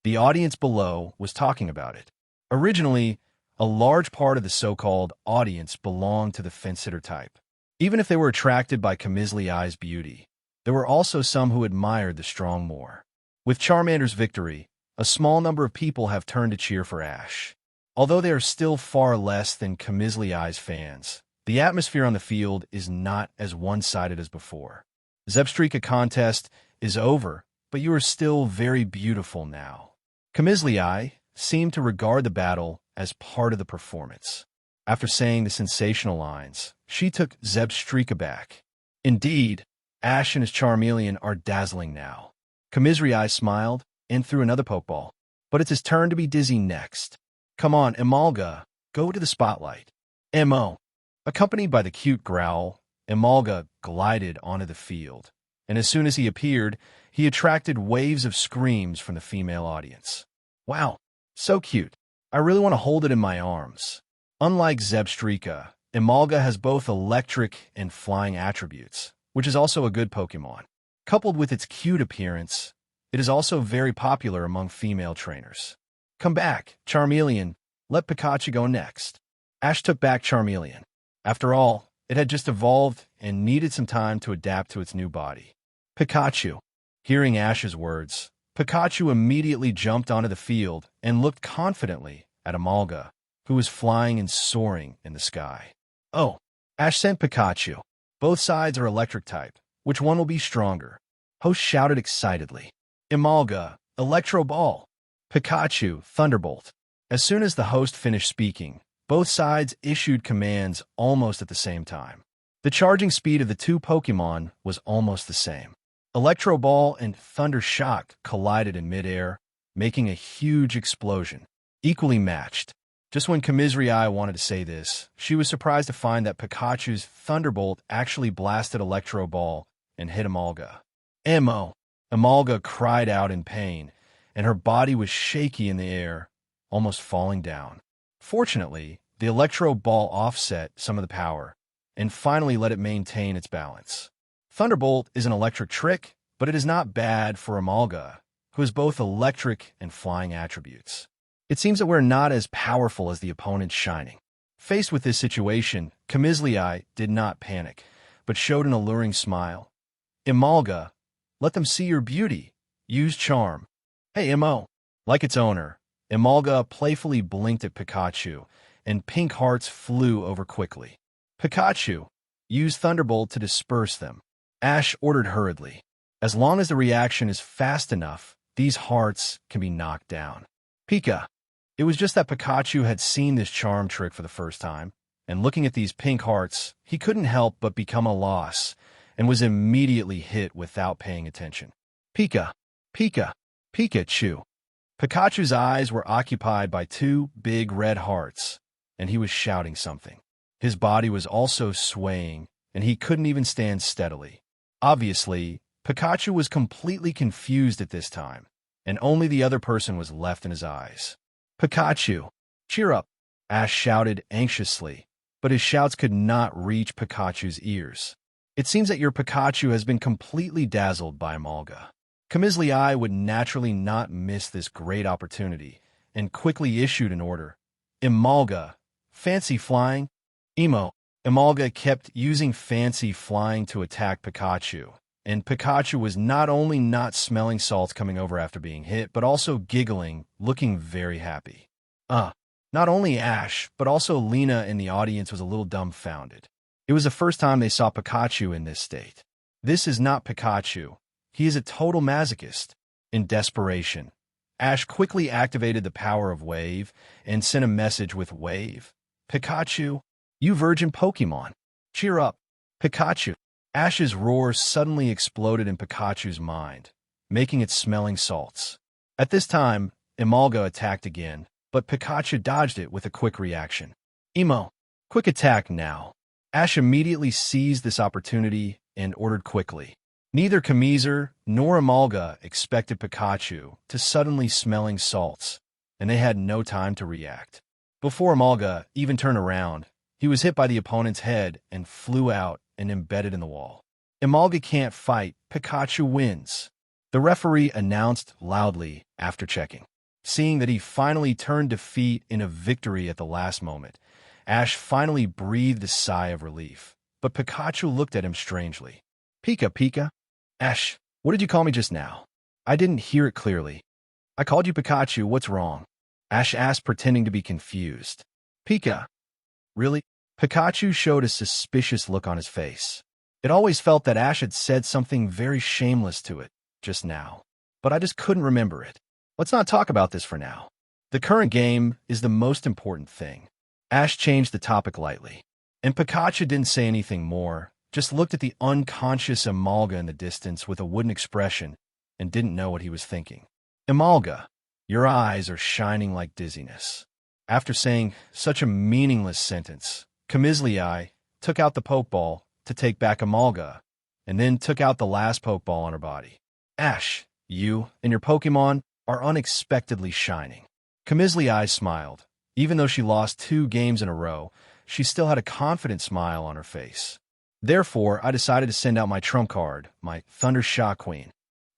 The audience below was talking about it. Originally, a large part of the so-called audience belonged to the fence-sitter type. Even if they were attracted by Camisliai's beauty, there were also some who admired the strong more. With Charmander's victory, a small number of people have turned to cheer for Ash. Although they are still far less than Camisliai's fans, the atmosphere on the field is not as one-sided as before. Zebstrika contest is over, but you are still very beautiful now. Camisliai seemed to regard the battle as part of the performance. After saying the sensational lines, she took Zebstrika back. Indeed, Ash and his Charmeleon are dazzling now. Camisliai smiled and threw another Pokeball, but it's his turn to be dizzy next. Come on, Emolga, go to the spotlight. M.O. Accompanied by the cute growl, Emolga glided onto the field, and as soon as he appeared, he attracted waves of screams from the female audience. Wow, so cute. I really want to hold it in my arms. Unlike Zebstrika, Emolga has both electric and flying attributes, which is also a good Pokemon. Coupled with its cute appearance, It is also very popular among female trainers. Come back, Charmeleon. Let Pikachu go next. Ash took back Charmeleon. After all, it had just evolved and needed some time to adapt to its new body. Pikachu. Hearing Ash's words, Pikachu immediately jumped onto the field and looked confidently at Amalga, who was flying and soaring in the sky. Oh, Ash sent Pikachu. Both sides are electric type. Which one will be stronger? Host shouted excitedly. Amalga, Electro Ball. Pikachu, Thunderbolt. As soon as the host finished speaking, both sides issued commands almost at the same time. The charging speed of the two Pokémon was almost the same. Electro Ball and Thunder Shock collided in midair, making a huge explosion, equally matched. Just when Commisrii wanted to say this, she was surprised to find that Pikachu's Thunderbolt actually blasted Electro Ball and hit Amalga. Ammo! Amalga cried out in pain, and her body was shaky in the air, almost falling down. Fortunately, the Electro Ball offset some of the power, and finally let it maintain its balance. Thunderbolt is an electric trick, but it is not bad for Amalga, who has both electric and flying attributes. It seems that we're not as powerful as the opponent's shining. Faced with this situation, Commisrii did not panic, but showed an alluring smile. Amalga, let them see your beauty. Use charm. Hey, Mo. Like its owner, Amalga playfully blinked at Pikachu, and pink hearts flew over quickly. Pikachu, use Thunderbolt to disperse them. Ash ordered hurriedly. As long as the reaction is fast enough, these hearts can be knocked down. Pika. It was just that Pikachu had seen this charm trick for the first time, and looking at these pink hearts, he couldn't help but become a loss, and was immediately hit without paying attention. Pika. Pika. Pikachu. Pikachu's eyes were occupied by two big red hearts, and he was shouting something. His body was also swaying, and he couldn't even stand steadily. Obviously, Pikachu was completely confused at this time, and only the other person was left in his eyes. Pikachu, cheer up, Ash shouted anxiously, but his shouts could not reach Pikachu's ears. It seems that your Pikachu has been completely dazzled by Amalga. Commisrii would naturally not miss this great opportunity, and quickly issued an order. Amalga, fancy flying? Emo. Amalga kept using fancy flying to attack Pikachu, and Pikachu was not only not smelling salts coming over after being hit, but also giggling, looking very happy. Not only Ash, but also Lena in the audience was a little dumbfounded. It was the first time they saw Pikachu in this state. This is not Pikachu. He is a total masochist. In desperation, Ash quickly activated the power of Wave and sent a message with Wave. Pikachu, you virgin Pokemon, cheer up. Pikachu. Ash's roar suddenly exploded in Pikachu's mind, making it smelling salts. At this time, Amalga attacked again, but Pikachu dodged it with a quick reaction. Emo, quick attack now. Ash immediately seized this opportunity and ordered quickly. Neither Commisrii nor Amalga expected Pikachu to suddenly smelling salts, and they had no time to react. Before Amalga even turned around, he was hit by the opponent's head and flew out and embedded in the wall. Amalga can't fight, Pikachu wins. The referee announced loudly after checking. Seeing that he finally turned defeat in a victory at the last moment, Ash finally breathed a sigh of relief, but Pikachu looked at him strangely. Pika, Pika? Ash, what did you call me just now? I didn't hear it clearly. I called you Pikachu, what's wrong? Ash asked, pretending to be confused. Pika. Really? Pikachu showed a suspicious look on his face. It always felt that Ash had said something very shameless to it just now, but I just couldn't remember it. Let's not talk about this for now. The current game is the most important thing. Ash changed the topic lightly, and Pikachu didn't say anything more, just looked at the unconscious Amalga in the distance with a wooden expression and didn't know what he was thinking. Amalga, your eyes are shining like dizziness. After saying such a meaningless sentence, Commisrii took out the Pokeball to take back Amalga, and then took out the last Pokeball on her body. Ash, you and your Pokemon are unexpectedly shining. Commisrii smiled. Even though she lost 2 games in a row, she still had a confident smile on her face. Therefore, I decided to send out my trump card, my Thunder Shock Queen.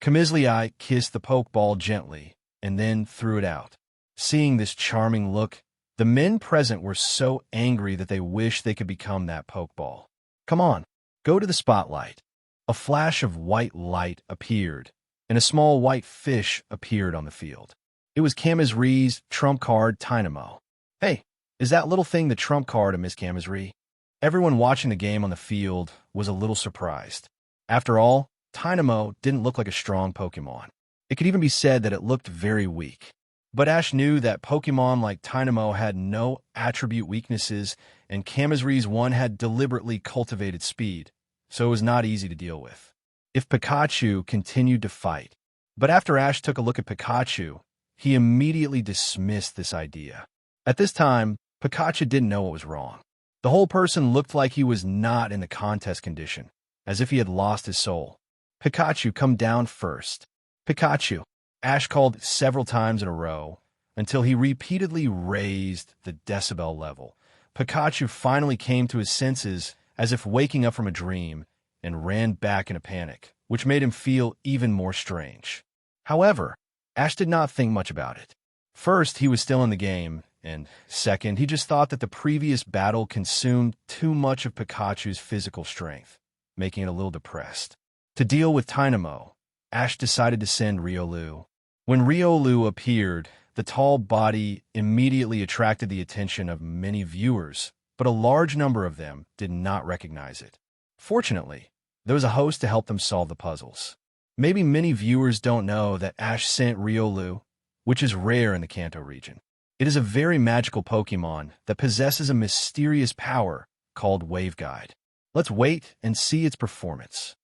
Kamisliai kissed the pokeball gently and then threw it out. Seeing this charming look, the men present were so angry that they wished they could become that pokeball. Come on, go to the spotlight. A flash of white light appeared, and a small white fish appeared on the field. It was Kamizree's trump card, Tynamo. Hey, is that little thing the trump card of Miss Kamizree? Everyone watching the game on the field was a little surprised. After all, Tynamo didn't look like a strong Pokemon. It could even be said that it looked very weak. But Ash knew that Pokemon like Tynamo had no attribute weaknesses, and Kamizree's one had deliberately cultivated speed, so it was not easy to deal with. If Pikachu continued to fight. But after Ash took a look at Pikachu, he immediately dismissed this idea. At this time, Pikachu didn't know what was wrong. The whole person looked like he was not in the contest condition, as if he had lost his soul. Pikachu, come down first. Pikachu, Ash called several times in a row, until he repeatedly raised the decibel level. Pikachu finally came to his senses as if waking up from a dream and ran back in a panic, which made him feel even more strange. However, Ash did not think much about it. First, he was still in the game, and second, he just thought that the previous battle consumed too much of Pikachu's physical strength, making it a little depressed. To deal with Tynamo, Ash decided to send Riolu. When Riolu appeared, the tall body immediately attracted the attention of many viewers, but a large number of them did not recognize it. Fortunately, there was a host to help them solve the puzzles. Maybe many viewers don't know that Ash sent Riolu, which is rare in the Kanto region. It is a very magical Pokemon that possesses a mysterious power called Wave Guide. Let's wait and see its performance.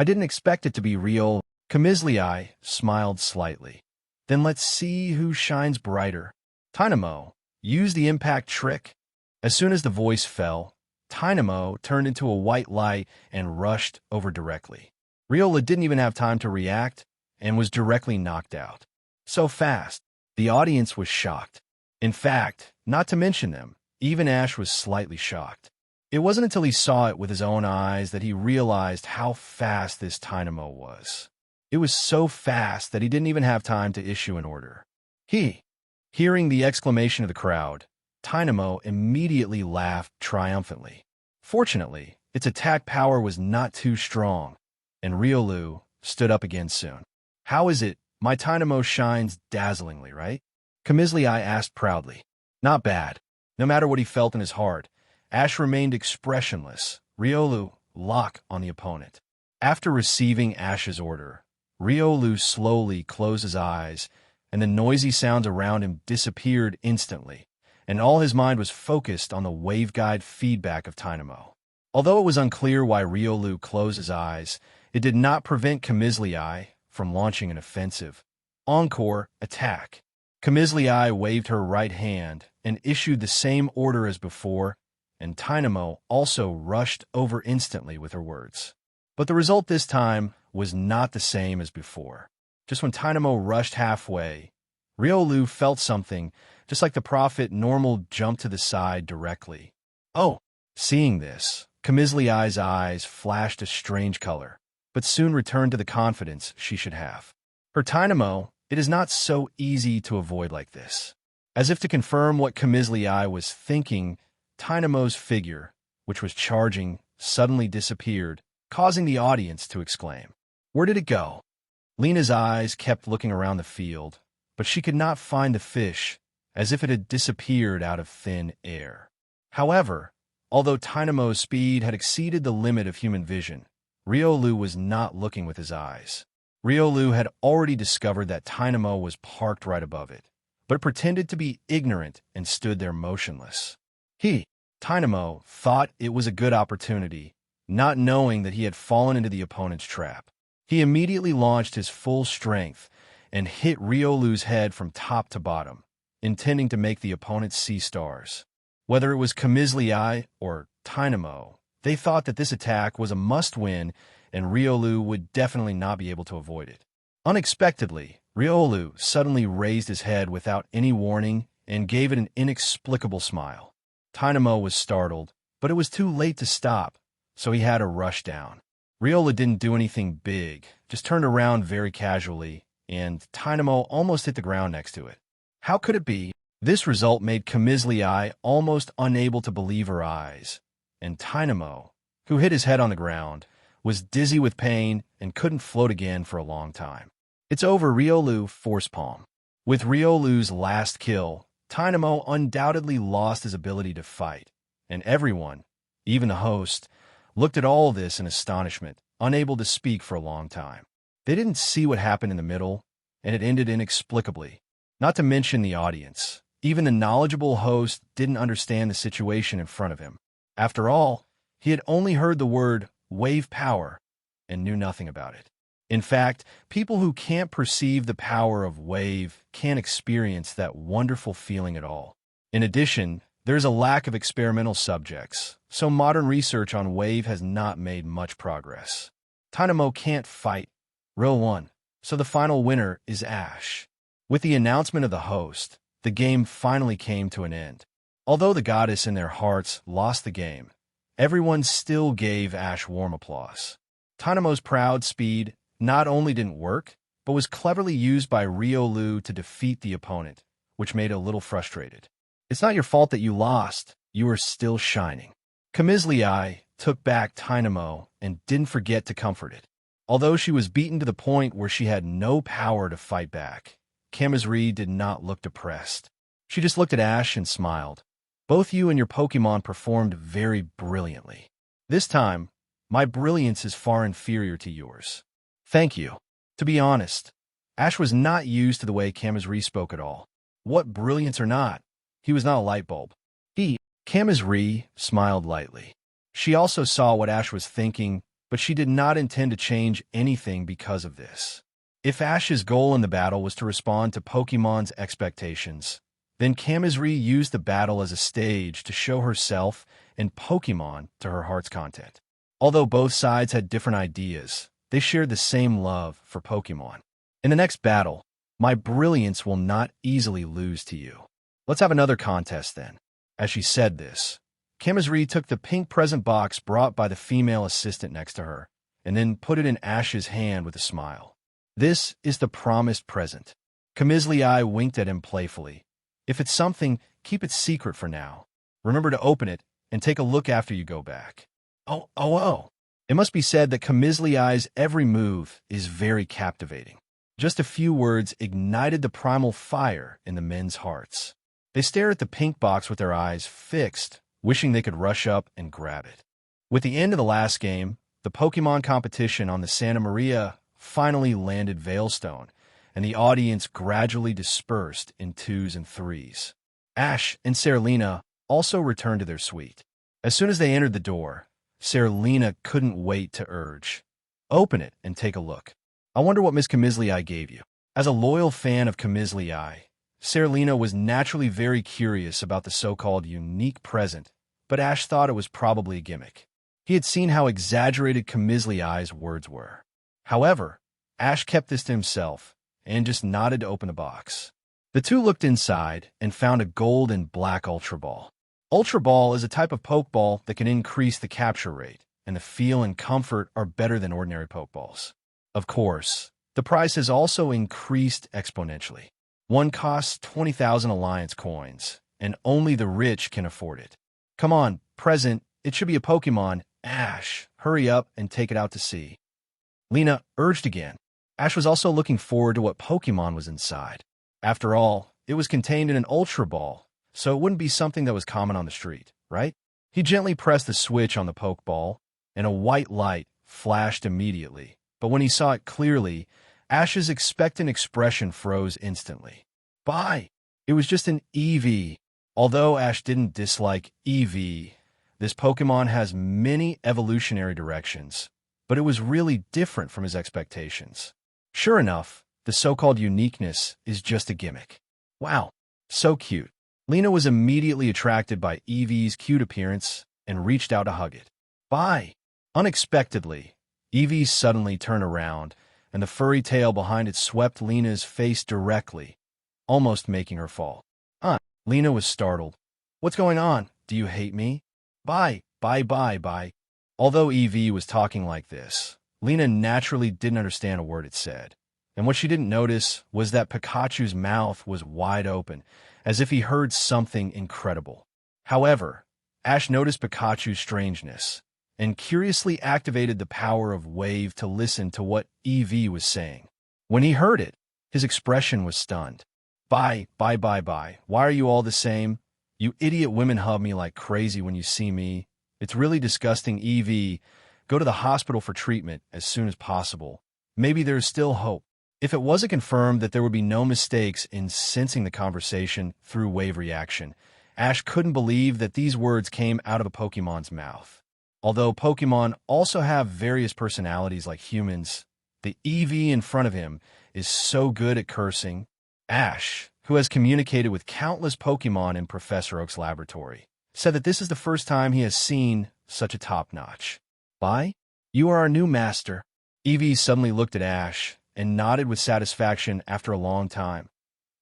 I didn't expect it to be real. Kamisliai smiled slightly. Then let's see who shines brighter. Tynamo, use the impact trick. As soon as the voice fell, Tynamo turned into a white light and rushed over directly. Riola didn't even have time to react and was directly knocked out. So fast, the audience was shocked. In fact, not to mention them, even Ash was slightly shocked. It wasn't until he saw it with his own eyes that he realized how fast this Tynamo was. It was so fast that he didn't even have time to issue an order. Hearing the exclamation of the crowd, Tynamo immediately laughed triumphantly. Fortunately, its attack power was not too strong, and Riolu stood up again soon. How is it? My Tynamo shines dazzlingly, right? Kamisliai asked proudly. Not bad. No matter what he felt in his heart, Ash remained expressionless. Riolu lock on the opponent. After receiving Ash's order, Riolu slowly closed his eyes, and the noisy sounds around him disappeared instantly, and all his mind was focused on the waveguide feedback of Tynamo. Although it was unclear why Riolu closed his eyes, it did not prevent Kamisliai from launching an offensive encore attack. Kamisliai waved her right hand and issued the same order as before, and Tynamo also rushed over instantly with her words. But the result this time was not the same as before. Just when Tynamo rushed halfway, Riolu felt something, just like the prophet normal jumped to the side directly. Oh! Seeing this, Kamisliai's eyes flashed a strange color, but soon returned to the confidence she should have. For Tynamo, it is not so easy to avoid like this. As if to confirm what Kamisliai was thinking, Tynamo's figure, which was charging, suddenly disappeared, causing the audience to exclaim. Where did it go? Lena's eyes kept looking around the field, but she could not find the fish, as if it had disappeared out of thin air. However, although Tynamo's speed had exceeded the limit of human vision, Riolu was not looking with his eyes. Riolu had already discovered that Tynamo was parked right above it, but pretended to be ignorant and stood there motionless. Tynamo, thought it was a good opportunity, not knowing that he had fallen into the opponent's trap. He immediately launched his full strength and hit Riolu's head from top to bottom, intending to make the opponent see stars. Whether it was Kamisliai or Tynamo, they thought that this attack was a must-win and Riolu would definitely not be able to avoid it. Unexpectedly, Riolu suddenly raised his head without any warning and gave it an inexplicable smile. Tynamo was startled, but it was too late to stop, so he had to rush down. Riola didn't do anything big, just turned around very casually, and Tynamo almost hit the ground next to it. How could it be? This result made Kamizlii almost unable to believe her eyes, and Tynamo, who hit his head on the ground, was dizzy with pain and couldn't float again for a long time. It's over, Riolu force palm. With Riolu's last kill, Tynamo undoubtedly lost his ability to fight, and everyone, even the host, looked at all this in astonishment, unable to speak for a long time. They didn't see what happened in the middle, and it ended inexplicably. Not to mention the audience. Even the knowledgeable host didn't understand the situation in front of him. After all, he had only heard the word wave power and knew nothing about it. In fact, people who can't perceive the power of wave can't experience that wonderful feeling at all. In addition, there's a lack of experimental subjects, so modern research on wave has not made much progress. Tynamo can't fight. Row 1. So the final winner is Ash. With the announcement of the host, the game finally came to an end. Although the goddess in their hearts lost the game, everyone still gave Ash warm applause. Tynamo's proud speed not only didn't work, but was cleverly used by Riolu to defeat the opponent, which made it a little frustrated. It's not your fault that you lost. You are still shining. Kamizlii took back Tynamo and didn't forget to comfort it. Although she was beaten to the point where she had no power to fight back, Kamizri did not look depressed. She just looked at Ash and smiled. Both you and your Pokemon performed very brilliantly. This time, my brilliance is far inferior to yours. Thank you. To be honest, Ash was not used to the way Kamizri spoke at all. What brilliance or not, he was not a light bulb. Kamizri smiled lightly. She also saw what Ash was thinking, but she did not intend to change anything because of this. If Ash's goal in the battle was to respond to Pokemon's expectations, then Kamizri used the battle as a stage to show herself and Pokemon to her heart's content. Although both sides had different ideas, they shared the same love for Pokemon. In the next battle, my brilliance will not easily lose to you. Let's have another contest then. As she said this, Kamizri took the pink present box brought by the female assistant next to her, and then put it in Ash's hand with a smile. This is the promised present. Kamizlii winked at him playfully. If it's something, keep it secret for now. Remember to open it and take a look after you go back. Oh. It must be said that Kamizlii's every move is very captivating. Just a few words ignited the primal fire in the men's hearts. They stared at the pink box with their eyes fixed, wishing they could rush up and grab it. With the end of the last game, the Pokemon competition on the Santa Maria finally landed Veilstone, and the audience gradually dispersed in 2s and 3s. Ash and Seralina also returned to their suite. As soon as they entered the door, Seralina couldn't wait to urge, "Open it and take a look. I wonder what Miss Kamizlii gave you." As a loyal fan of Kamizlii, Seralina was naturally very curious about the so-called unique present, but Ash thought it was probably a gimmick. He had seen how exaggerated Kamizlii's words were. However, Ash kept this to himself and just nodded to open the box. The two looked inside and found a gold and black Ultra Ball. Ultra Ball is a type of Pokeball that can increase the capture rate, and the feel and comfort are better than ordinary Pokeballs. Of course, the price has also increased exponentially. One costs 20,000 Alliance coins, and only the rich can afford it. Come on, present, it should be a Pokemon. Ash, hurry up and take it out to sea. Lena urged again. Ash was also looking forward to what Pokemon was inside. After all, it was contained in an Ultra Ball, so it wouldn't be something that was common on the street, right? He gently pressed the switch on the Pokeball, and a white light flashed immediately. But when he saw it clearly, Ash's expectant expression froze instantly. Bye! It was just an EV. Although Ash didn't dislike EV, this Pokemon has many evolutionary directions, but it was really different from his expectations. Sure enough, the so-called uniqueness is just a gimmick. Wow, so cute. Lena was immediately attracted by Eevee's cute appearance and reached out to hug it. Bye! Unexpectedly, Eevee suddenly turned around, and the furry tail behind it swept Lena's face directly, almost making her fall. Lena was startled. What's going on? Do you hate me? Bye. Although Evie was talking like this, Lena naturally didn't understand a word it said. And what she didn't notice was that Pikachu's mouth was wide open, as if he heard something incredible. However, Ash noticed Pikachu's strangeness and curiously activated the power of Wave to listen to what Evie was saying. When he heard it, his expression was stunned. Bye. Why are you all the same? You idiot women hug me like crazy when you see me. It's really disgusting, Evie. Go to the hospital for treatment as soon as possible. Maybe there's still hope. If it wasn't confirmed that there would be no mistakes in sensing the conversation through wave reaction, Ash couldn't believe that these words came out of a Pokemon's mouth. Although Pokemon also have various personalities like humans, the Eevee in front of him is so good at cursing. Ash, who has communicated with countless Pokemon in Professor Oak's laboratory, said that this is the first time he has seen such a top-notch. Bye? You are our new master. Eevee suddenly looked at Ash and nodded with satisfaction after a long time.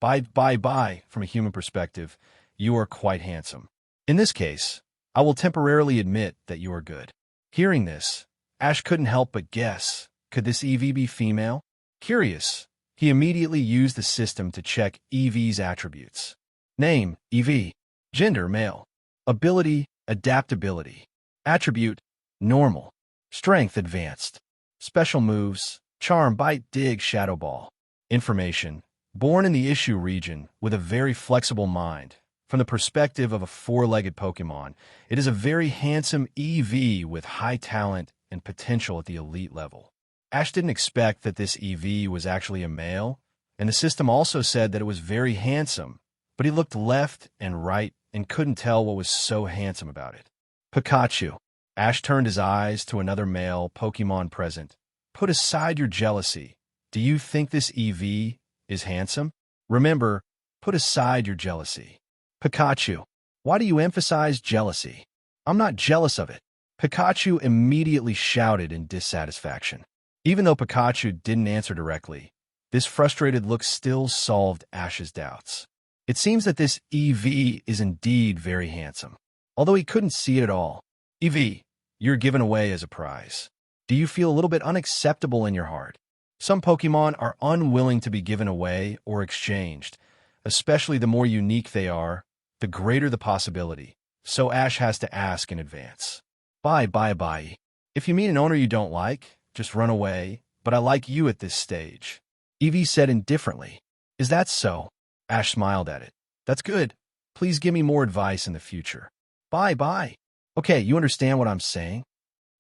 Bye. From a human perspective, you are quite handsome. In this case, I will temporarily admit that you are good. Hearing this, Ash couldn't help but guess, could this Eevee be female? Curious, he immediately used the system to check Eevee's attributes. Name, Eevee. Gender, male. Ability, adaptability. Attribute, normal. Strength, advanced. Special moves, charm, bite, dig, shadow ball. Information, born in the Issue region with a very flexible mind. From the perspective of a four-legged Pokemon, it is a very handsome Eevee with high talent and potential at the elite level. Ash didn't expect that this Eevee was actually a male, and the system also said that it was very handsome, but he looked left and right and couldn't tell what was so handsome about it. Pikachu. Ash turned his eyes to another male Pokemon present. Put aside your jealousy. Do you think this Eevee is handsome? Remember, put aside your jealousy. Pikachu. Why do you emphasize jealousy? I'm not jealous of it. Pikachu immediately shouted in dissatisfaction. Even though Pikachu didn't answer directly, this frustrated look still solved Ash's doubts. It seems that this Eevee is indeed very handsome, although he couldn't see it at all. Eevee, you're given away as a prize. Do you feel a little bit unacceptable in your heart? Some Pokemon are unwilling to be given away or exchanged, especially the more unique they are, the greater the possibility. So Ash has to ask in advance. Bye. If you meet an owner you don't like, just run away, but I like you at this stage. Eevee said indifferently. Is that so? Ash smiled at it. That's good. Please give me more advice in the future. Bye. Okay, you understand what I'm saying?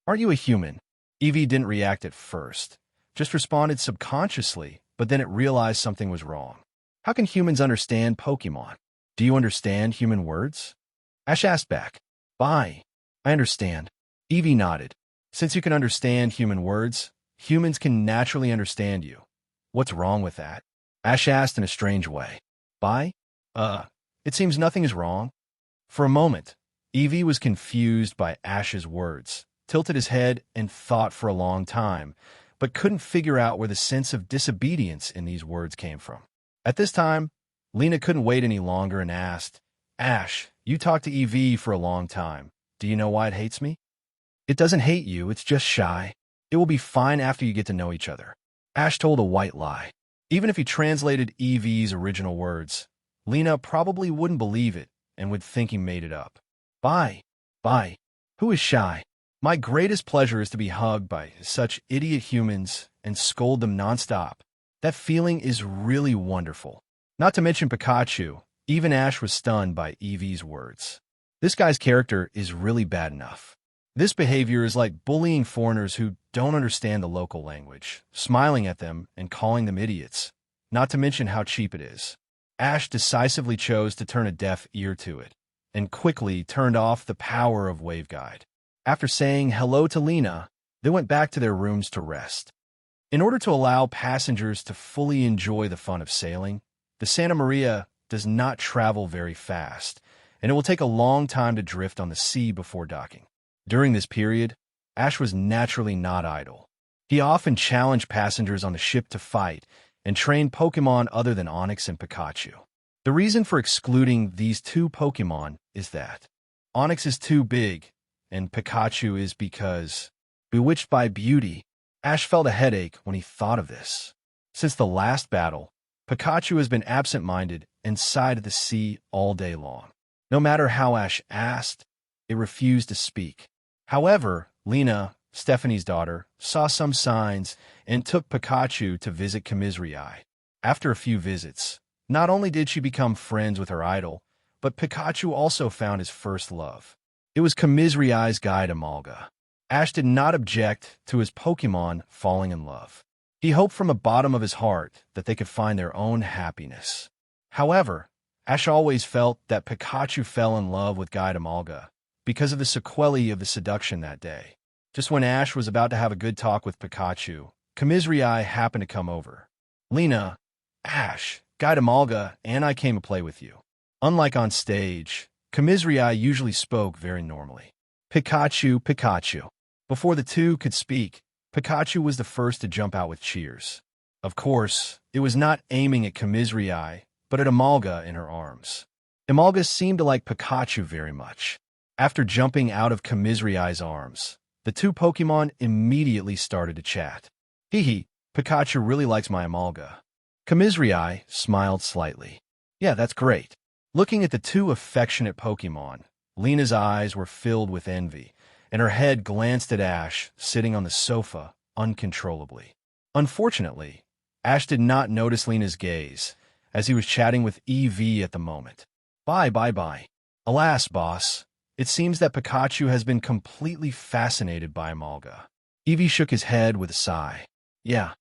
Aren't you a human? Eevee didn't react at first, just responded subconsciously, but then it realized something was wrong. How can humans understand Pokemon? Do you understand human words? Ash asked back. Bye. I understand. Eevee nodded. Since you can understand human words, humans can naturally understand you. What's wrong with that? Ash asked in a strange way. Bye? It seems nothing is wrong. For a moment, Eevee was confused by Ash's words, tilted his head and thought for a long time, but couldn't figure out where the sense of disobedience in these words came from. At this time, Lena couldn't wait any longer and asked, Ash, you talked to Eevee for a long time. Do you know why it hates me? It doesn't hate you, it's just shy. It will be fine after you get to know each other. Ash told a white lie. Even if he translated Eevee's original words, Lena probably wouldn't believe it and would think he made it up. Bye. Who is shy? My greatest pleasure is to be hugged by such idiot humans and scold them nonstop. That feeling is really wonderful. Not to mention Pikachu, even Ash was stunned by Eevee's words. This guy's character is really bad enough. This behavior is like bullying foreigners who don't understand the local language, smiling at them and calling them idiots, not to mention how cheap it is. Ash decisively chose to turn a deaf ear to it, and quickly turned off the power of Waveguide. After saying hello to Lena, they went back to their rooms to rest. In order to allow passengers to fully enjoy the fun of sailing, the Santa Maria does not travel very fast, and it will take a long time to drift on the sea before docking. During this period, Ash was naturally not idle. He often challenged passengers on the ship to fight and trained Pokemon other than Onix and Pikachu. The reason for excluding these two Pokemon is that Onix is too big, and Pikachu is because bewitched by beauty. Ash felt a headache when he thought of this. Since the last battle, Pikachu has been absent-minded and sighed at the sea all day long. No matter how Ash asked, it refused to speak. However, Lena, Stephanie's daughter, saw some signs and took Pikachu to visit Commisrii. After a few visits, not only did she become friends with her idol, but Pikachu also found his first love. It was Commisrii's guide Amalga. Ash did not object to his Pokemon falling in love. He hoped from the bottom of his heart that they could find their own happiness. However, Ash always felt that Pikachu fell in love with Guide Amalga because of the sequelae of the seduction that day. Just when Ash was about to have a good talk with Pikachu, Commisrii happened to come over. Lena, Ash, Guide Amalga, and I came to play with you. Unlike on stage, Commisrii usually spoke very normally. Pikachu, Pikachu. Before the two could speak, Pikachu was the first to jump out with cheers. Of course, it was not aiming at Commisrii, but at Amalga in her arms. Amalga seemed to like Pikachu very much. After jumping out of Commisrii's arms, the two Pokemon immediately started to chat. Hee, Pikachu really likes my Amalga. Commisrii smiled slightly. Yeah, that's great. Looking at the two affectionate Pokemon, Lena's eyes were filled with envy, and her head glanced at Ash, sitting on the sofa, uncontrollably. Unfortunately, Ash did not notice Lena's gaze, as he was chatting with EV at the moment. Bye. Alas, boss, it seems that Pikachu has been completely fascinated by Amalga. EV shook his head with a sigh. Yeah.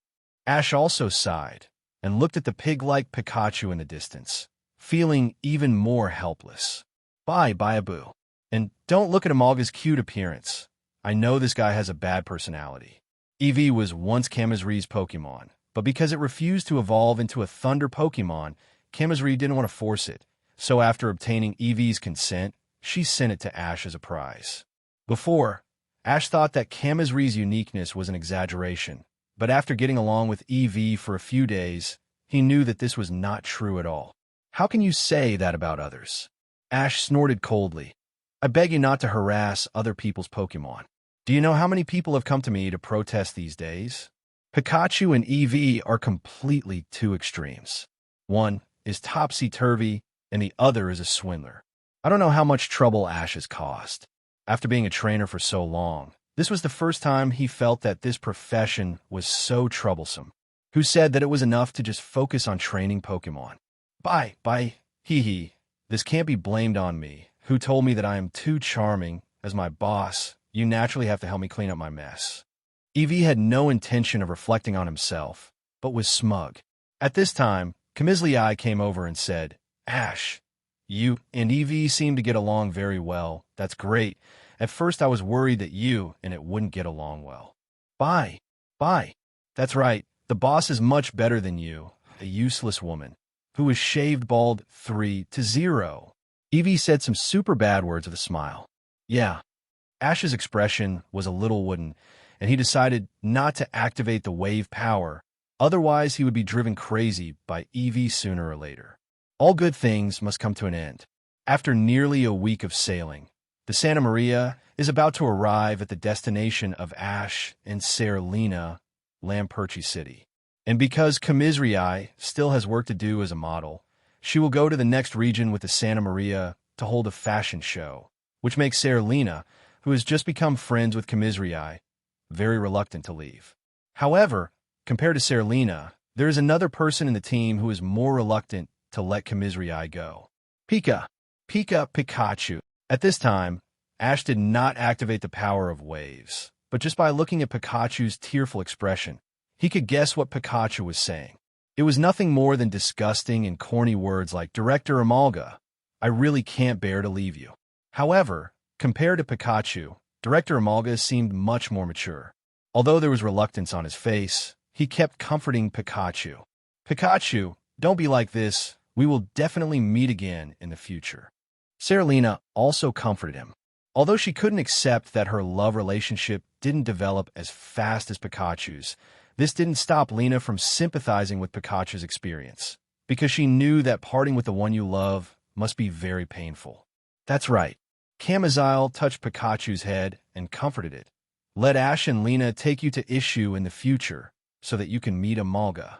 Ash also sighed, and looked at the pig-like Pikachu in the distance, feeling even more helpless. Bye, Abu. And don't look at Amalga's cute appearance. I know this guy has a bad personality. Eevee was once Kamazree's Pokemon, but because it refused to evolve into a Thunder Pokemon, Kamazree didn't want to force it, so after obtaining Eevee's consent, she sent it to Ash as a prize. Before, Ash thought that Kamazree's uniqueness was an exaggeration, but after getting along with Eevee for a few days, he knew that this was not true at all. How can you say that about others? Ash snorted coldly. I beg you not to harass other people's Pokemon. Do you know how many people have come to me to protest these days? Pikachu and Eevee are completely two extremes. One is topsy-turvy, and the other is a swindler. I don't know how much trouble Ash has caused. After being a trainer for so long, this was the first time he felt that this profession was so troublesome. Who said that it was enough to just focus on training Pokemon? Bye. Hee. This can't be blamed on me. Who told me that I am too charming? As my boss, you naturally have to help me clean up my mess. Eevee had no intention of reflecting on himself, but was smug. At this time, Commisrii came over and said, Ash, you and Eevee seem to get along very well. That's great. At first I was worried that you and it wouldn't get along well. Bye. That's right. The boss is much better than you, a useless woman, who was shaved bald 3-0. Eevee said some super bad words with a smile. Yeah. Ash's expression was a little wooden, and he decided not to activate the wave power, otherwise he would be driven crazy by Eevee sooner or later. All good things must come to an end. After nearly a week of sailing, the Santa Maria is about to arrive at the destination of Ash and Seralina, Lamperchi City. And because Commisrii still has work to do as a model, she will go to the next region with the Santa Maria to hold a fashion show, which makes Seralina, who has just become friends with Commisrii, very reluctant to leave. However, compared to Seralina, there is another person in the team who is more reluctant to let Commisrii go. Pikachu. At this time, Ash did not activate the power of waves, but just by looking at Pikachu's tearful expression, he could guess what Pikachu was saying. It was nothing more than disgusting and corny words like, Director Amalga, I really can't bear to leave you. However, compared to Pikachu, Director Amalga seemed much more mature. Although there was reluctance on his face, he kept comforting Pikachu. Pikachu, don't be like this. We will definitely meet again in the future. Seralina also comforted him. Although she couldn't accept that her love relationship didn't develop as fast as Pikachu's, this didn't stop Lena from sympathizing with Pikachu's experience, because she knew that parting with the one you love must be very painful. That's right. Camazile touched Pikachu's head and comforted it. Let Ash and Lena take you to issue in the future so that you can meet Amalga.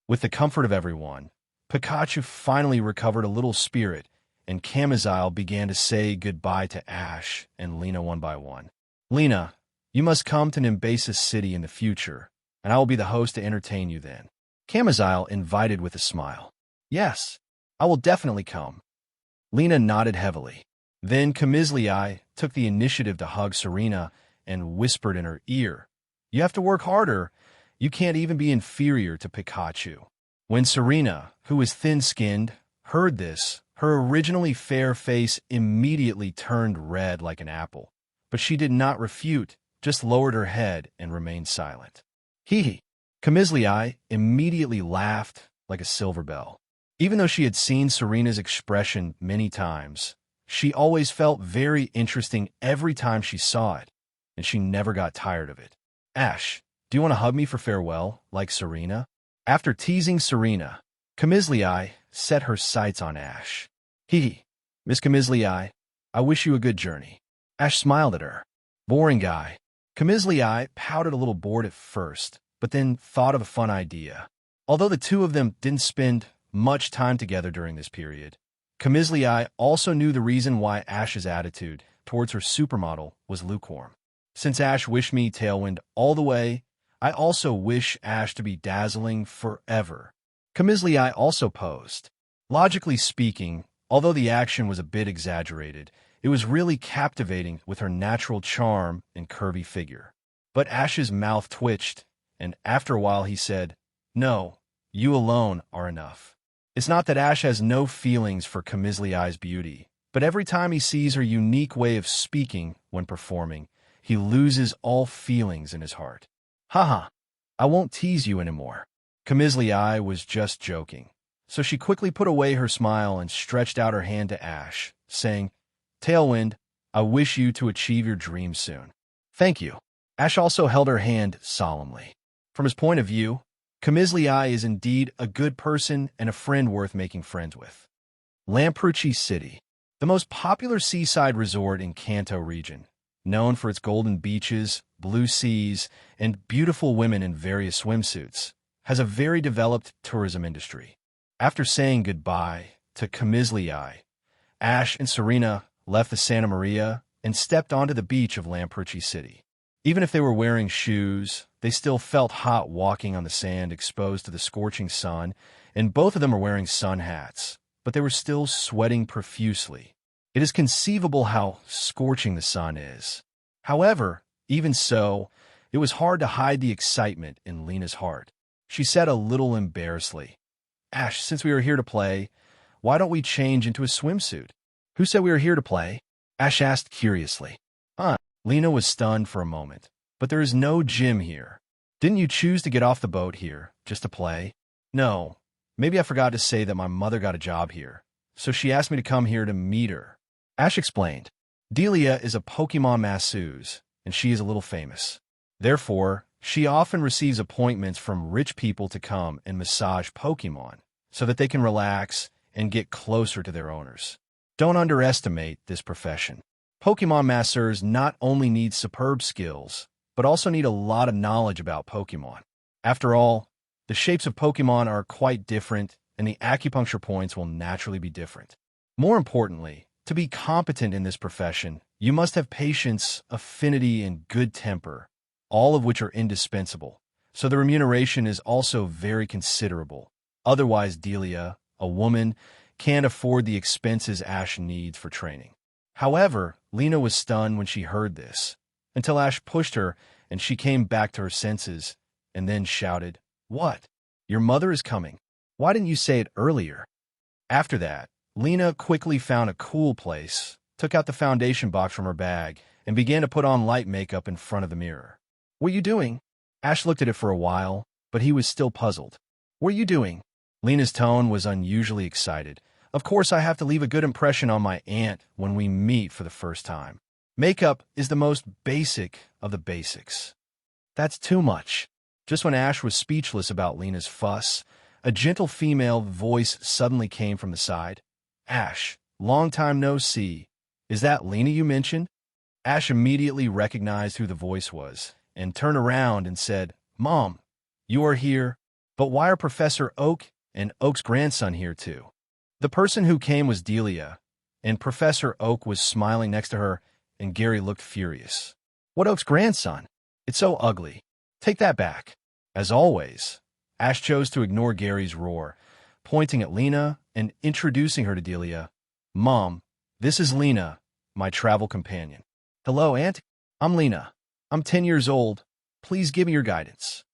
With the comfort of everyone, Pikachu finally recovered a little spirit, and Camazile began to say goodbye to Ash and Lena one by one. Lena, you must come to Nimbasis City in the future, and I will be the host to entertain you then. Camazile invited with a smile. Yes, I will definitely come. Lena nodded heavily. Then Camizlii took the initiative to hug Serena and whispered in her ear, You have to work harder. You can't even be inferior to Pikachu. When Serena, who was thin-skinned, heard this, her originally fair face immediately turned red like an apple. But she did not refute, just lowered her head and remained silent. Hee. Camizlii immediately laughed like a silver bell. Even though she had seen Serena's expression many times, she always felt very interesting every time she saw it, and she never got tired of it. Ash, do you want to hug me for farewell, like Serena? After teasing Serena, Camizlii set her sights on Ash. Miss Camizlii, I wish you a good journey. Ash smiled at her. Boring guy. Camizlii pouted a little bored at first, but then thought of a fun idea. Although the two of them didn't spend much time together during this period, Camizlii also knew the reason why Ash's attitude towards her supermodel was lukewarm. Since Ash wished me Tailwind all the way, I also wish Ash to be dazzling forever. Camizlii also posed. Logically speaking, although the action was a bit exaggerated, it was really captivating with her natural charm and curvy figure. But Ash's mouth twitched, and after a while he said, No, you alone are enough. It's not that Ash has no feelings for Camizlii's beauty, but every time he sees her unique way of speaking when performing, he loses all feelings in his heart. Haha, I won't tease you anymore. Camizlii was just joking, so she quickly put away her smile and stretched out her hand to Ash, saying, Tailwind, I wish you to achieve your dreams soon. Thank you. Ash also held her hand solemnly. From his point of view, Camizlii is indeed a good person and a friend worth making friends with. Lampruchi City, the most popular seaside resort in Kanto region, known for its golden beaches, blue seas, and beautiful women in various swimsuits, has a very developed tourism industry. After saying goodbye to Camizlii, Ash and Serena left the Santa Maria and stepped onto the beach of Lampruchi City. Even if they were wearing shoes, they still felt hot walking on the sand exposed to the scorching sun, and both of them were wearing sun hats, but they were still sweating profusely. It is conceivable how scorching the sun is. However, even so, it was hard to hide the excitement in Lena's heart. She said a little embarrassedly, Ash, since we are here to play, why don't we change into a swimsuit? Who said we were here to play? Ash asked curiously. Lena was stunned for a moment. But there is no gym here. Didn't you choose to get off the boat here, just to play? No. Maybe I forgot to say that my mother got a job here, so she asked me to come here to meet her. Ash explained. Delia is a Pokemon masseuse, and she is a little famous. Therefore, she often receives appointments from rich people to come and massage Pokemon, so that they can relax and get closer to their owners. Don't underestimate this profession. Pokemon masseurs not only need superb skills, but also need a lot of knowledge about Pokemon. After all, the shapes of Pokemon are quite different, and the acupuncture points will naturally be different. More importantly, to be competent in this profession, you must have patience, affinity, and good temper, all of which are indispensable, so the remuneration is also very considerable. Otherwise, Delia, a woman, can't afford the expenses Ash needs for training. However, Lena was stunned when she heard this, until Ash pushed her and she came back to her senses, and then shouted, What? Your mother is coming. Why didn't you say it earlier? After that, Lena quickly found a cool place, took out the foundation box from her bag, and began to put on light makeup in front of the mirror. What are you doing? Ash looked at it for a while, but he was still puzzled. What are you doing? Lena's tone was unusually excited. Of course, I have to leave a good impression on my aunt when we meet for the first time. Makeup is the most basic of the basics. That's too much. Just when Ash was speechless about Lena's fuss, a gentle female voice suddenly came from the side. Ash, long time no see. Is that Lena you mentioned? Ash immediately recognized who the voice was and turned around and said, Mom, you are here, but why are Professor Oak and Oak's grandson here too? The person who came was Delia, and Professor Oak was smiling next to her, and Gary looked furious. What Oak's grandson? It's so ugly. Take that back. As always, Ash chose to ignore Gary's roar, pointing at Lena and introducing her to Delia. Mom, this is Lena, my travel companion. Hello, Aunt. I'm Lena. I'm 10 years old. Please give me your guidance.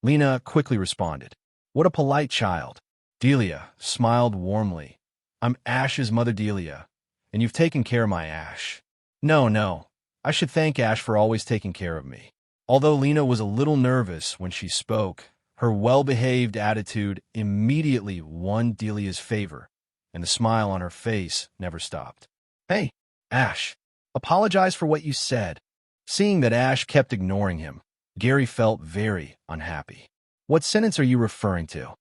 Lena quickly responded. What a polite child. Delia smiled warmly. I'm Ash's mother, Delia, and you've taken care of my Ash. No. I should thank Ash for always taking care of me. Although Lena was a little nervous when she spoke, her well-behaved attitude immediately won Delia's favor, and the smile on her face never stopped. Hey, Ash, apologize for what you said. Seeing that Ash kept ignoring him, Gary felt very unhappy. What sentence are you referring to?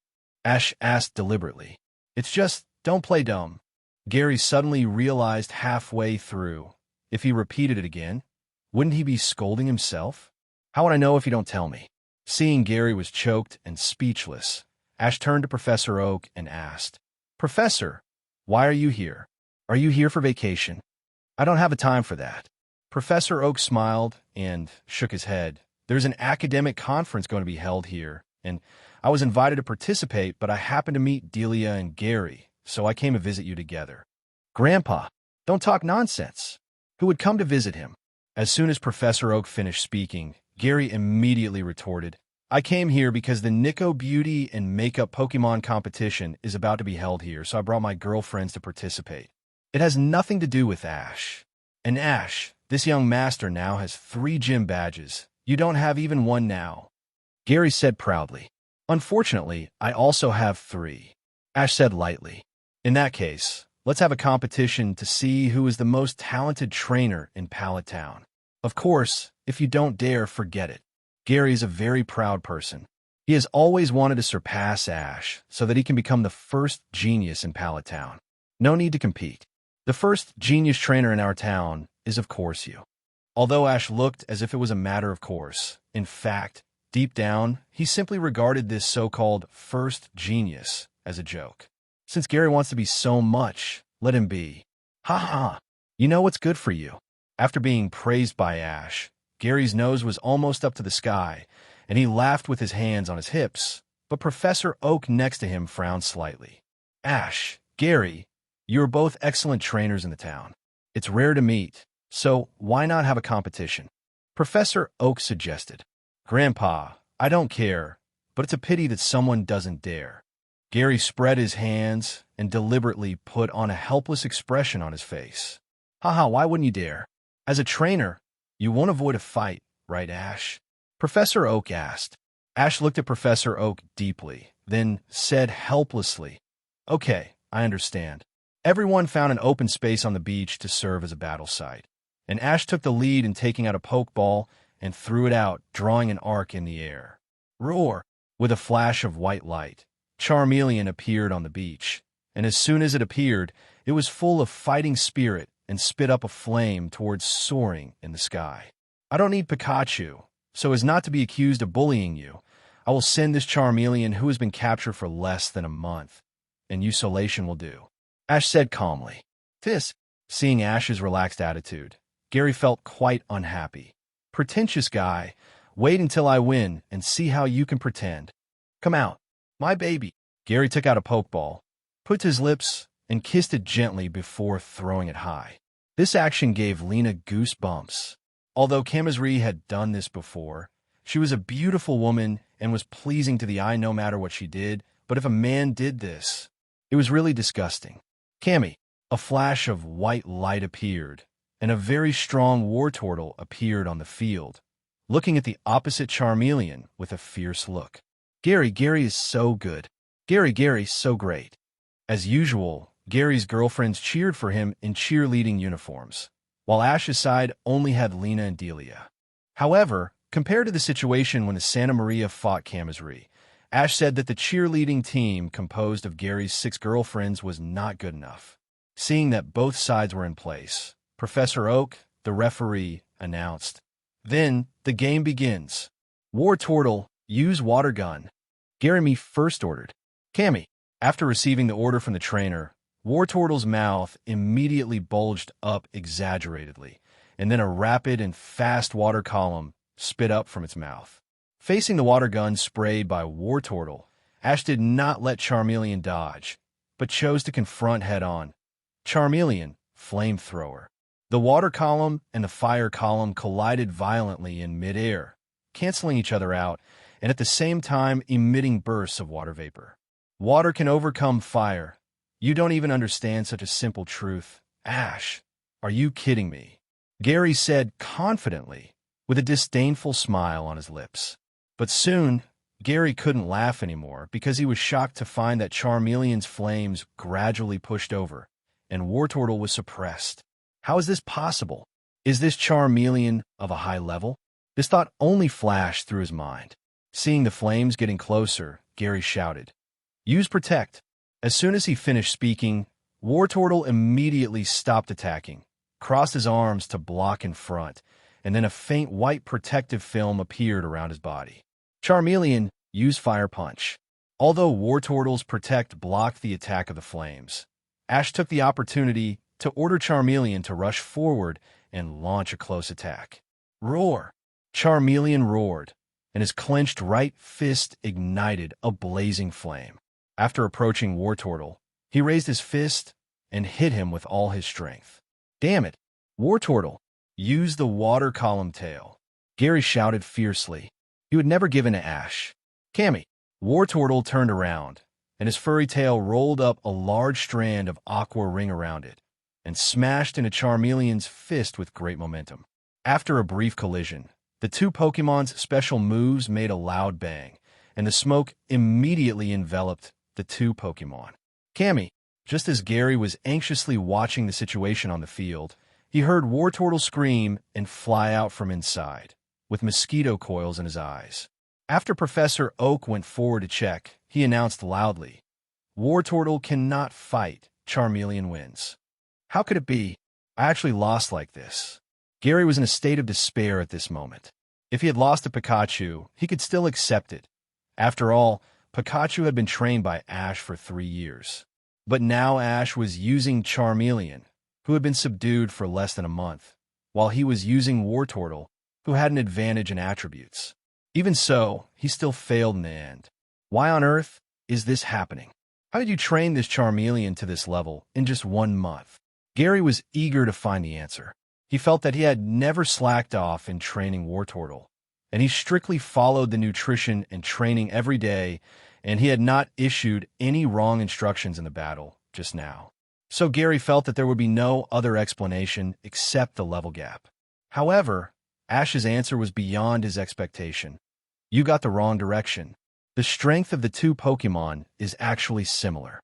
Ash asked deliberately. It's just, don't play dumb. Gary suddenly realized halfway through, if he repeated it again, wouldn't he be scolding himself? How would I know if you don't tell me? Seeing Gary was choked and speechless, Ash turned to Professor Oak and asked, Professor, why are you here? Are you here for vacation? I don't have a time for that. Professor Oak smiled and shook his head. There's an academic conference going to be held here, and I was invited to participate, but I happened to meet Delia and Gary, so I came to visit you together. Grandpa, don't talk nonsense. Who would come to visit him? As soon as Professor Oak finished speaking, Gary immediately retorted, I came here because the Nico Beauty and Makeup Pokemon competition is about to be held here, so I brought my girlfriends to participate. It has nothing to do with Ash. And Ash, this young master now has 3 gym badges. You don't have even one now. Gary said proudly. Unfortunately, I also have 3. Ash said lightly. In that case, let's have a competition to see who is the most talented trainer in Pallet Town. Of course, if you don't dare, forget it. Gary is a very proud person. He has always wanted to surpass Ash so that he can become the first genius in Pallet Town. No need to compete. The first genius trainer in our town is, of course, you. Although Ash looked as if it was a matter of course, in fact, deep down, he simply regarded this so-called first genius as a joke. Since Gary wants to be so much, let him be. Ha ha! You know what's good for you. After being praised by Ash, Gary's nose was almost up to the sky, and he laughed with his hands on his hips, but Professor Oak next to him frowned slightly. Ash, Gary, you are both excellent trainers in the town. It's rare to meet, so why not have a competition? Professor Oak suggested. Grandpa, I don't care, but it's a pity that someone doesn't dare. Gary spread his hands and deliberately put on a helpless expression on his face. Haha, why wouldn't you dare? As a trainer, you won't avoid a fight, right, Ash? Professor Oak asked. Ash looked at Professor Oak deeply, then said helplessly, Okay, I understand. Everyone found an open space on the beach to serve as a battle site, and Ash took the lead in taking out a pokeball and threw it out, drawing an arc in the air. Roar! With a flash of white light, Charmeleon appeared on the beach, and as soon as it appeared, it was full of fighting spirit and spit up a flame towards soaring in the sky. I don't need Pikachu, so as not to be accused of bullying you, I will send this Charmeleon who has been captured for less than a month, and Usolation will do. Ash said calmly. Seeing Ash's relaxed attitude, Gary felt quite unhappy. Pretentious guy, wait until I win and see how you can pretend. Come out, my baby. Gary took out a pokeball, put to his lips, and kissed it gently before throwing it high. This action gave Lena goosebumps. Although Kamizri had done this before, she was a beautiful woman and was pleasing to the eye no matter what she did, but if a man did this, it was really disgusting. Cammy, a flash of white light appeared, and a very strong Wartortle appeared on the field, looking at the opposite Charmeleon with a fierce look. Gary is so good. Gary, so great. As usual, Gary's girlfriends cheered for him in cheerleading uniforms, while Ash's side only had Lena and Delia. However, compared to the situation when the Santa Maria fought Kamizri, Ash said that the cheerleading team composed of Gary's 6 girlfriends was not good enough. Seeing that both sides were in place, Professor Oak, the referee, announced. Then, the game begins. War Turtle, use water gun. Gary first ordered. Cammy. After receiving the order from the trainer, War Turtle's mouth immediately bulged up exaggeratedly, and then a rapid and fast water column spit up from its mouth. Facing the water gun sprayed by War Turtle, Ash did not let Charmeleon dodge, but chose to confront head-on. Charmeleon, flamethrower. The water column and the fire column collided violently in midair, canceling each other out, and at the same time emitting bursts of water vapor. Water can overcome fire. You don't even understand such a simple truth. Ash, are you kidding me? Gary said confidently, with a disdainful smile on his lips. But soon, Gary couldn't laugh anymore because he was shocked to find that Charmeleon's flames gradually pushed over, and War Turtle was suppressed. How is this possible? Is this Charmeleon of a high level? This thought only flashed through his mind. Seeing the flames getting closer, Gary shouted, "Use Protect." As soon as he finished speaking, War Turtle immediately stopped attacking, crossed his arms to block in front, and then a faint white protective film appeared around his body. Charmeleon, use Fire Punch. Although War Turtle's Protect blocked the attack of the flames, Ash took the opportunity to order Charmeleon to rush forward and launch a close attack. Roar! Charmeleon roared, and his clenched right fist ignited a blazing flame. After approaching War Turtle, he raised his fist and hit him with all his strength. Damn it! War Turtle, use the water column tail. Gary shouted fiercely. He would never give in to Ash. Cammy. War Turtle turned around, and his furry tail rolled up a large strand of aqua ring around it, and smashed into Charmeleon's fist with great momentum. After a brief collision, the two Pokemon's special moves made a loud bang, and the smoke immediately enveloped the two Pokemon. Cammy, just as Gary was anxiously watching the situation on the field, he heard War Turtle scream and fly out from inside, with mosquito coils in his eyes. After Professor Oak went forward to check, he announced loudly, "War Turtle cannot fight. Charmeleon wins." How could it be? I actually lost like this. Gary was in a state of despair at this moment. If he had lost to Pikachu, he could still accept it. After all, Pikachu had been trained by Ash for 3 years. But now Ash was using Charmeleon, who had been subdued for less than a month, while he was using War Turtle, who had an advantage in attributes. Even so, he still failed in the end. Why on earth is this happening? How did you train this Charmeleon to this level in just 1 month? Gary was eager to find the answer. He felt that he had never slacked off in training War Turtle, and he strictly followed the nutrition and training every day, and he had not issued any wrong instructions in the battle just now. So Gary felt that there would be no other explanation except the level gap. However, Ash's answer was beyond his expectation. You got the wrong direction. The strength of the two Pokemon is actually similar.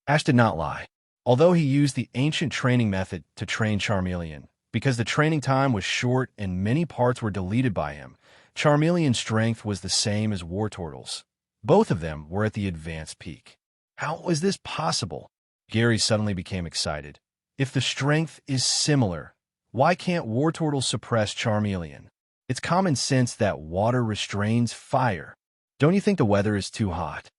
Ash did not lie. Although he used the ancient training method to train Charmeleon, because the training time was short and many parts were deleted by him, Charmeleon's strength was the same as War Turtle's. Both of them were at the advanced peak. How was this possible? Gary suddenly became excited. If the strength is similar, why can't War Turtle suppress Charmeleon? It's common sense that water restrains fire. Don't you think the weather is too hot?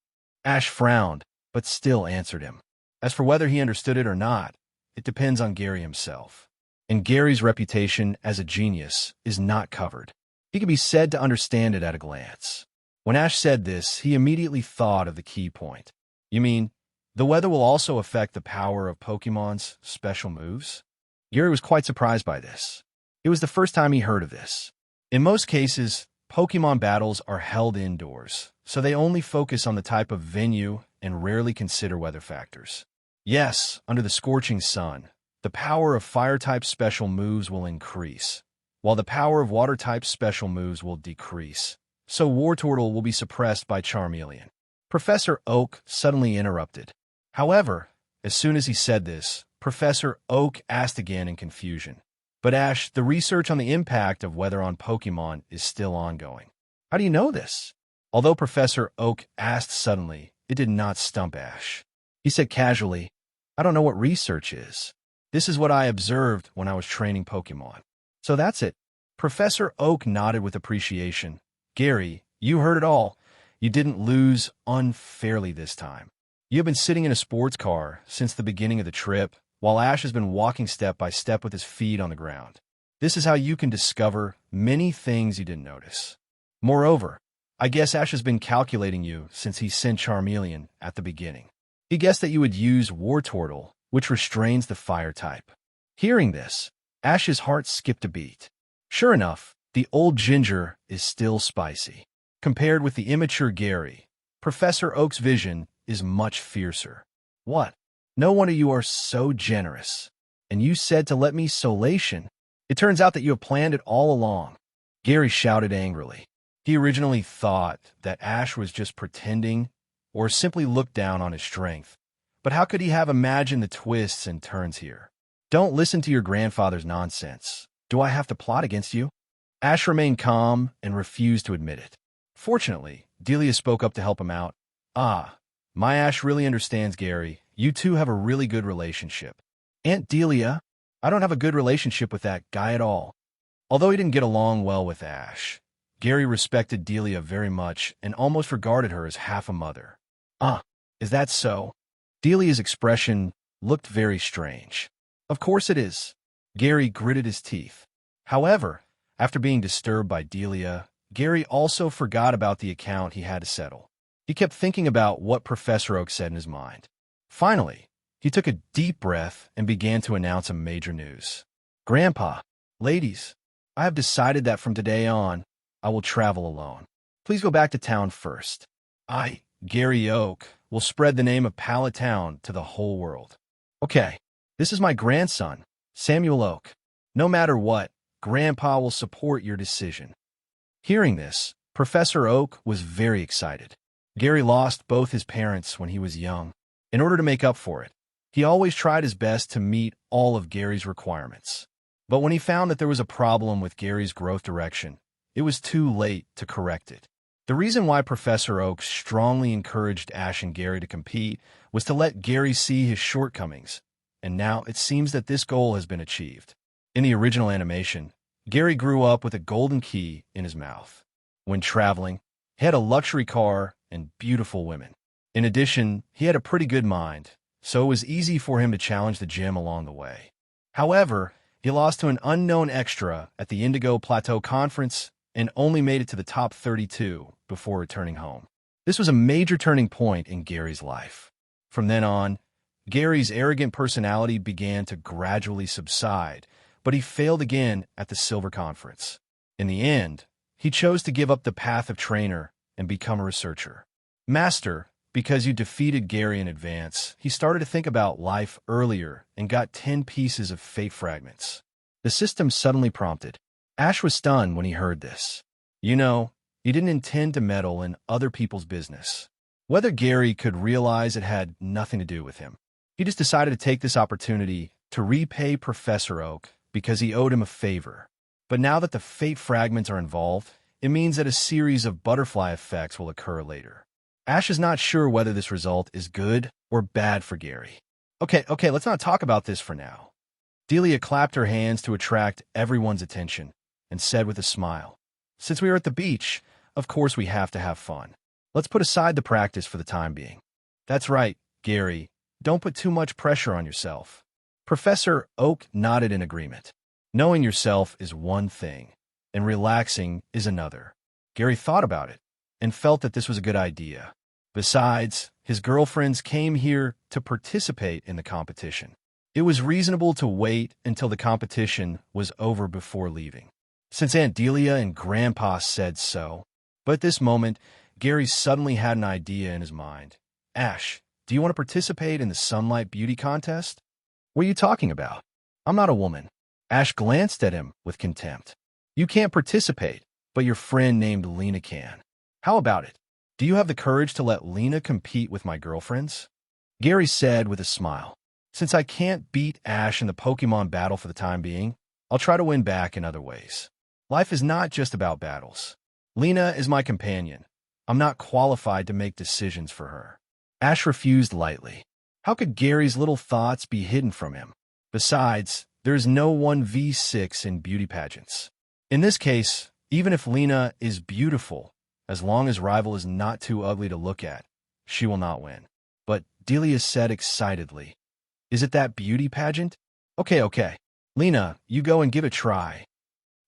Ash frowned, but still answered him. As for whether he understood it or not, it depends on Gary himself. And Gary's reputation as a genius is not covered. He can be said to understand it at a glance. When Ash said this, he immediately thought of the key point. You mean, the weather will also affect the power of Pokemon's special moves? Gary was quite surprised by this. It was the first time he heard of this. In most cases, Pokemon battles are held indoors, so they only focus on the type of venue and rarely consider weather factors. Yes, under the scorching sun, the power of Fire-type special moves will increase, while the power of Water-type special moves will decrease, so War Turtle will be suppressed by Charmeleon. Professor Oak suddenly interrupted. However, as soon as he said this, Professor Oak asked again in confusion. But Ash, the research on the impact of weather on Pokemon is still ongoing. How do you know this? Although Professor Oak asked suddenly, it did not stump Ash. He said casually, I don't know what research is. This is what I observed when I was training Pokemon. So that's it. Professor Oak nodded with appreciation. Gary, you heard it all. You didn't lose unfairly this time. You have been sitting in a sports car since the beginning of the trip, while Ash has been walking step by step with his feet on the ground. This is how you can discover many things you didn't notice. Moreover, I guess Ash has been calculating you since he sent Charmeleon at the beginning. He guessed that you would use Wartortle, which restrains the fire type. Hearing this, Ash's heart skipped a beat. Sure enough, the old ginger is still spicy. Compared with the immature Gary, Professor Oak's vision is much fiercer. What? No wonder you are so generous. And you said to let me solation. It turns out that you have planned it all along. Gary shouted angrily. He originally thought that Ash was just pretending or simply looked down on his strength. But how could he have imagined the twists and turns here? Don't listen to your grandfather's nonsense. Do I have to plot against you? Ash remained calm and refused to admit it. Fortunately, Delia spoke up to help him out. My Ash really understands Gary. You two have a really good relationship. Aunt Delia, I don't have a good relationship with that guy at all. Although he didn't get along well with Ash, Gary respected Delia very much and almost regarded her as half a mother. Is that so? Delia's expression looked very strange. Of course it is. Gary gritted his teeth. However, after being disturbed by Delia, Gary also forgot about the account he had to settle. He kept thinking about what Professor Oak said in his mind. Finally, he took a deep breath and began to announce a major news. Grandpa, ladies, I have decided that from today on, I will travel alone. Please go back to town first. Gary Oak, will spread the name of Pallet Town to the whole world. Okay, this is my grandson, Samuel Oak. No matter what, Grandpa will support your decision. Hearing this, Professor Oak was very excited. Gary lost both his parents when he was young. In order to make up for it, he always tried his best to meet all of Gary's requirements. But when he found that there was a problem with Gary's growth direction, it was too late to correct it. The reason why Professor Oak strongly encouraged Ash and Gary to compete was to let Gary see his shortcomings, and now it seems that this goal has been achieved. In the original animation, Gary grew up with a golden key in his mouth. When traveling, he had a luxury car and beautiful women. In addition, he had a pretty good mind, so it was easy for him to challenge the gym along the way. However, he lost to an unknown extra at the Indigo Plateau Conference and only made it to the top 32 before returning home. This was a major turning point in Gary's life. From then on, Gary's arrogant personality began to gradually subside, but he failed again at the Silver Conference. In the end, he chose to give up the path of trainer and become a researcher. Master, because you defeated Gary in advance, he started to think about life earlier and got 10 pieces of fate fragments. The system suddenly prompted. Ash was stunned when he heard this. You know, he didn't intend to meddle in other people's business. Whether Gary could realize it had nothing to do with him. He just decided to take this opportunity to repay Professor Oak because he owed him a favor. But now that the fate fragments are involved, it means that a series of butterfly effects will occur later. Ash is not sure whether this result is good or bad for Gary. Okay, let's not talk about this for now. Delia clapped her hands to attract everyone's attention and said with a smile, Since we are at the beach, of course we have to have fun. Let's put aside the practice for the time being. That's right, Gary. Don't put too much pressure on yourself. Professor Oak nodded in agreement. Knowing yourself is one thing, and relaxing is another. Gary thought about it and felt that this was a good idea. Besides, his girlfriends came here to participate in the competition. It was reasonable to wait until the competition was over before leaving, since Aunt Delia and Grandpa said so. But at this moment, Gary suddenly had an idea in his mind. Ash, do you want to participate in the Sunlight Beauty Contest? What are you talking about? I'm not a woman. Ash glanced at him with contempt. You can't participate, but your friend named Lena can. How about it? Do you have the courage to let Lena compete with my girlfriends? Gary said with a smile. Since I can't beat Ash in the Pokemon battle for the time being, I'll try to win back in other ways. Life is not just about battles. Lena is my companion. I'm not qualified to make decisions for her. Ash refused lightly. How could Gary's little thoughts be hidden from him? Besides, there is no 1v6 in beauty pageants. In this case, even if Lena is beautiful, as long as rival is not too ugly to look at, she will not win. But Delia said excitedly, "Is it that beauty pageant? Okay. Lena, you go and give it a try."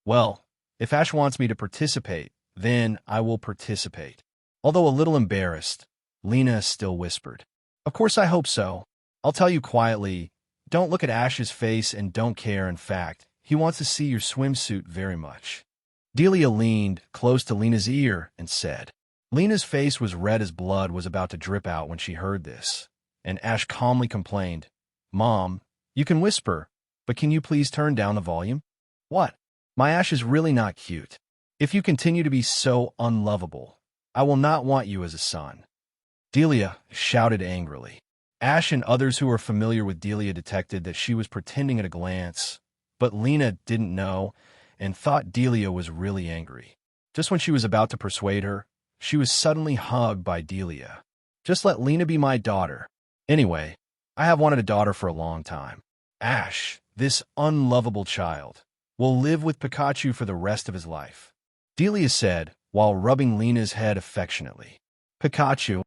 "Well, if Ash wants me to participate, then I will participate." Although a little embarrassed, Lena still whispered, "Of course I hope so. I'll tell you quietly, don't look at Ash's face and don't care. In fact, he wants to see your swimsuit very much." Delia leaned close to Lena's ear and said. Lena's face was red as blood was about to drip out when she heard this, and Ash calmly complained, "Mom, you can whisper, but can you please turn down the volume?" "What? My Ash is really not cute. If you continue to be so unlovable, I will not want you as a son." Delia shouted angrily. Ash and others who were familiar with Delia detected that she was pretending at a glance, but Lena didn't know and thought Delia was really angry. Just when she was about to persuade her, she was suddenly hugged by Delia. "Just let Lena be my daughter. Anyway, I have wanted a daughter for a long time. Ash, this unlovable child, will live with Pikachu for the rest of his life," Delia said while rubbing Lena's head affectionately. Pikachu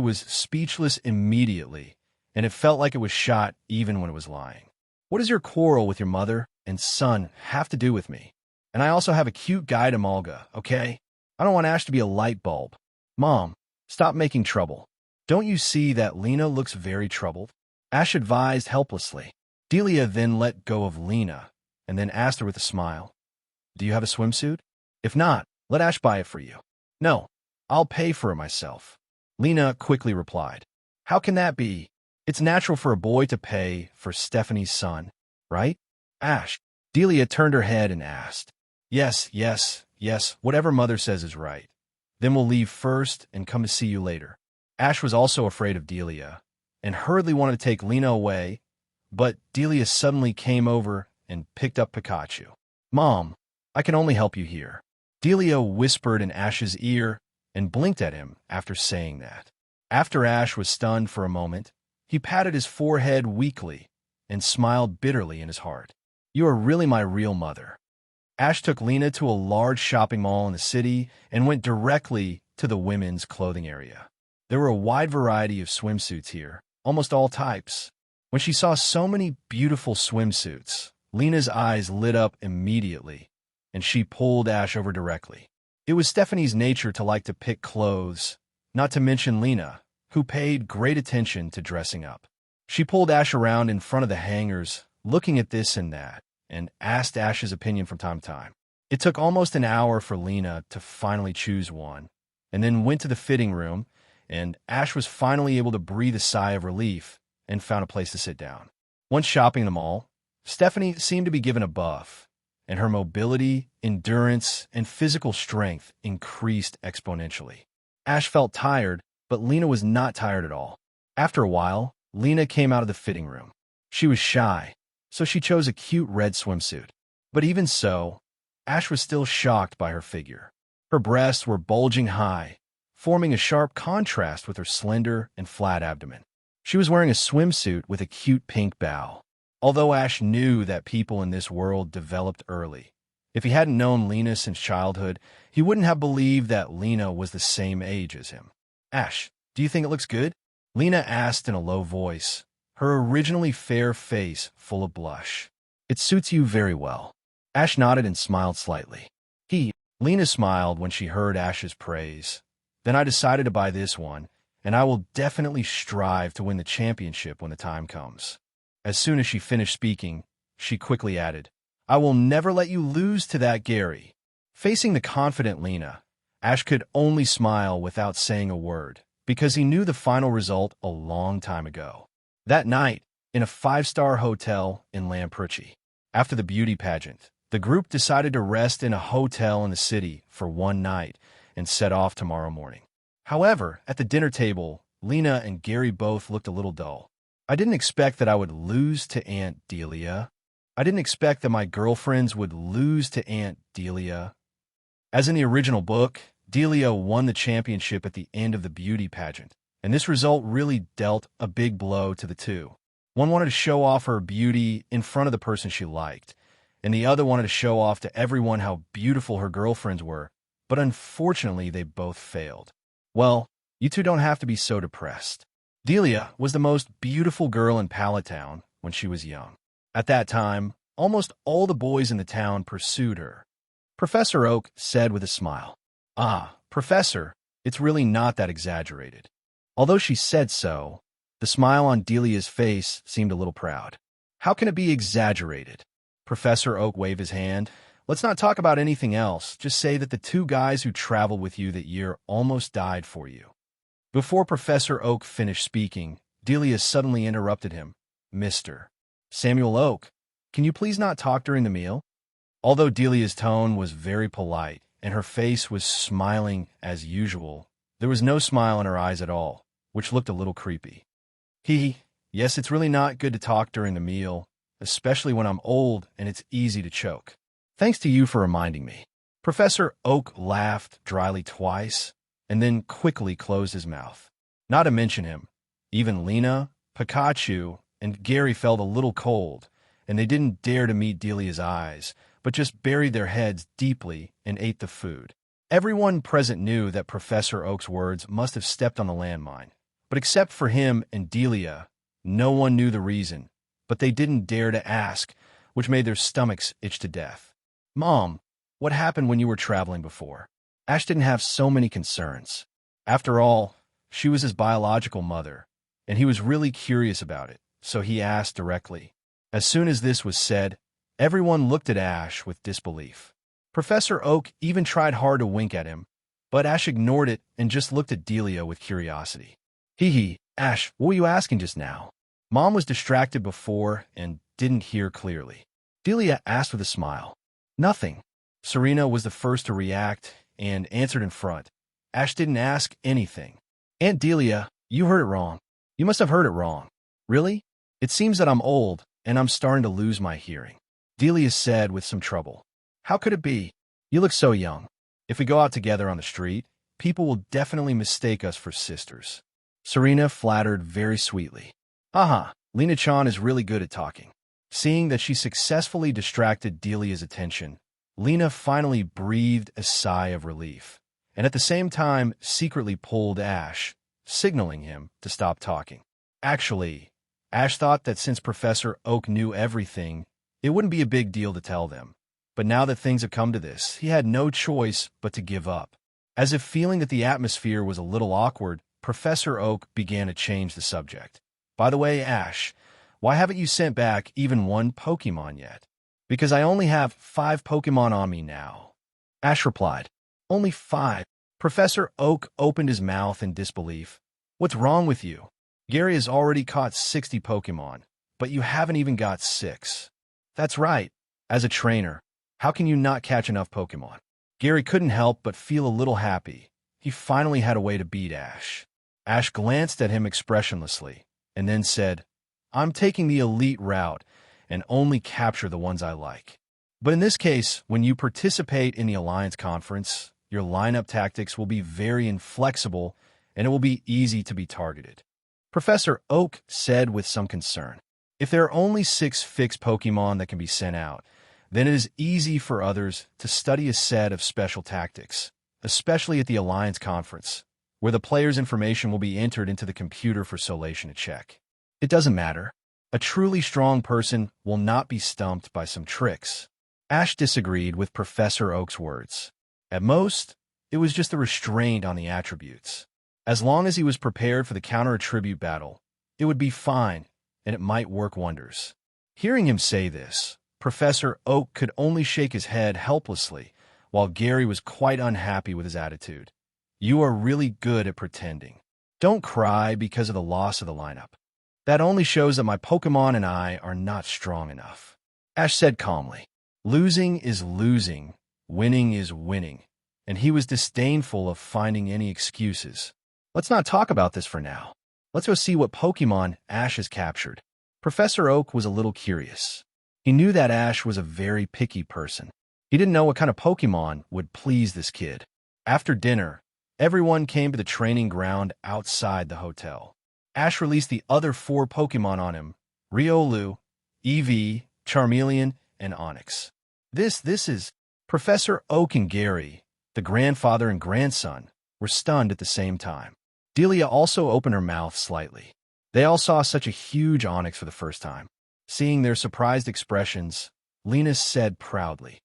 was speechless immediately, and it felt like it was shot even when it was lying. "What does your quarrel with your mother and son have to do with me? And I also have a cute guy to Malga, okay? I don't want Ash to be a light bulb." "Mom, stop making trouble. Don't you see that Lena looks very troubled?" Ash advised helplessly. Delia then let go of Lena and then asked her with a smile, "Do you have a swimsuit? If not, let Ash buy it for you." "No, I'll pay for it myself," Lena quickly replied. "How can that be? It's natural for a boy to pay for Stephanie's son, right? Ash." Delia turned her head and asked, Yes, whatever mother says is right. Then we'll leave first and come to see you later." Ash was also afraid of Delia and hurriedly wanted to take Lena away, but Delia suddenly came over and picked up Pikachu. "Mom, I can only help you here," Delia whispered in Ash's ear and blinked at him after saying that. After Ash was stunned for a moment, he patted his forehead weakly and smiled bitterly in his heart. "You are really my real mother." Ash took Lena to a large shopping mall in the city and went directly to the women's clothing area. There were a wide variety of swimsuits here, almost all types. When she saw so many beautiful swimsuits, Lena's eyes lit up immediately, and she pulled Ash over directly. It was Stephanie's nature to like to pick clothes, not to mention Lena, who paid great attention to dressing up. She pulled Ash around in front of the hangers, looking at this and that, and asked Ash's opinion from time to time. It took almost an hour for Lena to finally choose one, and then went to the fitting room, and Ash was finally able to breathe a sigh of relief and found a place to sit down. Once shopping in the mall, Stephanie seemed to be given a buff, and her mobility, endurance, and physical strength increased exponentially. Ash felt tired, but Lena was not tired at all. After a while, Lena came out of the fitting room. She was shy, so she chose a cute red swimsuit. But even so, Ash was still shocked by her figure. Her breasts were bulging high, forming a sharp contrast with her slender and flat abdomen. She was wearing a swimsuit with a cute pink bow. Although Ash knew that people in this world developed early, if he hadn't known Lena since childhood, he wouldn't have believed that Lena was the same age as him. "Ash, do you think it looks good?" Lena asked in a low voice, her originally fair face full of blush. "It suits you very well." Ash nodded and smiled slightly. Lena smiled when she heard Ash's praise. "Then I decided to buy this one, and I will definitely strive to win the championship when the time comes." As soon as she finished speaking, she quickly added, "I will never let you lose to that Gary." Facing the confident Lena, Ash could only smile without saying a word, because he knew the final result a long time ago. That night, in a 5-star hotel in Lamprechi, after the beauty pageant, the group decided to rest in a hotel in the city for one night and set off tomorrow morning. However, at the dinner table, Lena and Gary both looked a little dull. "I didn't expect that I would lose to Aunt Delia. I didn't expect that my girlfriends would lose to Aunt Delia." As in the original book, Delia won the championship at the end of the beauty pageant, and this result really dealt a big blow to the two. One wanted to show off her beauty in front of the person she liked, and the other wanted to show off to everyone how beautiful her girlfriends were, but unfortunately they both failed. Well, you two don't have to be so depressed. Delia was the most beautiful girl in Palatown when she was young. At that time, almost all the boys in the town pursued her. Professor Oak said with a smile, "Ah, Professor, it's really not that exaggerated." Although she said so, the smile on Delia's face seemed a little proud. "How can it be exaggerated?" Professor Oak waved his hand. "Let's not talk about anything else. Just say that the two guys who traveled with you that year almost died for you." Before Professor Oak finished speaking, Delia suddenly interrupted him. "Mr. Samuel Oak, can you please not talk during the meal?" Although Delia's tone was very polite and her face was smiling as usual, there was no smile in her eyes at all, which looked a little creepy. Yes, it's really not good to talk during the meal, especially when I'm old and it's easy to choke. Thanks to you for reminding me." Professor Oak laughed dryly twice and then quickly closed his mouth. Not to mention him, even Lena, Pikachu, and Gary felt a little cold, and they didn't dare to meet Delia's eyes, but just buried their heads deeply and ate the food. Everyone present knew that Professor Oak's words must have stepped on the landmine, but except for him and Delia, no one knew the reason, but they didn't dare to ask, which made their stomachs itch to death. "Mom, what happened when you were traveling before?" Ash didn't have so many concerns. After all, she was his biological mother, and he was really curious about it, so he asked directly. As soon as this was said, everyone looked at Ash with disbelief. Professor Oak even tried hard to wink at him, but Ash ignored it and just looked at Delia with curiosity. Ash, what were you asking just now?" Mom was distracted before and didn't hear clearly. Delia asked with a smile. "Nothing." Serena was the first to react and answered in front. Ash didn't ask anything. "Aunt Delia, you heard it wrong. You must have heard it wrong." "Really? It seems that I'm old and I'm starting to lose my hearing," Delia said with some trouble. "How could it be? You look so young. If we go out together on the street, people will definitely mistake us for sisters." Serena flattered very sweetly. "Haha, Lena-chan is really good at talking." Seeing that she successfully distracted Delia's attention, Lena finally breathed a sigh of relief, and at the same time secretly pulled Ash, signaling him to stop talking. Actually, Ash thought that since Professor Oak knew everything, it wouldn't be a big deal to tell them. But now that things have come to this, he had no choice but to give up. As if feeling that the atmosphere was a little awkward, Professor Oak began to change the subject. "By the way, Ash, why haven't you sent back even one Pokemon yet?" "Because I only have 5 Pokemon on me now," Ash replied. "Only 5? Professor Oak opened his mouth in disbelief. "What's wrong with you? Gary has already caught 60 Pokemon, but you haven't even got 6. "That's right. As a trainer, how can you not catch enough Pokemon?" Gary couldn't help but feel a little happy. He finally had a way to beat Ash. Ash glanced at him expressionlessly, and then said, "I'm taking the elite route and only capture the ones I like. But in this case, when you participate in the Alliance Conference, your lineup tactics will be very inflexible and it will be easy to be targeted," Professor Oak said with some concern. "If there are only 6 fixed Pokemon that can be sent out, then it is easy for others to study a set of special tactics, especially at the Alliance Conference, where the player's information will be entered into the computer for Solation to check. It doesn't matter. A truly strong person will not be stumped by some tricks." Ash disagreed with Professor Oak's words. At most, it was just a restraint on the attributes. As long as he was prepared for the counter-attribute battle, it would be fine, and it might work wonders. Hearing him say this, Professor Oak could only shake his head helplessly, while Gary was quite unhappy with his attitude. "You are really good at pretending. Don't cry because of the loss of the lineup. That only shows that my Pokemon and I are not strong enough," Ash said calmly. Losing is losing, winning is winning, and he was disdainful of finding any excuses. "Let's not talk about this for now. Let's go see what Pokemon Ash has captured." Professor Oak was a little curious. He knew that Ash was a very picky person. He didn't know what kind of Pokemon would please this kid. After dinner, everyone came to the training ground outside the hotel. Ash released the other 4 Pokemon on him, Riolu, EV, Charmeleon, and Onyx. This is Professor Oak and Gary, the grandfather and grandson, were stunned at the same time. Delia also opened her mouth slightly. They all saw such a huge onyx for the first time. Seeing their surprised expressions, Lena said proudly,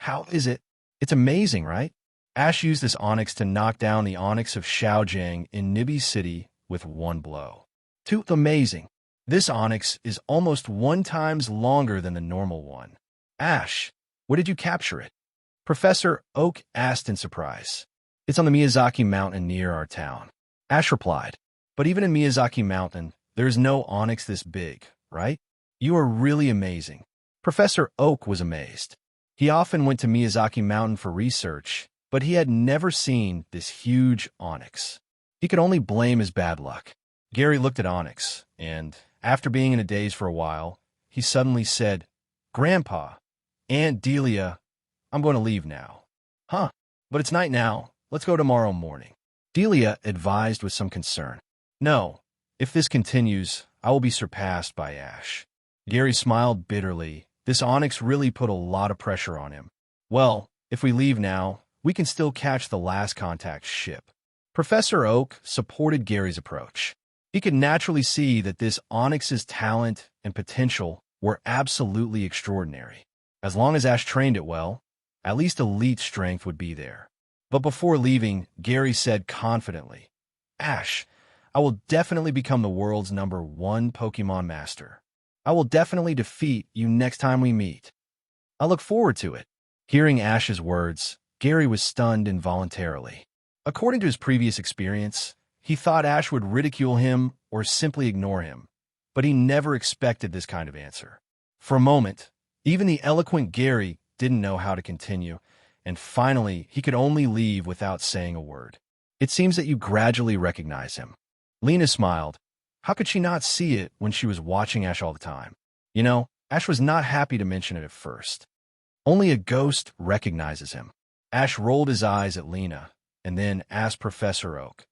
"How is it? It's amazing, right? Ash used this onyx to knock down the onyx of Xiaojiang in Nibi City with one blow. Too amazing. This onyx is almost 1 times longer than the normal one. Ash, where did you capture it?" Professor Oak asked in surprise. "It's on the Miyazaki Mountain near our town." Ash replied, "But even in Miyazaki Mountain, there is no onyx this big, right? You are really amazing." Professor Oak was amazed. He often went to Miyazaki Mountain for research, but he had never seen this huge onyx. He could only blame his bad luck. Gary looked at Onyx, and, after being in a daze for a while, he suddenly said, "Grandpa, Aunt Delia, I'm going to leave now." "Huh, but it's night now. Let's go tomorrow morning," Delia advised with some concern. "No, if this continues, I will be surpassed by Ash." Gary smiled bitterly. This onyx really put a lot of pressure on him. "Well, if we leave now, we can still catch the last contact ship." Professor Oak supported Gary's approach. He could naturally see that this onyx's talent and potential were absolutely extraordinary. As long as Ash trained it well, at least elite strength would be there. But before leaving, Gary said confidently, "Ash, I will definitely become the world's #1 Pokemon master. I will definitely defeat you next time we meet. I look forward to it." Hearing Ash's words, Gary was stunned involuntarily. According to his previous experience, he thought Ash would ridicule him or simply ignore him, but he never expected this kind of answer. For a moment, even the eloquent Gary didn't know how to continue, and finally he could only leave without saying a word. "It seems that you gradually recognize him." Lena smiled. How could she not see it when she was watching Ash all the time? You know, Ash was not happy to mention it at first. Only a ghost recognizes him. Ash rolled his eyes at Lena, and then asked Professor Oak,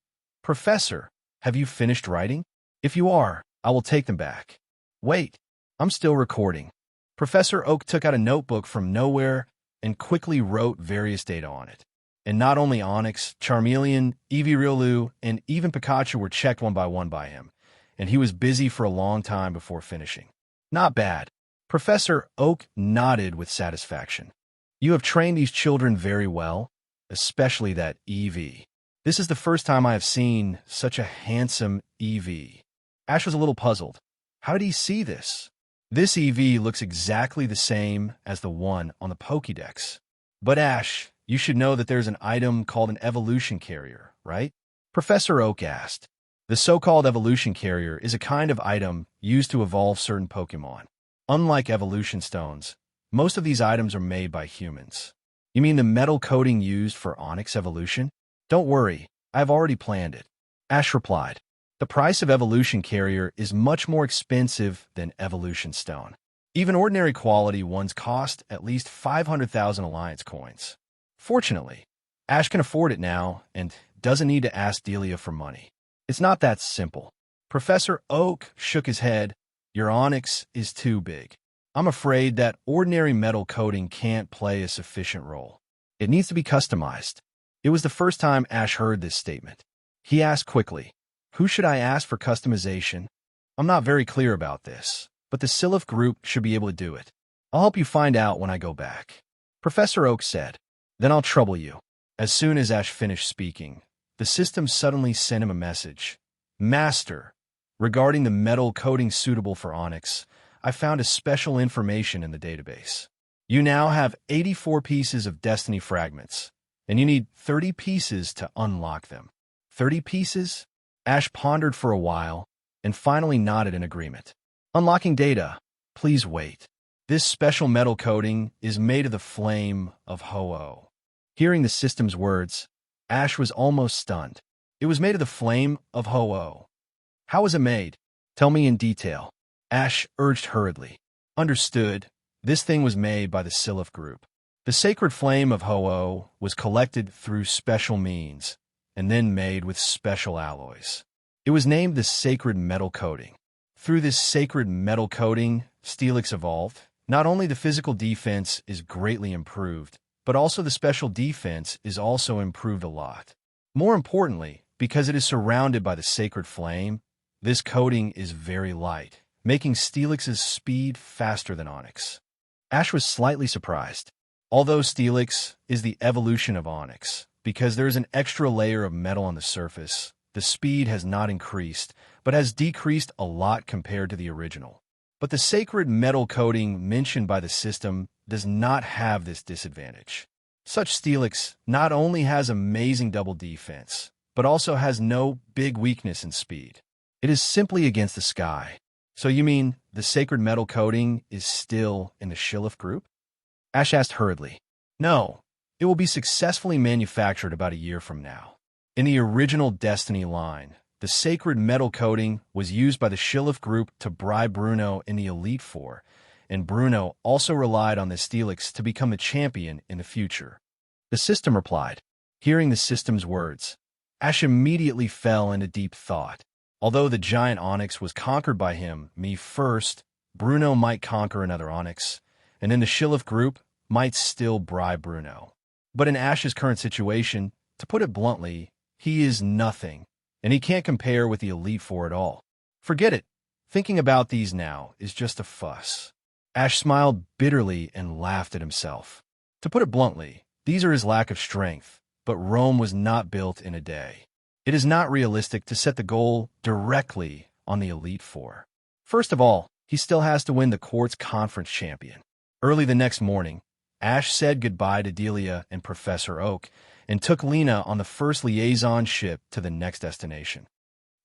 "Professor, have you finished writing? If you are, I will take them back." "Wait, I'm still recording." Professor Oak took out a notebook from nowhere and quickly wrote various data on it. And not only Onyx, Charmeleon, Eevee Riolu, and even Pikachu were checked one by him, and he was busy for a long time before finishing. "Not bad." Professor Oak nodded with satisfaction. "You have trained these children very well, especially that Eevee. This is the first time I have seen such a handsome Eevee." Ash was a little puzzled. How did he see this? This Eevee looks exactly the same as the one on the Pokédex. "But Ash, you should know that there's an item called an evolution carrier, right?" Professor Oak asked. The so-called evolution carrier is a kind of item used to evolve certain Pokemon. Unlike evolution stones, most of these items are made by humans. "You mean the metal coating used for Onyx evolution?" "Don't worry, I've already planned it," Ash replied. "The price of evolution carrier is much more expensive than evolution stone. Even ordinary quality ones cost at least 500,000 Alliance coins. Fortunately, Ash can afford it now and doesn't need to ask Delia for money. It's not that simple." Professor Oak shook his head. "Your Onyx is too big. I'm afraid that ordinary metal coating can't play a sufficient role. It needs to be customized." It was the first time Ash heard this statement. He asked quickly, "Who should I ask for customization?" "I'm not very clear about this, but the Silph group should be able to do it. I'll help you find out when I go back," Professor Oak said. "Then I'll trouble you." As soon as Ash finished speaking, the system suddenly sent him a message. "Master, regarding the metal coating suitable for Onyx, I found a special information in the database. You now have 84 pieces of Destiny fragments, and you need 30 pieces to unlock them." 30 pieces? Ash pondered for a while, and finally nodded in agreement. "Unlocking data. Please wait. This special metal coating is made of the flame of Ho-Oh." Hearing the system's words, Ash was almost stunned. It was made of the flame of Ho-Oh. How was it made? Tell me in detail, Ash urged hurriedly. Understood. This thing was made by the Silph group. The sacred flame of Ho-Oh was collected through special means, and then made with special alloys. It was named the sacred metal coating. Through this sacred metal coating, Steelix evolved. Not only the physical defense is greatly improved, but also the special defense is also improved a lot. More importantly, because it is surrounded by the sacred flame, this coating is very light, making Steelix's speed faster than Onyx. Ash was slightly surprised. Although Steelix is the evolution of Onyx, because there is an extra layer of metal on the surface, the speed has not increased, but has decreased a lot compared to the original. But the sacred metal coating mentioned by the system does not have this disadvantage. Such Steelix not only has amazing double defense, but also has no big weakness in speed. It is simply against the sky. So you mean the sacred metal coating is still in the Shillif group? Ash asked hurriedly. No, it will be successfully manufactured about a year from now. In the original Destiny line, the sacred metal coating was used by the Shillif group to bribe Bruno in the Elite Four, and Bruno also relied on the Steelix to become the champion in the future. The system replied. Hearing the system's words, Ash immediately fell into deep thought. Although the giant Onyx was conquered by him, me first, Bruno might conquer another Onyx, and then the Shillif group might still bribe Bruno. But in Ash's current situation, to put it bluntly, he is nothing, and he can't compare with the Elite Four at all. Forget it. Thinking about these now is just a fuss. Ash smiled bitterly and laughed at himself. To put it bluntly, these are his lack of strength, but Rome was not built in a day. It is not realistic to set the goal directly on the Elite Four. First of all, he still has to win the Quartz Conference champion. Early the next morning, Ash said goodbye to Delia and Professor Oak and took Lena on the first liaison ship to the next destination.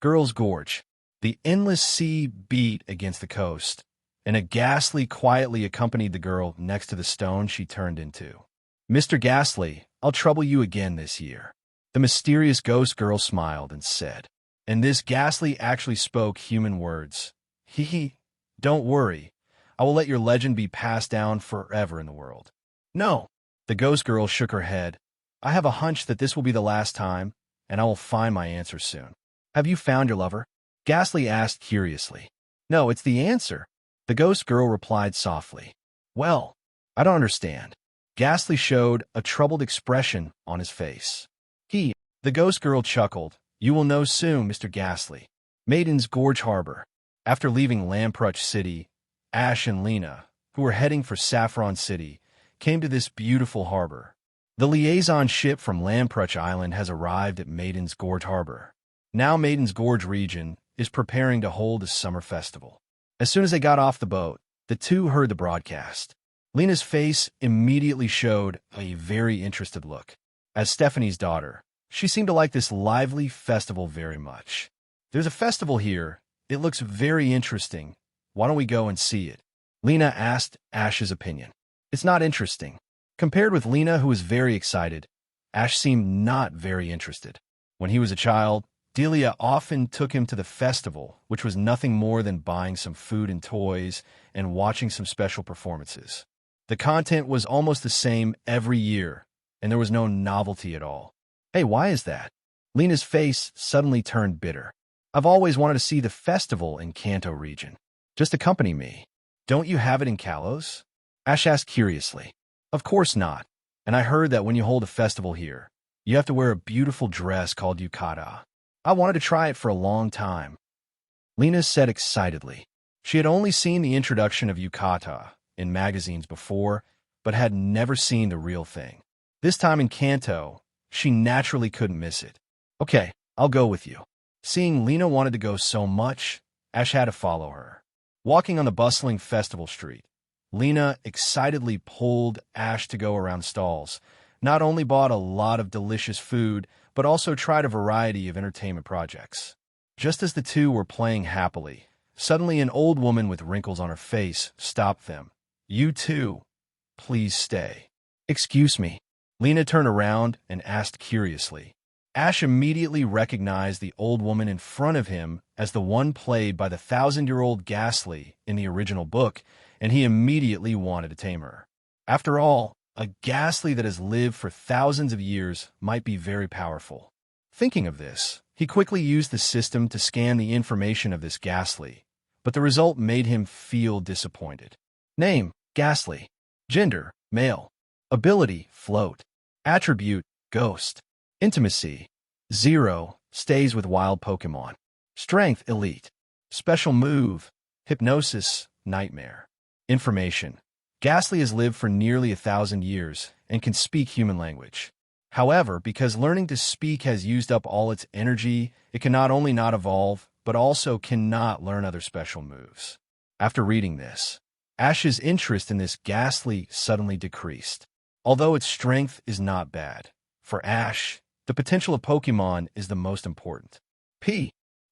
Girls' Gorge. The endless sea beat against the coast, and a Ghastly quietly accompanied the girl next to the stone she turned into. Mr. Ghastly, I'll trouble you again this year. The mysterious ghost girl smiled and said, and this Ghastly actually spoke human words. Hee, don't worry. I will let your legend be passed down forever in the world. No. The ghost girl shook her head. I have a hunch that this will be the last time, and I will find my answer soon. Have you found your lover? Ghastly asked curiously. No, it's the answer. The ghost girl replied softly. Well, I don't understand. Ghastly showed a troubled expression on his face. The ghost girl chuckled. You will know soon, Mr. Ghastly. Maiden's Gorge Harbor. After leaving Lamproch City, Ash and Lena, who were heading for Saffron City, came to this beautiful harbor. The liaison ship from Lamproch Island has arrived at Maiden's Gorge Harbor. Now Maiden's Gorge region is preparing to hold a summer festival. As soon as they got off the boat, the two heard the broadcast. Lena's face immediately showed a very interested look. As Stephanie's daughter, she seemed to like this lively festival very much. There's a festival here. It looks very interesting. Why don't we go and see it? Lena asked Ash's opinion. It's not interesting. Compared with Lena, who was very excited, Ash seemed not very interested. When he was a child, Delia often took him to the festival, which was nothing more than buying some food and toys and watching some special performances. The content was almost the same every year, and there was no novelty at all. Hey, why is that? Lena's face suddenly turned bitter. I've always wanted to see the festival in Kanto region. Just accompany me. Don't you have it in Kalos? Ash asked curiously. Of course not. And I heard that when you hold a festival here, you have to wear a beautiful dress called yukata. I wanted to try it for a long time. Lena said excitedly. She had only seen the introduction of yukata in magazines before, but had never seen the real thing. This time in Kanto, she naturally couldn't miss it. Okay, I'll go with you. Seeing Lena wanted to go so much, Ash had to follow her. Walking on the bustling festival street, Lena excitedly pulled Ash to go around stalls, not only bought a lot of delicious food, but also tried a variety of entertainment projects. Just as the two were playing happily, suddenly an old woman with wrinkles on her face stopped them. You too. Please stay. Excuse me. Lena turned around and asked curiously. Ash immediately recognized the old woman in front of him as the one played by the 1,000-year-old Ghastly in the original book, and he immediately wanted to tame her. After all, a Ghastly that has lived for thousands of years might be very powerful. Thinking of this, he quickly used the system to scan the information of this Ghastly, but the result made him feel disappointed. Name, Ghastly. Gender, male. Ability, float. Attribute, ghost. Intimacy, 0, stays with wild Pokemon. Strength, elite. Special move, hypnosis, nightmare. Information. Ghastly has lived for nearly 1,000 years and can speak human language. However, because learning to speak has used up all its energy, it can not only not evolve, but also cannot learn other special moves. After reading this, Ash's interest in this Ghastly suddenly decreased. Although its strength is not bad, for Ash, the potential of Pokemon is the most important.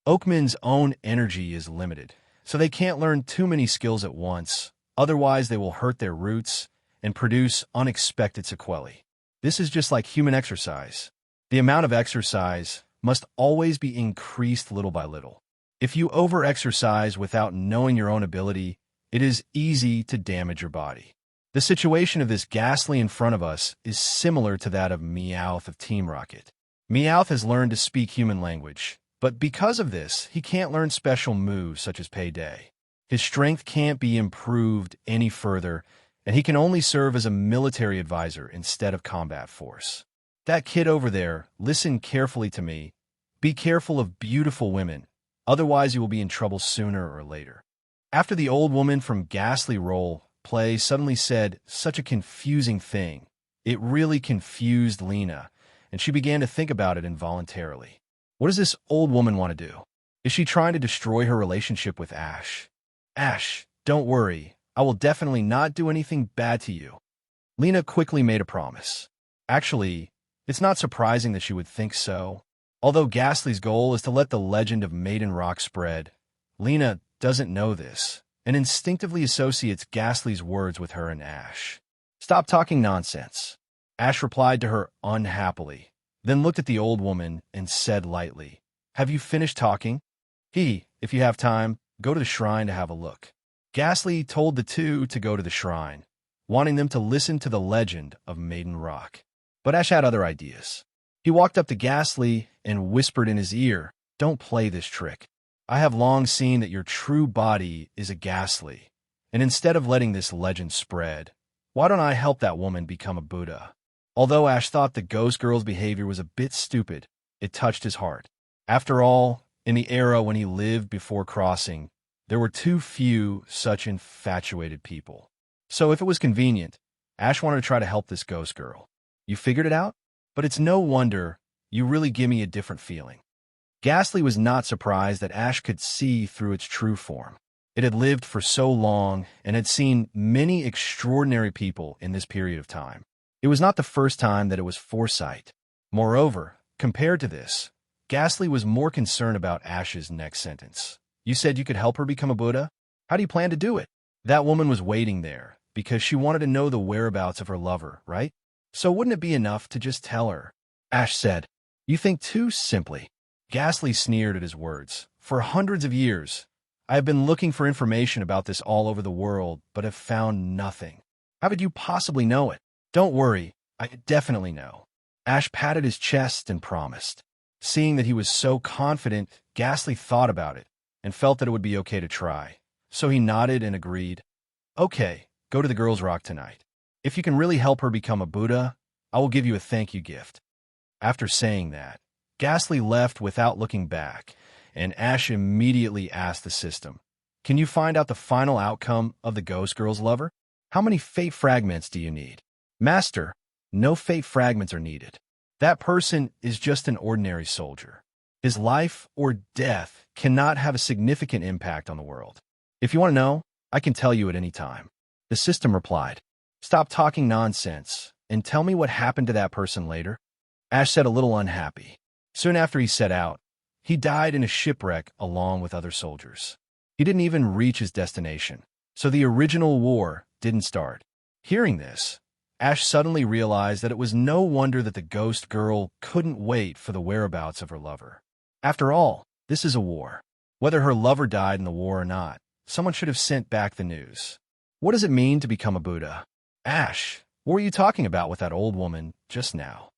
Oakman's own energy is limited, so they can't learn too many skills at once, otherwise they will hurt their roots and produce unexpected sequelae. This is just like human exercise. The amount of exercise must always be increased little by little. If you over-exercise without knowing your own ability, it is easy to damage your body. The situation of this Ghastly in front of us is similar to that of Meowth of Team Rocket. Meowth has learned to speak human language, but because of this, he can't learn special moves such as Payday. His strength can't be improved any further, and he can only serve as a military advisor instead of combat force. That kid over there, listen carefully to me. Be careful of beautiful women, otherwise you will be in trouble sooner or later. After the old woman from Ghastly role play suddenly said such a confusing thing, it really confused Lena, and she began to think about it involuntarily. What does this old woman want to do? Is she trying to destroy her relationship with Ash? Ash, don't worry. I will definitely not do anything bad to you. Lena quickly made a promise. Actually, it's not surprising that she would think so. Although Ghastly's goal is to let the legend of Maiden Rock spread, Lena doesn't know this and instinctively associates Ghastly's words with her and Ash. Stop talking nonsense. Ash replied to her unhappily, then looked at the old woman and said lightly, Have you finished talking? If you have time, go to the shrine to have a look. Ghastly told the two to go to the shrine, wanting them to listen to the legend of Maiden Rock. But Ash had other ideas. He walked up to Ghastly and whispered in his ear, Don't play this trick. I have long seen that your true body is a Ghastly, and instead of letting this legend spread, why don't I help that woman become a Buddha? Although Ash thought the ghost girl's behavior was a bit stupid, it touched his heart. After all, in the era when he lived before crossing, there were too few such infatuated people. So if it was convenient, Ash wanted to try to help this ghost girl. You figured it out? But it's no wonder you really give me a different feeling. Ghastly was not surprised that Ash could see through its true form. It had lived for so long and had seen many extraordinary people in this period of time. It was not the first time that it was foresight. Moreover, compared to this, Ghastly was more concerned about Ash's next sentence. You said you could help her become a Buddha? How do you plan to do it? That woman was waiting there because she wanted to know the whereabouts of her lover, right? So wouldn't it be enough to just tell her? Ash said, You think too simply. Ghastly sneered at his words. For hundreds of years, I have been looking for information about this all over the world, but have found nothing. How could you possibly know it? Don't worry, I definitely know. Ash patted his chest and promised. Seeing that he was so confident, Ghastly thought about it and felt that it would be okay to try. So he nodded and agreed. Okay, go to the girls' rock tonight. If you can really help her become a Buddha, I will give you a thank you gift. After saying that, Ghastly left without looking back, and Ash immediately asked the system, Can you find out the final outcome of the ghost girl's lover? How many fate fragments do you need? Master, no fate fragments are needed. That person is just an ordinary soldier. His life or death cannot have a significant impact on the world. If you want to know, I can tell you at any time. The system replied, Stop talking nonsense and tell me what happened to that person later. Ash said a little unhappy. Soon after he set out, he died in a shipwreck along with other soldiers. He didn't even reach his destination, so the original war didn't start. Hearing this, Ash suddenly realized that it was no wonder that the ghost girl couldn't wait for the whereabouts of her lover. After all, this is a war. Whether her lover died in the war or not, someone should have sent back the news. What does it mean to become a Buddha? Ash, what were you talking about with that old woman just now?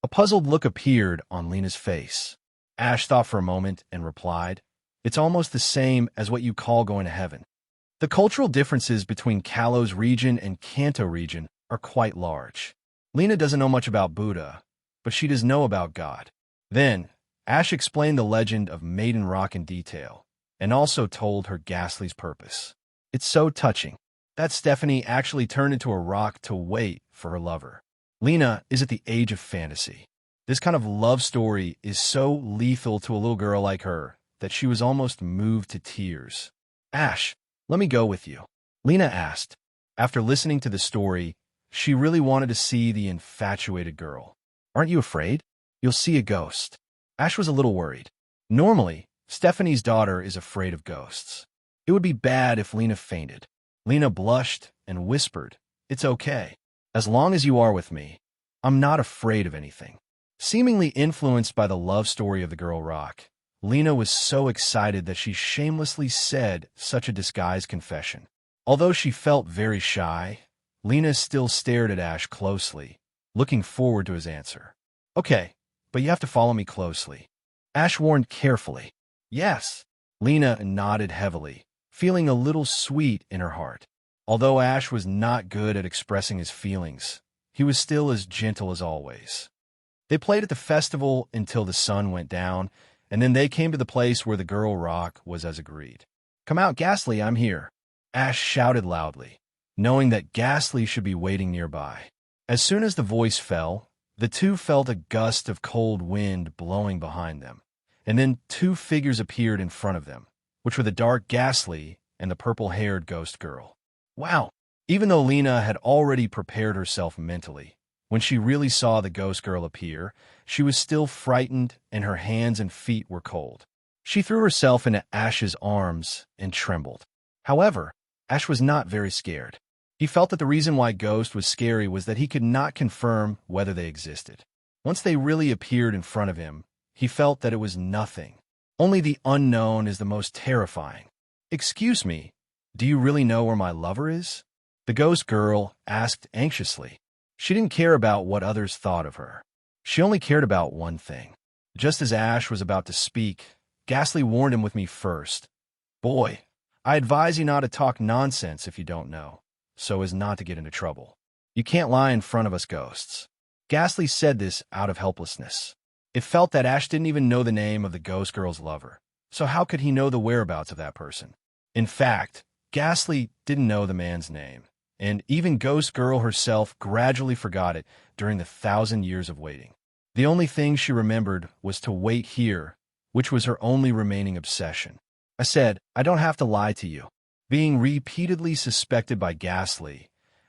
A puzzled look appeared on Lena's face. Ash thought for a moment and replied, It's almost the same as what you call going to heaven. The cultural differences between Kalo's region and Kanto region are quite large. Lena doesn't know much about Buddha, but she does know about God. Then, Ash explained the legend of Maiden Rock in detail, and also told her Ghastly's purpose. It's so touching that Stephanie actually turned into a rock to wait for her lover. Lena is at the age of fantasy. This kind of love story is so lethal to a little girl like her that she was almost moved to tears. Ash, let me go with you, Lena asked. After listening to the story, she really wanted to see the infatuated girl. Aren't you afraid? You'll see a ghost. Ash was a little worried. Normally, Stephanie's daughter is afraid of ghosts. It would be bad if Lena fainted. Lena blushed and whispered, "It's okay. As long as you are with me, I'm not afraid of anything." Seemingly influenced by the love story of the girl rock, Lena was so excited that she shamelessly said such a disguised confession. Although she felt very shy, Lena still stared at Ash closely, looking forward to his answer. "Okay, but you have to follow me closely," Ash warned carefully. "Yes." Lena nodded heavily, feeling a little sweet in her heart. Although Ash was not good at expressing his feelings, he was still as gentle as always. They played at the festival until the sun went down, and then they came to the place where the girl rock was as agreed. "Come out, Ghastly, I'm here," Ash shouted loudly, knowing that Ghastly should be waiting nearby. As soon as the voice fell, the two felt a gust of cold wind blowing behind them, and then two figures appeared in front of them, which were the dark Ghastly and the purple-haired ghost girl. Wow! Even though Lena had already prepared herself mentally, when she really saw the ghost girl appear, she was still frightened and her hands and feet were cold. She threw herself into Ash's arms and trembled. However, Ash was not very scared. He felt that the reason why Ghost was scary was that he could not confirm whether they existed. Once they really appeared in front of him, he felt that it was nothing. Only the unknown is the most terrifying. "Excuse me, do you really know where my lover is?" the ghost girl asked anxiously. She didn't care about what others thought of her. She only cared about one thing. Just as Ash was about to speak, Ghastly warned him with me first. "Boy, I advise you not to talk nonsense if you don't know, so as not to get into trouble. You can't lie in front of us ghosts." Ghastly said this out of helplessness. It felt that Ash didn't even know the name of the ghost girl's lover, so how could he know the whereabouts of that person? In fact, Ghastly didn't know the man's name, and even Ghost Girl herself gradually forgot it during the 1,000 years of waiting. The only thing she remembered was to wait here, which was her only remaining obsession. I said, "I don't have to lie to you." Being repeatedly suspected by Ghastly,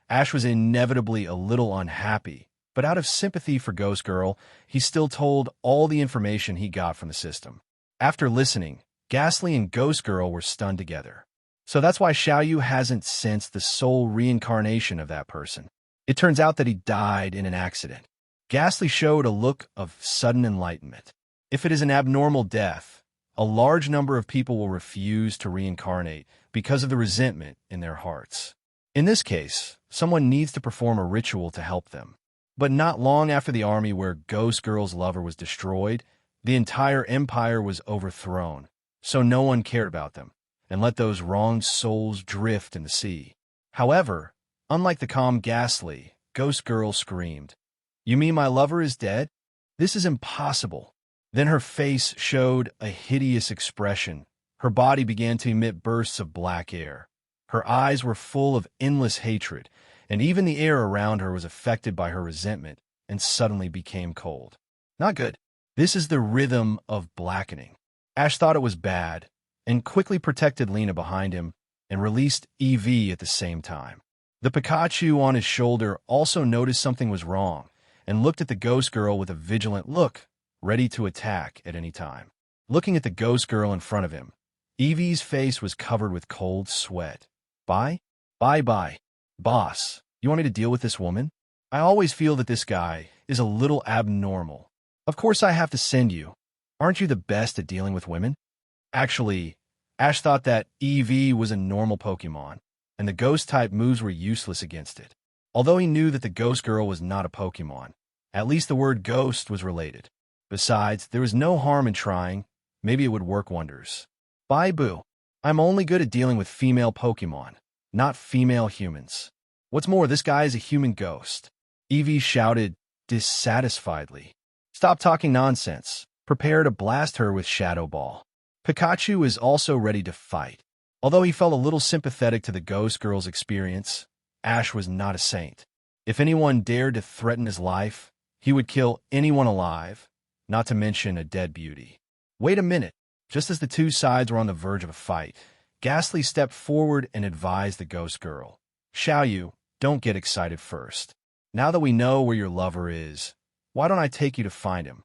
Ash was inevitably a little unhappy, but out of sympathy for Ghost Girl, he still told all the information he got from the system. After listening, Ghastly and Ghost Girl were stunned together. So that's why Xiaoyu hasn't sensed the soul reincarnation of that person. It turns out that he died in an accident. Ghastly showed a look of sudden enlightenment. If it is an abnormal death, a large number of people will refuse to reincarnate because of the resentment in their hearts. In this case, someone needs to perform a ritual to help them. But not long after the army where Ghost Girl's lover was destroyed, the entire empire was overthrown, so no one cared about them, and let those wronged souls drift in the sea. However, unlike the calm Ghastly, Ghost Girl screamed, "You mean my lover is dead? This is impossible." Then her face showed a hideous expression. Her body began to emit bursts of black air. Her eyes were full of endless hatred, and even the air around her was affected by her resentment and suddenly became cold. Not good. This is the rhythm of blackening. Ash thought it was bad, and quickly protected Lena behind him and released EV at the same time. The Pikachu on his shoulder also noticed something was wrong and looked at the ghost girl with a vigilant look, ready to attack at any time. Looking at the ghost girl in front of him, Eevee's face was covered with cold sweat. Bye, boss. You want me to deal with this woman? I always feel that this guy is a little abnormal. Of course I have to send you. Aren't you the best at dealing with women? Actually, Ash thought that Eevee was a normal Pokemon, and the ghost-type moves were useless against it. Although he knew that the ghost girl was not a Pokemon, at least the word ghost was related. Besides, there was no harm in trying. Maybe it would work wonders. Bye, Boo. I'm only good at dealing with female Pokemon, not female humans. What's more, this guy is a human ghost. Eevee shouted dissatisfiedly. Stop talking nonsense. Prepare to blast her with Shadow Ball. Pikachu is also ready to fight. Although he felt a little sympathetic to the ghost girl's experience, Ash was not a saint. If anyone dared to threaten his life, he would kill anyone alive, not to mention a dead beauty. Wait a minute. Just as the two sides were on the verge of a fight, Ghastly stepped forward and advised the ghost girl. Xiaoyu, don't get excited first. Now that we know where your lover is, why don't I take you to find him?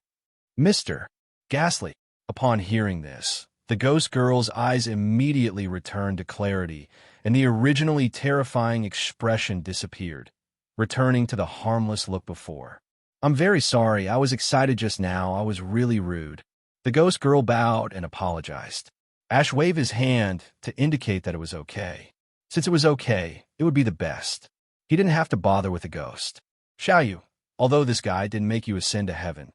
Mr. Ghastly. Upon hearing this, the ghost girl's eyes immediately returned to clarity, and the originally terrifying expression disappeared, returning to the harmless look before. I'm very sorry, I was excited just now, I was really rude. The ghost girl bowed and apologized. Ash waved his hand to indicate that it was okay. Since it was okay, it would be the best. He didn't have to bother with the ghost. Xiaoyu, although this guy didn't make you ascend to heaven,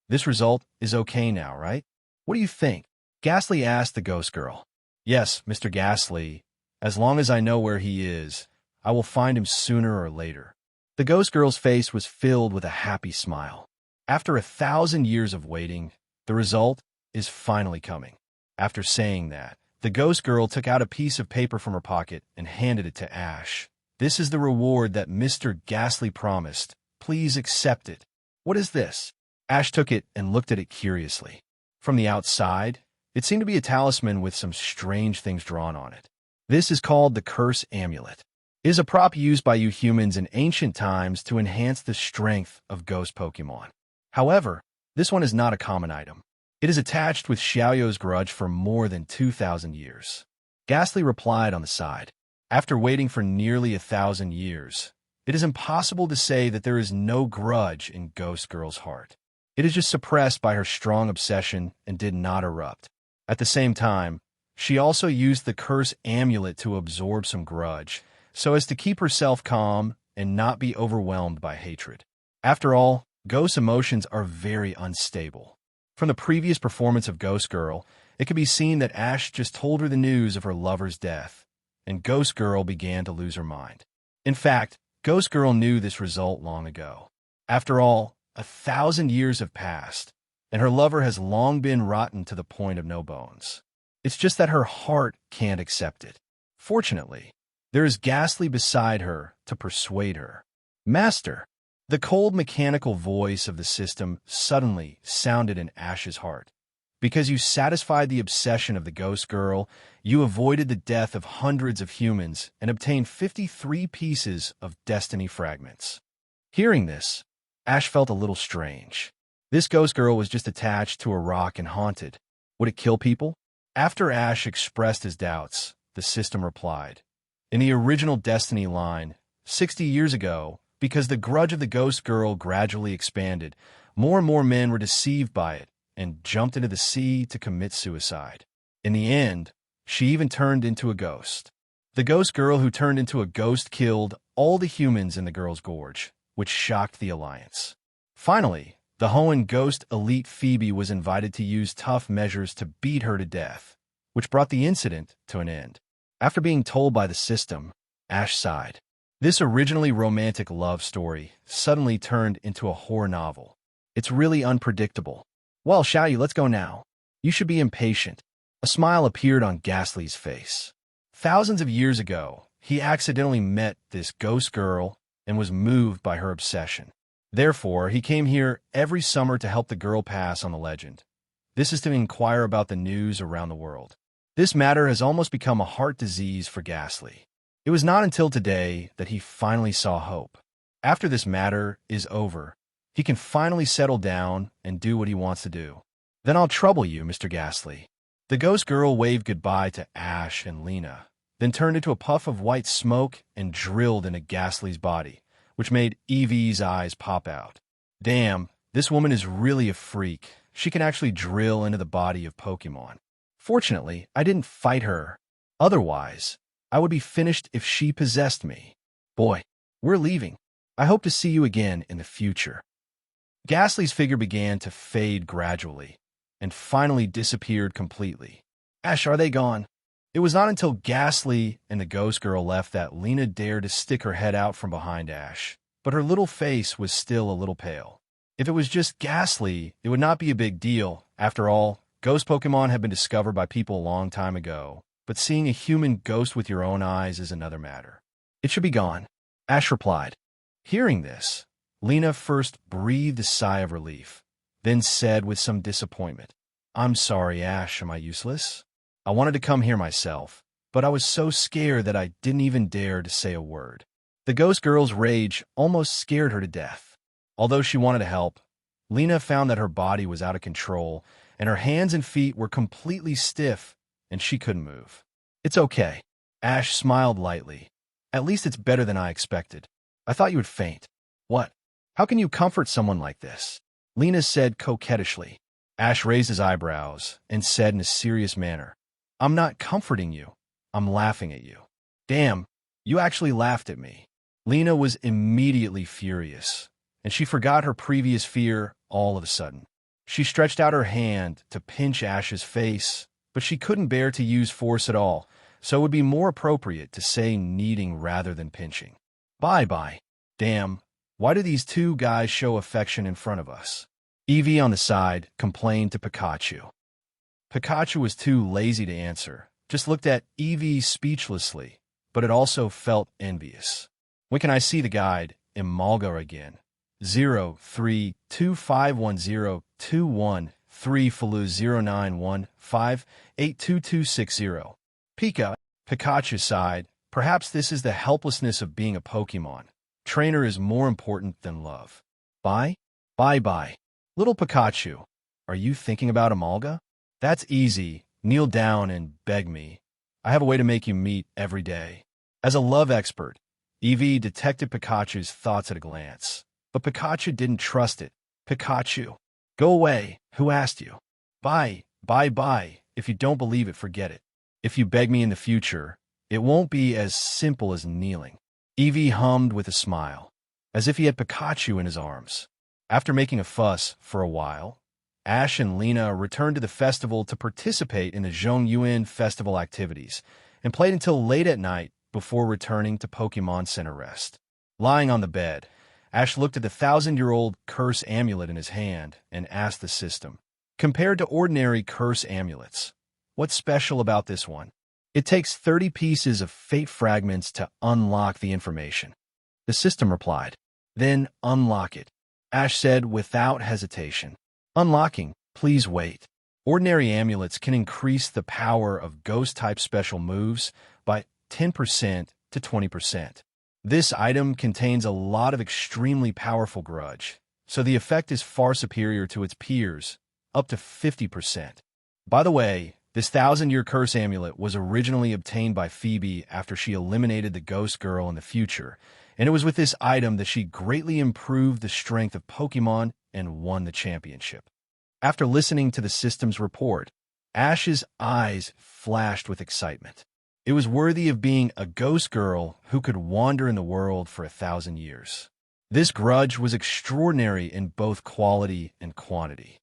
this result is okay now, right? What do you think? Ghastly asked the ghost girl. Yes, Mr. Ghastly, as long as I know where he is, I will find him sooner or later. The ghost girl's face was filled with a happy smile. After 1,000 years of waiting, the result is finally coming. After saying that, the ghost girl took out a piece of paper from her pocket and handed it to Ash. This is the reward that Mr. Ghastly promised. Please accept it. What is this? Ash took it and looked at it curiously. From the outside, it seemed to be a talisman with some strange things drawn on it. This is called the Curse Amulet. It is a prop used by you humans in ancient times to enhance the strength of ghost Pokemon. However, this one is not a common item. It is attached with Xiaoyu's grudge for more than 2,000 years. Ghastly replied on the side. After waiting for nearly 1,000 years, it is impossible to say that there is no grudge in Ghost Girl's heart. It is just suppressed by her strong obsession and did not erupt. At the same time, she also used the curse amulet to absorb some grudge, so as to keep herself calm and not be overwhelmed by hatred. After all, ghost emotions are very unstable. From the previous performance of Ghost Girl, it could be seen that Ash just told her the news of her lover's death, and Ghost Girl began to lose her mind. In fact, Ghost Girl knew this result long ago. After all, 1,000 years have passed, and her lover has long been rotten to the point of no bones. It's just that her heart can't accept it. Fortunately, there is Ghastly beside her to persuade her. Master, the cold mechanical voice of the system suddenly sounded in Ash's heart. Because you satisfied the obsession of the ghost girl, you avoided the death of hundreds of humans and obtained 53 pieces of destiny fragments. Hearing this, Ash felt a little strange. This ghost girl was just attached to a rock and haunted. Would it kill people? After Ash expressed his doubts, the system replied. In the original Destiny line, 60 years ago, because the grudge of the ghost girl gradually expanded, more and more men were deceived by it and jumped into the sea to commit suicide. In the end, she even turned into a ghost. The ghost girl who turned into a ghost killed all the humans in the Girl's Gorge, which shocked the Alliance. Finally, the Hoenn ghost elite Phoebe was invited to use tough measures to beat her to death, which brought the incident to an end. After being told by the system, Ash sighed. This originally romantic love story suddenly turned into a horror novel. It's really unpredictable. Well, Xiaoyu, let's go now. You should be impatient. A smile appeared on Ghastly's face. Thousands of years ago, he accidentally met this ghost girl and was moved by her obsession. Therefore, he came here every summer to help the girl pass on the legend. This is to inquire about the news around the world. This matter has almost become a heart disease for Ghastly. It was not until today that he finally saw hope. After this matter is over, he can finally settle down and do what he wants to do. Then I'll trouble you, Mr. Ghastly. The ghost girl waved goodbye to Ash and Lena, then turned into a puff of white smoke and drilled into Ghastly's body, which made Eevee's eyes pop out. Damn, this woman is really a freak. She can actually drill into the body of Pokemon. Fortunately, I didn't fight her. Otherwise, I would be finished if she possessed me. Boy, we're leaving. I hope to see you again in the future. Ghastly's figure began to fade gradually, and finally disappeared completely. Ash, are they gone? It was not until Ghastly and the ghost girl left that Lena dared to stick her head out from behind Ash, but her little face was still a little pale. If it was just Ghastly, it would not be a big deal. After all, ghost Pokemon have been discovered by people a long time ago, but seeing a human ghost with your own eyes is another matter. It should be gone, Ash replied. Hearing this, Lena first breathed a sigh of relief, then said with some disappointment, I'm sorry, Ash, am I useless? I wanted to come here myself, but I was so scared that I didn't even dare to say a word. The ghost girl's rage almost scared her to death. Although she wanted to help, Lena found that her body was out of control, and her hands and feet were completely stiff, and she couldn't move. It's okay. Ash smiled lightly. At least it's better than I expected. I thought you would faint. What? How can you comfort someone like this? Lena said coquettishly. Ash raised his eyebrows and said in a serious manner, I'm not comforting you. I'm laughing at you. Damn, you actually laughed at me. Lena was immediately furious, and she forgot her previous fear all of a sudden. She stretched out her hand to pinch Ash's face, but she couldn't bear to use force at all, so it would be more appropriate to say kneading rather than pinching. Bye-bye. Damn, why do these two guys show affection in front of us? Eevee on the side complained to Pikachu. Pikachu was too lazy to answer, just looked at Eevee speechlessly, but it also felt envious. When can I see the guide, Imalga again? 032510213 Falu 0915822260. Pikachu sighed. Perhaps this is the helplessness of being a Pokemon. Trainer is more important than love. Bye? Bye-bye. Little Pikachu, are you thinking about Imalga? That's easy. Kneel down and beg me. I have a way to make you meet every day. As a love expert, Eevee detected Pikachu's thoughts at a glance. But Pikachu didn't trust it. Pikachu, go away. Who asked you? Bye. Bye-bye. If you don't believe it, forget it. If you beg me in the future, it won't be as simple as kneeling. Eevee hummed with a smile, as if he had Pikachu in his arms. After making a fuss for a while, Ash and Lena returned to the festival to participate in the Zhongyuan festival activities and played until late at night before returning to Pokemon Center Rest. Lying on the bed, Ash looked at the 1,000-year-old curse amulet in his hand and asked the system, compared to ordinary curse amulets, what's special about this one? It takes 30 pieces of fate fragments to unlock the information. The system replied, then unlock it. Ash said without hesitation, unlocking, please wait. Ordinary amulets can increase the power of ghost-type special moves by 10% to 20%. This item contains a lot of extremely powerful grudge, so the effect is far superior to its peers, up to 50%. By the way, this 1,000-year curse amulet was originally obtained by Phoebe after she eliminated the ghost girl in the future, and it was with this item that she greatly improved the strength of Pokemon and won the championship. After listening to the system's report, Ash's eyes flashed with excitement. It was worthy of being a ghost girl who could wander in the world for 1,000 years. This grudge was extraordinary in both quality and quantity.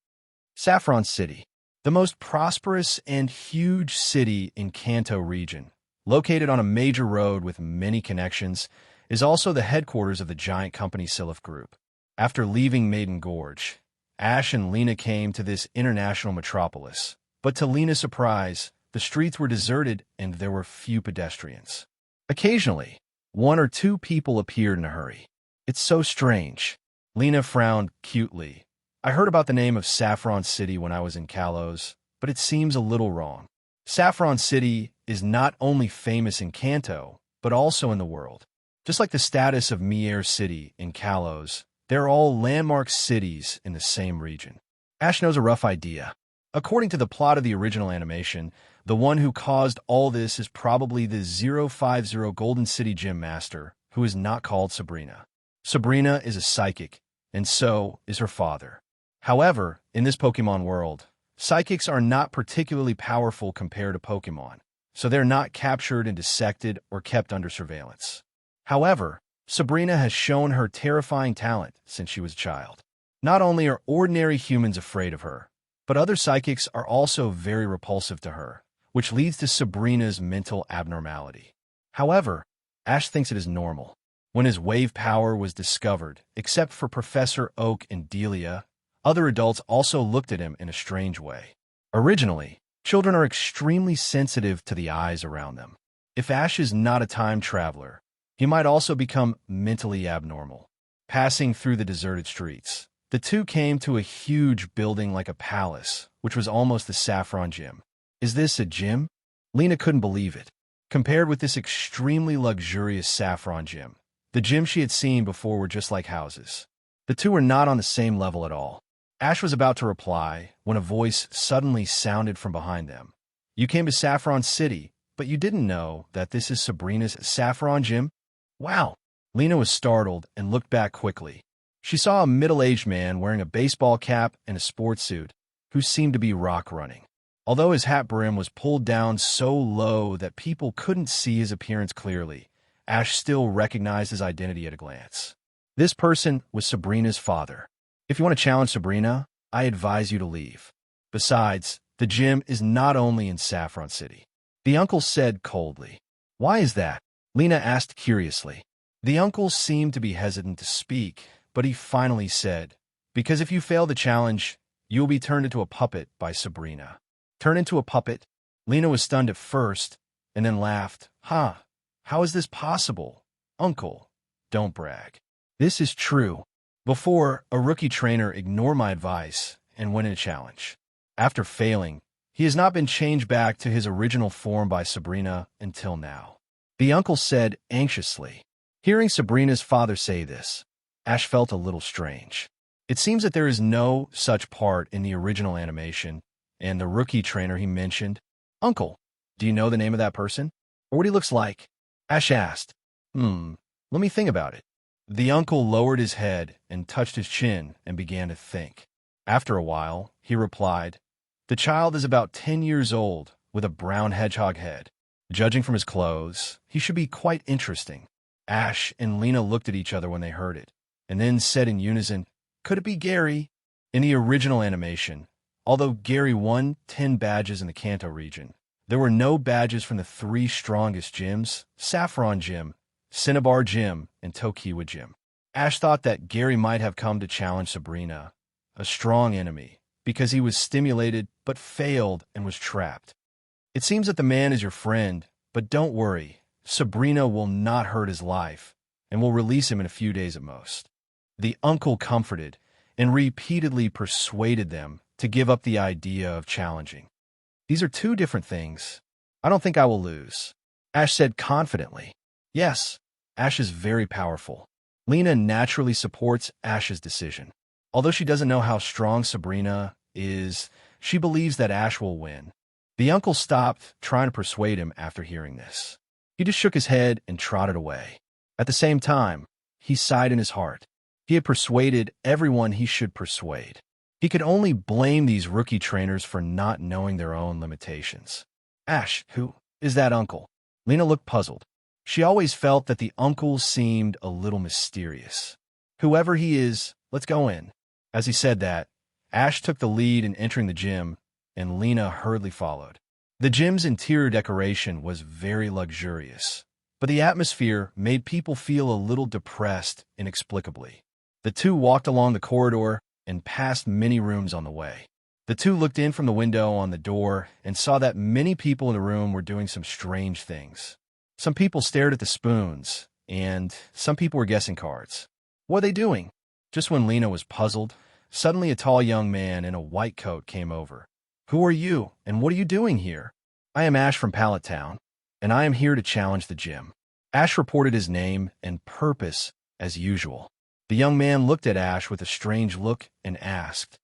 Saffron City, the most prosperous and huge city in Kanto region, located on a major road with many connections, is also the headquarters of the giant company Silph Group. After leaving Maiden Gorge, Ash and Lena came to this international metropolis, but to Lena's surprise, the streets were deserted and there were few pedestrians. Occasionally, one or two people appeared in a hurry. It's so strange. Lena frowned cutely. I heard about the name of Saffron City when I was in Kalos, but it seems a little wrong. Saffron City is not only famous in Kanto, but also in the world. Just like the status of Mier City in Kalos, they're all landmark cities in the same region. Ash knows a rough idea. According to the plot of the original animation, the one who caused all this is probably the 050 Golden City Gym Master, who is not called Sabrina. Sabrina is a psychic, and so is her father. However, in this Pokemon world, psychics are not particularly powerful compared to Pokemon, so they're not captured and dissected or kept under surveillance. However, Sabrina has shown her terrifying talent since she was a child. Not only are ordinary humans afraid of her, but other psychics are also very repulsive to her, which leads to Sabrina's mental abnormality. However, Ash thinks it is normal. When his wave power was discovered, except for Professor Oak and Delia, other adults also looked at him in a strange way. Originally, children are extremely sensitive to the eyes around them. If Ash is not a time traveler, he might also become mentally abnormal. Passing through the deserted streets, the two came to a huge building like a palace, which was almost the Saffron Gym. Is this a gym? Lena couldn't believe it. Compared with this extremely luxurious Saffron Gym, the gyms she had seen before were just like houses. The two were not on the same level at all. Ash was about to reply when a voice suddenly sounded from behind them. You came to Saffron City, but you didn't know that this is Sabrina's Saffron Gym? Wow! Lena was startled and looked back quickly. She saw a middle-aged man wearing a baseball cap and a sports suit who seemed to be rock running. Although his hat brim was pulled down so low that people couldn't see his appearance clearly, Ash still recognized his identity at a glance. This person was Sabrina's father. If you want to challenge Sabrina, I advise you to leave. Besides, the gym is not only in Saffron City. The uncle said coldly. Why is that? Lena asked curiously. The uncle seemed to be hesitant to speak, but he finally said, because if you fail the challenge, you will be turned into a puppet by Sabrina. Turn into a puppet? Lena was stunned at first, and then laughed. Huh, how is this possible? Uncle, don't brag. This is true. Before, a rookie trainer ignored my advice and went in a challenge. After failing, he has not been changed back to his original form by Sabrina until now. The uncle said anxiously. Hearing Sabrina's father say this, Ash felt a little strange. It seems that there is no such part in the original animation, and the rookie trainer he mentioned. Uncle, do you know the name of that person? Or what he looks like? Ash asked. Let me think about it. The uncle lowered his head and touched his chin and began to think. After a while, he replied, the child is about 10 years old with a brown hedgehog head. Judging from his clothes, he should be quite interesting. Ash and Lena looked at each other when they heard it, and then said in unison, could it be Gary? In the original animation, although Gary won 10 badges in the Kanto region, there were no badges from the 3 strongest gyms, Saffron Gym, Cinnabar Gym, and Tokiwa Gym. Ash thought that Gary might have come to challenge Sabrina, a strong enemy, because he was stimulated but failed and was trapped. It seems that the man is your friend, but don't worry, Sabrina will not hurt his life and will release him in a few days at most. The uncle comforted and repeatedly persuaded them to give up the idea of challenging. These are 2 different things. I don't think I will lose. Ash said confidently. Yes, Ash is very powerful. Lena naturally supports Ash's decision. Although she doesn't know how strong Sabrina is, she believes that Ash will win. The uncle stopped trying to persuade him after hearing this. He just shook his head and trotted away. At the same time, he sighed in his heart. He had persuaded everyone he should persuade. He could only blame these rookie trainers for not knowing their own limitations. Ash, who is that uncle? Lena looked puzzled. She always felt that the uncle seemed a little mysterious. Whoever he is, let's go in. As he said that, Ash took the lead in entering the gym, and Lena hurriedly followed. The gym's interior decoration was very luxurious, but the atmosphere made people feel a little depressed inexplicably. The two walked along the corridor and passed many rooms on the way. The two looked in from the window on the door and saw that many people in the room were doing some strange things. Some people stared at the spoons, and some people were guessing cards. What are they doing? Just when Lena was puzzled, suddenly a tall young man in a white coat came over. Who are you, and what are you doing here? I am Ash from Pallet Town, and I am here to challenge the gym. Ash reported his name and purpose as usual. The young man looked at Ash with a strange look and asked,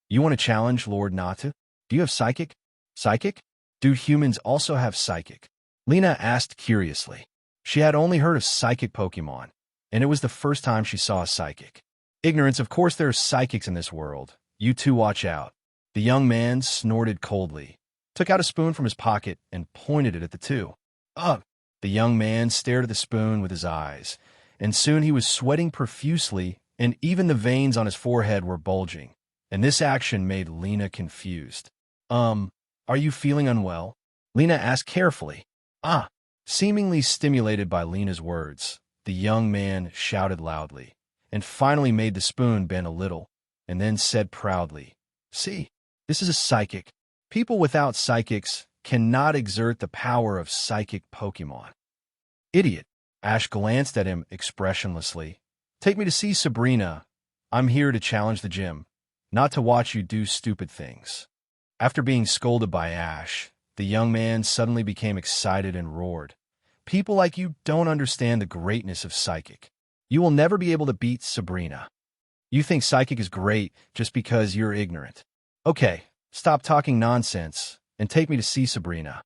You want to challenge Lord Natu? Do you have psychic? Psychic? Do humans also have psychic? Lena asked curiously. She had only heard of psychic Pokemon, and it was the first time she saw a psychic. Ignorance, of course there are psychics in this world. You two watch out. The young man snorted coldly, took out a spoon from his pocket, and pointed it at the two. Ugh! The young man stared at the spoon with his eyes, and soon he was sweating profusely, and even the veins on his forehead were bulging, and this action made Lena confused. Are you feeling unwell? Lena asked carefully. Ah, seemingly stimulated by Lena's words, the young man shouted loudly, and finally made the spoon bend a little, and then said proudly, "See, this is a psychic. People without psychics cannot exert the power of psychic Pokemon." Idiot. Ash glanced at him expressionlessly. "Take me to see Sabrina. I'm here to challenge the gym, not to watch you do stupid things." After being scolded by Ash, the young man suddenly became excited and roared. "People like you don't understand the greatness of Psychic. You will never be able to beat Sabrina. You think Psychic is great just because you're ignorant. Okay, stop talking nonsense and take me to see Sabrina."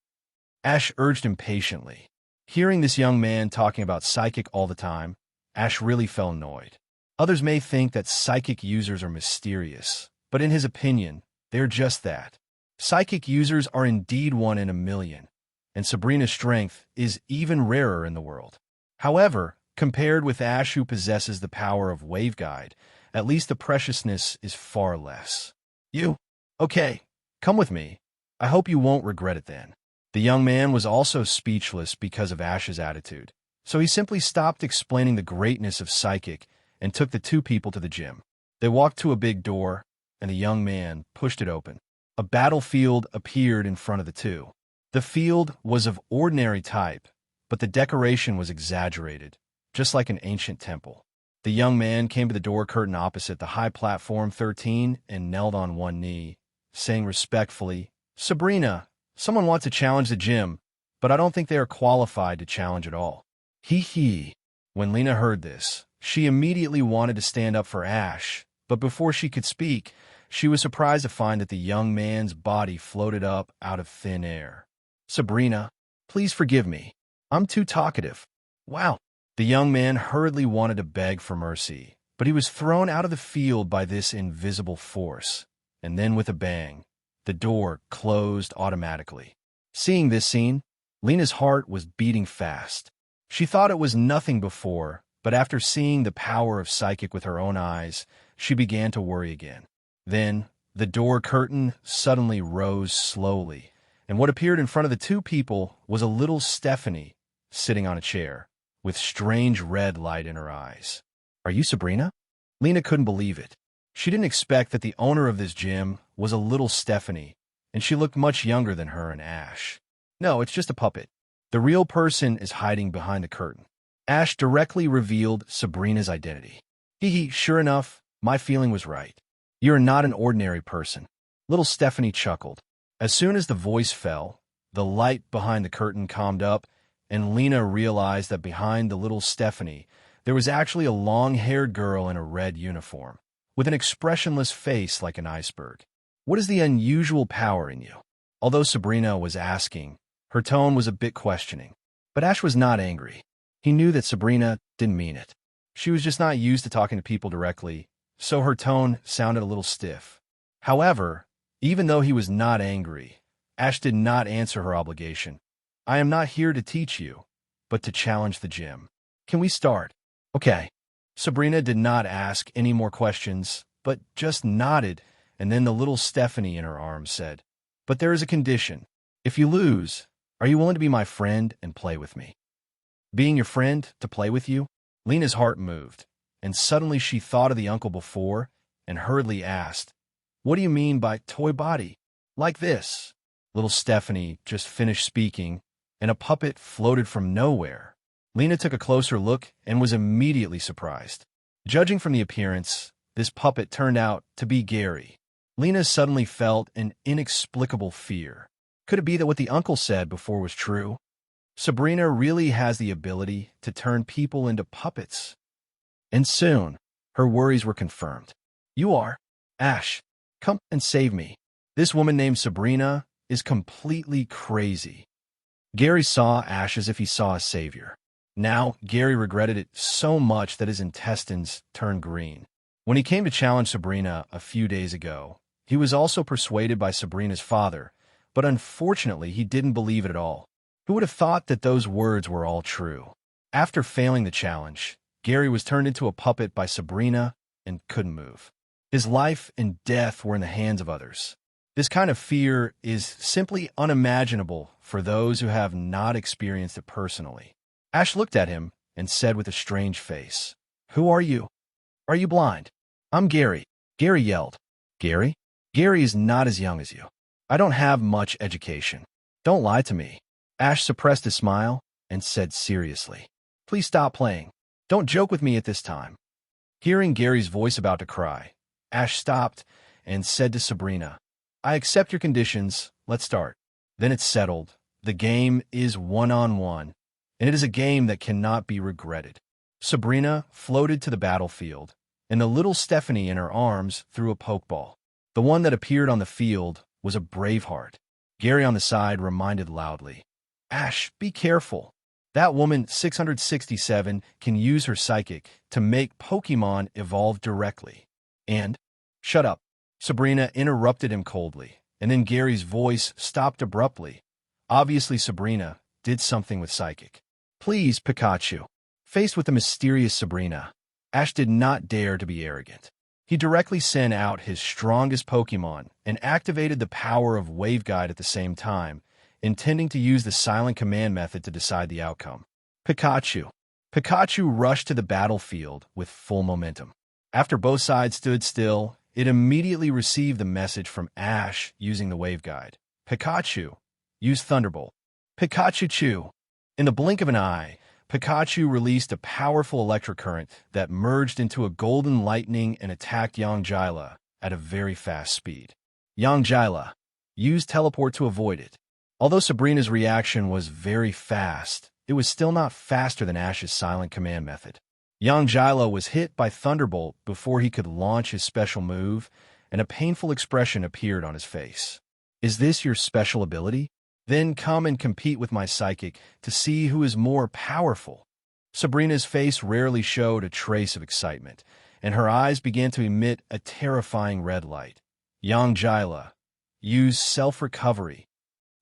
Ash urged impatiently. Hearing this young man talking about Psychic all the time, Ash really felt annoyed. Others may think that Psychic users are mysterious, but in his opinion, they're just that. Psychic users are indeed 1 in a million, and Sabrina's strength is even rarer in the world. However, compared with Ash, who possesses the power of Wave Guide, at least the preciousness is far less. "You? Okay, come with me. I hope you won't regret it then." The young man was also speechless because of Ash's attitude, so he simply stopped explaining the greatness of Psychic and took the two people to the gym. They walked to a big door, and the young man pushed it open. A battlefield appeared in front of the two. The field was of ordinary type, but the decoration was exaggerated, just like an ancient temple. The young man came to the door curtain opposite the high platform 13 and knelt on one knee, saying respectfully, "Sabrina, someone wants to challenge the gym, but I don't think they are qualified to challenge at all." He. When Lena heard this, she immediately wanted to stand up for Ash, but before she could speak, she was surprised to find that the young man's body floated up out of thin air. "Sabrina, please forgive me. I'm too talkative." Wow. The young man hurriedly wanted to beg for mercy, but he was thrown out of the field by this invisible force, and then with a bang, the door closed automatically. Seeing this scene, Lena's heart was beating fast. She thought it was nothing before, but after seeing the power of Psychic with her own eyes, she began to worry again. Then, the door curtain suddenly rose slowly, and what appeared in front of the two people was a little Stephanie sitting on a chair, with strange red light in her eyes. "Are you Sabrina?" Lena couldn't believe it. She didn't expect that the owner of this gym was a little Stephanie, and she looked much younger than her and Ash. "No, it's just a puppet. The real person is hiding behind the curtain." Ash directly revealed Sabrina's identity. Sure enough, my feeling was right. You're not an ordinary person." Little Stephanie chuckled. As soon as the voice fell, the light behind the curtain calmed up, and Lena realized that behind the little Stephanie, there was actually a long-haired girl in a red uniform, with an expressionless face like an iceberg. "What is the unusual power in you?" Although Sabrina was asking, her tone was a bit questioning. But Ash was not angry. He knew that Sabrina didn't mean it. She was just not used to talking to people directly, so her tone sounded a little stiff. However, even though he was not angry, Ash did not answer her obligation. "I am not here to teach you, but to challenge the gym. Can we start?" "Okay." Sabrina did not ask any more questions, but just nodded, and then the little Stephanie in her arms said, "But there is a condition. If you lose, are you willing to be my friend and play with me?" "Being your friend to play with you?" Lena's heart moved, and suddenly she thought of the uncle before and hurriedly asked, "What do you mean by toy body? Like this?" Little Stephanie just finished speaking, and a puppet floated from nowhere. Lena took a closer look and was immediately surprised. Judging from the appearance, this puppet turned out to be Gary. Lena suddenly felt an inexplicable fear. Could it be that what the uncle said before was true? Sabrina really has the ability to turn people into puppets. And soon, her worries were confirmed. "You are. Ash, come and save me. This woman named Sabrina is completely crazy." Gary saw Ash as if he saw a savior. Now, Gary regretted it so much that his intestines turned green. When he came to challenge Sabrina a few days ago, he was also persuaded by Sabrina's father, but unfortunately he didn't believe it at all. Who would have thought that those words were all true? After failing the challenge, Gary was turned into a puppet by Sabrina and couldn't move. His life and death were in the hands of others. This kind of fear is simply unimaginable for those who have not experienced it personally. Ash looked at him and said with a strange face, "Who are you? Are you blind?" "I'm Gary," Gary yelled. "Gary? Gary is not as young as you. I don't have much education. Don't lie to me." Ash suppressed a smile and said seriously, "Please stop playing. Don't joke with me at this time." Hearing Gary's voice about to cry, Ash stopped and said to Sabrina, "I accept your conditions. Let's start." Then it's settled. The game is one-on-one, and it is a game that cannot be regretted. Sabrina floated to the battlefield, and the little Stephanie in her arms threw a pokeball. The one that appeared on the field was a Braveheart. Gary on the side reminded loudly, "Ash, be careful. That woman, 667, can use her psychic to make Pokemon evolve directly." And, "Shut up," Sabrina interrupted him coldly, and then Gary's voice stopped abruptly. Obviously, Sabrina did something with psychic. "Please, Pikachu." Faced with the mysterious Sabrina, Ash did not dare to be arrogant. He directly sent out his strongest Pokemon and activated the power of Wave Guide at the same time, intending to use the silent command method to decide the outcome. Pikachu. Pikachu rushed to the battlefield with full momentum. After both sides stood still, it immediately received the message from Ash using the Wave Guide. "Pikachu, use Thunderbolt." Pikachu chew. In the blink of an eye, Pikachu released a powerful electric current that merged into a golden lightning and attacked Yangela at a very fast speed. Yangela used Teleport to avoid it. Although Sabrina's reaction was very fast, it was still not faster than Ash's silent command method. Yangela was hit by Thunderbolt before he could launch his special move, and a painful expression appeared on his face. "Is this your special ability? Then come and compete with my psychic to see who is more powerful." Sabrina's face rarely showed a trace of excitement, and her eyes began to emit a terrifying red light. Yangela used self-recovery.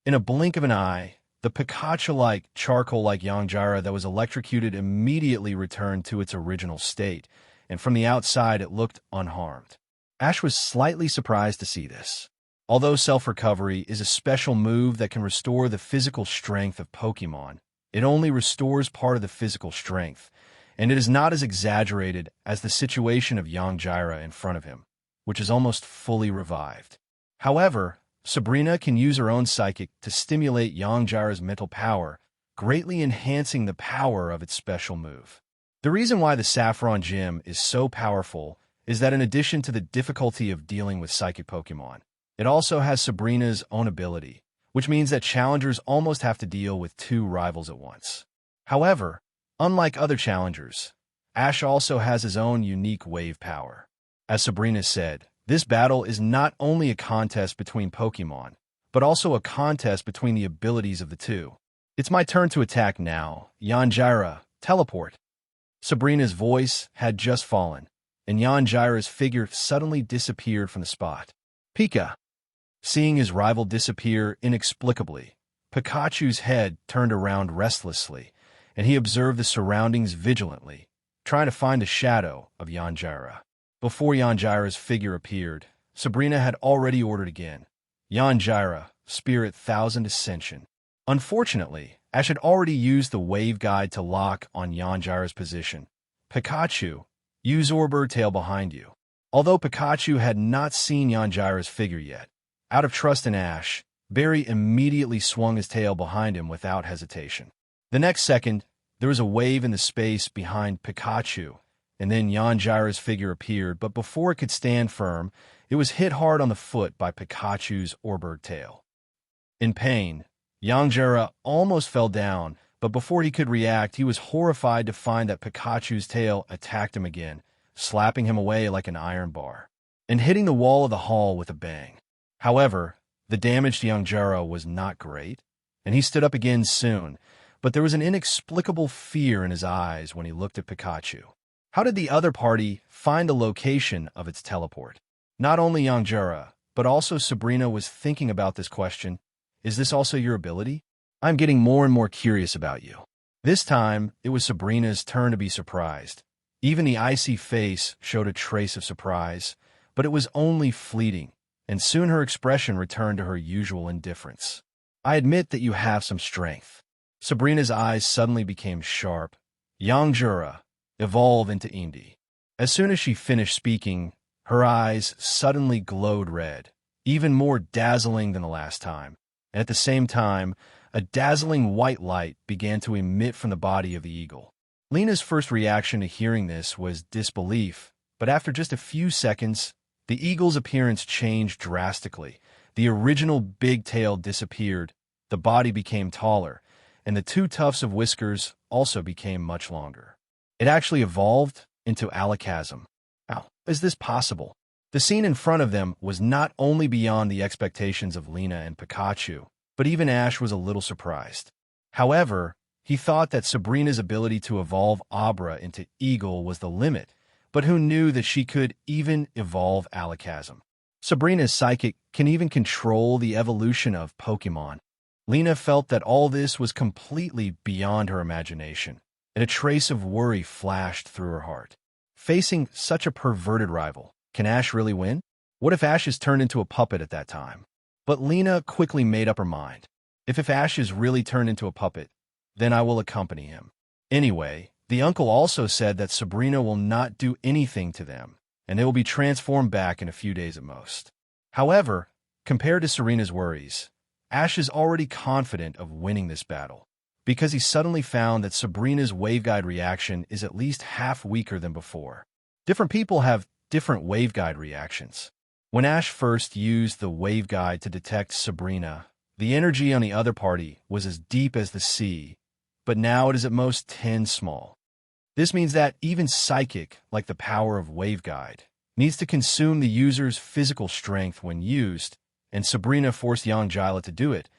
In a blink of an eye, the Pikachu-like, charcoal-like Yangela that was electrocuted immediately returned to its original state, and from the outside it looked unharmed. Ash was slightly surprised to see this. Although self-recovery is a special move that can restore the physical strength of Pokemon, it only restores part of the physical strength, and it is not as exaggerated as the situation of Yangela in front of him, which is almost fully revived. However, Sabrina can use her own psychic to stimulate Yangela's mental power, greatly enhancing the power of its special move. The reason why the Saffron Gym is so powerful is that in addition to the difficulty of dealing with psychic Pokemon, it also has Sabrina's own ability, which means that challengers almost have to deal with two rivals at once. However, unlike other challengers, Ash also has his own unique wave power. As Sabrina said, this battle is not only a contest between Pokemon, but also a contest between the abilities of the two. "It's my turn to attack now. Yangela, teleport." Sabrina's voice had just fallen, and Yangela's figure suddenly disappeared from the spot. "Pika." Seeing his rival disappear inexplicably, Pikachu's head turned around restlessly, and he observed the surroundings vigilantly, trying to find the shadow of Yangela. Before Yangela's figure appeared, Sabrina had already ordered again. "Yangela, Spirit 1000 Ascension." Unfortunately, Ash had already used the Wave Guide to lock on Yangela's position. "Pikachu, use Orbird Tail behind you." Although Pikachu had not seen Yangela's figure yet, out of trust in Ash, Barry immediately swung his tail behind him without hesitation. The next second, there was a wave in the space behind Pikachu, and then Yangela's figure appeared, but before it could stand firm, it was hit hard on the foot by Pikachu's Orbird Tail. In pain, Yangela almost fell down, but before he could react, he was horrified to find that Pikachu's tail attacked him again, slapping him away like an iron bar, and hitting the wall of the hall with a bang. However, the damage to Yangela was not great, and he stood up again soon, but there was an inexplicable fear in his eyes when he looked at Pikachu. How did the other party find the location of its teleport? Not only Yangela, but also Sabrina was thinking about this question. "Is this also your ability? I'm getting more and more curious about you." This time, it was Sabrina's turn to be surprised. Even the icy face showed a trace of surprise, but it was only fleeting, and soon her expression returned to her usual indifference. I admit that you have some strength. Sabrina's eyes suddenly became sharp. Yangjura, evolve into Indi. As soon as she finished speaking, her eyes suddenly glowed red, even more dazzling than the last time, and at the same time, a dazzling white light began to emit from the body of the eagle. Lena's first reaction to hearing this was disbelief, but after just a few seconds, the eagle's appearance changed drastically. The original big tail disappeared, the body became taller, and the two tufts of whiskers also became much longer. It actually evolved into alakazam. How is this possible? The scene in front of them was not only beyond the expectations of Lena and Pikachu, but even Ash was a little surprised. However, he thought that Sabrina's ability to evolve Abra into Eagle was the limit, but who knew that she could even evolve alakazam? Sabrina's psychic can even control the evolution of Pokemon. Lena felt that all this was completely beyond her imagination, and a trace of worry flashed through her heart. Facing such a perverted rival, can Ash really win? What if Ash is turned into a puppet at that time? But Lena quickly made up her mind. If Ash is really turned into a puppet, then I will accompany him. Anyway, the uncle also said that Sabrina will not do anything to them, and they will be transformed back in a few days at most. However, compared to Serena's worries, Ash is already confident of winning this battle, because he suddenly found that Sabrina's waveguide reaction is at least half weaker than before. Different people have different waveguide reactions. When Ash first used the waveguide to detect Sabrina, the energy on the other party was as deep as the sea, but now it is at most 10 small. This means that even psychic, like the power of waveguide, needs to consume the user's physical strength when used, and Sabrina forced Yangjila to do it.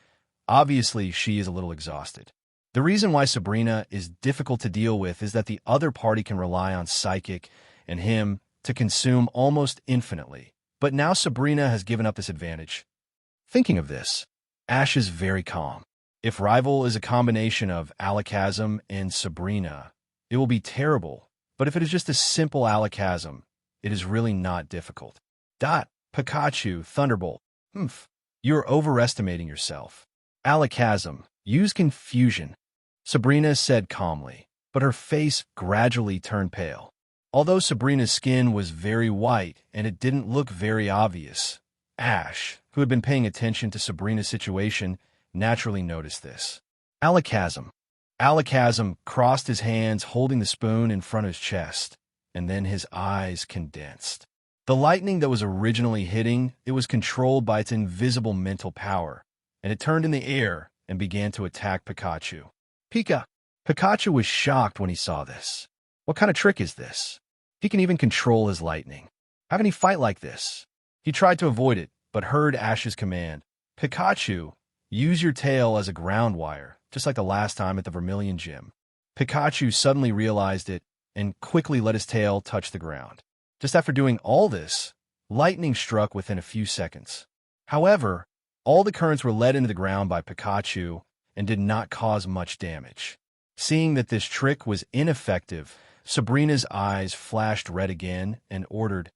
Obviously, she is a little exhausted. The reason why Sabrina is difficult to deal with is that the other party can rely on psychic and him to consume almost infinitely. But now Sabrina has given up this advantage. Thinking of this, Ash is very calm. If rival is a combination of alakazam and Sabrina, it will be terrible. But if it is just a simple alakazam, it is really not difficult. Pikachu, Thunderbolt. You're overestimating yourself. Alakazam, use confusion, Sabrina said calmly, but her face gradually turned pale. Although Sabrina's skin was very white and it didn't look very obvious, Ash, who had been paying attention to Sabrina's situation, naturally noticed this. Alakazam. Alakazam crossed his hands holding the spoon in front of his chest, and then his eyes condensed. The lightning that was originally hitting, it was controlled by its invisible mental power, and it turned in the air and began to attack Pikachu. Pikachu was shocked when he saw this. What kind of trick is this? He can even control his lightning. How can he fight like this? He tried to avoid it, but heard Ash's command. Pikachu, use your tail as a ground wire, just like the last time at the Vermilion Gym. Pikachu suddenly realized it and quickly let his tail touch the ground. Just after doing all this, lightning struck within a few seconds. However, all the currents were led into the ground by Pikachu and did not cause much damage. Seeing that this trick was ineffective, Sabrina's eyes flashed red again and ordered,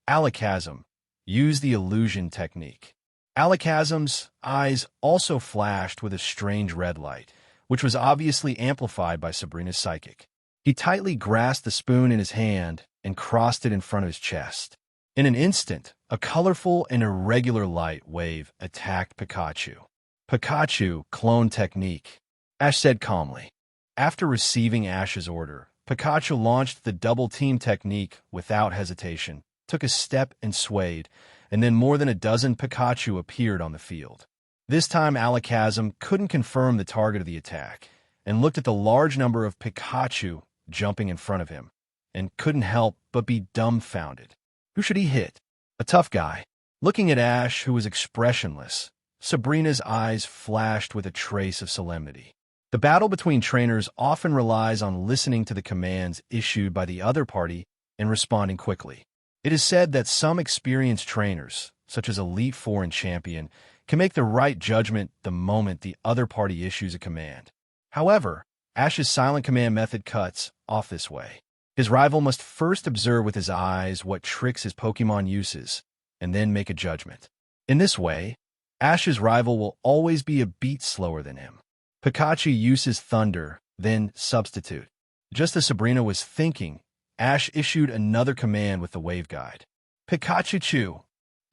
Alakazam, use the illusion technique. Alakazam's eyes also flashed with a strange red light, which was obviously amplified by Sabrina's psychic. He tightly grasped the spoon in his hand and crossed it in front of his chest. In an instant, a colorful and irregular light wave attacked Pikachu. Pikachu, clone technique, Ash said calmly. After receiving Ash's order, Pikachu launched the double team technique without hesitation, took a step and swayed, and then more than a dozen Pikachu appeared on the field. This time Alakazam couldn't confirm the target of the attack, and looked at the large number of Pikachu jumping in front of him, and couldn't help but be dumbfounded. Who should he hit? A tough guy. Looking at Ash, who was expressionless, Sabrina's eyes flashed with a trace of solemnity. The battle between trainers often relies on listening to the commands issued by the other party and responding quickly. It is said that some experienced trainers, such as Elite Four and Champion, can make the right judgment the moment the other party issues a command. However, Ash's silent command method cuts off this way. His rival must first observe with his eyes what tricks his Pokemon uses, and then make a judgment. In this way, Ash's rival will always be a beat slower than him. Pikachu uses Thunder, then Substitute. Just as Sabrina was thinking, Ash issued another command with the Wave Guide. Pikachu Chew!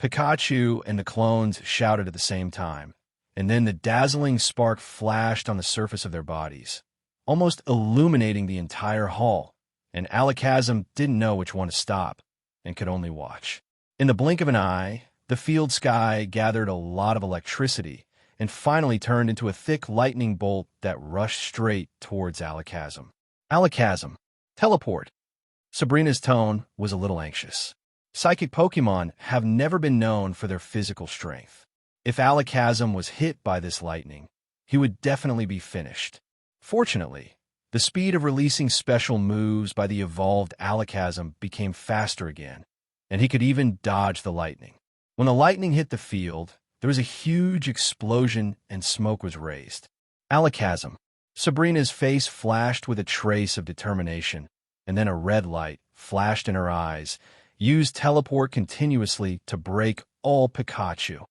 Pikachu and the clones shouted at the same time, and then the dazzling spark flashed on the surface of their bodies, almost illuminating the entire hall, and Alakazam didn't know which one to stop and could only watch. In the blink of an eye, the field sky gathered a lot of electricity and finally turned into a thick lightning bolt that rushed straight towards Alakazam. Alakazam, teleport! Sabrina's tone was a little anxious. Psychic Pokemon have never been known for their physical strength. If Alakazam was hit by this lightning, he would definitely be finished. Fortunately, the speed of releasing special moves by the evolved Alakazam became faster again, and he could even dodge the lightning. When the lightning hit the field, there was a huge explosion and smoke was raised. Alakazam. Sabrina's face flashed with a trace of determination, and then a red light flashed in her eyes. Use teleport continuously to break all Pikachu.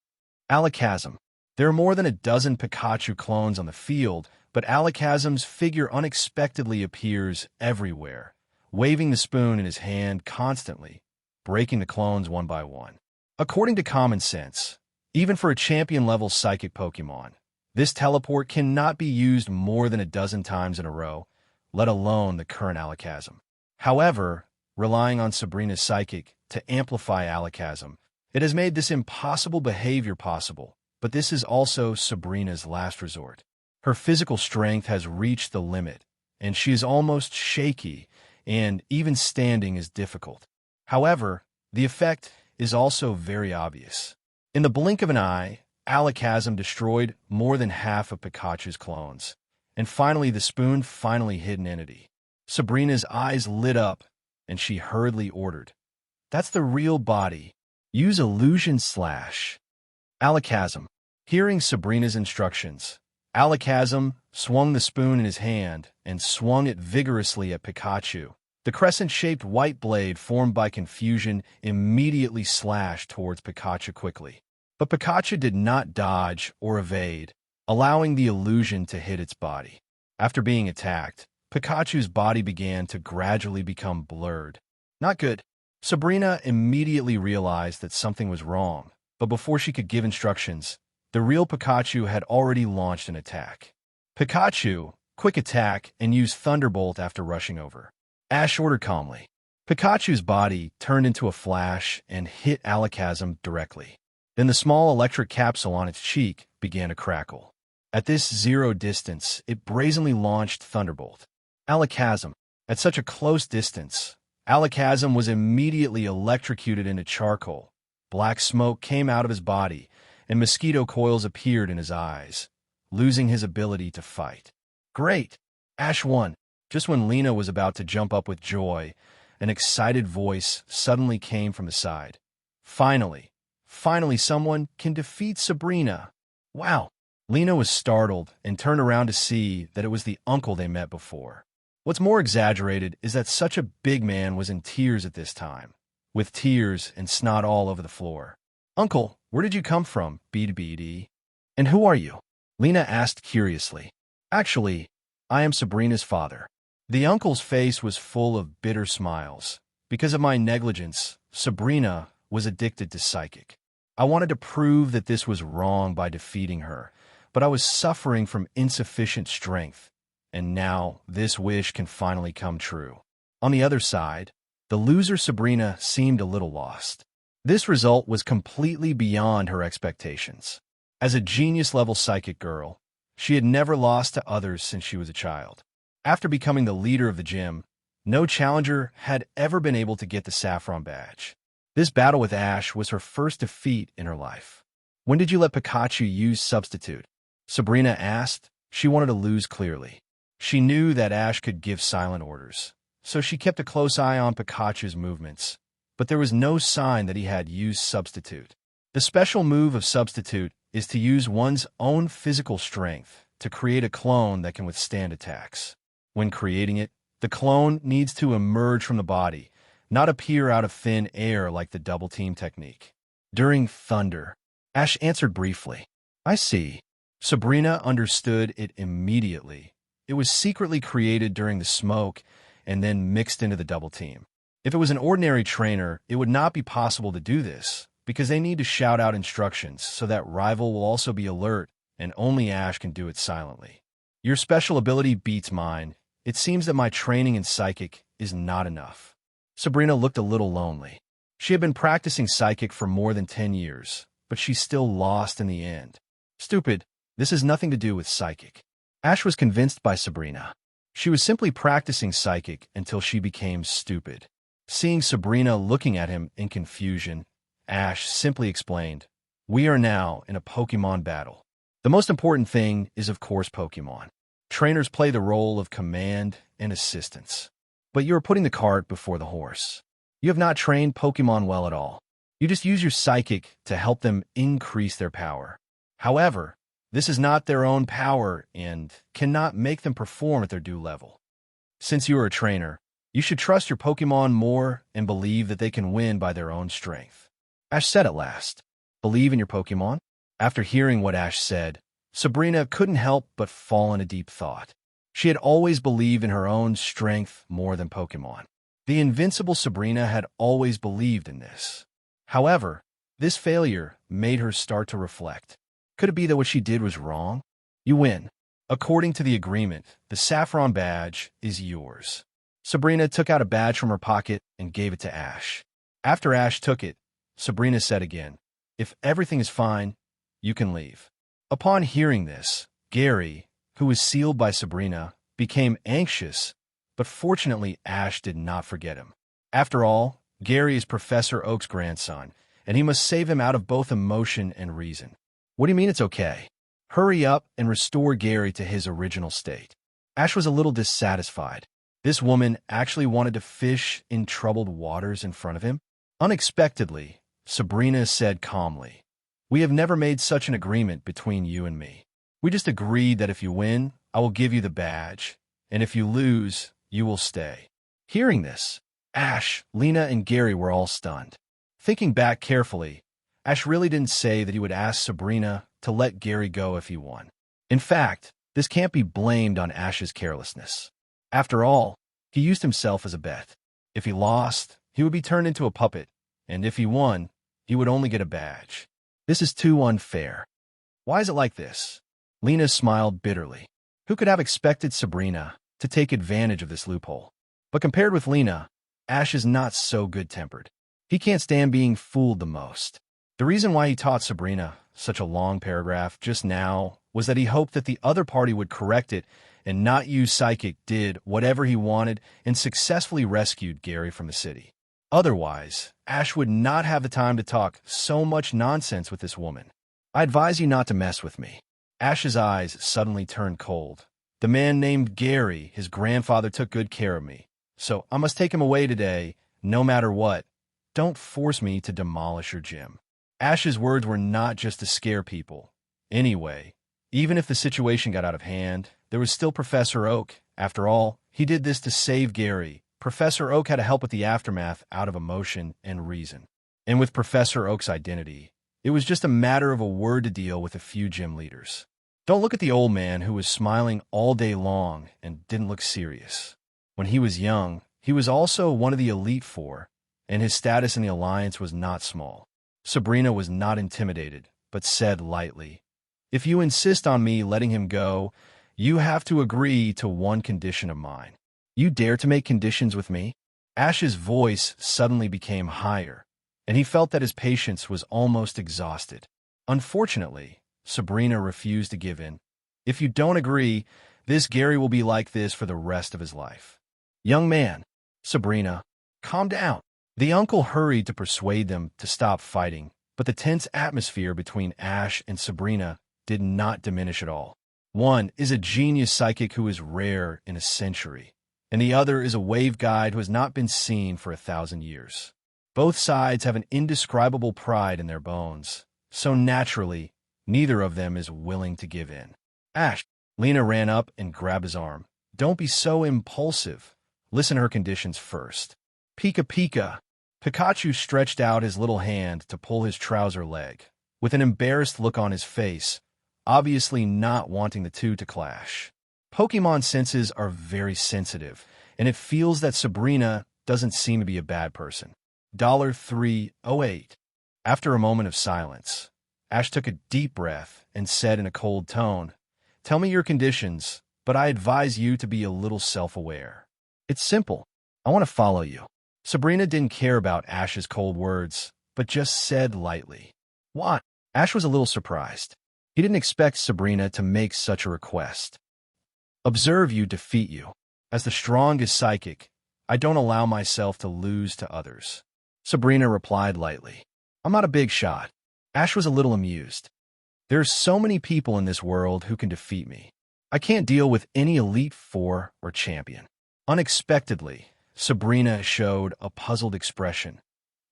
Alakazam. There are more than a dozen Pikachu clones on the field, but Alakazam's figure unexpectedly appears everywhere, waving the spoon in his hand constantly, breaking the clones one by one. According to common sense, even for a champion-level psychic Pokemon, this teleport cannot be used more than a dozen times in a row, let alone the current Alakazam. However, relying on Sabrina's psychic to amplify Alakazam, it has made this impossible behavior possible, but this is also Sabrina's last resort. Her physical strength has reached the limit, and she is almost shaky, and even standing is difficult. However, the effect is also very obvious. In the blink of an eye, Alakazam destroyed more than half of Pikachu's clones, and finally the spoon finally hit an entity. Sabrina's eyes lit up, and she hurriedly ordered, "That's the real body. Use Illusion Slash." Alakazam. Hearing Sabrina's instructions, Alakazam swung the spoon in his hand and swung it vigorously at Pikachu. The crescent-shaped white blade formed by confusion immediately slashed towards Pikachu quickly. But Pikachu did not dodge or evade, allowing the illusion to hit its body. After being attacked, Pikachu's body began to gradually become blurred. Not good. Sabrina immediately realized that something was wrong, but before she could give instructions, the real Pikachu had already launched an attack. Pikachu, quick attack and use Thunderbolt after rushing over. Ash ordered calmly. Pikachu's body turned into a flash and hit Alakazam directly. Then the small electric capsule on its cheek began to crackle. At this zero distance, it brazenly launched Thunderbolt. Alakazam. At such a close distance, Alakazam was immediately electrocuted into charcoal. Black smoke came out of his body, and mosquito coils appeared in his eyes, losing his ability to fight. Great! Ash won. Just when Lena was about to jump up with joy, an excited voice suddenly came from the side. Finally someone can defeat Sabrina. Wow! Lena was startled and turned around to see that it was the uncle they met before. What's more exaggerated is that such a big man was in tears at this time, with tears and snot all over the floor. "Uncle, where did you come from, BD? And who are you?" Lena asked curiously. "Actually, I am Sabrina's father." The uncle's face was full of bitter smiles. "Because of my negligence, Sabrina was addicted to psychic. I wanted to prove that this was wrong by defeating her, but I was suffering from insufficient strength, and now this wish can finally come true." On the other side, the loser Sabrina seemed a little lost. This result was completely beyond her expectations. As a genius-level psychic girl, she had never lost to others since she was a child. After becoming the leader of the gym, no challenger had ever been able to get the Saffron badge. This battle with Ash was her first defeat in her life. "When did you let Pikachu use Substitute?" Sabrina asked. She wanted to lose clearly. She knew that Ash could give silent orders, so she kept a close eye on Pikachu's movements, but there was no sign that he had used Substitute. The special move of Substitute is to use one's own physical strength to create a clone that can withstand attacks. When creating it, the clone needs to emerge from the body, not appear out of thin air like the double team technique. During Thunder, Ash answered briefly. I see. Sabrina understood it immediately. It was secretly created during the smoke and then mixed into the double team. If it was an ordinary trainer, it would not be possible to do this, because they need to shout out instructions so that rival will also be alert, and only Ash can do it silently. Your special ability beats mine. It seems that my training in psychic is not enough. Sabrina looked a little lonely. She had been practicing psychic for more than 10 years, but she still lost in the end. Stupid, this has nothing to do with psychic. Ash was convinced by Sabrina. She was simply practicing psychic until she became stupid. Seeing Sabrina looking at him in confusion, Ash simply explained, "We are now in a Pokemon battle. The most important thing is, of course, Pokemon. Trainers play the role of command and assistance. But you are putting the cart before the horse. You have not trained Pokemon well at all. You just use your psychic to help them increase their power. However, this is not their own power and cannot make them perform at their due level. Since you are a trainer, you should trust your Pokemon more and believe that they can win by their own strength." Ash said at last, "Believe in your Pokemon?" After hearing what Ash said, Sabrina couldn't help but fall in a deep thought. She had always believed in her own strength more than Pokemon. The invincible Sabrina had always believed in this. However, this failure made her start to reflect. Could it be that what she did was wrong? You win. According to the agreement, the saffron badge is yours. Sabrina took out a badge from her pocket and gave it to Ash. After Ash took it, Sabrina said again, "If everything is fine, you can leave." Upon hearing this, Gary, who was sealed by Sabrina, became anxious, but fortunately Ash did not forget him. After all, Gary is Professor Oak's grandson, and he must save him out of both emotion and reason. "What do you mean it's okay? Hurry up and restore Gary to his original state." Ash was a little dissatisfied. This woman actually wanted to fish in troubled waters in front of him? Unexpectedly, Sabrina said calmly, "We have never made such an agreement between you and me. We just agreed that if you win, I will give you the badge, and if you lose, you will stay." Hearing this, Ash, Lena, and Gary were all stunned. Thinking back carefully, Ash really didn't say that he would ask Sabrina to let Gary go if he won. In fact, this can't be blamed on Ash's carelessness. After all, he used himself as a bet. If he lost, he would be turned into a puppet, and if he won, he would only get a badge. This is too unfair. Why is it like this? Lena smiled bitterly. Who could have expected Sabrina to take advantage of this loophole? But compared with Lena, Ash is not so good-tempered. He can't stand being fooled the most. The reason why he taught Sabrina such a long paragraph just now was that he hoped that the other party would correct it and not use psychic, did whatever he wanted, and successfully rescued Gary from the city. Otherwise, Ash would not have the time to talk so much nonsense with this woman. "I advise you not to mess with me." Ash's eyes suddenly turned cold. "The man named Gary, his grandfather, took good care of me, so I must take him away today, no matter what. Don't force me to demolish your gym." Ash's words were not just to scare people. Anyway, even if the situation got out of hand, there was still Professor Oak. After all, he did this to save Gary. Professor Oak had to help with the aftermath out of emotion and reason. And with Professor Oak's identity, it was just a matter of a word to deal with a few gym leaders. Don't look at the old man who was smiling all day long and didn't look serious. When he was young, he was also one of the Elite Four, and his status in the Alliance was not small. Sabrina was not intimidated, but said lightly, "If you insist on me letting him go, you have to agree to one condition of mine." "You dare to make conditions with me?" Ash's voice suddenly became higher, and he felt that his patience was almost exhausted. Unfortunately, Sabrina refused to give in. "If you don't agree, this Gary will be like this for the rest of his life." "Young man," Sabrina, "calm down." The uncle hurried to persuade them to stop fighting, but the tense atmosphere between Ash and Sabrina did not diminish at all. One is a genius psychic who is rare in a century, and the other is a wave guide who has not been seen for 1,000 years. Both sides have an indescribable pride in their bones, so naturally, neither of them is willing to give in. "Ash," Lena ran up and grabbed his arm. "Don't be so impulsive. Listen to her conditions first." "Pika Pika." Pikachu stretched out his little hand to pull his trouser leg, with an embarrassed look on his face, obviously not wanting the two to clash. Pokemon senses are very sensitive, and it feels that Sabrina doesn't seem to be a bad person. $308. After a moment of silence, Ash took a deep breath and said in a cold tone, "Tell me your conditions, but I advise you to be a little self-aware. It's simple. I want to follow you." Sabrina didn't care about Ash's cold words, but just said lightly, "What?" Ash was a little surprised. He didn't expect Sabrina to make such a request. "Observe you defeat you. As the strongest psychic, I don't allow myself to lose to others." Sabrina replied lightly, "I'm not a big shot." Ash was a little amused. "There are so many people in this world who can defeat me. I can't deal with any Elite Four or champion." Unexpectedly, Sabrina showed a puzzled expression.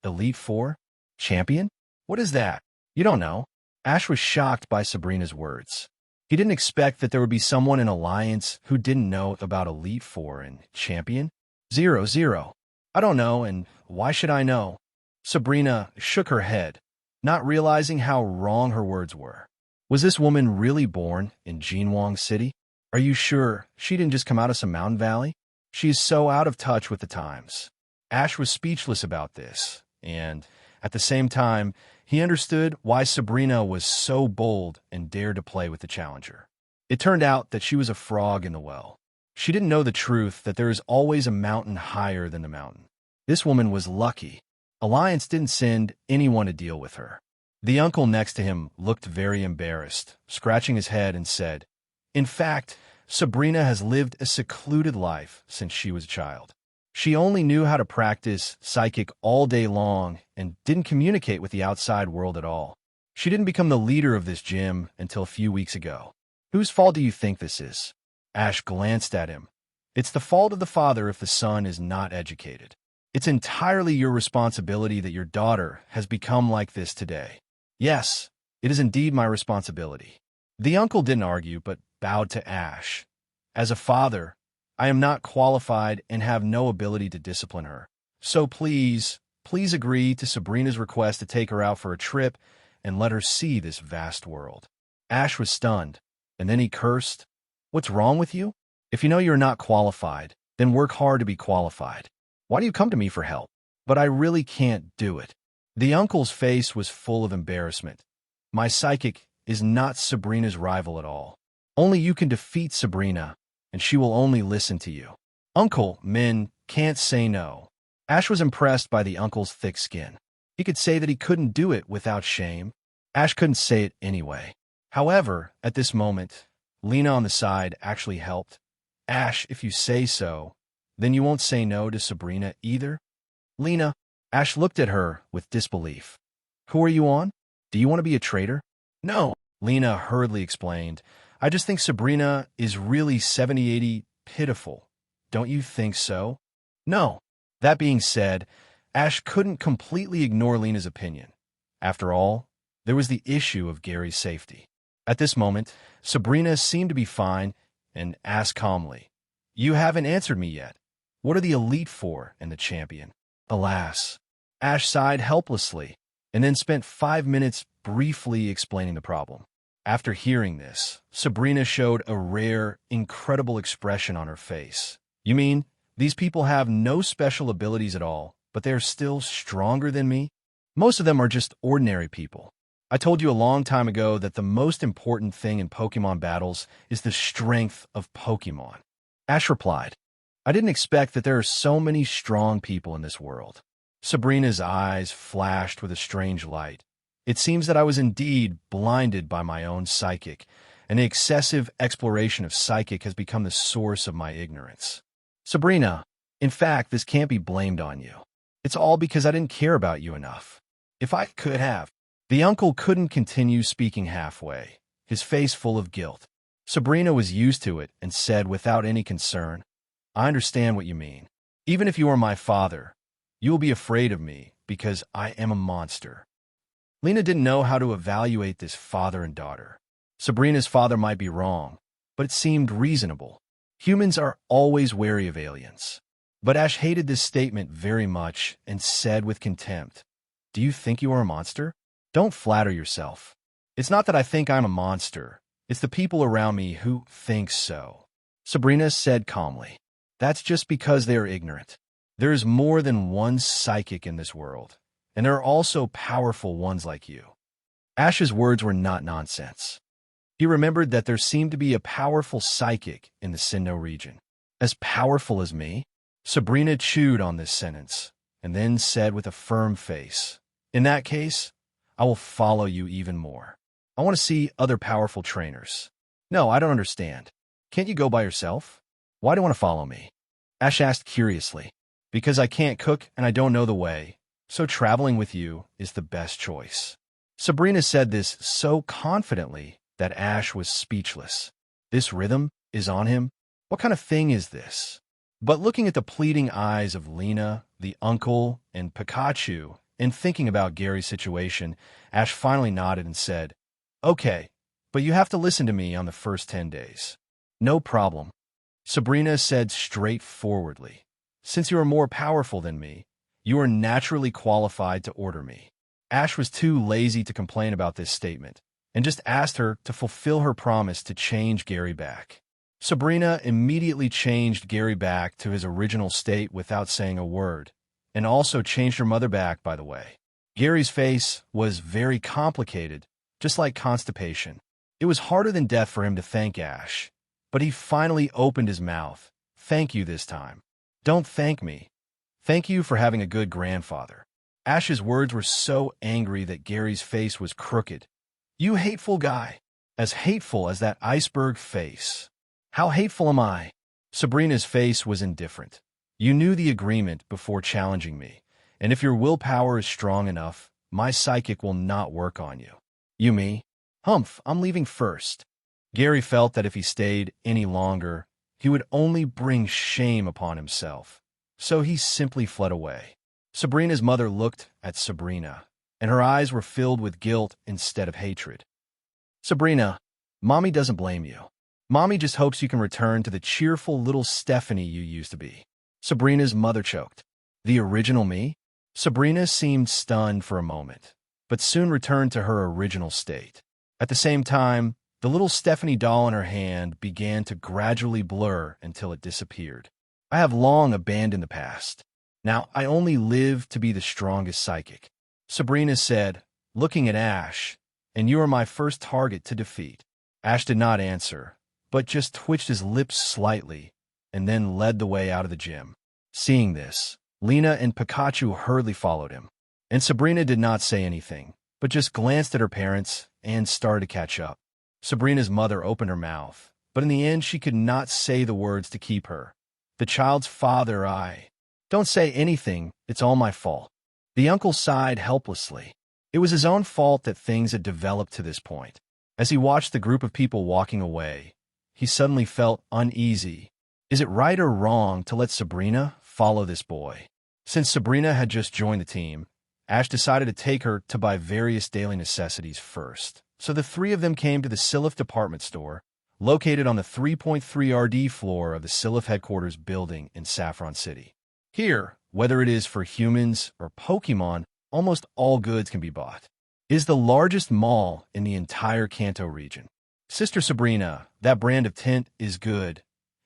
"Elite Four? Champion? What is that?" "You don't know." Ash was shocked by Sabrina's words. He didn't expect that there would be someone in Alliance who didn't know about Elite Four and Champion. 00. "I don't know, and why should I know?" Sabrina shook her head, not realizing how wrong her words were. Was this woman really born in Jinwang City? Are you sure she didn't just come out of some mountain valley? She is so out of touch with the times. Ash was speechless about this, and at the same time, he understood why Sabrina was so bold and dared to play with the challenger. It turned out that she was a frog in the well. She didn't know the truth that there is always a mountain higher than the mountain. This woman was lucky. Alliance didn't send anyone to deal with her. The uncle next to him looked very embarrassed, scratching his head and said, "In fact, Sabrina has lived a secluded life since she was a child. She only knew how to practice psychic all day long and didn't communicate with the outside world at all. She didn't become the leader of this gym until a few weeks ago. Whose fault do you think this is?" Ash glanced at him. "It's the fault of the father if the son is not educated. It's entirely your responsibility that your daughter has become like this today." "Yes, it is indeed my responsibility." The uncle didn't argue, but bowed to Ash. "As a father, I am not qualified and have no ability to discipline her. So please agree to Sabrina's request to take her out for a trip and let her see this vast world." Ash was stunned, and then he cursed. "What's wrong with you? If you know you're not qualified, then work hard to be qualified. Why do you come to me for help?" "But I really can't do it." The uncle's face was full of embarrassment. "My psychic is not Sabrina's rival at all. Only you can defeat Sabrina, and she will only listen to you." "Uncle, men can't say no." Ash was impressed by the uncle's thick skin. He could say that he couldn't do it without shame. Ash couldn't say it anyway. However, at this moment, Lena on the side actually helped. "Ash, if you say so, then you won't say no to Sabrina either?" "Lena," Ash looked at her with disbelief. "Who are you on? Do you want to be a traitor?" "No," Lena hurriedly explained. "I just think Sabrina is really 70-80 pitiful. Don't you think so?" "No." That being said, Ash couldn't completely ignore Lena's opinion. After all, there was the issue of Gary's safety. At this moment, Sabrina seemed to be fine and asked calmly, "You haven't answered me yet. What are the Elite Four and the Champion?" Alas, Ash sighed helplessly and then spent 5 minutes briefly explaining the problem. After hearing this, Sabrina showed a rare, incredible expression on her face. "You mean these people have no special abilities at all, but they're still stronger than me? Most of them are just ordinary people. I told you a long time ago that the most important thing in Pokemon battles is the strength of Pokemon." Ash replied, "I didn't expect that there are so many strong people in this world." Sabrina's eyes flashed with a strange light. "It seems that I was indeed blinded by my own psychic, and the excessive exploration of psychic has become the source of my ignorance." "Sabrina, in fact, this can't be blamed on you. It's all because I didn't care about you enough. If I could have..." The uncle couldn't continue speaking halfway, his face full of guilt. Sabrina was used to it and said without any concern, "I understand what you mean. Even if you are my father, you will be afraid of me because I am a monster." Lena didn't know how to evaluate this father and daughter. Sabrina's father might be wrong, but it seemed reasonable. Humans are always wary of aliens. But Ash hated this statement very much and said with contempt, "Do you think you are a monster? Don't flatter yourself. It's not that I think I'm a monster. It's the people around me who think so. Sabrina said calmly. That's just because they are ignorant. There is more than one psychic in this world, and there are also powerful ones like you. Ash's words were not nonsense. He remembered that there seemed to be a powerful psychic in the Sinnoh region. As powerful as me? Sabrina chewed on this sentence, and then said with a firm face, in that case, I will follow you even more. I want to see other powerful trainers. No, I don't understand. Can't you go by yourself? Why do you want to follow me? Ash asked curiously. Because I can't cook and I don't know the way, so traveling with you is the best choice. Sabrina said this so confidently that Ash was speechless. This rhythm is on him? What kind of thing is this? But looking at the pleading eyes of Lena, the uncle, and Pikachu, and thinking about Gary's situation, Ash finally nodded and said, Okay, but you have to listen to me on the first 10 days. No problem. Sabrina said straightforwardly, Since you are more powerful than me, you are naturally qualified to order me. Ash was too lazy to complain about this statement, and just asked her to fulfill her promise to change Gary back. Sabrina immediately changed Gary back to his original state without saying a word, and also changed her mother back, by the way. Gary's face was very complicated, just like constipation. It was harder than death for him to thank Ash, but he finally opened his mouth. Thank you this time. Don't thank me. Thank you for having a good grandfather. Ash's words were so angry that Gary's face was crooked. You hateful guy. As hateful as that iceberg face. How hateful am I? Sabrina's face was indifferent. You knew the agreement before challenging me, and if your willpower is strong enough, my psychic will not work on you. You me? Humph, I'm leaving first. Gary felt that if he stayed any longer, he would only bring shame upon himself, so he simply fled away. Sabrina's mother looked at Sabrina, and her eyes were filled with guilt instead of hatred. Sabrina, Mommy doesn't blame you. Mommy just hopes you can return to the cheerful little Stephanie you used to be. Sabrina's mother choked. The original me? Sabrina seemed stunned for a moment, but soon returned to her original state. At the same time, the little Stephanie doll in her hand began to gradually blur until it disappeared. I have long abandoned the past. Now I only live to be the strongest psychic. Sabrina said, looking at Ash, and you are my first target to defeat. Ash did not answer, but just twitched his lips slightly, and then led the way out of the gym. Seeing this, Lena and Pikachu hurriedly followed him, and Sabrina did not say anything, but just glanced at her parents and started to catch up. Sabrina's mother opened her mouth, but in the end she could not say the words to keep her. The child's father, Don't say anything, it's all my fault. The uncle sighed helplessly. It was his own fault that things had developed to this point. As he watched the group of people walking away, he suddenly felt uneasy. Is it right or wrong to let Sabrina follow this boy? Since Sabrina had just joined the team, Ash decided to take her to buy various daily necessities first. So the three of them came to the Silph department store, located on the 3.3 RD floor of the Silph headquarters building in Saffron City. Here, whether it is for humans or Pokemon, almost all goods can be bought. It is the largest mall in the entire Kanto region. Sister Sabrina, that brand of tint is good.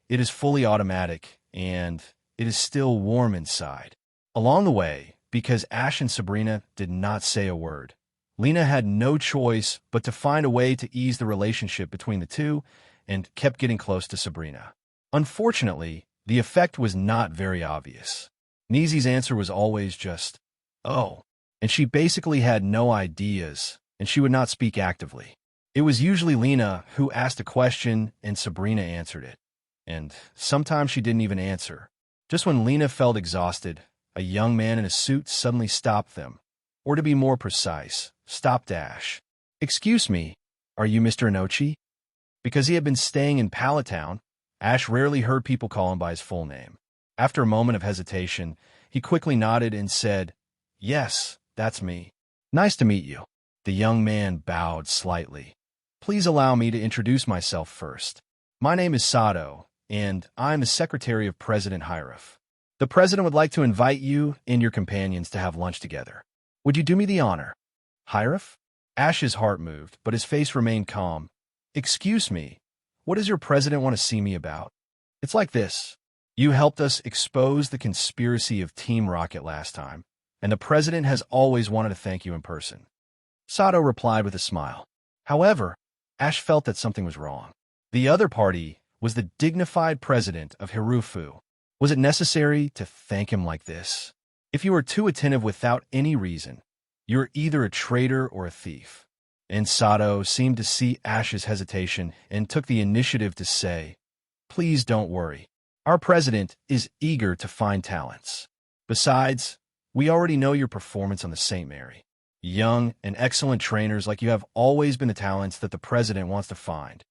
It is fully automatic, and it is still warm inside. Along the way, because Ash and Sabrina did not say a word, Lena had no choice but to find a way to ease the relationship between the two and kept getting close to Sabrina. Unfortunately, the effect was not very obvious. Neezy's answer was always just, oh, and she basically had no ideas, and she would not speak actively. It was usually Lena who asked a question and Sabrina answered it. And sometimes she didn't even answer. Just when Lena felt exhausted, a young man in a suit suddenly stopped them. Or to be more precise, stopped Ash. Excuse me, are you Mr. Inochi? Because he had been staying in Pallet Town, Ash rarely heard people call him by his full name. After a moment of hesitation, he quickly nodded and said, Yes, that's me. Nice to meet you. The young man bowed slightly. Please allow me to introduce myself first. My name is Sato, and I am the secretary of President Hiref. The president would like to invite you and your companions to have lunch together. Would you do me the honor? Hirath? Ash's heart moved, but his face remained calm. Excuse me, what does your president want to see me about? It's like this. You helped us expose the conspiracy of Team Rocket last time, and the president has always wanted to thank you in person. Sato replied with a smile. However, Ash felt that something was wrong. The other party was the dignified president of Hirufu. Was it necessary to thank him like this? If you are too attentive without any reason, you're either a traitor or a thief. And Sato seemed to see Ash's hesitation and took the initiative to say, Please don't worry. Our president is eager to find talents. Besides, we already know your performance on the St. Mary. Young and excellent trainers like you have always been the talents that the president wants to find.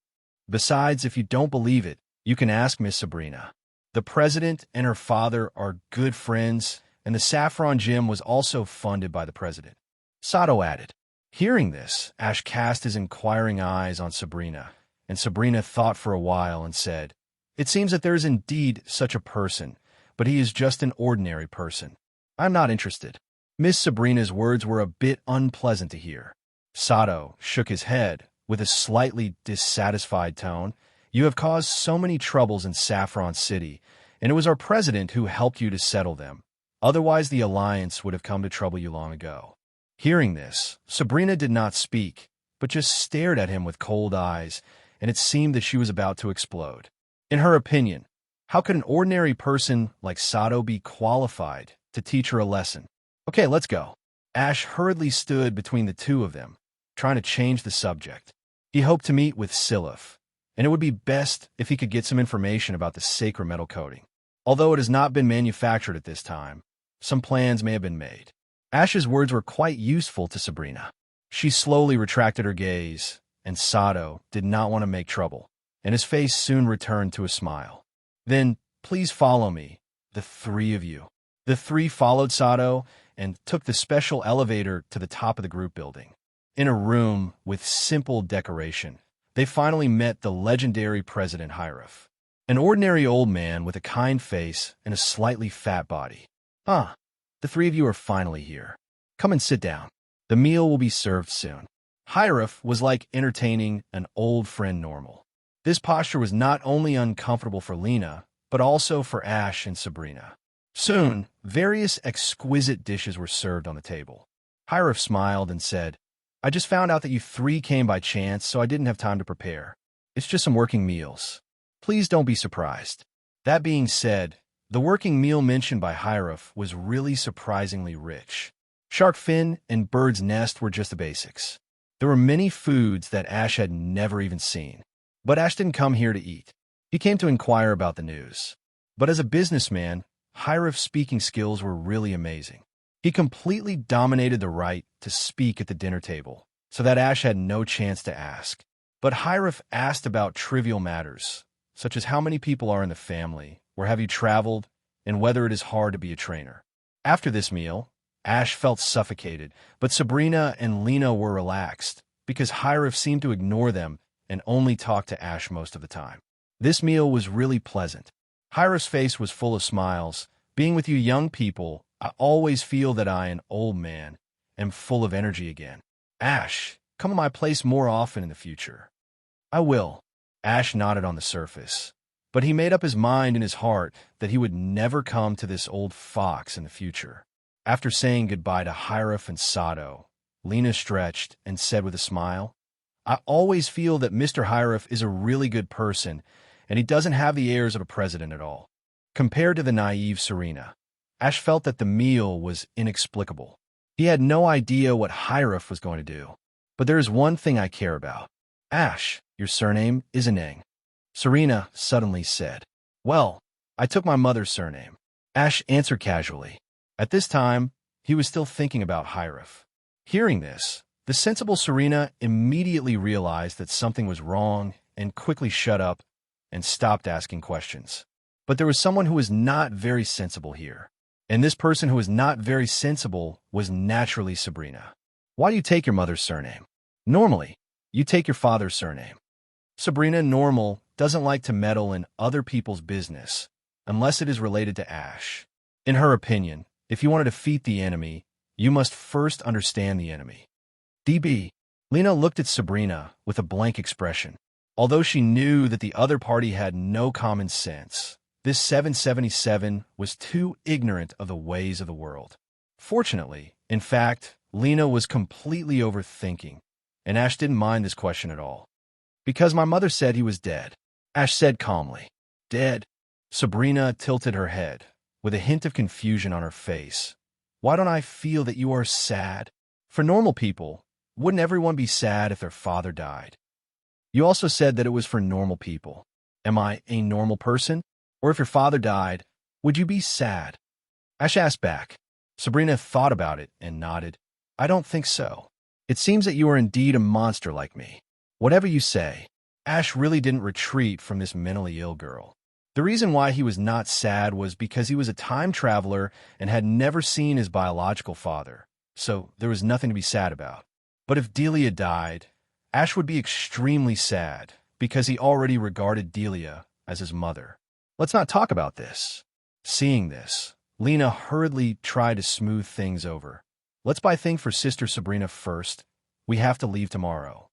Besides, if you don't believe it, you can ask Miss Sabrina. The president and her father are good friends, and the Saffron Gym was also funded by the president. Sato added. Hearing this, Ash cast his inquiring eyes on Sabrina, and Sabrina thought for a while and said, It seems that there is indeed such a person, but he is just an ordinary person. I'm not interested. Miss Sabrina's words were a bit unpleasant to hear. Sato shook his head with a slightly dissatisfied tone. You have caused so many troubles in Saffron City, and it was our president who helped you to settle them. Otherwise, the alliance would have come to trouble you long ago. Hearing this, Sabrina did not speak, but just stared at him with cold eyes, and it seemed that she was about to explode. In her opinion, how could an ordinary person like Sato be qualified to teach her a lesson? Okay, let's go. Ash hurriedly stood between the two of them, trying to change the subject. He hoped to meet with Siliph, and it would be best if he could get some information about the sacred metal coating. Although it has not been manufactured at this time, some plans may have been made. Ash's words were quite useful to Sabrina. She slowly retracted her gaze, and Sato did not want to make trouble, and his face soon returned to a smile. Then, please follow me, the three of you. The three followed Sato and took the special elevator to the top of the group building. In a room with simple decoration, they finally met the legendary President Hirath, an ordinary old man with a kind face and a slightly fat body. The three of you are finally here. Come and sit down. The meal will be served soon. Hirath was like entertaining an old friend normal. This posture was not only uncomfortable for Lena, but also for Ash and Sabrina. Soon, various exquisite dishes were served on the table. Hirath smiled and said, I just found out that you three came by chance, so I didn't have time to prepare. It's just some working meals. Please don't be surprised. That being said, the working meal mentioned by Hirath was really surprisingly rich. Shark fin and bird's nest were just the basics. There were many foods that Ash had never even seen. But Ash didn't come here to eat. He came to inquire about the news. But as a businessman, Hirath's speaking skills were really amazing. He completely dominated the right to speak at the dinner table, so that Ash had no chance to ask. But Hirath asked about trivial matters, such as how many people are in the family, where have you traveled, and whether it is hard to be a trainer. After this meal, Ash felt suffocated, but Sabrina and Lena were relaxed, because Hirath seemed to ignore them and only talk to Ash most of the time. This meal was really pleasant. Hirath's face was full of smiles. Being with you young people, I always feel that I, an old man, am full of energy again. Ash, come to my place more often in the future. I will. Ash nodded on the surface, but he made up his mind in his heart that he would never come to this old fox in the future. After saying goodbye to Hirath and Sato, Lena stretched and said with a smile, I always feel that Mr. Hirath is a really good person, and he doesn't have the airs of a president at all. Compared to the naive Serena, Ash felt that the meal was inexplicable. He had no idea what Hirath was going to do. But there is one thing I care about. Ash, your surname is Aneng. Serena suddenly said. Well, I took my mother's surname. Ash answered casually. At this time, he was still thinking about Hirath. Hearing this, the sensible Serena immediately realized that something was wrong and quickly shut up and stopped asking questions. But there was someone who was not very sensible here. And this person who was not very sensible was naturally Sabrina. Why do you take your mother's surname? Normally, you take your father's surname. Sabrina Normal doesn't like to meddle in other people's business unless it is related to Ash. In her opinion, if you want to defeat the enemy, you must first understand the enemy. DB. Lena looked at Sabrina with a blank expression. Although she knew that the other party had no common sense, this 777 was too ignorant of the ways of the world. Fortunately, in fact, Lena was completely overthinking, and Ash didn't mind this question at all. Because my mother said he was dead, Ash said calmly. Dead? Sabrina tilted her head, with a hint of confusion on her face. Why don't I feel that you are sad? For normal people, wouldn't everyone be sad if their father died? You also said that it was for normal people. Am I a normal person? Or if your father died, would you be sad? Ash asked back. Sabrina thought about it and nodded. I don't think so. It seems that you are indeed a monster like me. Whatever you say, Ash really didn't retreat from this mentally ill girl. The reason why he was not sad was because he was a time traveler and had never seen his biological father, so there was nothing to be sad about. But if Delia died, Ash would be extremely sad because he already regarded Delia as his mother. Let's not talk about this. Seeing this, Lena hurriedly tried to smooth things over. Let's buy things for Sister Sabrina first. We have to leave tomorrow.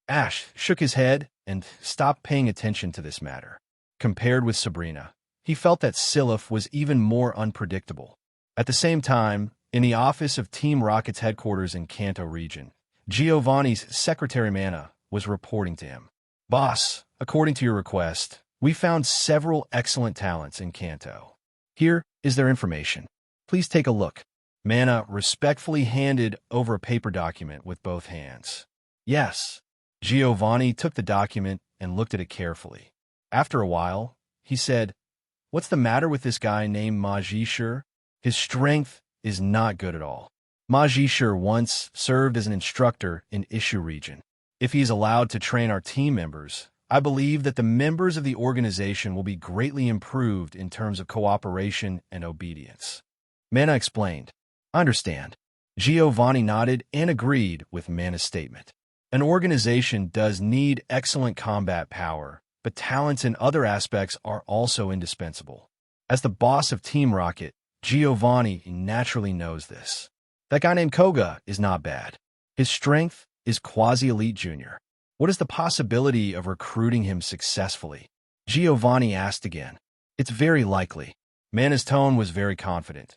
Ash shook his head and stopped paying attention to this matter. Compared with Sabrina, he felt that Siliph was even more unpredictable. At the same time, in the office of Team Rocket's headquarters in Kanto region, Giovanni's secretary Mana was reporting to him. Boss, according to your request, we found several excellent talents in Kanto. Here is their information. Please take a look. Mana respectfully handed over a paper document with both hands. Yes. Giovanni took the document and looked at it carefully. After a while, he said, What's the matter with this guy named Majishur? His strength is not good at all. Majishur once served as an instructor in Ishu region. If he's allowed to train our team members, I believe that the members of the organization will be greatly improved in terms of cooperation and obedience. Mana explained. I understand. Giovanni nodded and agreed with Mana's statement. An organization does need excellent combat power, but talents in other aspects are also indispensable. As the boss of Team Rocket, Giovanni naturally knows this. That guy named Koga is not bad. His strength is quasi-elite junior. What is the possibility of recruiting him successfully? Giovanni asked again. It's very likely. Mana's tone was very confident.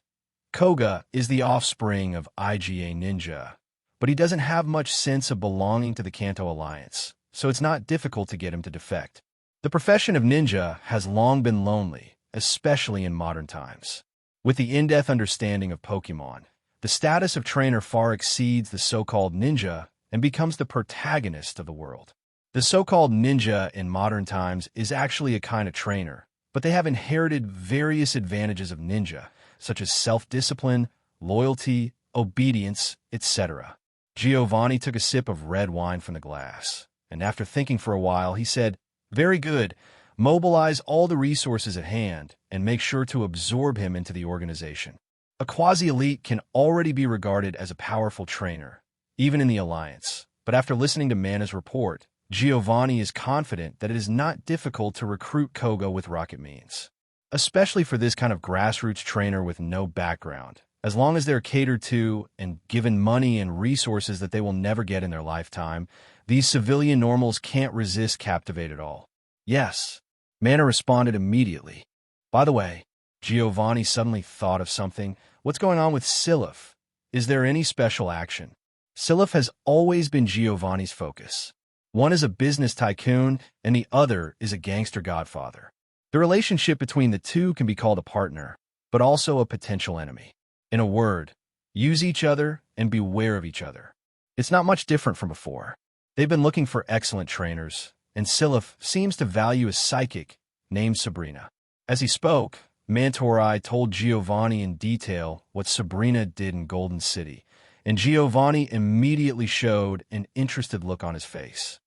Koga is the offspring of IGA Ninja, but he doesn't have much sense of belonging to the Kanto Alliance, so it's not difficult to get him to defect. The profession of ninja has long been lonely, especially in modern times. With the in-depth understanding of Pokemon, the status of trainer far exceeds the so-called ninja and becomes the protagonist of the world. The so-called ninja in modern times is actually a kind of trainer, but they have inherited various advantages of ninja, such as self-discipline, loyalty, obedience, etc. Giovanni took a sip of red wine from the glass, and after thinking for a while, he said, Very good. Mobilize all the resources at hand and make sure to absorb him into the organization. A quasi-elite can already be regarded as a powerful trainer, even in the Alliance. But after listening to Mana's report, Giovanni is confident that it is not difficult to recruit Koga with rocket means. Especially for this kind of grassroots trainer with no background, as long as they're catered to and given money and resources that they will never get in their lifetime, these civilian normals can't resist Captivate at all. Yes, Mana responded immediately. By the way, Giovanni suddenly thought of something. What's going on with Siliph? Is there any special action? Siliph has always been Giovanni's focus. One is a business tycoon, and the other is a gangster godfather. The relationship between the two can be called a partner, but also a potential enemy. In a word, use each other and beware of each other. It's not much different from before. They've been looking for excellent trainers, and Siliph seems to value a psychic named Sabrina. As he spoke, Mantorai told Giovanni in detail what Sabrina did in Golden City, and Giovanni immediately showed an interested look on his face.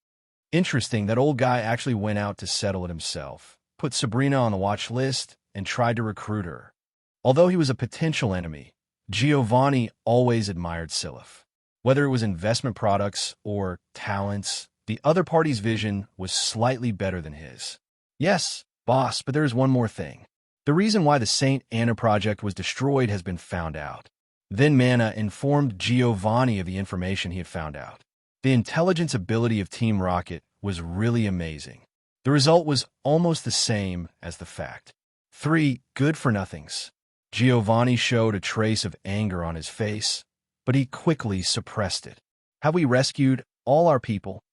Interesting, that old guy actually went out to settle it himself, put Sabrina on the watch list, and tried to recruit her. Although he was a potential enemy, Giovanni always admired Siliph. Whether it was investment products or talents, the other party's vision was slightly better than his. Yes, boss, but there is one more thing. The reason why the St. Anna project was destroyed has been found out. Then Mana informed Giovanni of the information he had found out. The intelligence ability of Team Rocket was really amazing. The result was almost the same as the fact. 3 good-for-nothings. Giovanni showed a trace of anger on his face, but he quickly suppressed it. Have we rescued all our people?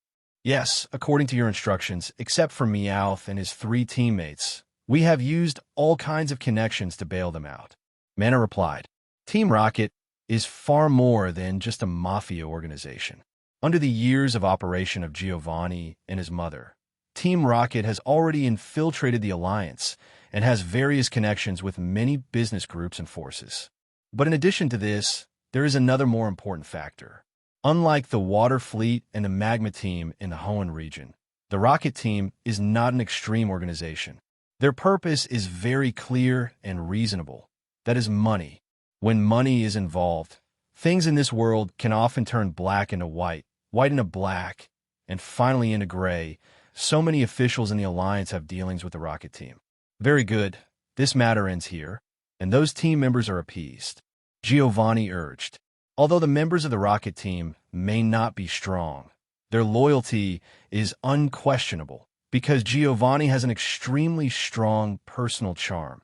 Yes, according to your instructions, except for Meowth and his 3 teammates. We have used all kinds of connections to bail them out. Mana replied. Team Rocket is far more than just a mafia organization. Under the years of operation of Giovanni and his mother, Team Rocket has already infiltrated the Alliance and has various connections with many business groups and forces. But in addition to this, there is another more important factor. Unlike the Water Fleet and the Magma Team in the Hoenn region, the Rocket Team is not an extreme organization. Their purpose is very clear and reasonable. That is money. When money is involved, things in this world can often turn black into white, white into black, and finally into gray. So many officials in the Alliance have dealings with the Rocket Team. Very good. This matter ends here, and those team members are appeased. Giovanni urged. Although the members of the Rocket Team may not be strong, their loyalty is unquestionable because Giovanni has an extremely strong personal charm,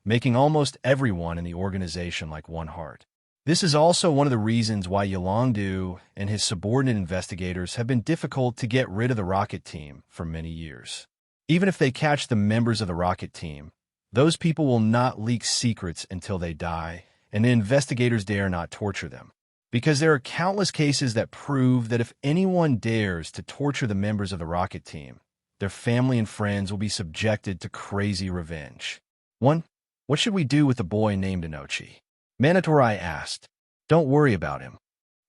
making almost everyone in the organization like one heart. This is also one of the reasons why Yolongdu and his subordinate investigators have been difficult to get rid of the Rocket Team for many years. Even if they catch the members of the Rocket Team, those people will not leak secrets until they die, and the investigators dare not torture them. Because there are countless cases that prove that if anyone dares to torture the members of the Rocket Team, their family and friends will be subjected to crazy revenge. 1. What should we do with the boy named Inochi? Manitorai asked. Don't worry about him.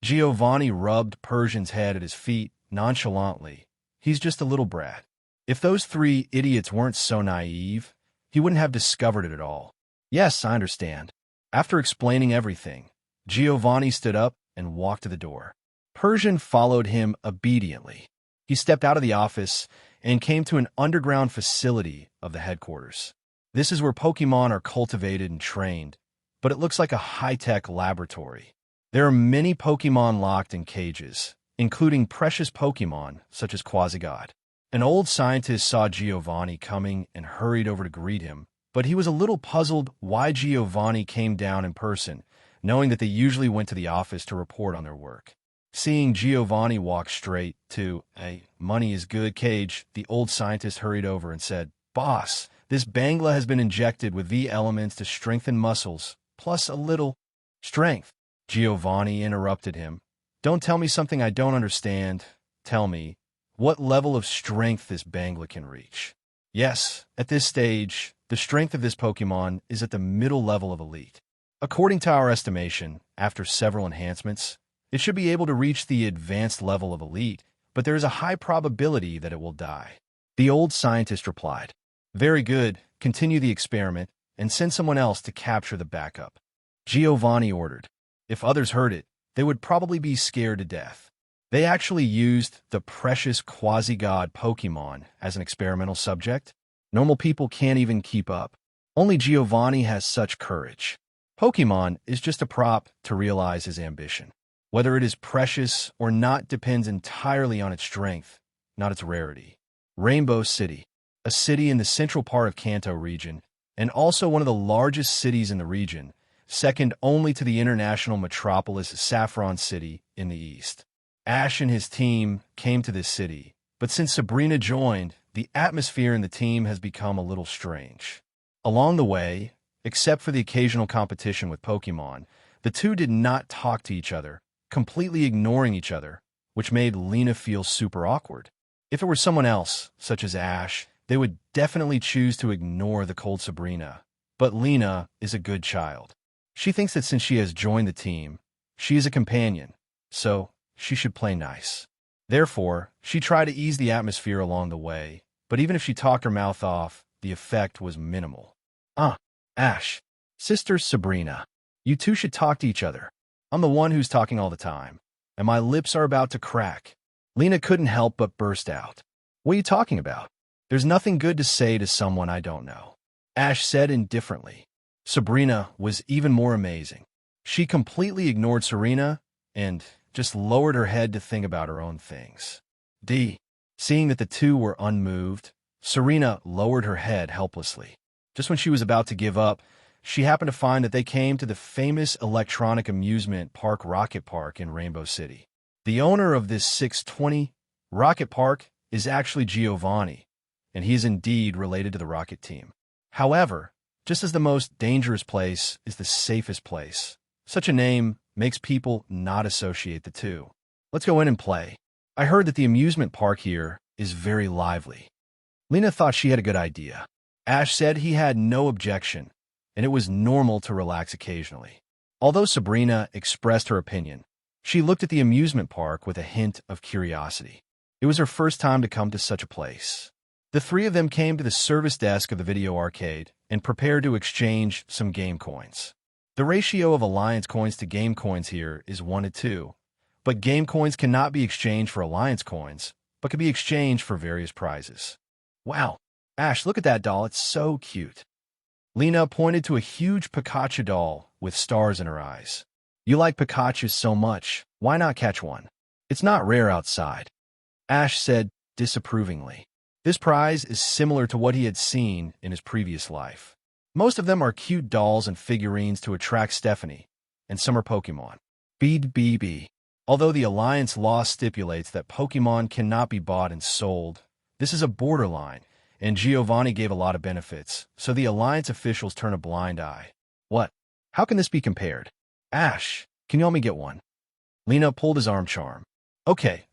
Giovanni rubbed Persian's head at his feet nonchalantly. He's just a little brat. If those 3 idiots weren't so naive, he wouldn't have discovered it at all. Yes, I understand. After explaining everything, Giovanni stood up and walked to the door. Persian followed him obediently. He stepped out of the office and came to an underground facility of the headquarters. This is where Pokemon are cultivated and trained, but it looks like a high-tech laboratory. There are many Pokemon locked in cages, including precious Pokemon such as Quasigod. An old scientist saw Giovanni coming and hurried over to greet him, but he was a little puzzled why Giovanni came down in person, knowing that they usually went to the office to report on their work. Seeing Giovanni walk straight to a money is good cage, the old scientist hurried over and said, Boss, this Bangla has been injected with V elements to strengthen muscles, plus a little strength. Giovanni interrupted him. Don't tell me something I don't understand. Tell me, what level of strength this Bangla can reach? Yes, at this stage, the strength of this Pokemon is at the middle level of Elite. According to our estimation, after several enhancements, it should be able to reach the advanced level of Elite, but there is a high probability that it will die. The old scientist replied. Very good, continue the experiment, and send someone else to capture the backup. Giovanni ordered. If others heard it, they would probably be scared to death. They actually used the precious Quasigod Pokemon as an experimental subject. Normal people can't even keep up. Only Giovanni has such courage. Pokemon is just a prop to realize his ambition. Whether it is precious or not depends entirely on its strength, not its rarity. Rainbow City, a city in the central part of Kanto region, and also one of the largest cities in the region, second only to the international metropolis Saffron City in the east. Ash and his team came to this city, but since Sabrina joined, the atmosphere in the team has become a little strange. Along the way, except for the occasional competition with Pokemon, the two did not talk to each other, completely ignoring each other, which made Lena feel super awkward. If it were someone else, such as Ash, they would definitely choose to ignore the cold Sabrina. But Lena is a good child. She thinks that since she has joined the team, she is a companion, so she should play nice. Therefore, she tried to ease the atmosphere along the way, but even if she talked her mouth off, the effect was minimal. Ash, Sister Sabrina, you two should talk to each other. I'm the one who's talking all the time, and my lips are about to crack. Lena couldn't help but burst out. What are you talking about? There's nothing good to say to someone I don't know. Ash said indifferently. Sabrina was even more amazing. She completely ignored Serena and just lowered her head to think about her own things. Seeing that the two were unmoved, Serena lowered her head helplessly. Just when she was about to give up, she happened to find that they came to the famous electronic amusement park Rocket Park in Rainbow City. The owner of this 620 Rocket Park is actually Giovanni, and he is indeed related to the Rocket team. However, just as the most dangerous place is the safest place, such a name makes people not associate the two. Let's go in and play. I heard that the amusement park here is very lively. Lena thought she had a good idea. Ash said he had no objection, and it was normal to relax occasionally. Although Sabrina expressed her opinion, she looked at the amusement park with a hint of curiosity. It was her first time to come to such a place. The three of them came to the service desk of the video arcade and prepared to exchange some game coins. The ratio of Alliance coins to game coins here is 1 to 2, but game coins cannot be exchanged for Alliance coins, but can be exchanged for various prizes. Wow, Ash, look at that doll, it's so cute. Lena pointed to a huge Pikachu doll with stars in her eyes. You like Pikachu so much, why not catch one? It's not rare outside. Ash said disapprovingly. This prize is similar to what he had seen in his previous life. Most of them are cute dolls and figurines to attract Stephanie, and some are Pokemon. BBB. Although the Alliance law stipulates that Pokemon cannot be bought and sold, this is a borderline, and Giovanni gave a lot of benefits, so the Alliance officials turn a blind eye. What? How can this be compared? Ash, can you help me get one? Lena pulled his arm charm. Okay.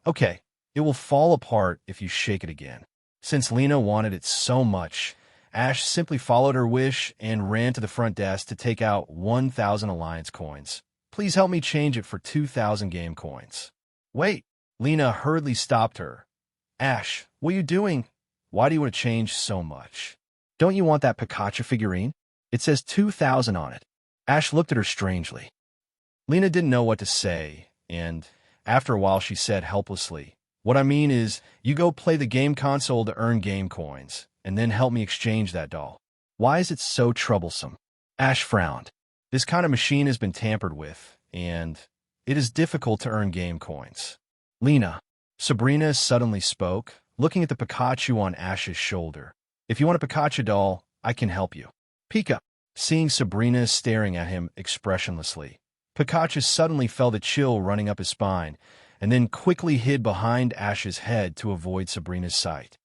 It will fall apart if you shake it again. Since Lena wanted it so much, Ash simply followed her wish and ran to the front desk to take out 1,000 Alliance coins. Please help me change it for 2,000 game coins. Wait, Lena hurriedly stopped her. Ash, what are you doing? Why do you want to change so much? Don't you want that Pikachu figurine? It says 2,000 on it. Ash looked at her strangely. Lena didn't know what to say, and after a while she said helplessly, what I mean is, you go play the game console to earn game coins, and then help me exchange that doll. Why is it so troublesome? Ash frowned. This kind of machine has been tampered with, and it is difficult to earn game coins. Lena. Sabrina suddenly spoke, looking at the Pikachu on Ash's shoulder. If you want a Pikachu doll, I can help you. Pika. Seeing Sabrina staring at him expressionlessly, Pikachu suddenly felt a chill running up his spine, and then quickly hid behind Ash's head to avoid Sabrina's sight.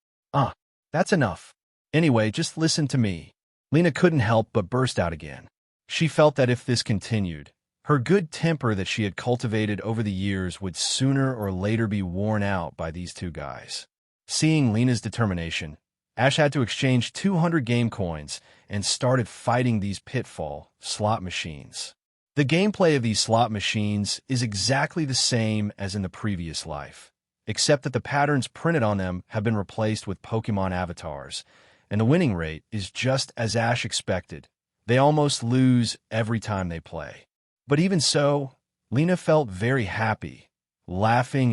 That's enough. Anyway, just listen to me. Lena couldn't help but burst out again. She felt that if this continued, her good temper that she had cultivated over the years would sooner or later be worn out by these two guys. Seeing Lena's determination, Ash had to exchange 200 game coins and started fighting these pitfall slot machines. The gameplay of these slot machines is exactly the same as in the previous life, except that the patterns printed on them have been replaced with Pokemon avatars, and the winning rate is just as Ash expected. They almost lose every time they play. But even so, Lena felt very happy, laughing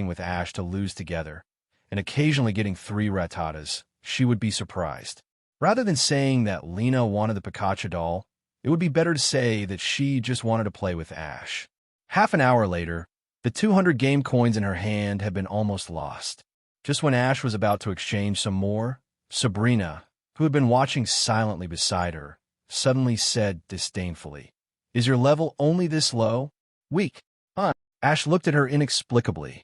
with Ash to lose together, and occasionally getting 3 Rattatas. She would be surprised. Rather than saying that Lena wanted the Pikachu doll, it would be better to say that she just wanted to play with Ash. Half an hour later, the 200 game coins in her hand had been almost lost. Just when Ash was about to exchange some more, Sabrina, who had been watching silently beside her, suddenly said disdainfully, "Is your level only this low? Weak, huh?" Ash looked at her inexplicably.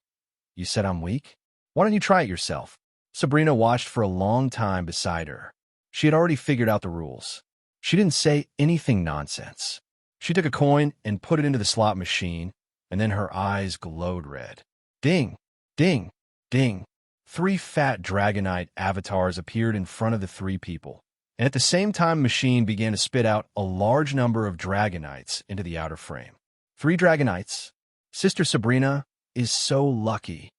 "You said I'm weak? Why don't you try it yourself?" Sabrina watched for a long time beside her. She had already figured out the rules. She didn't say anything nonsense. She took a coin and put it into the slot machine, and then her eyes glowed red. Ding, ding, ding. 3 fat Dragonite avatars appeared in front of the 3 people, and at the same time the machine began to spit out a large number of Dragonites into the outer frame. 3 Dragonites? Sister Sabrina is so lucky.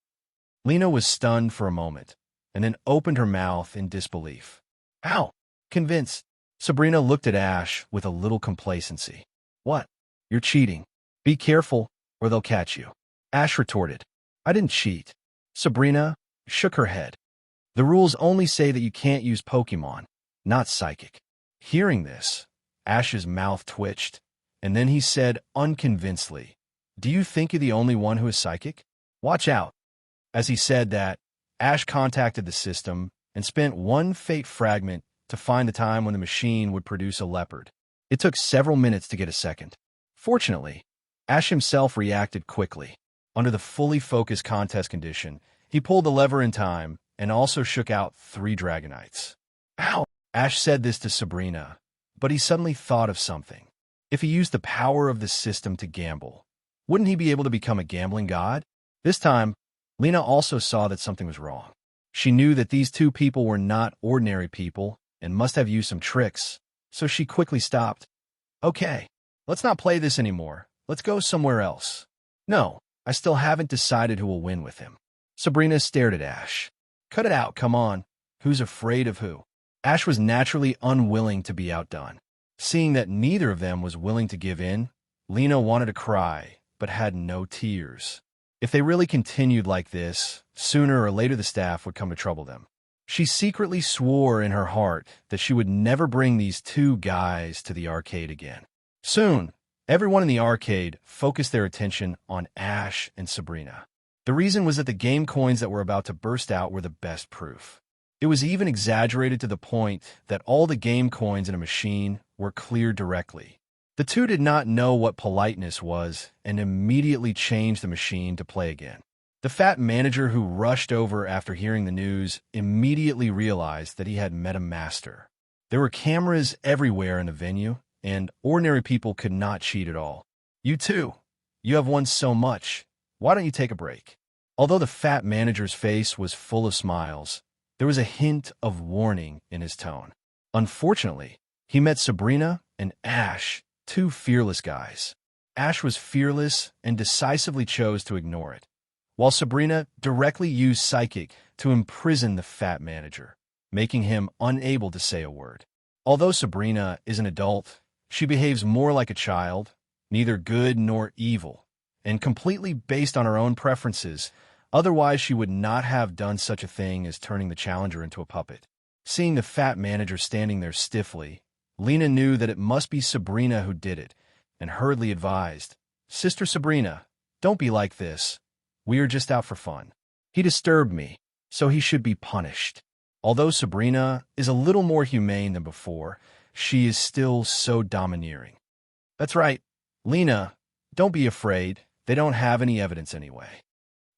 Lena was stunned for a moment, and then opened her mouth in disbelief. Ow! Convinced, Sabrina looked at Ash with a little complacency. What? You're cheating. Be careful, or they'll catch you. Ash retorted. I didn't cheat. Sabrina shook her head. The rules only say that you can't use Pokemon, not psychic. Hearing this, Ash's mouth twitched, and then he said unconvincedly, "Do you think you're the only one who is psychic? Watch out." As he said that, Ash contacted the system and spent one fate fragment to find the time when the machine would produce a leopard. It took several minutes to get a second. Fortunately, Ash himself reacted quickly. Under the fully focused contest condition, he pulled the lever in time and also shook out 3 dragonites. Ow! Ash said this to Sabrina, but he suddenly thought of something. If he used the power of the system to gamble, wouldn't he be able to become a gambling god? This time, Lena also saw that something was wrong. She knew that these 2 people were not ordinary people and must have used some tricks, so she quickly stopped. "Okay, let's not play this anymore. Let's go somewhere else." "No, I still haven't decided who will win with him." Sabrina stared at Ash. "Cut it out, come on. Who's afraid of who?" Ash was naturally unwilling to be outdone. Seeing that neither of them was willing to give in, Lena wanted to cry, but had no tears. If they really continued like this, sooner or later the staff would come to trouble them. She secretly swore in her heart that she would never bring these 2 guys to the arcade again. Soon, everyone in the arcade focused their attention on Ash and Sabrina. The reason was that the game coins that were about to burst out were the best proof. It was even exaggerated to the point that all the game coins in a machine were cleared directly. The 2 did not know what politeness was and immediately changed the machine to play again. The fat manager who rushed over after hearing the news immediately realized that he had met a master. There were cameras everywhere in the venue, and ordinary people could not cheat at all. "You too. You have won so much. Why don't you take a break?" Although the fat manager's face was full of smiles, there was a hint of warning in his tone. Unfortunately, he met Sabrina and Ash, 2 fearless guys. Ash was fearless and decisively chose to ignore it, while Sabrina directly used psychic to imprison the fat manager, making him unable to say a word. Although Sabrina is an adult, she behaves more like a child, neither good nor evil, and completely based on her own preferences. Otherwise, she would not have done such a thing as turning the challenger into a puppet. Seeing the fat manager standing there stiffly, Lena knew that it must be Sabrina who did it, and hurriedly advised, "Sister Sabrina, don't be like this. We are just out for fun. He disturbed me, so he should be punished." Although Sabrina is a little more humane than before, she is still so domineering. "That's right. Lena, don't be afraid. They don't have any evidence anyway."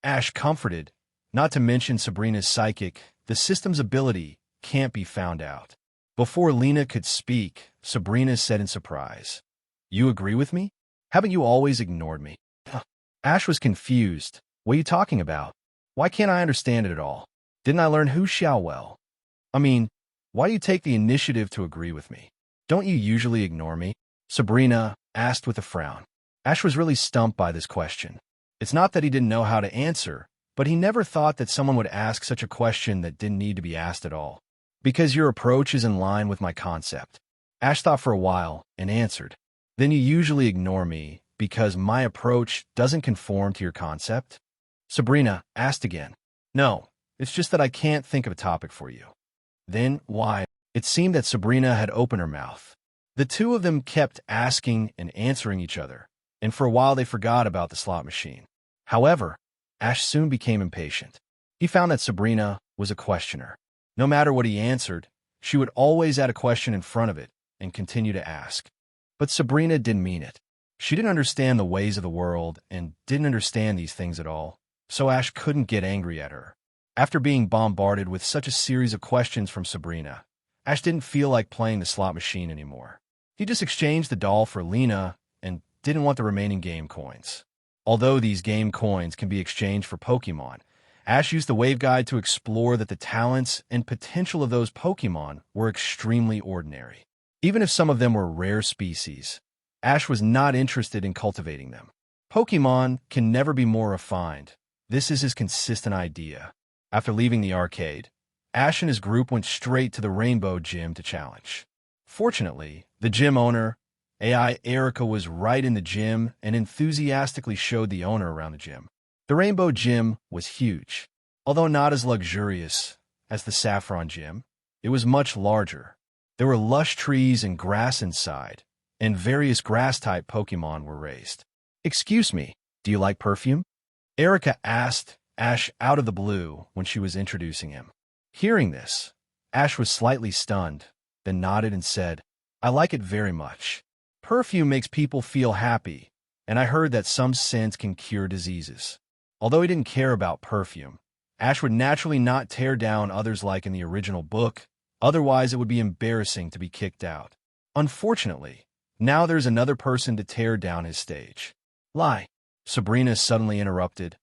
Ash comforted, not to mention Sabrina's psychic, the system's ability can't be found out. Before Lena could speak, Sabrina said in surprise, "You agree with me? Haven't you always ignored me?" Ash was confused. "What are you talking about? Why can't I understand it at all? Didn't I learn who shall well? I mean, why do you take the initiative to agree with me? Don't you usually ignore me?" Sabrina asked with a frown. Ash was really stumped by this question. It's not that he didn't know how to answer, but he never thought that someone would ask such a question that didn't need to be asked at all. "Because your approach is in line with my concept." Ash thought for a while and answered, "Then you usually ignore me because my approach doesn't conform to your concept?" Sabrina asked again. "No, it's just that I can't think of a topic for you." "Then why?" It seemed that Sabrina had opened her mouth. The 2 of them kept asking and answering each other, and for a while they forgot about the slot machine. However, Ash soon became impatient. He found that Sabrina was a questioner. No matter what he answered, she would always add a question in front of it and continue to ask. But Sabrina didn't mean it. She didn't understand the ways of the world and didn't understand these things at all, so Ash couldn't get angry at her. After being bombarded with such a series of questions from Sabrina, Ash didn't feel like playing the slot machine anymore. He just exchanged the doll for Lena and didn't want the remaining game coins. Although these game coins can be exchanged for Pokemon, Ash used the waveguide to explore that the talents and potential of those Pokemon were extremely ordinary. Even if some of them were rare species, Ash was not interested in cultivating them. Pokemon can never be more refined. This is his consistent idea. After leaving the arcade, Ash and his group went straight to the Rainbow Gym to challenge. Fortunately, the gym owner, AI Erica, was right in the gym and enthusiastically showed the owner around the gym. The Rainbow Gym was huge. Although not as luxurious as the Saffron Gym, it was much larger. There were lush trees and grass inside, and various grass-type Pokemon were raised. "Excuse me, do you like perfume?" Erica asked Ash out of the blue when she was introducing him. Hearing this, Ash was slightly stunned, then nodded and said, "I like it very much. Perfume makes people feel happy, and I heard that some scents can cure diseases." Although he didn't care about perfume, Ash would naturally not tear down others like in the original book, otherwise it would be embarrassing to be kicked out. Unfortunately, now there's another person to tear down his stage. "Lie," Sabrina suddenly interrupted.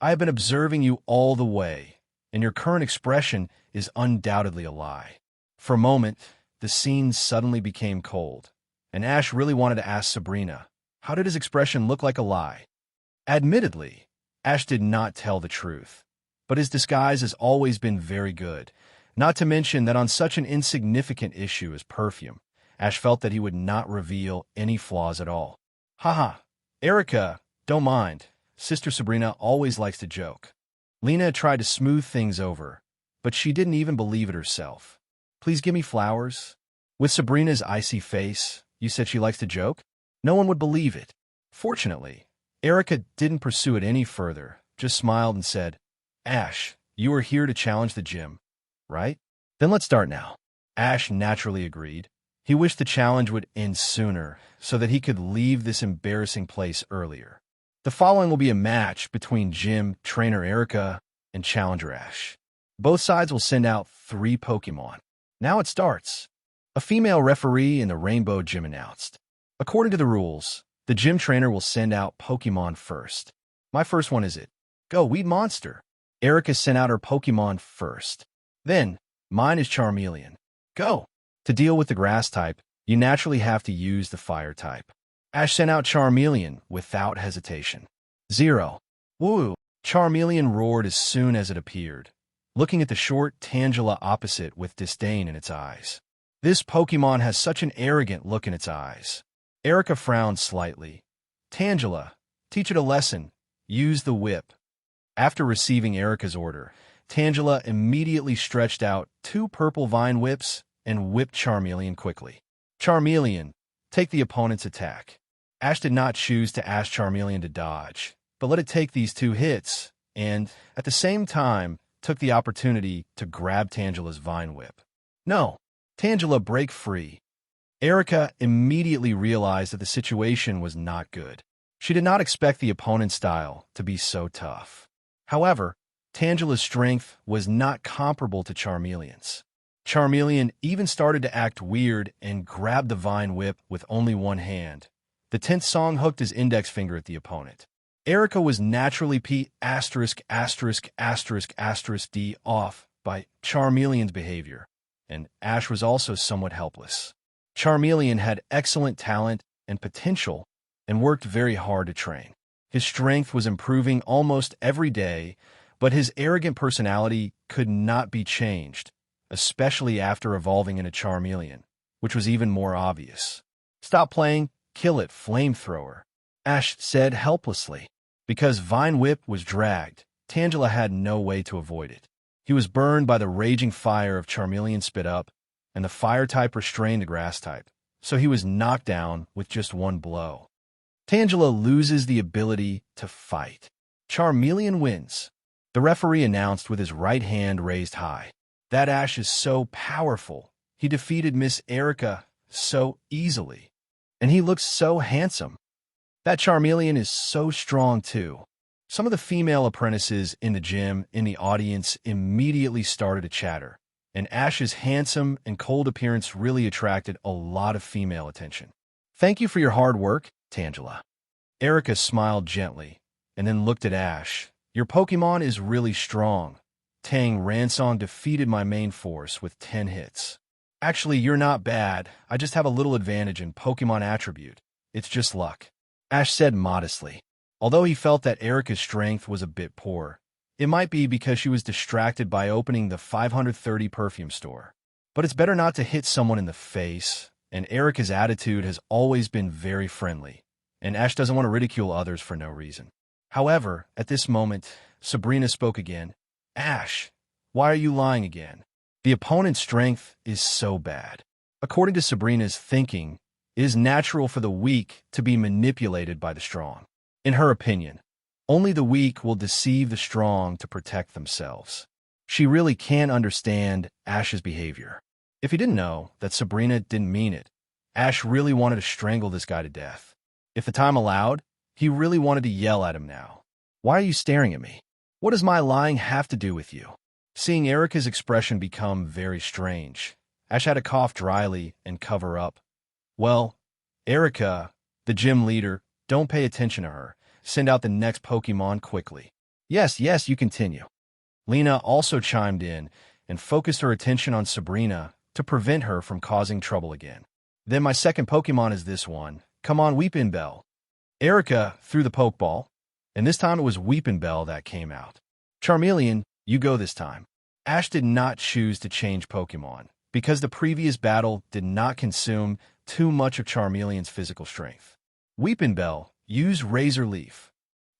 "I have been observing you all the way, and your current expression is undoubtedly a lie." For a moment, the scene suddenly became cold, and Ash really wanted to ask Sabrina, how did his expression look like a lie? Admittedly, Ash did not tell the truth, but his disguise has always been very good, not to mention that on such an insignificant issue as perfume, Ash felt that he would not reveal any flaws at all. "Haha, Erica, don't mind. Sister Sabrina always likes to joke." Lena tried to smooth things over, but she didn't even believe it herself. "Please give me flowers." With Sabrina's icy face, you said she likes to joke? No one would believe it. Fortunately, Erica didn't pursue it any further, just smiled and said, "Ash, you are here to challenge the gym, right? Then let's start now." Ash naturally agreed. He wished the challenge would end sooner so that he could leave this embarrassing place earlier. The following will be a match between gym trainer Erica and challenger Ash. Both sides will send out 3 Pokemon. Now it starts. A female referee in the Rainbow Gym announced. According to the rules, the gym trainer will send out Pokemon first. My first one is it. Go, Weed Monster. Erica sent out her Pokemon first. Then, mine is Charmeleon. Go. To deal with the grass type, you naturally have to use the fire type. Ash sent out Charmeleon without hesitation. 0. Woo! Charmeleon roared as soon as it appeared, looking at the short Tangela opposite with disdain in its eyes. This Pokemon has such an arrogant look in its eyes. Erica frowned slightly. "Tangela, teach it a lesson. Use the whip." After receiving Erica's order, Tangela immediately stretched out 2 purple vine whips and whipped Charmeleon quickly. "Charmeleon, take the opponent's attack." Ash did not choose to ask Charmeleon to dodge, but let it take these 2 hits, and, at the same time, took the opportunity to grab Tangela's vine whip. "No, Tangela, break free." Erica immediately realized that the situation was not good. She did not expect the opponent's style to be so tough. However, Tangela's strength was not comparable to Charmeleon's. Charmeleon even started to act weird and grabbed the vine whip with only one hand. The 10th song hooked his index finger at the opponent. Erica was naturally D off by Charmeleon's behavior, and Ash was also somewhat helpless. Charmeleon had excellent talent and potential and worked very hard to train. His strength was improving almost every day, but his arrogant personality could not be changed, especially after evolving into Charmeleon, which was even more obvious. "Stop playing, kill it, flamethrower," Ash said helplessly. Because Vine Whip was dragged, Tangela had no way to avoid it. He was burned by the raging fire of Charmeleon spit up, and the fire type restrained the grass type, so he was knocked down with just one blow. Tangela loses the ability to fight. Charmeleon wins. The referee announced with his right hand raised high. "That Ash is so powerful. He defeated Miss Erica so easily. And he looks so handsome. That Charmeleon is so strong too." Some of the female apprentices in the gym in the audience immediately started to chatter, and Ash's handsome and cold appearance really attracted a lot of female attention. "Thank you for your hard work, Tangela." Erica smiled gently, and then looked at Ash. "Your Pokemon is really strong. Tang Ransong defeated my main force with 10 hits. Actually, you're not bad. I just have a little advantage in Pokemon attribute. It's just luck," Ash said modestly. Although he felt that Erica's strength was a bit poor, it might be because she was distracted by opening the 530 perfume store. But it's better not to hit someone in the face, and Erica's attitude has always been very friendly, and Ash doesn't want to ridicule others for no reason. However, at this moment, Sabrina spoke again. "Ash, why are you lying again? The opponent's strength is so bad." According to Sabrina's thinking, It is natural for the weak to be manipulated by the strong. In her opinion, only the weak will deceive the strong to protect themselves. She really can't understand Ash's behavior. If he didn't know that Sabrina didn't mean it, Ash really wanted to strangle this guy to death. If the time allowed, he really wanted to yell at him now. Why are you staring at me? What does my lying have to do with you? Seeing Erica's expression become very strange, Ash had to cough dryly and cover up. Well, Erica, the gym leader, don't pay attention to her. Send out the next Pokemon quickly. Yes, you continue. Lena also chimed in and focused her attention on Sabrina to prevent her from causing trouble again. Then my second Pokemon is this one. Come on, Weepinbell. Erica threw the Pokeball, and this time it was Weepinbell that came out. Charmeleon, you go this time. Ash did not choose to change Pokemon because the previous battle did not consume too much of Charmeleon's physical strength. Weepinbell used Razor Leaf.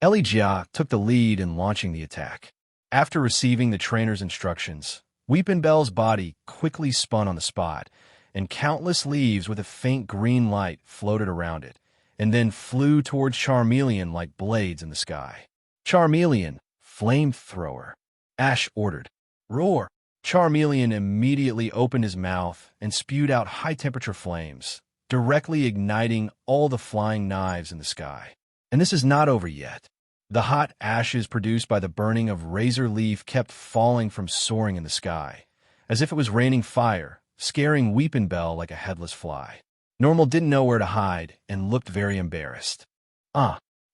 Zhiye took the lead in launching the attack. After receiving the trainer's instructions, Weepinbell's body quickly spun on the spot, and countless leaves with a faint green light floated around it, and then flew towards Charmeleon like blades in the sky. Charmeleon, flamethrower. Ash ordered. Roar! Charmeleon immediately opened his mouth and spewed out high-temperature flames, directly igniting all the flying knives in the sky. And this is not over yet. The hot ashes produced by the burning of Razor Leaf kept falling from soaring in the sky, as if it was raining fire, scaring Weepinbell like a headless fly. Normal didn't know where to hide and looked very embarrassed.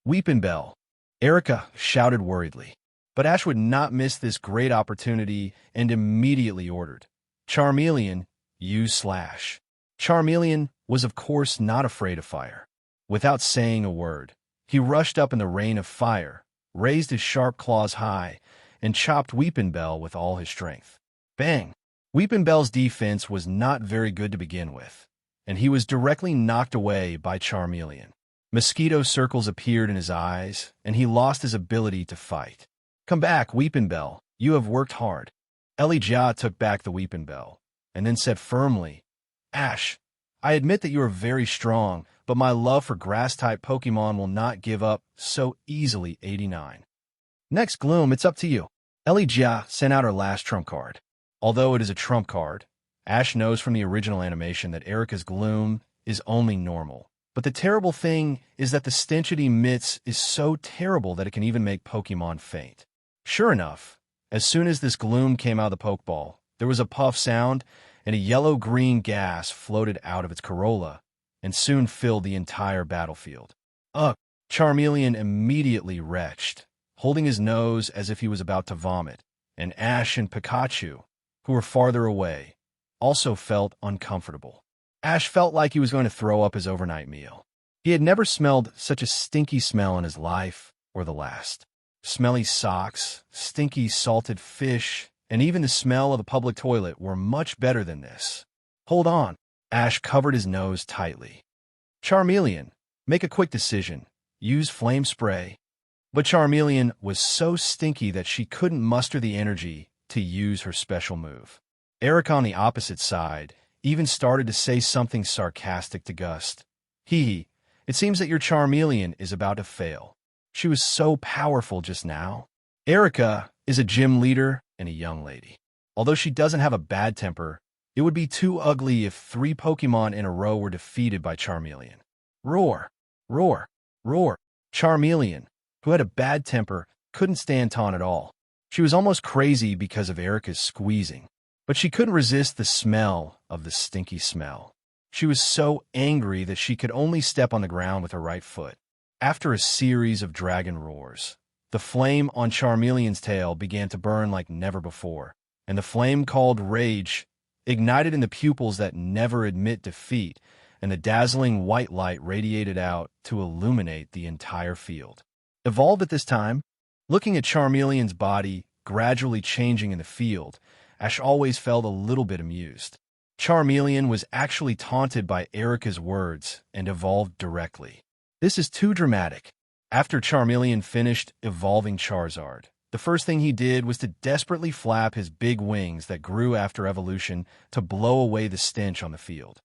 Weepinbell, Erica shouted worriedly. But Ash would not miss this great opportunity and immediately ordered. Charmeleon, use Slash. Charmeleon was of course not afraid of fire. Without saying a word, he rushed up in the rain of fire, raised his sharp claws high, and chopped Weepinbell with all his strength. Bang! Weepinbell's defense was not very good to begin with, and he was directly knocked away by Charmeleon. Mosquito circles appeared in his eyes, and he lost his ability to fight. Come back, Weepinbell. You have worked hard. Zhiye took back the Weepinbell, and then said firmly, Ash, I admit that you are very strong, but my love for grass-type Pokemon will not give up so easily. 89. Next, Gloom, it's up to you. Zhiye sent out her last trump card. Although it is a trump card, Ash knows from the original animation that Erica's Gloom is only normal. But the terrible thing is that the stench it emits is so terrible that it can even make Pokemon faint. Sure enough, as soon as this Gloom came out of the Pokeball, there was a puff sound, and a yellow-green gas floated out of its corolla, and soon filled the entire battlefield. Charmeleon immediately retched, holding his nose as if he was about to vomit, and Ash and Pikachu, who were farther away, also felt uncomfortable. Ash felt like he was going to throw up his overnight meal. He had never smelled such a stinky smell in his life or the last. Smelly socks, stinky salted fish, and even the smell of a public toilet were much better than this. Hold on. Ash covered his nose tightly. Charmeleon, make a quick decision. Use flame spray. But Charmeleon was so stinky that she couldn't muster the energy to use her special move. Eric on the opposite side even started to say something sarcastic to Gust. It seems that your Charmeleon is about to fail. She was so powerful just now. Erica is a gym leader and a young lady. Although she doesn't have a bad temper, it would be too ugly if 3 Pokemon in a row were defeated by Charmeleon. Roar! Roar! Roar! Charmeleon, who had a bad temper, couldn't stand Taunt at all. She was almost crazy because of Erica's squeezing. But she couldn't resist the smell of the stinky smell. She was so angry that she could only step on the ground with her right foot. After a series of dragon roars, the flame on Charmeleon's tail began to burn like never before, and the flame called Rage ignited in the pupils that never admit defeat, and the dazzling white light radiated out to illuminate the entire field. Evolved at this time, looking at Charmeleon's body gradually changing in the field, Ash always felt a little bit amused. Charmeleon was actually taunted by Erica's words and evolved directly. This is too dramatic. After Charmeleon finished evolving Charizard, the first thing he did was to desperately flap his big wings that grew after evolution to blow away the stench on the field.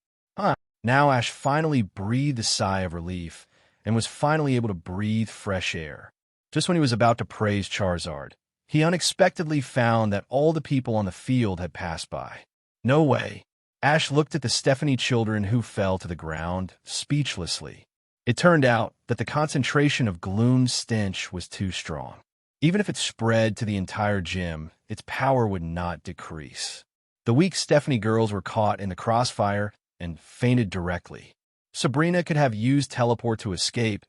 Now Ash finally breathed a sigh of relief and was finally able to breathe fresh air. Just when he was about to praise Charizard, he unexpectedly found that all the people on the field had passed by. No way. Ash looked at the Stephanie children who fell to the ground, speechlessly. It turned out that the concentration of Gloom's stench was too strong. Even if it spread to the entire gym, its power would not decrease. The weak Stephanie girls were caught in the crossfire and fainted directly. Sabrina could have used teleport to escape,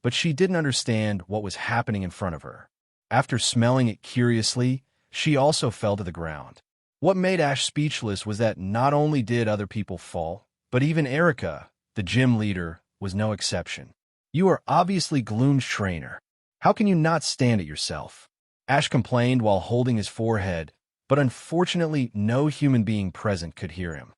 but she didn't understand what was happening in front of her. After smelling it curiously, she also fell to the ground. What made Ash speechless was that not only did other people fall, but even Erica, the gym leader, was no exception. You are obviously Gloom's trainer. How can you not stand it yourself? Ash complained while holding his forehead, but unfortunately no human being present could hear him.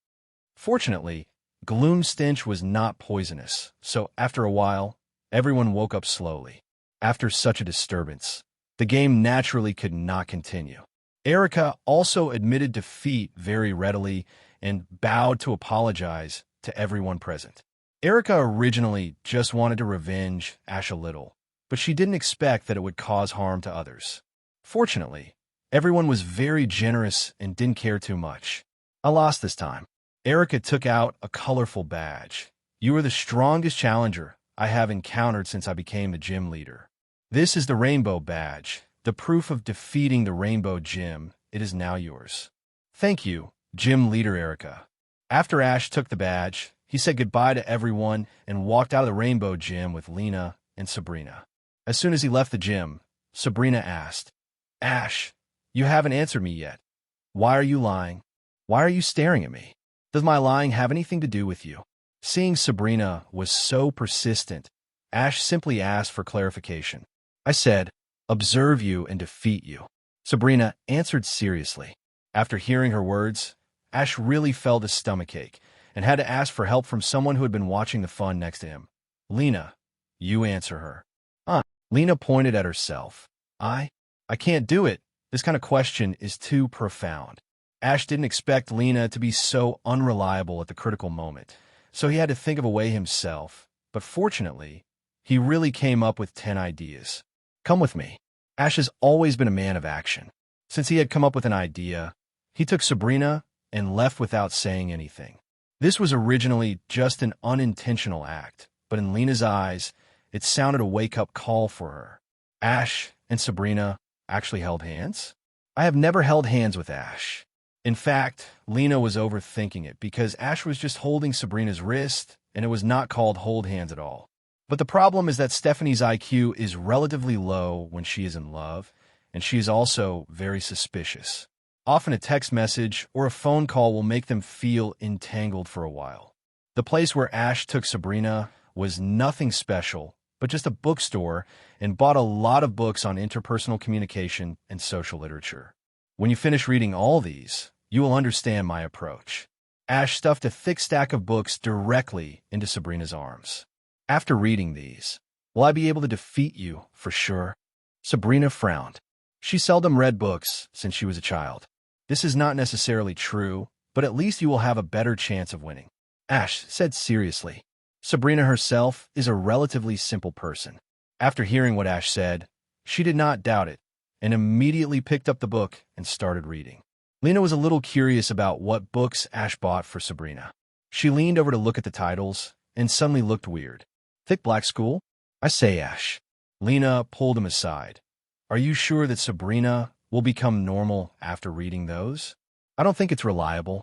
Fortunately, Gloom's stench was not poisonous, so after a while, everyone woke up slowly. After such a disturbance, the game naturally could not continue. Erica also admitted defeat very readily and bowed to apologize to everyone present. Erica originally just wanted to revenge Ash a little, but she didn't expect that it would cause harm to others. Fortunately, everyone was very generous and didn't care too much. I lost this time. Erica took out a colorful badge. You are the strongest challenger I have encountered since I became a gym leader. This is the Rainbow Badge, the proof of defeating the Rainbow Gym. It is now yours. Thank you, Gym Leader Erica. After Ash took the badge, he said goodbye to everyone and walked out of the Rainbow Gym with Lena and Sabrina. As soon as he left the gym, Sabrina asked, Ash, you haven't answered me yet. Why are you lying? Why are you staring at me? Does my lying have anything to do with you? Seeing Sabrina was so persistent, Ash simply asked for clarification. I said, observe you and defeat you. Sabrina answered seriously. After hearing her words, Ash really felt a stomachache and had to ask for help from someone who had been watching the fun next to him. Lena, you answer her. Lena pointed at herself. I can't do it. This kind of question is too profound. Ash didn't expect Lena to be so unreliable at the critical moment, so he had to think of a way himself. But fortunately, he really came up with 10 ideas. Come with me. Ash has always been a man of action. Since he had come up with an idea, he took Sabrina and left without saying anything. This was originally just an unintentional act, but in Lena's eyes, it sounded a wake-up call for her. Ash and Sabrina actually held hands? I have never held hands with Ash. In fact, Lena was overthinking it because Ash was just holding Sabrina's wrist, and it was not called hold hands at all. But the problem is that Stephanie's IQ is relatively low when she is in love, and she is also very suspicious. Often a text message or a phone call will make them feel entangled for a while. The place where Ash took Sabrina was nothing special, but just a bookstore, and bought a lot of books on interpersonal communication and social literature. When you finish reading all these, you will understand my approach. Ash stuffed a thick stack of books directly into Sabrina's arms. After reading these, will I be able to defeat you for sure? Sabrina frowned. She seldom read books since she was a child. This is not necessarily true, but at least you will have a better chance of winning. Ash said seriously. Sabrina herself is a relatively simple person. After hearing what Ash said, she did not doubt it, and immediately picked up the book and started reading. Lena was a little curious about what books Ash bought for Sabrina. She leaned over to look at the titles, and suddenly looked weird. Thick Black School? I say, Ash. Lena pulled him aside. Are you sure that Sabrina will become normal after reading those? I don't think it's reliable.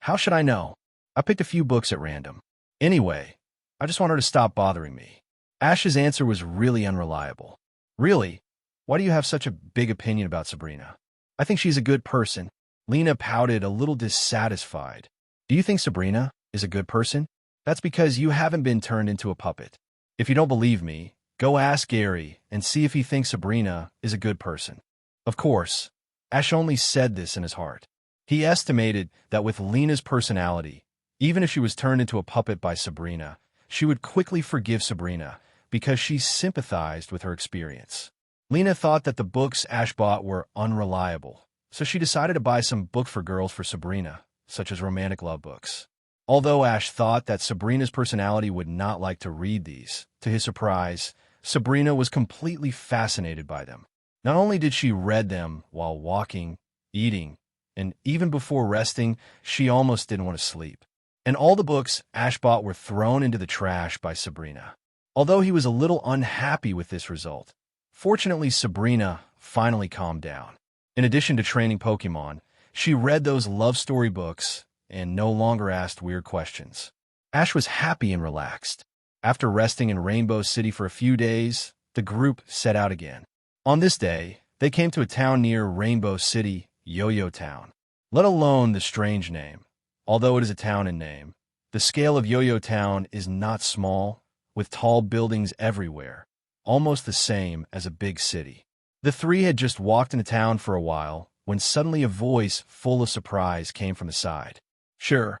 How should I know? I picked a few books at random. Anyway, I just want her to stop bothering me. Ash's answer was really unreliable. Really? Why do you have such a big opinion about Sabrina? I think she's a good person. Lena pouted, a little dissatisfied. Do you think Sabrina is a good person? That's because you haven't been turned into a puppet. If you don't believe me, go ask Gary and see if he thinks Sabrina is a good person. Of course, Ash only said this in his heart. He estimated that with Lena's personality, even if she was turned into a puppet by Sabrina, she would quickly forgive Sabrina because she sympathized with her experience. Lena thought that the books Ash bought were unreliable, so she decided to buy some book for girls for Sabrina, such as romantic love books. Although Ash thought that Sabrina's personality would not like to read these, to his surprise, Sabrina was completely fascinated by them. Not only did she read them while walking, eating, and even before resting, she almost didn't want to sleep. And all the books Ash bought were thrown into the trash by Sabrina. Although he was a little unhappy with this result, fortunately Sabrina finally calmed down. In addition to training Pokemon, she read those love story books and no longer asked weird questions. Ash was happy and relaxed. After resting in Rainbow City for a few days, the group set out again. On this day, they came to a town near Rainbow City, Yo-Yo Town. Let alone the strange name. Although it is a town in name, the scale of Yo-Yo Town is not small, with tall buildings everywhere, almost the same as a big city. The three had just walked into town for a while when suddenly a voice full of surprise came from the side. Sure.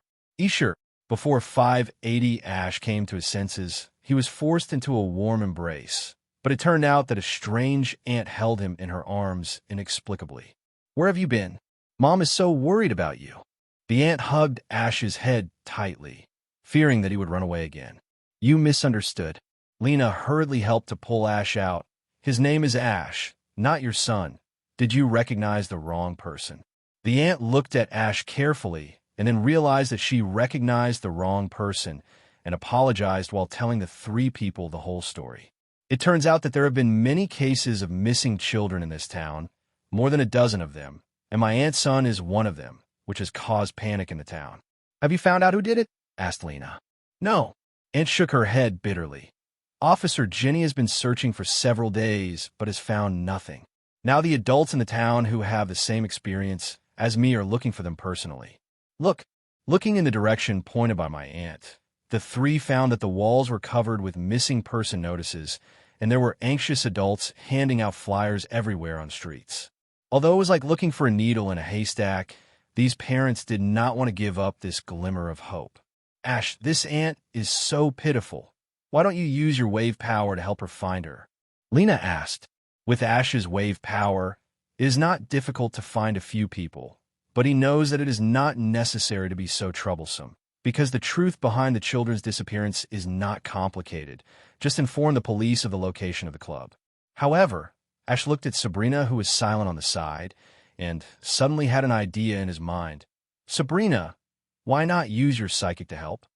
Before 580 Ash came to his senses, he was forced into a warm embrace. But it turned out that a strange ant held him in her arms inexplicably. Where have you been? Mom is so worried about you. The ant hugged Ash's head tightly, fearing that he would run away again. You misunderstood. Lena hurriedly helped to pull Ash out. His name is Ash, not your son. Did you recognize the wrong person? The ant looked at Ash carefully and then realized that she recognized the wrong person and apologized while telling the three people the whole story. It turns out that there have been many cases of missing children in this town, more than a dozen of them, and my aunt's son is one of them, which has caused panic in the town. Have you found out who did it? Asked Lena. No. Aunt shook her head bitterly. Officer Ginny has been searching for several days, but has found nothing. Now the adults in the town who have the same experience as me are looking for them personally. Looking in the direction pointed by my aunt, the three found that the walls were covered with missing person notices, and there were anxious adults handing out flyers everywhere on streets. Although it was like looking for a needle in a haystack, these parents did not want to give up this glimmer of hope. Ash, this aunt is so pitiful. Why don't you use your wave power to help her find her? Lena asked. With Ash's wave power, it is not difficult to find a few people, but he knows that it is not necessary to be so troublesome, because the truth behind the children's disappearance is not complicated. Just inform the police of the location of the club. However, Ash looked at Sabrina, who was silent on the side, and suddenly had an idea in his mind. Sabrina, why not use your psychic to help?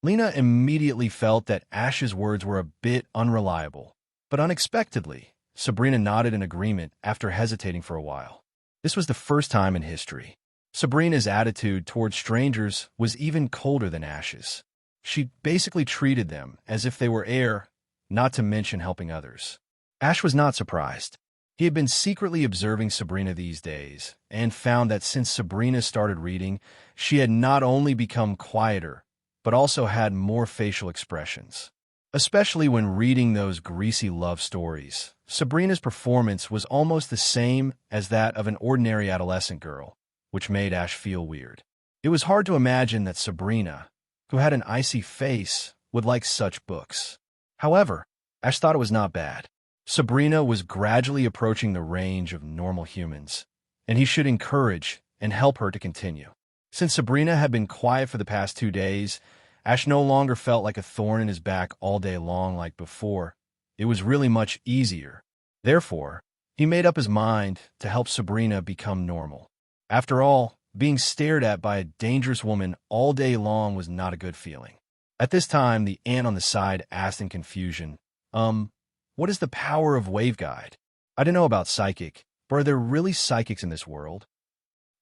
Lena immediately felt that Ash's words were a bit unreliable, but unexpectedly, Sabrina nodded in agreement after hesitating for a while. This was the first time in history. Sabrina's attitude towards strangers was even colder than Ash's. She basically treated them as if they were air, not to mention helping others. Ash was not surprised. He had been secretly observing Sabrina these days and found that since Sabrina started reading, she had not only become quieter, but also had more facial expressions. Especially when reading those greasy love stories, Sabrina's performance was almost the same as that of an ordinary adolescent girl, which made Ash feel weird. It was hard to imagine that Sabrina, who had an icy face, would like such books. However, Ash thought it was not bad. Sabrina was gradually approaching the range of normal humans, and he should encourage and help her to continue. Since Sabrina had been quiet for the past 2 days, Ash no longer felt like a thorn in his back all day long like before. It was really much easier. Therefore, he made up his mind to help Sabrina become normal. After all, being stared at by a dangerous woman all day long was not a good feeling. At this time, the ant on the side asked in confusion, what is the power of Wave Guide? I don't know about psychic, but are there really psychics in this world?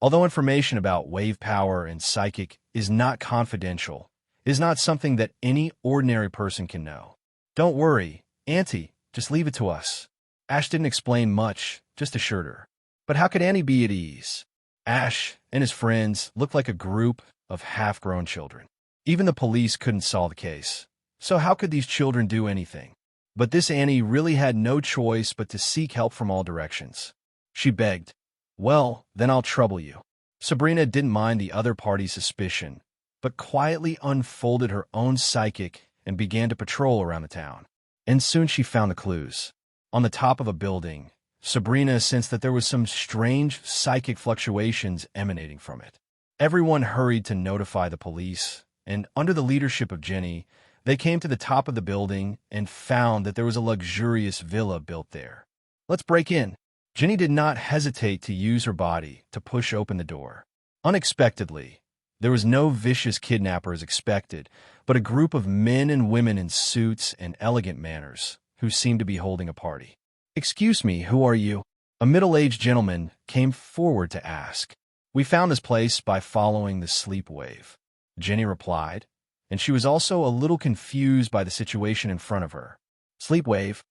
Although information about wave power and psychic is not confidential, it is not something that any ordinary person can know. Don't worry, Auntie, just leave it to us. Ash didn't explain much, just assured her. But how could Annie be at ease? Ash and his friends looked like a group of half-grown children. Even the police couldn't solve the case. So how could these children do anything? But this Annie really had no choice but to seek help from all directions. She begged, well, then I'll trouble you. Sabrina didn't mind the other party's suspicion, but quietly unfolded her own psychic and began to patrol around the town. And soon she found the clues. On the top of a building, Sabrina sensed that there was some strange psychic fluctuations emanating from it. Everyone hurried to notify the police, and under the leadership of Jenny, they came to the top of the building and found that there was a luxurious villa built there. "Let's break in." Jenny did not hesitate to use her body to push open the door. Unexpectedly, there was no vicious kidnapper as expected, but a group of men and women in suits and elegant manners who seemed to be holding a party. "Excuse me, who are you?" A middle-aged gentleman came forward to ask. "We found this place by following the sleep wave," Jenny replied, and she was also a little confused by the situation in front of her. "Sleep wave?"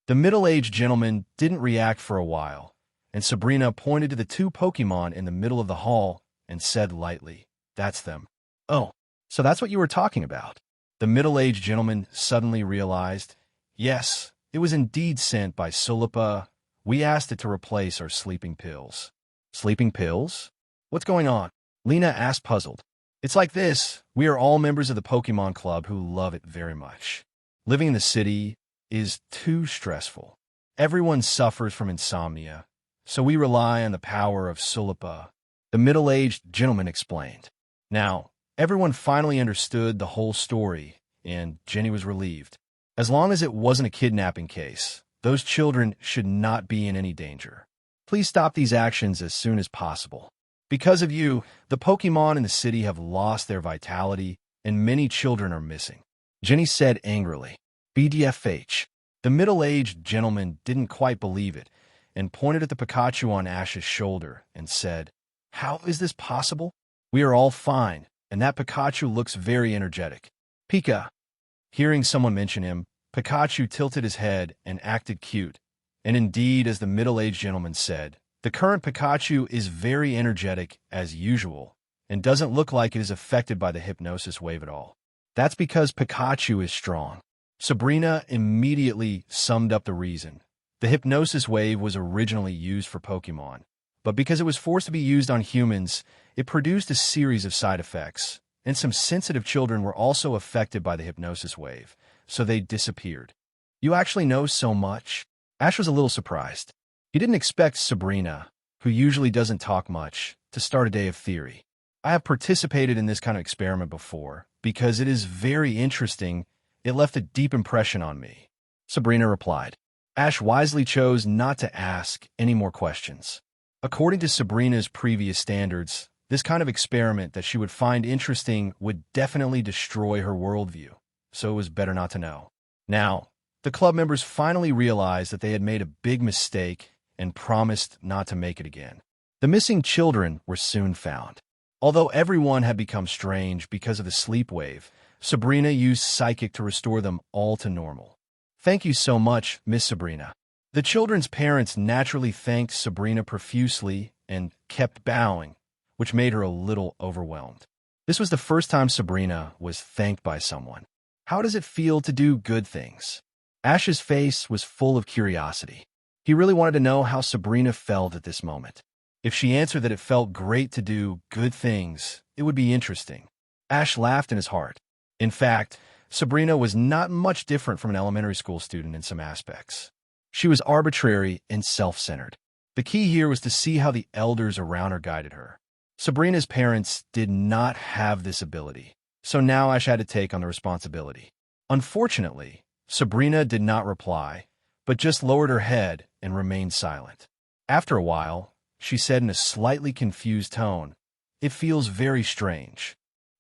The middle-aged gentleman didn't react for a while, and Sabrina pointed to the two Pokemon in the middle of the hall and said lightly, "That's them." "Oh, so that's what you were talking about." The middle-aged gentleman suddenly realized, "Yes, it was indeed sent by Sulipa. We asked it to replace our sleeping pills." "Sleeping pills? What's going on?" Lena asked, puzzled. "It's like this. We are all members of the Pokemon Club who love it very much. Living in the city is too stressful. Everyone suffers from insomnia, so we rely on the power of Sulipa," the middle-aged gentleman explained. Now, everyone finally understood the whole story, and Jenny was relieved. As long as it wasn't a kidnapping case, those children should not be in any danger. "Please stop these actions as soon as possible. Because of you, the Pokemon in the city have lost their vitality, and many children are missing," Jenny said angrily. "BDFH." The middle-aged gentleman didn't quite believe it, and pointed at the Pikachu on Ash's shoulder and said, "How is this possible? We are all fine, and that Pikachu looks very energetic." "Pika." Hearing someone mention him, Pikachu tilted his head and acted cute, and indeed, as the middle-aged gentleman said, the current Pikachu is very energetic as usual, and doesn't look like it is affected by the hypnosis wave at all. "That's because Pikachu is strong." Sabrina immediately summed up the reason. The hypnosis wave was originally used for Pokemon, but because it was forced to be used on humans, it produced a series of side effects, and some sensitive children were also affected by the hypnosis wave, so they disappeared. "You actually know so much?" Ash was a little surprised. He didn't expect Sabrina, who usually doesn't talk much, to start a day of theory. "I have participated in this kind of experiment before, because it is very interesting. It left a deep impression on me," Sabrina replied. Ash wisely chose not to ask any more questions. According to Sabrina's previous standards, this kind of experiment that she would find interesting would definitely destroy her worldview, so it was better not to know. Now, the club members finally realized that they had made a big mistake and promised not to make it again. The missing children were soon found. Although everyone had become strange because of the sleep wave, Sabrina used Psychic to restore them all to normal. "Thank you so much, Miss Sabrina." The children's parents naturally thanked Sabrina profusely and kept bowing, which made her a little overwhelmed. This was the first time Sabrina was thanked by someone. How does it feel to do good things? Ash's face was full of curiosity. He really wanted to know how Sabrina felt at this moment. If she answered that it felt great to do good things, it would be interesting. Ash laughed in his heart. In fact, Sabrina was not much different from an elementary school student in some aspects. She was arbitrary and self-centered. The key here was to see how the elders around her guided her. Sabrina's parents did not have this ability, so now Ash had to take on the responsibility. Unfortunately, Sabrina did not reply, but just lowered her head and remained silent. After a while, she said in a slightly confused tone, "It feels very strange."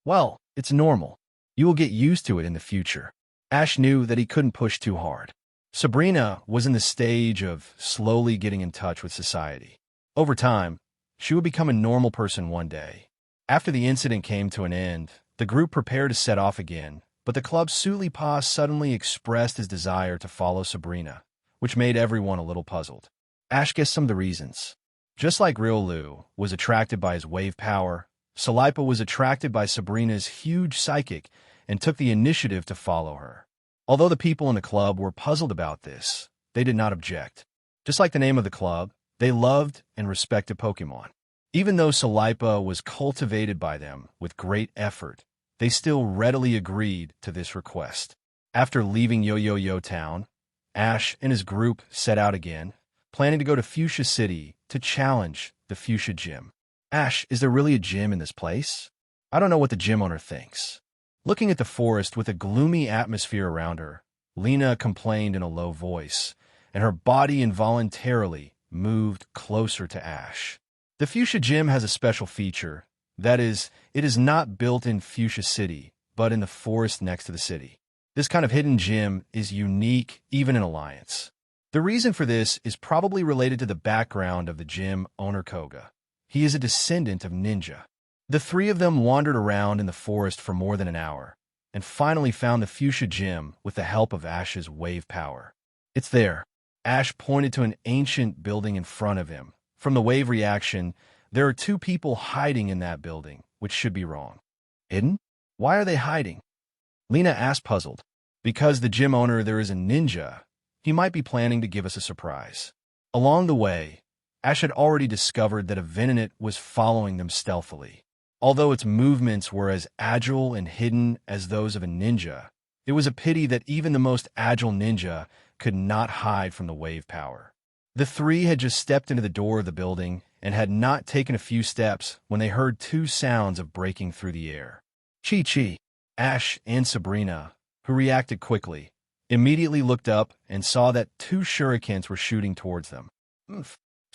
"Well, it's normal. You will get used to it in the future." Ash knew that he couldn't push too hard. Sabrina was in the stage of slowly getting in touch with society. Over time, she would become a normal person one day. After the incident came to an end, the group prepared to set off again, but the club's Sulipa suddenly expressed his desire to follow Sabrina, which made everyone a little puzzled. Ash guessed some of the reasons. Just like Riolu was attracted by his wave power, Sulipa was attracted by Sabrina's huge psychic and took the initiative to follow her. Although the people in the club were puzzled about this, they did not object. Just like the name of the club, they loved and respected Pokemon. Even though Sulipa was cultivated by them with great effort, they still readily agreed to this request. After leaving Yo-Yo-Yo Town, Ash and his group set out again, planning to go to Fuchsia City to challenge the Fuchsia Gym. Ash, is there really a gym in this place? I don't know what the gym owner thinks. Looking at the forest with a gloomy atmosphere around her, Lena complained in a low voice, and her body involuntarily moved closer to Ash. The Fuchsia Gym has a special feature. That is, it is not built in Fuchsia City, but in the forest next to the city. This kind of hidden gym is unique even in Alliance. The reason for this is probably related to the background of the gym owner Koga. He is a descendant of ninja. The three of them wandered around in the forest for more than an hour, and finally found the Fuchsia Gym with the help of Ash's wave power. It's there. Ash pointed to an ancient building in front of him. From the wave reaction, there are two people hiding in that building, which should be wrong. Hidden? Why are they hiding? Lena asked, puzzled. Because the gym owner there is a ninja, he might be planning to give us a surprise. Along the way, Ash had already discovered that a Venonat was following them stealthily. Although its movements were as agile and hidden as those of a ninja, it was a pity that even the most agile ninja could not hide from the wave power. The three had just stepped into the door of the building and had not taken a few steps when they heard two sounds of breaking through the air. Chi-Chi, Ash, and Sabrina, who reacted quickly, immediately looked up and saw that two shurikens were shooting towards them.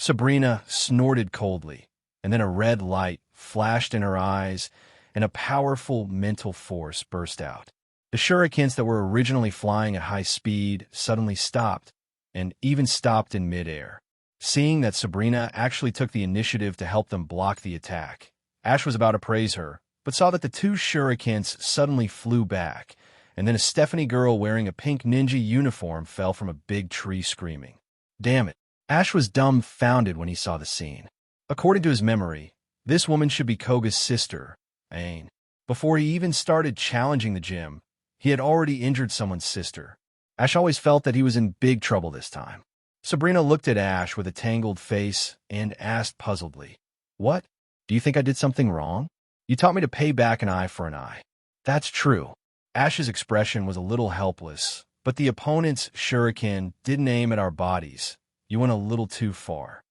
Sabrina snorted coldly, and then a red light flashed in her eyes, and a powerful mental force burst out. The shurikens that were originally flying at high speed suddenly stopped, and even stopped in midair. Seeing that Sabrina actually took the initiative to help them block the attack, Ash was about to praise her, but saw that the two shurikens suddenly flew back, and then a Stephanie girl wearing a pink ninja uniform fell from a big tree screaming. Damn it. Ash was dumbfounded when he saw the scene. According to his memory, this woman should be Koga's sister, Ain. Before he even started challenging the gym, he had already injured someone's sister. Ash always felt that he was in big trouble this time. Sabrina looked at Ash with a tangled face and asked puzzledly, "What? Do you think I did something wrong? You taught me to pay back an eye for an eye." That's true. Ash's expression was a little helpless, but the opponent's shuriken didn't aim at our bodies. You went a little too far.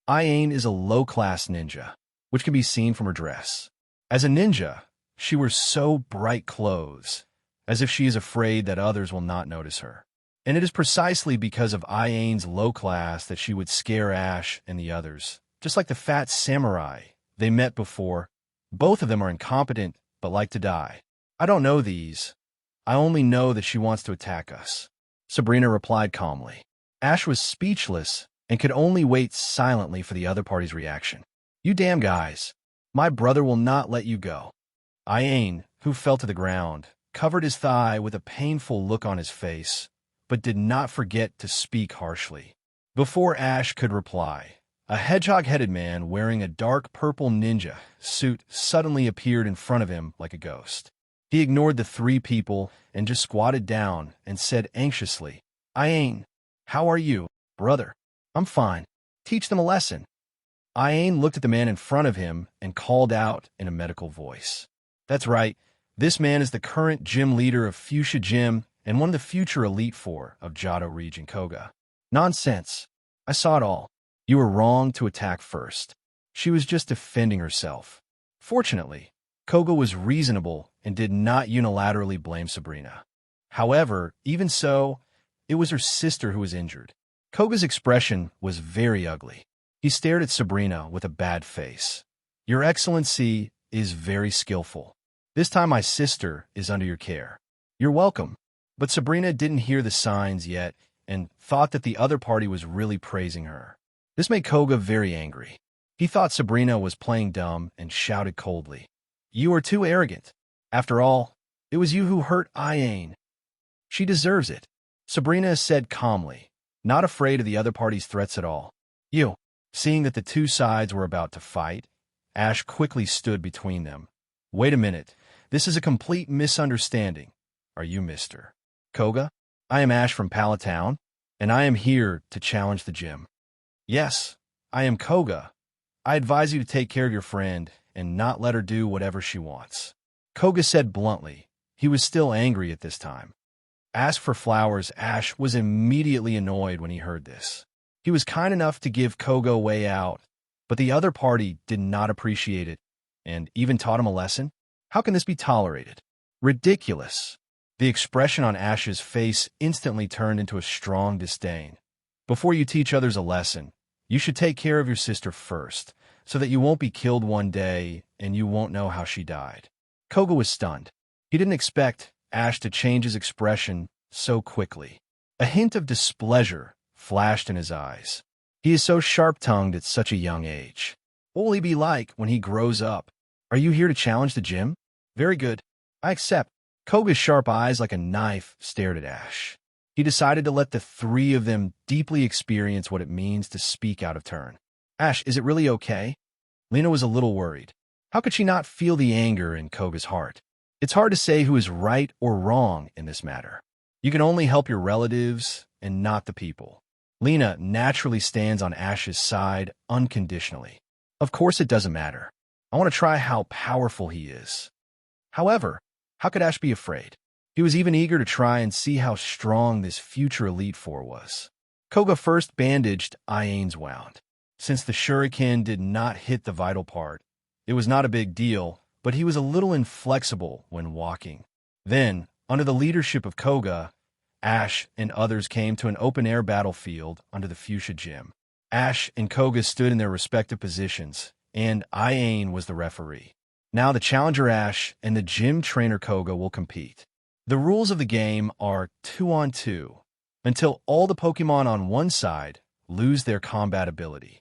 Ain is a low-class ninja, which can be seen from her dress. As a ninja, she wears so bright clothes, as if she is afraid that others will not notice her. And it is precisely because of Ain's low class that she would scare Ash and the others. Just like the fat samurai they met before, both of them are incompetent but like to die. I don't know these. I only know that she wants to attack us. Sabrina replied calmly. Ash was speechless and could only wait silently for the other party's reaction. You damn guys. My brother will not let you go. Ain, who fell to the ground, covered his thigh with a painful look on his face, but did not forget to speak harshly. Before Ash could reply, a hedgehog-headed man wearing a dark purple ninja suit suddenly appeared in front of him like a ghost. He ignored the three people and just squatted down and said anxiously, Ain, how are you, brother? I'm fine. Teach them a lesson. Ain looked at the man in front of him and called out in a medical voice. That's right. This man is the current gym leader of Fuchsia Gym and one of the future Elite Four of Johto Region Koga. Nonsense. I saw it all. You were wrong to attack first. She was just defending herself. Fortunately, Koga was reasonable and did not unilaterally blame Sabrina. However, even so, it was her sister who was injured. Koga's expression was very ugly. He stared at Sabrina with a bad face. Your Excellency is very skillful. This time my sister is under your care. You're welcome. But Sabrina didn't hear the signs yet and thought that the other party was really praising her. This made Koga very angry. He thought Sabrina was playing dumb and shouted coldly, You are too arrogant. After all, it was you who hurt Ain. She deserves it. Sabrina said calmly, not afraid of the other party's threats at all. You. Seeing that the two sides were about to fight, Ash quickly stood between them. Wait a minute. This is a complete misunderstanding. Are you Mr. Koga? I am Ash from Palatown, and I am here to challenge the gym. Yes, I am Koga. I advise you to take care of your friend and not let her do whatever she wants. Koga said bluntly. He was still angry at this time. Ask for flowers. Ash was immediately annoyed when he heard this. He was kind enough to give Koga a way out, But the other party did not appreciate it and even taught him a lesson. How can this be tolerated? Ridiculous. The expression on Ash's face instantly turned into a strong disdain. Before you teach others a lesson, you should take care of your sister first, so that you won't be killed one day and you won't know how she died. Koga was stunned. He didn't expect Ash to change his expression so quickly. A hint of displeasure flashed in his eyes. He is so sharp-tongued at such a young age. What will he be like when he grows up? Are you here to challenge the gym? Very good. I accept. Koga's sharp eyes like a knife stared at Ash. He decided to let the three of them deeply experience what it means to speak out of turn. Ash, is it really okay? Lena was a little worried. How could she not feel the anger in Koga's heart? It's hard to say who is right or wrong in this matter. You can only help your relatives and not the people. Lena naturally stands on Ash's side unconditionally. Of course it doesn't matter. I want to try how powerful he is. However, how could Ash be afraid? He was even eager to try and see how strong this future Elite Four was. Koga first bandaged Iain's wound. Since the shuriken did not hit the vital part, it was not a big deal, but he was a little inflexible when walking. Then, under the leadership of Koga, Ash and others came to an open-air battlefield under the fuchsia gym. Ash and Koga stood in their respective positions, and Iain was the referee. Now the challenger Ash and the gym trainer Koga will compete. The rules of the game are 2-on-2, until all the Pokemon on one side lose their combat ability.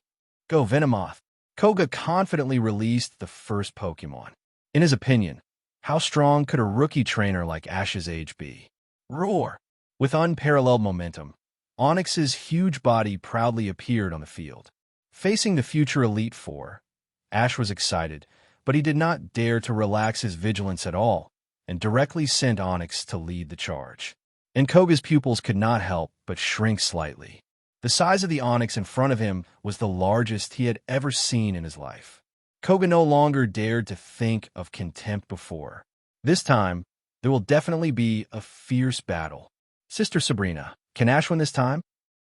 Go Venomoth. Koga confidently released the first Pokemon. In his opinion, how strong could a rookie trainer like Ash's age be? Roar! With unparalleled momentum, Onix's huge body proudly appeared on the field. Facing the future Elite Four, Ash was excited, but he did not dare to relax his vigilance at all, and directly sent Onix to lead the charge. And Koga's pupils could not help but shrink slightly. The size of the Onix in front of him was the largest he had ever seen in his life. Koga no longer dared to think of contempt before. This time, there will definitely be a fierce battle. Sister Sabrina, can Ash win this time?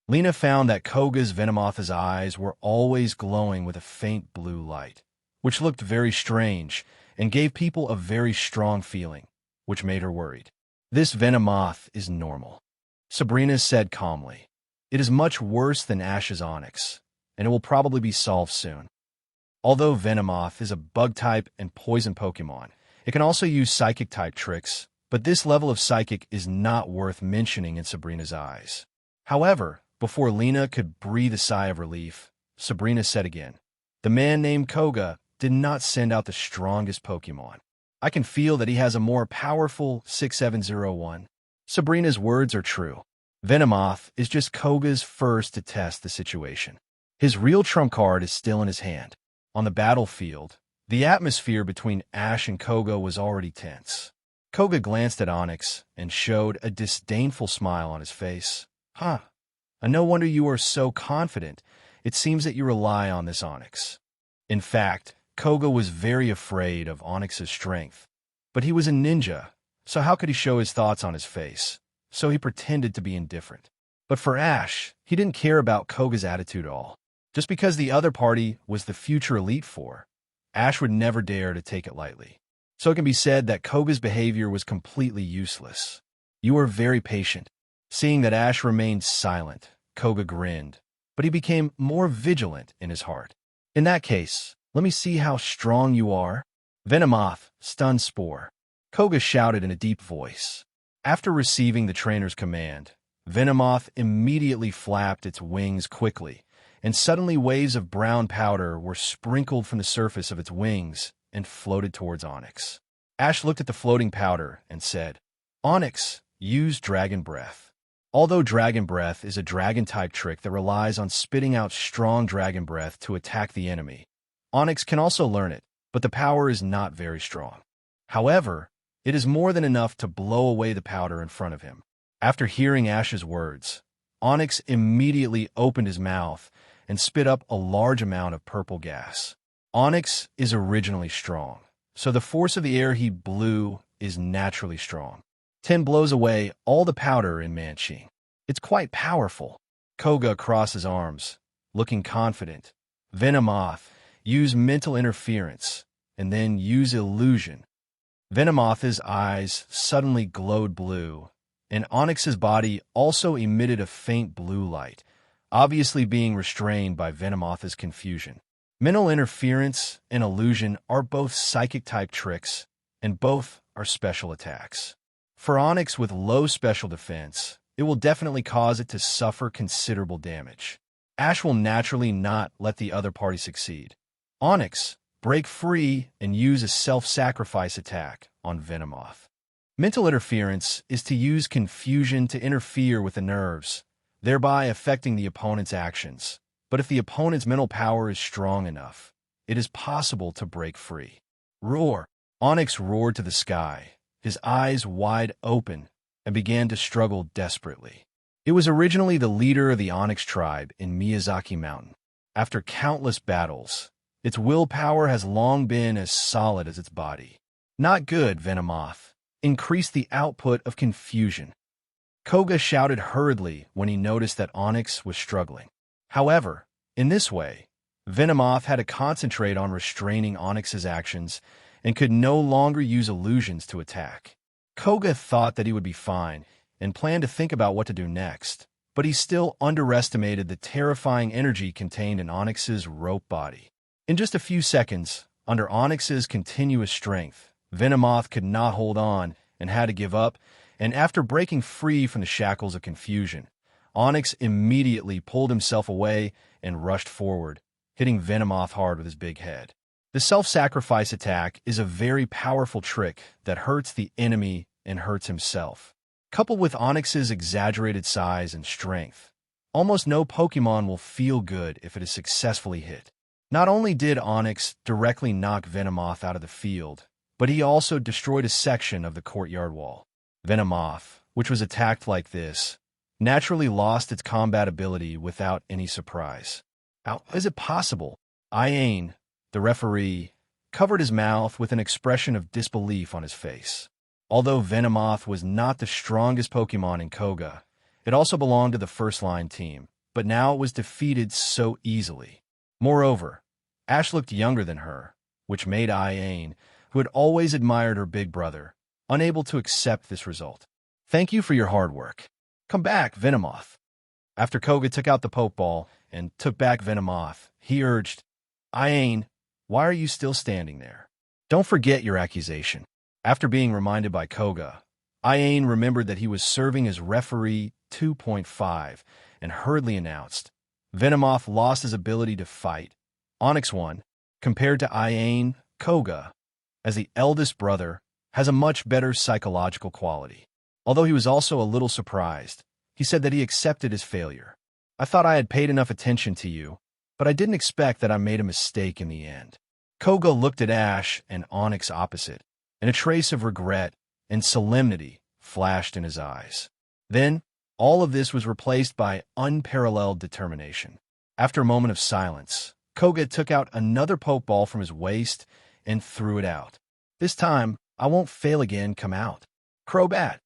Lena found that Koga's Venomoth's eyes were always glowing with a faint blue light, which looked very strange and gave people a very strong feeling, which made her worried. This Venomoth is normal, Sabrina said calmly. It is much worse than Ash's Onix, and it will probably be solved soon. Although Venomoth is a bug-type and poison Pokemon, it can also use Psychic-type tricks, but this level of Psychic is not worth mentioning in Sabrina's eyes. However, before Lena could breathe a sigh of relief, Sabrina said again, the man named Koga did not send out the strongest Pokemon. I can feel that he has a more powerful 6701. Sabrina's words are true. Venomoth is just Koga's first to test the situation. His real trump card is still in his hand. On the battlefield, the atmosphere between Ash and Koga was already tense. Koga glanced at Onix and showed a disdainful smile on his face. Huh. No wonder you are so confident. It seems that you rely on this Onix. In fact, Koga was very afraid of Onix's strength. But he was a ninja, so how could he show his thoughts on his face? So he pretended to be indifferent. But for Ash, he didn't care about Koga's attitude at all. Just because the other party was the future Elite Four, Ash would never dare to take it lightly. So it can be said that Koga's behavior was completely useless. You are very patient. Seeing that Ash remained silent, Koga grinned, but he became more vigilant in his heart. In that case, let me see how strong you are. Venomoth, Stun Spore. Koga shouted in a deep voice. After receiving the trainer's command, Venomoth immediately flapped its wings quickly, and suddenly waves of brown powder were sprinkled from the surface of its wings and floated towards Onix. Ash looked at the floating powder and said, Onix, use Dragon Breath. Although Dragon Breath is a dragon-type trick that relies on spitting out strong dragon breath to attack the enemy, Onix can also learn it, but the power is not very strong. However, it is more than enough to blow away the powder in front of him. After hearing Ash's words, Onix immediately opened his mouth and spit up a large amount of purple gas. Onix is originally strong, so the force of the air he blew is naturally strong. 10 blows away all the powder in Manchi. It's quite powerful. Koga crossed his arms, looking confident. Venomoth, use mental interference, and then use illusion. Venomoth's eyes suddenly glowed blue, and Onyx's body also emitted a faint blue light, obviously being restrained by Venomoth's confusion. Mental interference and illusion are both psychic-type tricks, and both are special attacks. For Onyx with low special defense, it will definitely cause it to suffer considerable damage. Ash will naturally not let the other party succeed. Onyx, break free and use a self-sacrifice attack on Venomoth. Mental interference is to use confusion to interfere with the nerves, thereby affecting the opponent's actions. But if the opponent's mental power is strong enough, it is possible to break free. Roar! Onyx roared to the sky, his eyes wide open, and began to struggle desperately. It was originally the leader of the Onyx tribe in Miyazaki Mountain. After countless battles, its willpower has long been as solid as its body. Not good, Venomoth. Increase the output of confusion. Koga shouted hurriedly when he noticed that Onyx was struggling. However, in this way, Venomoth had to concentrate on restraining Onyx's actions and could no longer use illusions to attack. Koga thought that he would be fine and planned to think about what to do next, but he still underestimated the terrifying energy contained in Onyx's rope body. In just a few seconds, under Onyx's continuous strength, Venomoth could not hold on and had to give up, and after breaking free from the shackles of confusion, Onyx immediately pulled himself away and rushed forward, hitting Venomoth hard with his big head. The self-sacrifice attack is a very powerful trick that hurts the enemy and hurts himself. Coupled with Onyx's exaggerated size and strength, almost no Pokemon will feel good if it is successfully hit. Not only did Onyx directly knock Venomoth out of the field, but he also destroyed a section of the courtyard wall. Venomoth, which was attacked like this, naturally lost its combat ability without any surprise. How is it possible? Awaken, the referee, covered his mouth with an expression of disbelief on his face. Although Venomoth was not the strongest Pokemon in Koga, it also belonged to the first-line team, but now it was defeated so easily. Moreover, Ash looked younger than her, which made Awaken, who had always admired her big brother, unable to accept this result. Thank you for your hard work. Come back, Venomoth. After Koga took out the Pokeball and took back Venomoth, he urged, Awaken, why are you still standing there? Don't forget your accusation. After being reminded by Koga, Awaken remembered that he was serving as referee 2.5 and hurriedly announced, Venomoth lost his ability to fight. Onyx won. Compared to Awaken, Koga, as the eldest brother, has a much better psychological quality. Although he was also a little surprised, he said that he accepted his failure. I thought I had paid enough attention to you, but I didn't expect that I made a mistake in the end. Koga looked at Ash and Onyx opposite, and a trace of regret and solemnity flashed in his eyes. Then, all of this was replaced by unparalleled determination. After a moment of silence, Koga took out another Pokeball from his waist and threw it out. This time, I won't fail again, come out. Crobat.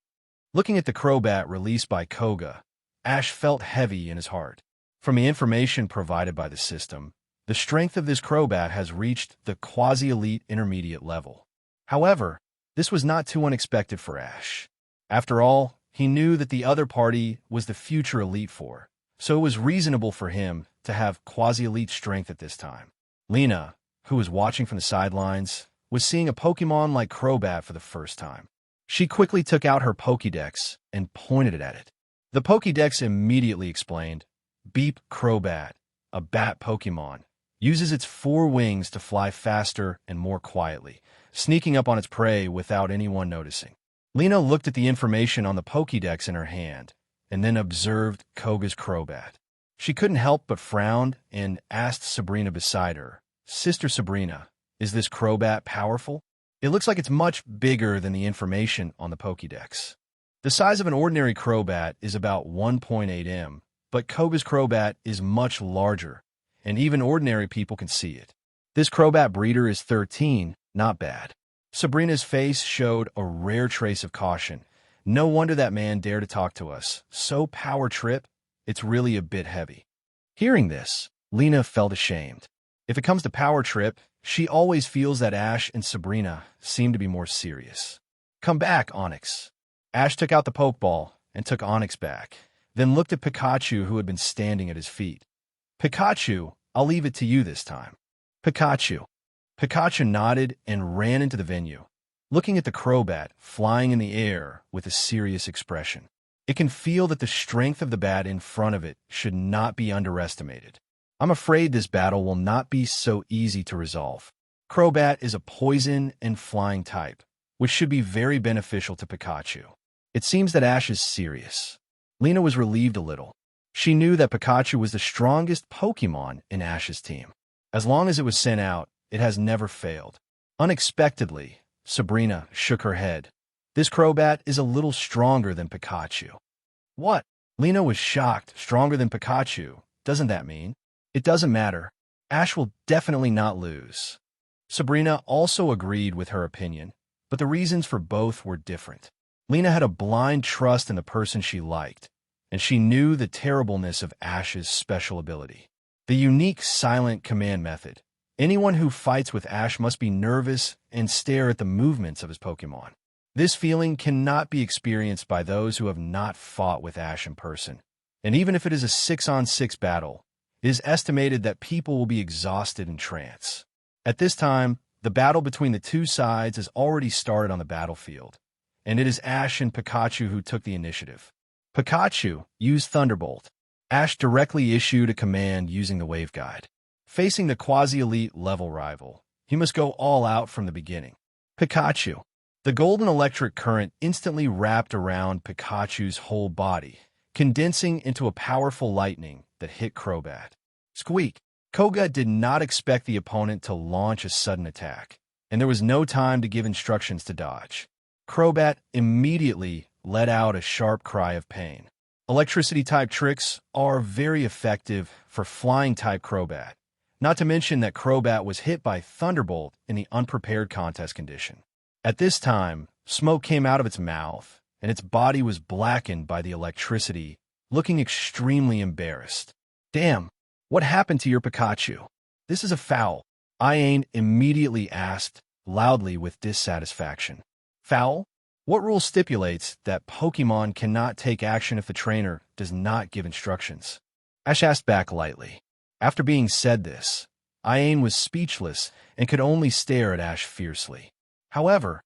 Looking at the Crobat released by Koga, Ash felt heavy in his heart. From the information provided by the system, the strength of this Crobat has reached the quasi-elite intermediate level. However, this was not too unexpected for Ash. After all, he knew that the other party was the future Elite Four, so it was reasonable for him to have quasi-elite strength at this time. Lena, who was watching from the sidelines, was seeing a Pokemon like Crobat for the first time. She quickly took out her Pokédex and pointed it at it. The Pokédex immediately explained, Beep Crobat, a bat Pokemon, uses its 4 wings to fly faster and more quietly, sneaking up on its prey without anyone noticing. Lena looked at the information on the Pokédex in her hand, and then observed Koga's Crobat. She couldn't help but frown and asked Sabrina beside her, Sister Sabrina, is this Crobat powerful? It looks like it's much bigger than the information on the Pokédex. The size of an ordinary Crobat is about 1.8 m, but Koga's Crobat is much larger, and even ordinary people can see it. This Crobat breeder is 13, not bad. Sabrina's face showed a rare trace of caution. No wonder that man dared to talk to us. So power trip, it's really a bit heavy. Hearing this, Lena felt ashamed. If it comes to power trip, she always feels that Ash and Sabrina seem to be more serious. Come back, Onyx. Ash took out the Pokeball and took Onyx back, then looked at Pikachu who had been standing at his feet. Pikachu, I'll leave it to you this time. Pikachu. Pikachu nodded and ran into the venue, looking at the Crobat flying in the air with a serious expression. It can feel that the strength of the bat in front of it should not be underestimated. I'm afraid this battle will not be so easy to resolve. Crobat is a poison and flying type, which should be very beneficial to Pikachu. It seems that Ash is serious. Lena was relieved a little. She knew that Pikachu was the strongest Pokemon in Ash's team. As long as it was sent out, it has never failed. Unexpectedly, Sabrina shook her head. This Crobat is a little stronger than Pikachu. What? Lena was shocked. Stronger than Pikachu. Doesn't that mean? It doesn't matter. Ash will definitely not lose. Sabrina also agreed with her opinion, but the reasons for both were different. Lena had a blind trust in the person she liked, and she knew the terribleness of Ash's special ability. The unique silent command method. Anyone who fights with Ash must be nervous and stare at the movements of his Pokemon. This feeling cannot be experienced by those who have not fought with Ash in person. And even if it is a 6-on-6 battle, it is estimated that people will be exhausted in trance. At this time, the battle between the two sides has already started on the battlefield, and it is Ash and Pikachu who took the initiative. Pikachu used Thunderbolt. Ash directly issued a command using the Wave Guide. Facing the quasi-elite level rival, he must go all out from the beginning. Pikachu. The golden electric current instantly wrapped around Pikachu's whole body, condensing into a powerful lightning that hit Crobat. Squeak. Koga did not expect the opponent to launch a sudden attack, and there was no time to give instructions to dodge. Crobat immediately let out a sharp cry of pain. Electricity-type tricks are very effective for flying-type Crobat, not to mention that Crobat was hit by Thunderbolt in the unprepared contest condition. At this time, smoke came out of its mouth, and its body was blackened by the electricity, looking extremely embarrassed. Damn, what happened to your Pikachu? This is a foul. Iane immediately asked, loudly with dissatisfaction. Foul? What rule stipulates that Pokemon cannot take action if the trainer does not give instructions? Ash asked back lightly. After being said this, Iane was speechless and could only stare at Ash fiercely. However,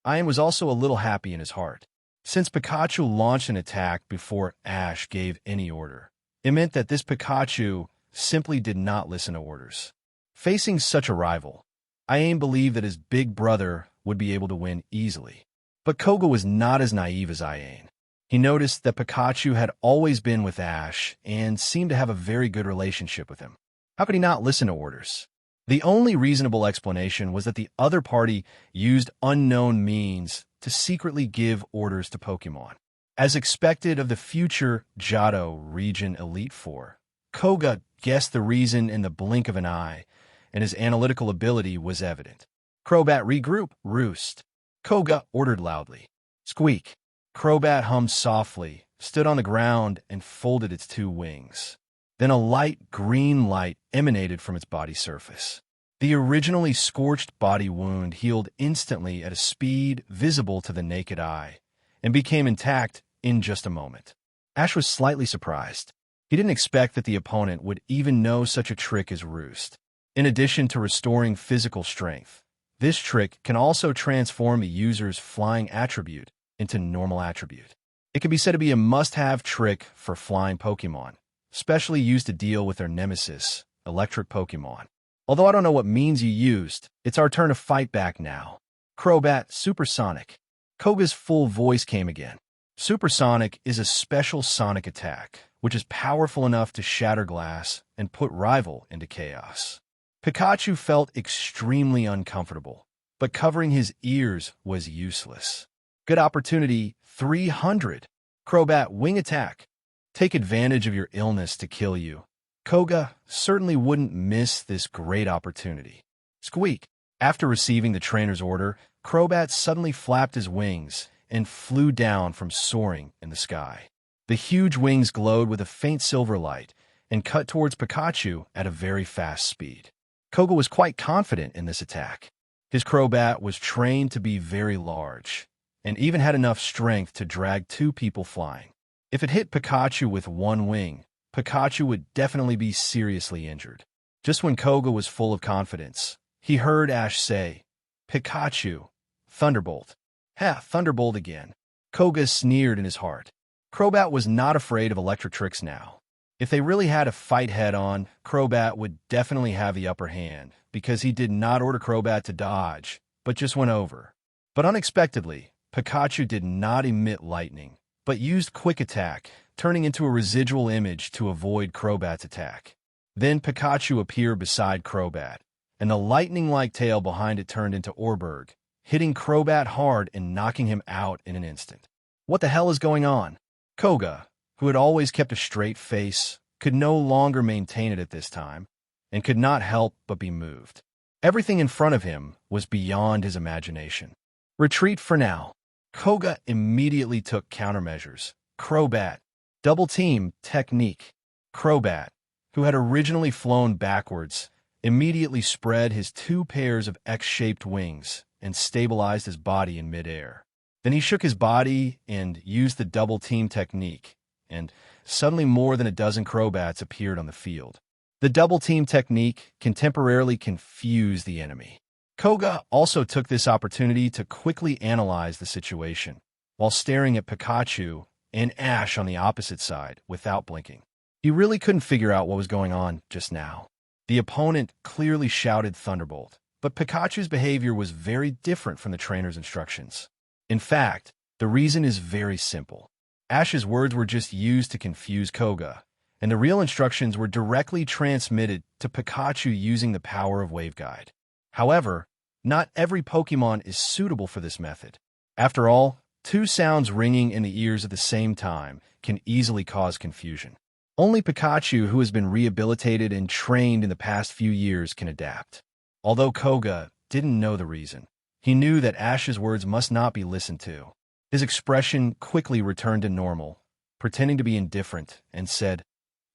Iane was also a little happy in his heart. Since Pikachu launched an attack before Ash gave any order, it meant that this Pikachu simply did not listen to orders. Facing such a rival, Iane believed that his big brother would be able to win easily. But Koga was not as naive as Iane. He noticed that Pikachu had always been with Ash and seemed to have a very good relationship with him. How could he not listen to orders? The only reasonable explanation was that the other party used unknown means to secretly give orders to Pokemon. As expected of the future Johto Region Elite Four, Koga guessed the reason in the blink of an eye, and his analytical ability was evident. Crobat, regroup, roost. Koga ordered loudly. Squeak. Crobat hummed softly, stood on the ground, and folded its two wings. Then a light green light emanated from its body surface. The originally scorched body wound healed instantly at a speed visible to the naked eye, and became intact in just a moment. Ash was slightly surprised. He didn't expect that the opponent would even know such a trick as Roost. In addition to restoring physical strength, this trick can also transform the user's flying attribute into normal attribute. It can be said to be a must-have trick for flying Pokemon, especially used to deal with their nemesis, electric Pokemon. Although I don't know what means you used, it's our turn to fight back now. Crobat, Supersonic. Koga's full voice came again. Supersonic is a special sonic attack, which is powerful enough to shatter glass and put rival into chaos. Pikachu felt extremely uncomfortable, but covering his ears was useless. Good opportunity, 300. Crobat, Wing Attack. Take advantage of your illness to kill you. Koga certainly wouldn't miss this great opportunity. Squeak. After receiving the trainer's order, Crobat suddenly flapped his wings and flew down from soaring in the sky. The huge wings glowed with a faint silver light and cut towards Pikachu at a very fast speed. Koga was quite confident in this attack. His Crobat was trained to be very large, and even had enough strength to drag 2 people flying. If it hit Pikachu with 1 wing, Pikachu would definitely be seriously injured. Just when Koga was full of confidence, he heard Ash say, "Pikachu, Thunderbolt." Ha, Thunderbolt again. Koga sneered in his heart. Crobat was not afraid of electric tricks now. If they really had a fight head-on, Crobat would definitely have the upper hand, because he did not order Crobat to dodge, but just went over. But unexpectedly, Pikachu did not emit lightning, but used Quick Attack, turning into a residual image to avoid Crobat's attack. Then Pikachu appeared beside Crobat, and the lightning-like tail behind it turned into Orberg, hitting Crobat hard and knocking him out in an instant. What the hell is going on? Koga, who had always kept a straight face, could no longer maintain it at this time, and could not help but be moved. Everything in front of him was beyond his imagination. Retreat for now. Koga immediately took countermeasures. Crobat, double team technique. Crobat, who had originally flown backwards, immediately spread his 2 pairs of X-shaped wings and stabilized his body in midair. Then he shook his body and used the double team technique, and suddenly more than a dozen Crobats appeared on the field. The double team technique can temporarily confuse the enemy. Koga also took this opportunity to quickly analyze the situation, while staring at Pikachu and Ash on the opposite side without blinking. He really couldn't figure out what was going on just now. The opponent clearly shouted Thunderbolt, but Pikachu's behavior was very different from the trainer's instructions. In fact, the reason is very simple. Ash's words were just used to confuse Koga, and the real instructions were directly transmitted to Pikachu using the power of Waveguide. However, not every Pokemon is suitable for this method. After all, 2 sounds ringing in the ears at the same time can easily cause confusion. Only Pikachu, who has been rehabilitated and trained in the past few years, can adapt. Although Koga didn't know the reason, he knew that Ash's words must not be listened to. His expression quickly returned to normal, pretending to be indifferent, and said,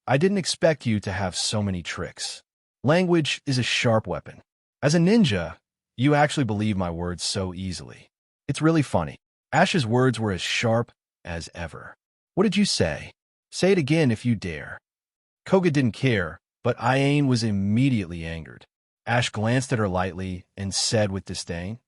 "I didn't expect you to have so many tricks. Language is a sharp weapon. As a ninja, you actually believe my words so easily. It's really funny." Ash's words were as sharp as ever. "What did you say? Say it again if you dare." Koga didn't care, but Iane was immediately angered. Ash glanced at her lightly and said with disdain,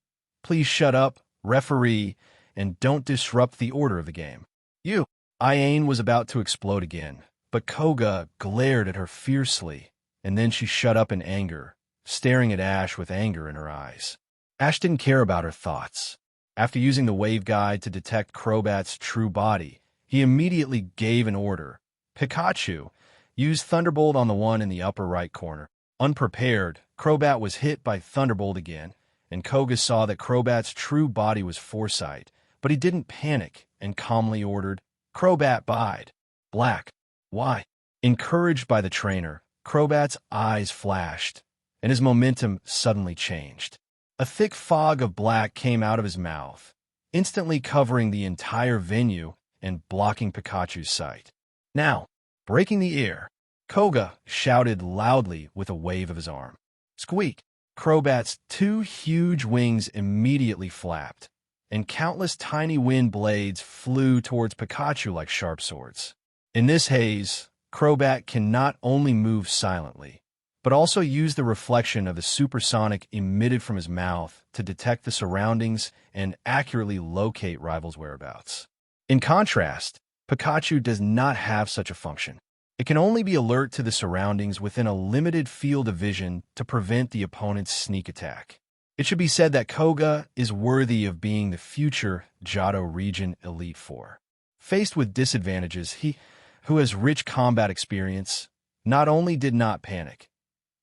"Please shut up, referee, and don't disrupt the order of the game." "You!" Iane was about to explode again, but Koga glared at her fiercely, and then she shut up in anger, staring at Ash with anger in her eyes. Ash didn't care about her thoughts. After using the waveguide to detect Crobat's true body, he immediately gave an order. Pikachu used Thunderbolt on the one in the upper right corner. Unprepared, Crobat was hit by Thunderbolt again, and Koga saw that Crobat's true body was Foresight, but he didn't panic and calmly ordered, "Crobat, bide." Black. Why? Encouraged by the trainer, Crobat's eyes flashed, and his momentum suddenly changed. A thick fog of black came out of his mouth, instantly covering the entire venue and blocking Pikachu's sight. Now, breaking the air, Koga shouted loudly with a wave of his arm. Squeak! Crobat's 2 huge wings immediately flapped, and countless tiny wind blades flew towards Pikachu like sharp swords. In this haze, Crobat can not only move silently, but also use the reflection of the supersonic emitted from his mouth to detect the surroundings and accurately locate rivals' whereabouts. In contrast, Pikachu does not have such a function. It can only be alert to the surroundings within a limited field of vision to prevent the opponent's sneak attack. It should be said that Koga is worthy of being the future Johto Region Elite Four. Faced with disadvantages, he, who has rich combat experience, not only did not panic,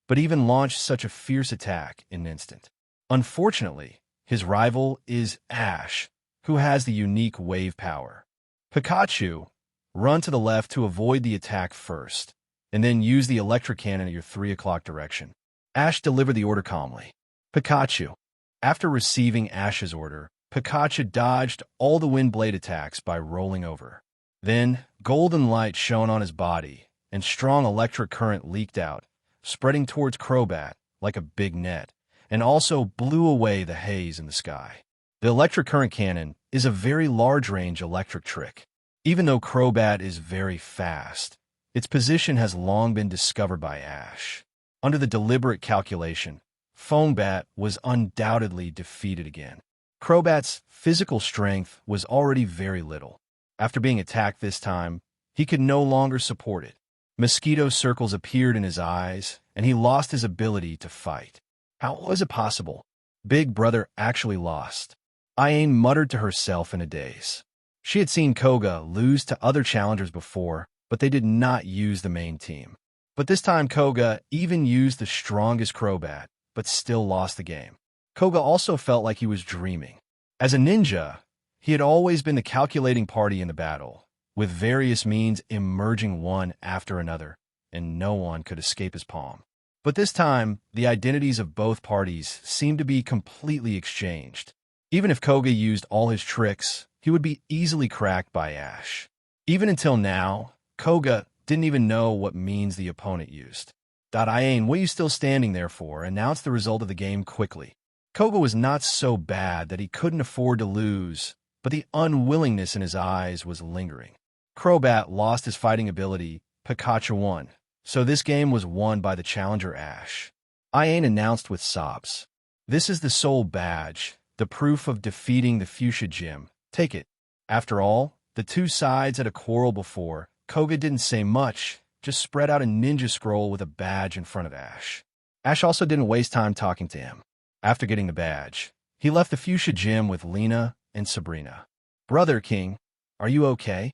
but even launched such a fierce attack in an instant. Unfortunately, his rival is Ash, who has the unique wave power. Pikachu, run to the left to avoid the attack first, and then use the electric cannon at your 3 o'clock direction. Ash delivered the order calmly. Pikachu. After receiving Ash's order, Pikachu dodged all the wind blade attacks by rolling over. Then, golden light shone on his body, and strong electric current leaked out, spreading towards Crobat, like a big net, and also blew away the haze in the sky. The electric current cannon is a very large-range electric trick. Even though Crobat is very fast, its position has long been discovered by Ash. Under the deliberate calculation, Foambat was undoubtedly defeated again. Crobat's physical strength was already very little. After being attacked this time, he could no longer support it. Mosquito circles appeared in his eyes, and he lost his ability to fight. How was it possible? Big Brother actually lost. Awaken muttered to herself in a daze. She had seen Koga lose to other challengers before, but they did not use the main team. But this time Koga even used the strongest Crobat, but still lost the game. Koga also felt like he was dreaming. As a ninja, he had always been the calculating party in the battle, with various means emerging one after another, and no one could escape his palm. But this time, the identities of both parties seemed to be completely exchanged. Even if Koga used all his tricks, he would be easily cracked by Ash. Even until now, Koga didn't even know what means the opponent used. Awaken, what are you still standing there for? Announce the result of the game quickly. Koga was not so bad that he couldn't afford to lose, but the unwillingness in his eyes was lingering. Crobat lost his fighting ability, Pikachu won, so this game was won by the challenger Ash. Awaken announced with sobs. This is the soul badge, the proof of defeating the Fuchsia Gym. Take it. After all, the two sides had a quarrel before. Koga didn't say much, just spread out a ninja scroll with a badge in front of Ash. Ash also didn't waste time talking to him. After getting the badge, he left the Fuchsia Gym with Lena and Sabrina. Brother King, are you okay?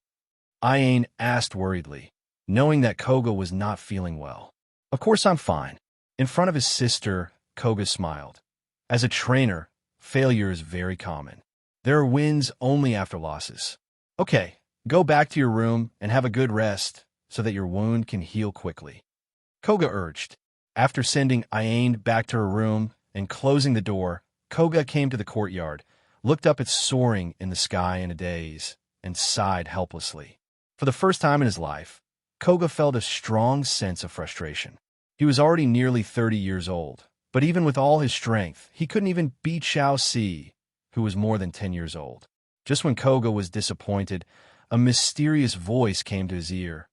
Awaken asked worriedly, knowing that Koga was not feeling well. Of course I'm fine. In front of his sister, Koga smiled. As a trainer, failure is very common. There are wins only after losses. Okay, go back to your room and have a good rest so that your wound can heal quickly. Koga urged. After sending Awaken back to her room and closing the door, Koga came to the courtyard, looked up at soaring in the sky in a daze, and sighed helplessly. For the first time in his life, Koga felt a strong sense of frustration. He was already nearly 30 years old, but even with all his strength, he couldn't even beat Xiao Si, who was more than 10 years old. Just when Koga was disappointed, a mysterious voice came to his ear.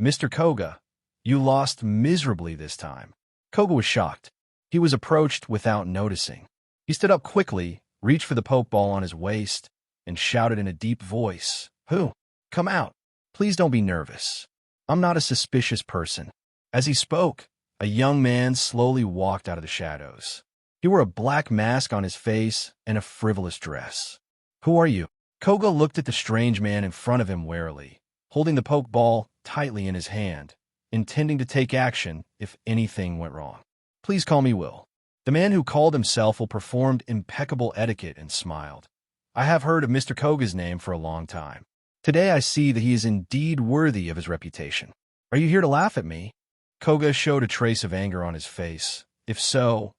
Mr. Koga, you lost miserably this time. Koga was shocked. He was approached without noticing. He stood up quickly, reached for the pokeball on his waist, and shouted in a deep voice, "Who? Come out. Please don't be nervous. I'm not a suspicious person." As he spoke, a young man slowly walked out of the shadows. He wore a black mask on his face and a frivolous dress. "Who are you?" Koga looked at the strange man in front of him warily, holding the pokeball tightly in his hand, intending to take action if anything went wrong. "Please call me Will." The man who called himself Will performed impeccable etiquette and smiled. "I have heard of Mr. Koga's name for a long time. Today I see that he is indeed worthy of his reputation. Are you here to laugh at me?" Koga showed a trace of anger on his face. "If so,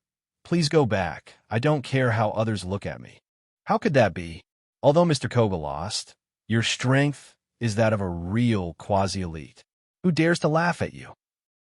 please go back. I don't care how others look at me." "How could that be? Although Mr. Koga lost, your strength is that of a real quasi-elite. Who dares to laugh at you?"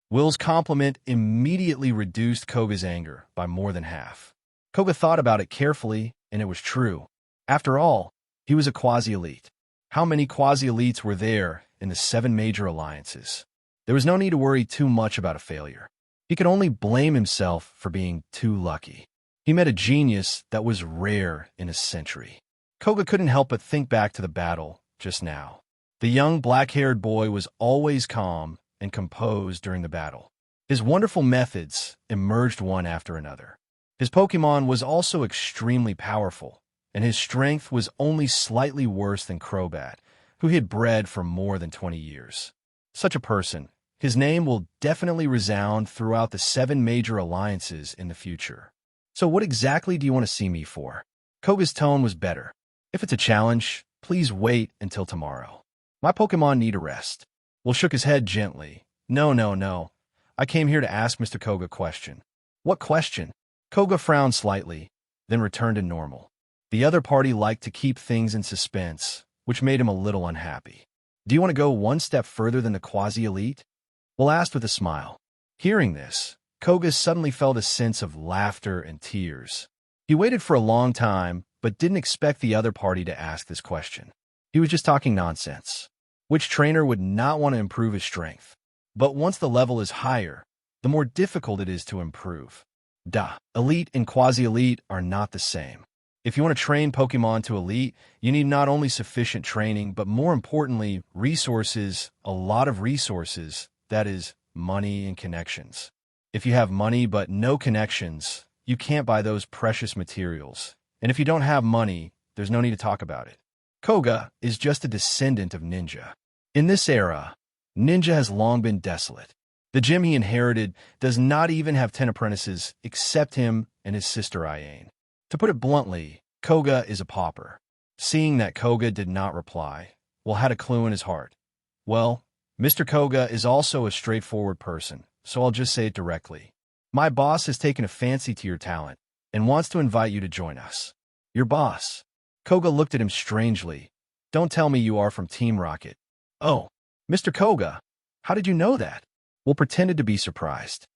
Will's compliment immediately reduced Koga's anger by more than half. Koga thought about it carefully, and it was true. After all, he was a quasi-elite. How many quasi-elites were there in the 7 major alliances? There was no need to worry too much about a failure. He could only blame himself for being too lucky. He met a genius that was rare in a century. Koga couldn't help but think back to the battle just now. The young black-haired boy was always calm and composed during the battle. His wonderful methods emerged one after another. His Pokemon was also extremely powerful, and his strength was only slightly worse than Crobat, who he had bred for more than 20 years. Such a person, his name will definitely resound throughout the 7 major alliances in the future. "So what exactly do you want to see me for?" Koga's tone was better. "If it's a challenge, please wait until tomorrow. My Pokemon need a rest." Will shook his head gently. No. I came here to ask Mr. Koga a question." "What question?" Koga frowned slightly, then returned to normal. The other party liked to keep things in suspense, which made him a little unhappy. "Do you want to go one step further than the quasi-elite?" Will asked with a smile. Hearing this, Koga suddenly felt a sense of laughter and tears. He waited for a long time, but didn't expect the other party to ask this question. He was just talking nonsense. Which trainer would not want to improve his strength? But once the level is higher, the more difficult it is to improve. Duh. Elite and quasi-elite are not the same. If you want to train Pokemon to elite, you need not only sufficient training, but more importantly, resources, a lot of resources, that is, money and connections. If you have money but no connections, you can't buy those precious materials. And if you don't have money, there's no need to talk about it. Koga is just a descendant of Ninja. In this era, Ninja has long been desolate. The gym he inherited does not even have 10 apprentices except him and his sister Ayane. To put it bluntly, Koga is a pauper. Seeing that Koga did not reply, had a clue in his heart. Well, Mr. Koga is also a straightforward person, so I'll just say it directly. My boss has taken a fancy to your talent and wants to invite you to join us. Your boss? Koga looked at him strangely. Don't tell me you are from Team Rocket. Oh, Mr. Koga, how did you know that? Pretended to be surprised.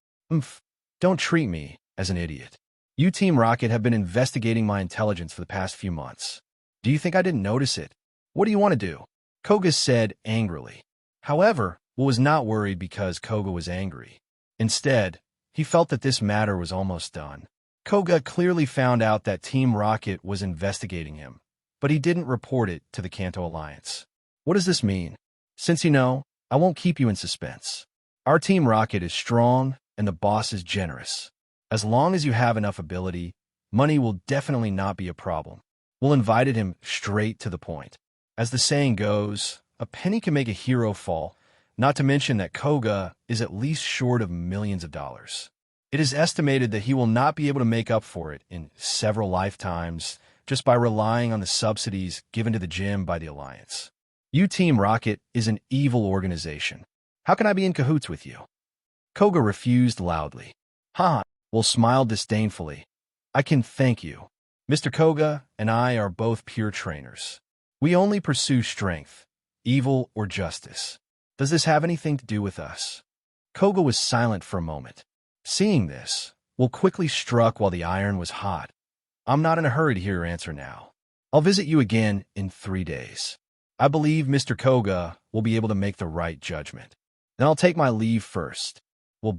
Don't treat me as an idiot. You Team Rocket have been investigating my intelligence for the past few months. Do you think I didn't notice it? What do you want to do? Koga said angrily. However, was not worried because Koga was angry. Instead, he felt that this matter was almost done. Koga clearly found out that Team Rocket was investigating him, but he didn't report it to the Kanto Alliance. What does this mean? Since you know, I won't keep you in suspense. Our Team Rocket is strong, and the boss is generous. As long as you have enough ability, money will definitely not be a problem. We'll invite him straight to the point. As the saying goes, a penny can make a hero fall, not to mention that Koga is at least short of millions of dollars. It is estimated that he will not be able to make up for it in several lifetimes just by relying on the subsidies given to the gym by the Alliance. You Team Rocket is an evil organization. How can I be in cahoots with you? Koga refused loudly. Smiled disdainfully. I can thank you. Mr. Koga and I are both pure trainers. We only pursue strength, evil, or justice. Does this have anything to do with us? Koga was silent for a moment. Seeing this, quickly struck while the iron was hot. I'm not in a hurry to hear your answer now. I'll visit you again in 3 days. I believe Mr. Koga will be able to make the right judgment. Then I'll take my leave first.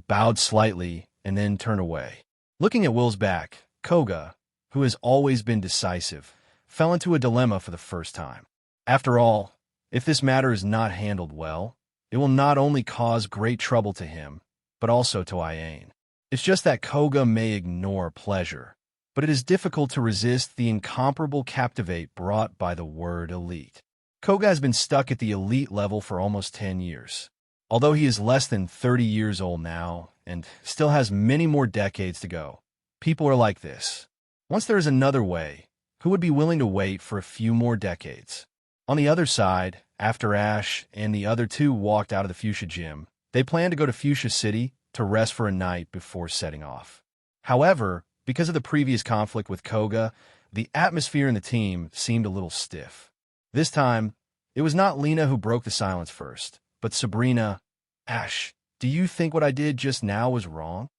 Bowed slightly and then turned away. Looking at Will's back, Koga, who has always been decisive, fell into a dilemma for the first time. After all, if this matter is not handled well, it will not only cause great trouble to him, but also to Ayane. It's just that Koga may ignore pleasure, but it is difficult to resist the incomparable captivate brought by the word elite. Koga has been stuck at the elite level for almost 10 years. Although he is less than 30 years old now and still has many more decades to go, people are like this. Once there is another way, who would be willing to wait for a few more decades? On the other side, after Ash and the other two walked out of the Fuchsia gym, they planned to go to Fuchsia City to rest for a night before setting off. However, because of the previous conflict with Koga, the atmosphere in the team seemed a little stiff. This time, it was not Lena who broke the silence first, but Sabrina. Ash, do you think what I did just now was wrong?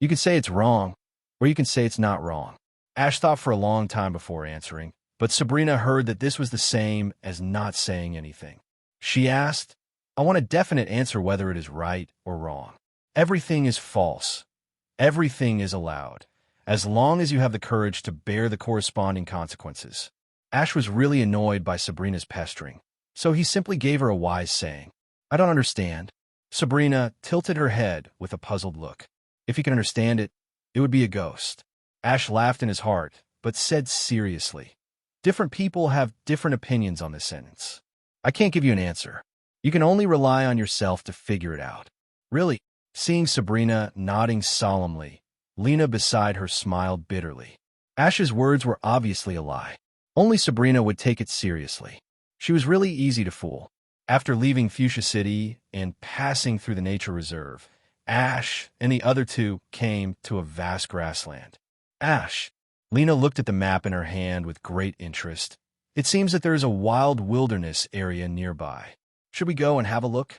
You can say it's wrong, or you can say it's not wrong. Ash thought for a long time before answering, but Sabrina heard that this was the same as not saying anything. She asked, I want a definite answer whether it is right or wrong. Everything is false. Everything is allowed, as long as you have the courage to bear the corresponding consequences. Ash was really annoyed by Sabrina's pestering, so he simply gave her a wise saying. I don't understand. Sabrina tilted her head with a puzzled look. If he could understand it, it would be a ghost. Ash laughed in his heart, but said seriously, different people have different opinions on this sentence. I can't give you an answer. You can only rely on yourself to figure it out. Really? Seeing Sabrina nodding solemnly, Lena beside her smiled bitterly. Ash's words were obviously a lie. Only Sabrina would take it seriously. She was really easy to fool. After leaving Fuchsia City and passing through the nature reserve, Ash and the other two came to a vast grassland. Ash. Lena looked at the map in her hand with great interest. It seems that there is a wild wilderness area nearby. Should we go and have a look?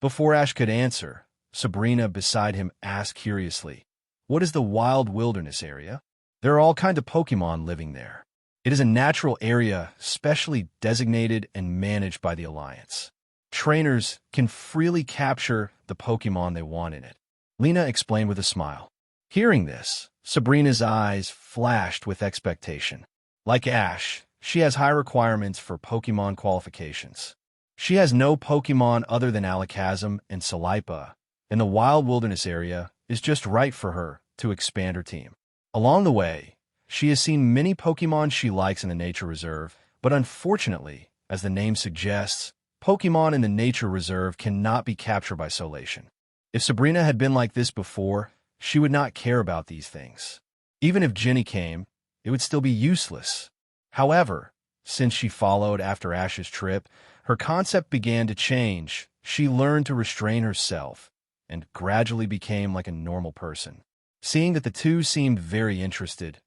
Before Ash could answer, Sabrina beside him asked curiously, What is the wild wilderness area? There are all kinds of Pokemon living there. It is a natural area specially designated and managed by the Alliance. Trainers can freely capture the Pokemon they want in it. Lena explained with a smile. Hearing this, Sabrina's eyes flashed with expectation. Like Ash, she has high requirements for Pokemon qualifications. She has no Pokemon other than Alakazam and Salipa, and the wild wilderness area is just right for her to expand her team. Along the way, she has seen many Pokemon she likes in the nature reserve, but unfortunately, as the name suggests, Pokemon in the nature reserve cannot be captured by Solation. If Sabrina had been like this before, she would not care about these things. Even if Ginny came, it would still be useless. However, since she followed after Ash's trip, her concept began to change. She learned to restrain herself and gradually became like a normal person. Seeing that the two seemed very interested,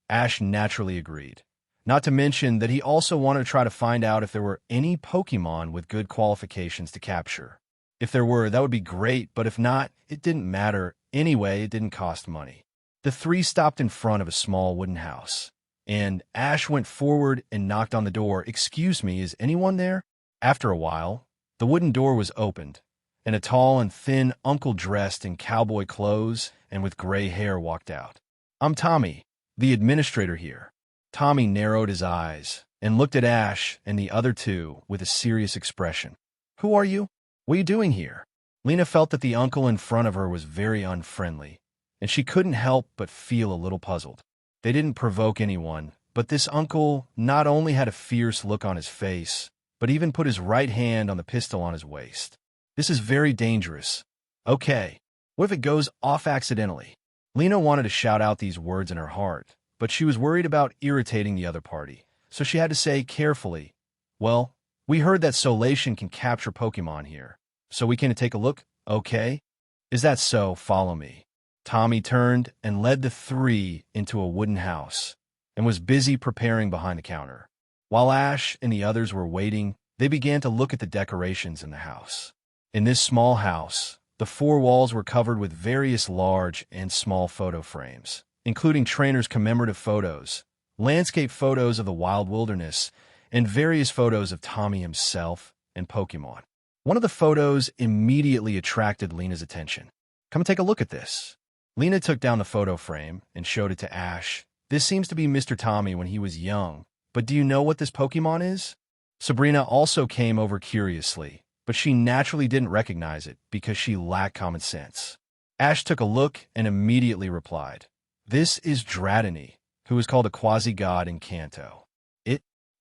Ash naturally agreed. Not to mention that he also wanted to try to find out if there were any Pokemon with good qualifications to capture. If there were, that would be great, but if not, it didn't matter. Anyway, it didn't cost money. The three stopped in front of a small wooden house, and Ash went forward and knocked on the door. "Excuse me, is anyone there?" After a while, the wooden door was opened, and a tall and thin uncle dressed in cowboy clothes and with gray hair walked out. "I'm Tommy, the administrator here." Tommy narrowed his eyes and looked at Ash and the other two with a serious expression. "Who are you? What are you doing here?" Lena felt that the uncle in front of her was very unfriendly, and she couldn't help but feel a little puzzled. They didn't provoke anyone, but this uncle not only had a fierce look on his face, but even put his right hand on the pistol on his waist. This is very dangerous. Okay, what if it goes off accidentally? Lena wanted to shout out these words in her heart, but she was worried about irritating the other party, so she had to say carefully, "Well, we heard that Solation can capture Pokemon here, so we can take a look, okay?" "Is that so? Follow me." Tommy turned and led the three into a wooden house and was busy preparing behind the counter. While Ash and the others were waiting, they began to look at the decorations in the house. In this small house, the four walls were covered with various large and small photo frames, including trainers' commemorative photos, landscape photos of the wild wilderness, and various photos of Tommy himself and Pokemon. One of the photos immediately attracted Lena's attention. "Come and take a look at this." Lena took down the photo frame and showed it to Ash. "This seems to be Mr. Tommy when he was young, but do you know what this Pokemon is?" Sabrina also came over curiously, but she naturally didn't recognize it because she lacked common sense. Ash took a look and immediately replied, "This is Dratini, who is called a quasi-god in Kanto."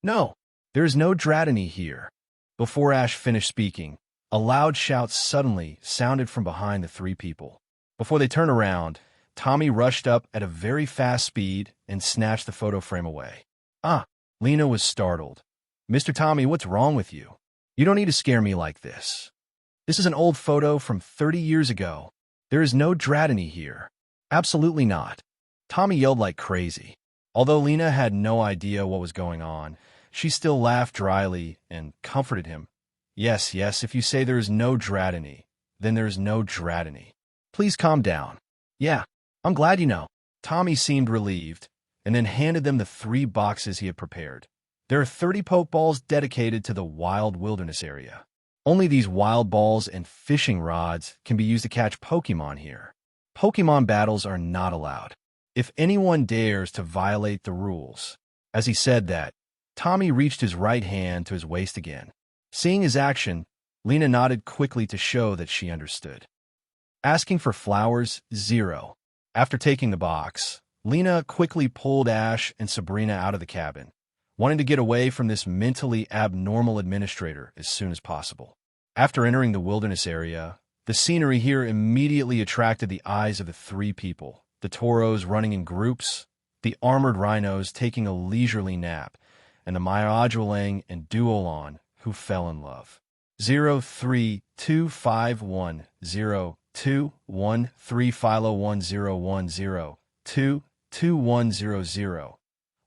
No, there is no Dratini here." Before Ash finished speaking, a loud shout suddenly sounded from behind the three people. Before they turned around, Tommy rushed up at a very fast speed and snatched the photo frame away. "Ah!" Lena was startled. "Mr. Tommy, what's wrong with you? You don't need to scare me like this. This is an old photo from 30 years ago. There is no Dratini here." "Absolutely not." Tommy yelled like crazy. Although Lena had no idea what was going on, she still laughed dryly and comforted him. Yes, if you say there is no Dratini, then there is no Dratini. Please calm down." "Yeah, I'm glad you know." Tommy seemed relieved, and then handed them the 3 boxes he had prepared. "There are 30 Pokeballs dedicated to the wild wilderness area. Only these wild balls and fishing rods can be used to catch Pokemon here. Pokemon battles are not allowed. If anyone dares to violate the rules." As he said that, Tommy reached his right hand to his waist again. Seeing his action, Lena nodded quickly to show that she understood. Asking for flowers, 0. After taking the box, Lena quickly pulled Ash and Sabrina out of the cabin, wanting to get away from this mentally abnormal administrator as soon as possible. After entering the wilderness area, the scenery here immediately attracted the eyes of the 3 people, the Tauros running in groups, the armored rhinos taking a leisurely nap, and the Myodulang and Duolon who fell in love. 032510213 Philo 1010222100.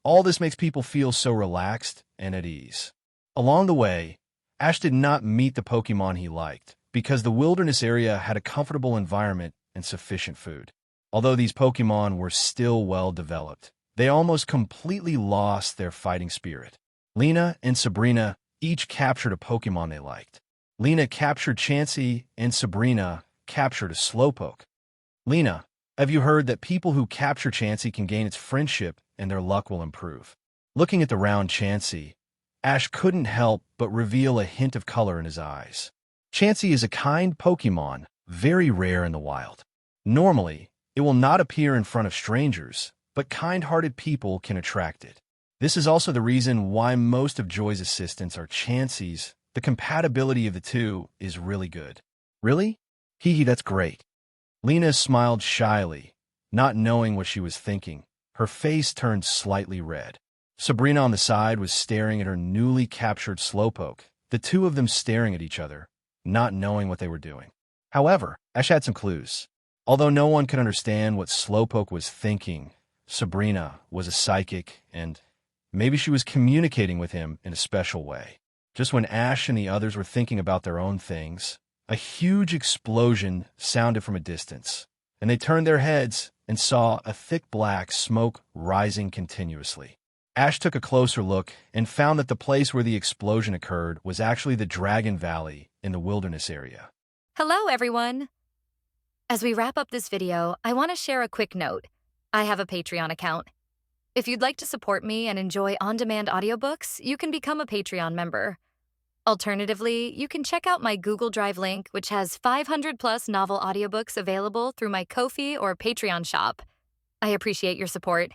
All this makes people feel so relaxed and at ease. Along the way, Ash did not meet the Pokemon he liked because the wilderness area had a comfortable environment and sufficient food. Although these Pokemon were still well developed, they almost completely lost their fighting spirit. Lena and Sabrina each captured a Pokemon they liked. Lena captured Chansey, and Sabrina captured a Slowpoke. Lena, have you heard that people who capture Chansey can gain its friendship and their luck will improve? Looking at the round Chansey, Ash couldn't help but reveal a hint of color in his eyes. Chansey is a kind Pokemon, very rare in the wild. Normally, it will not appear in front of strangers, but kind-hearted people can attract it. This is also the reason why most of Joy's assistants are Chanseys. The compatibility of the two is really good. Really? Hee hee, that's great. Lena smiled shyly, not knowing what she was thinking. Her face turned slightly red. Sabrina on the side was staring at her newly captured Slowpoke, the two of them staring at each other, not knowing what they were doing. However, Ash had some clues. Although no one could understand what Slowpoke was thinking, Sabrina was a psychic, and maybe she was communicating with him in a special way. Just when Ash and the others were thinking about their own things, a huge explosion sounded from a distance, and they turned their heads and saw a thick black smoke rising continuously. Ash took a closer look and found that the place where the explosion occurred was actually the Dragon Valley in the wilderness area. Hello, everyone! As we wrap up this video, I want to share a quick note. I have a Patreon account. If you'd like to support me and enjoy on-demand audiobooks, you can become a Patreon member. Alternatively, you can check out my Google Drive link, which has 500-plus novel audiobooks available through my Ko-fi or Patreon shop. I appreciate your support.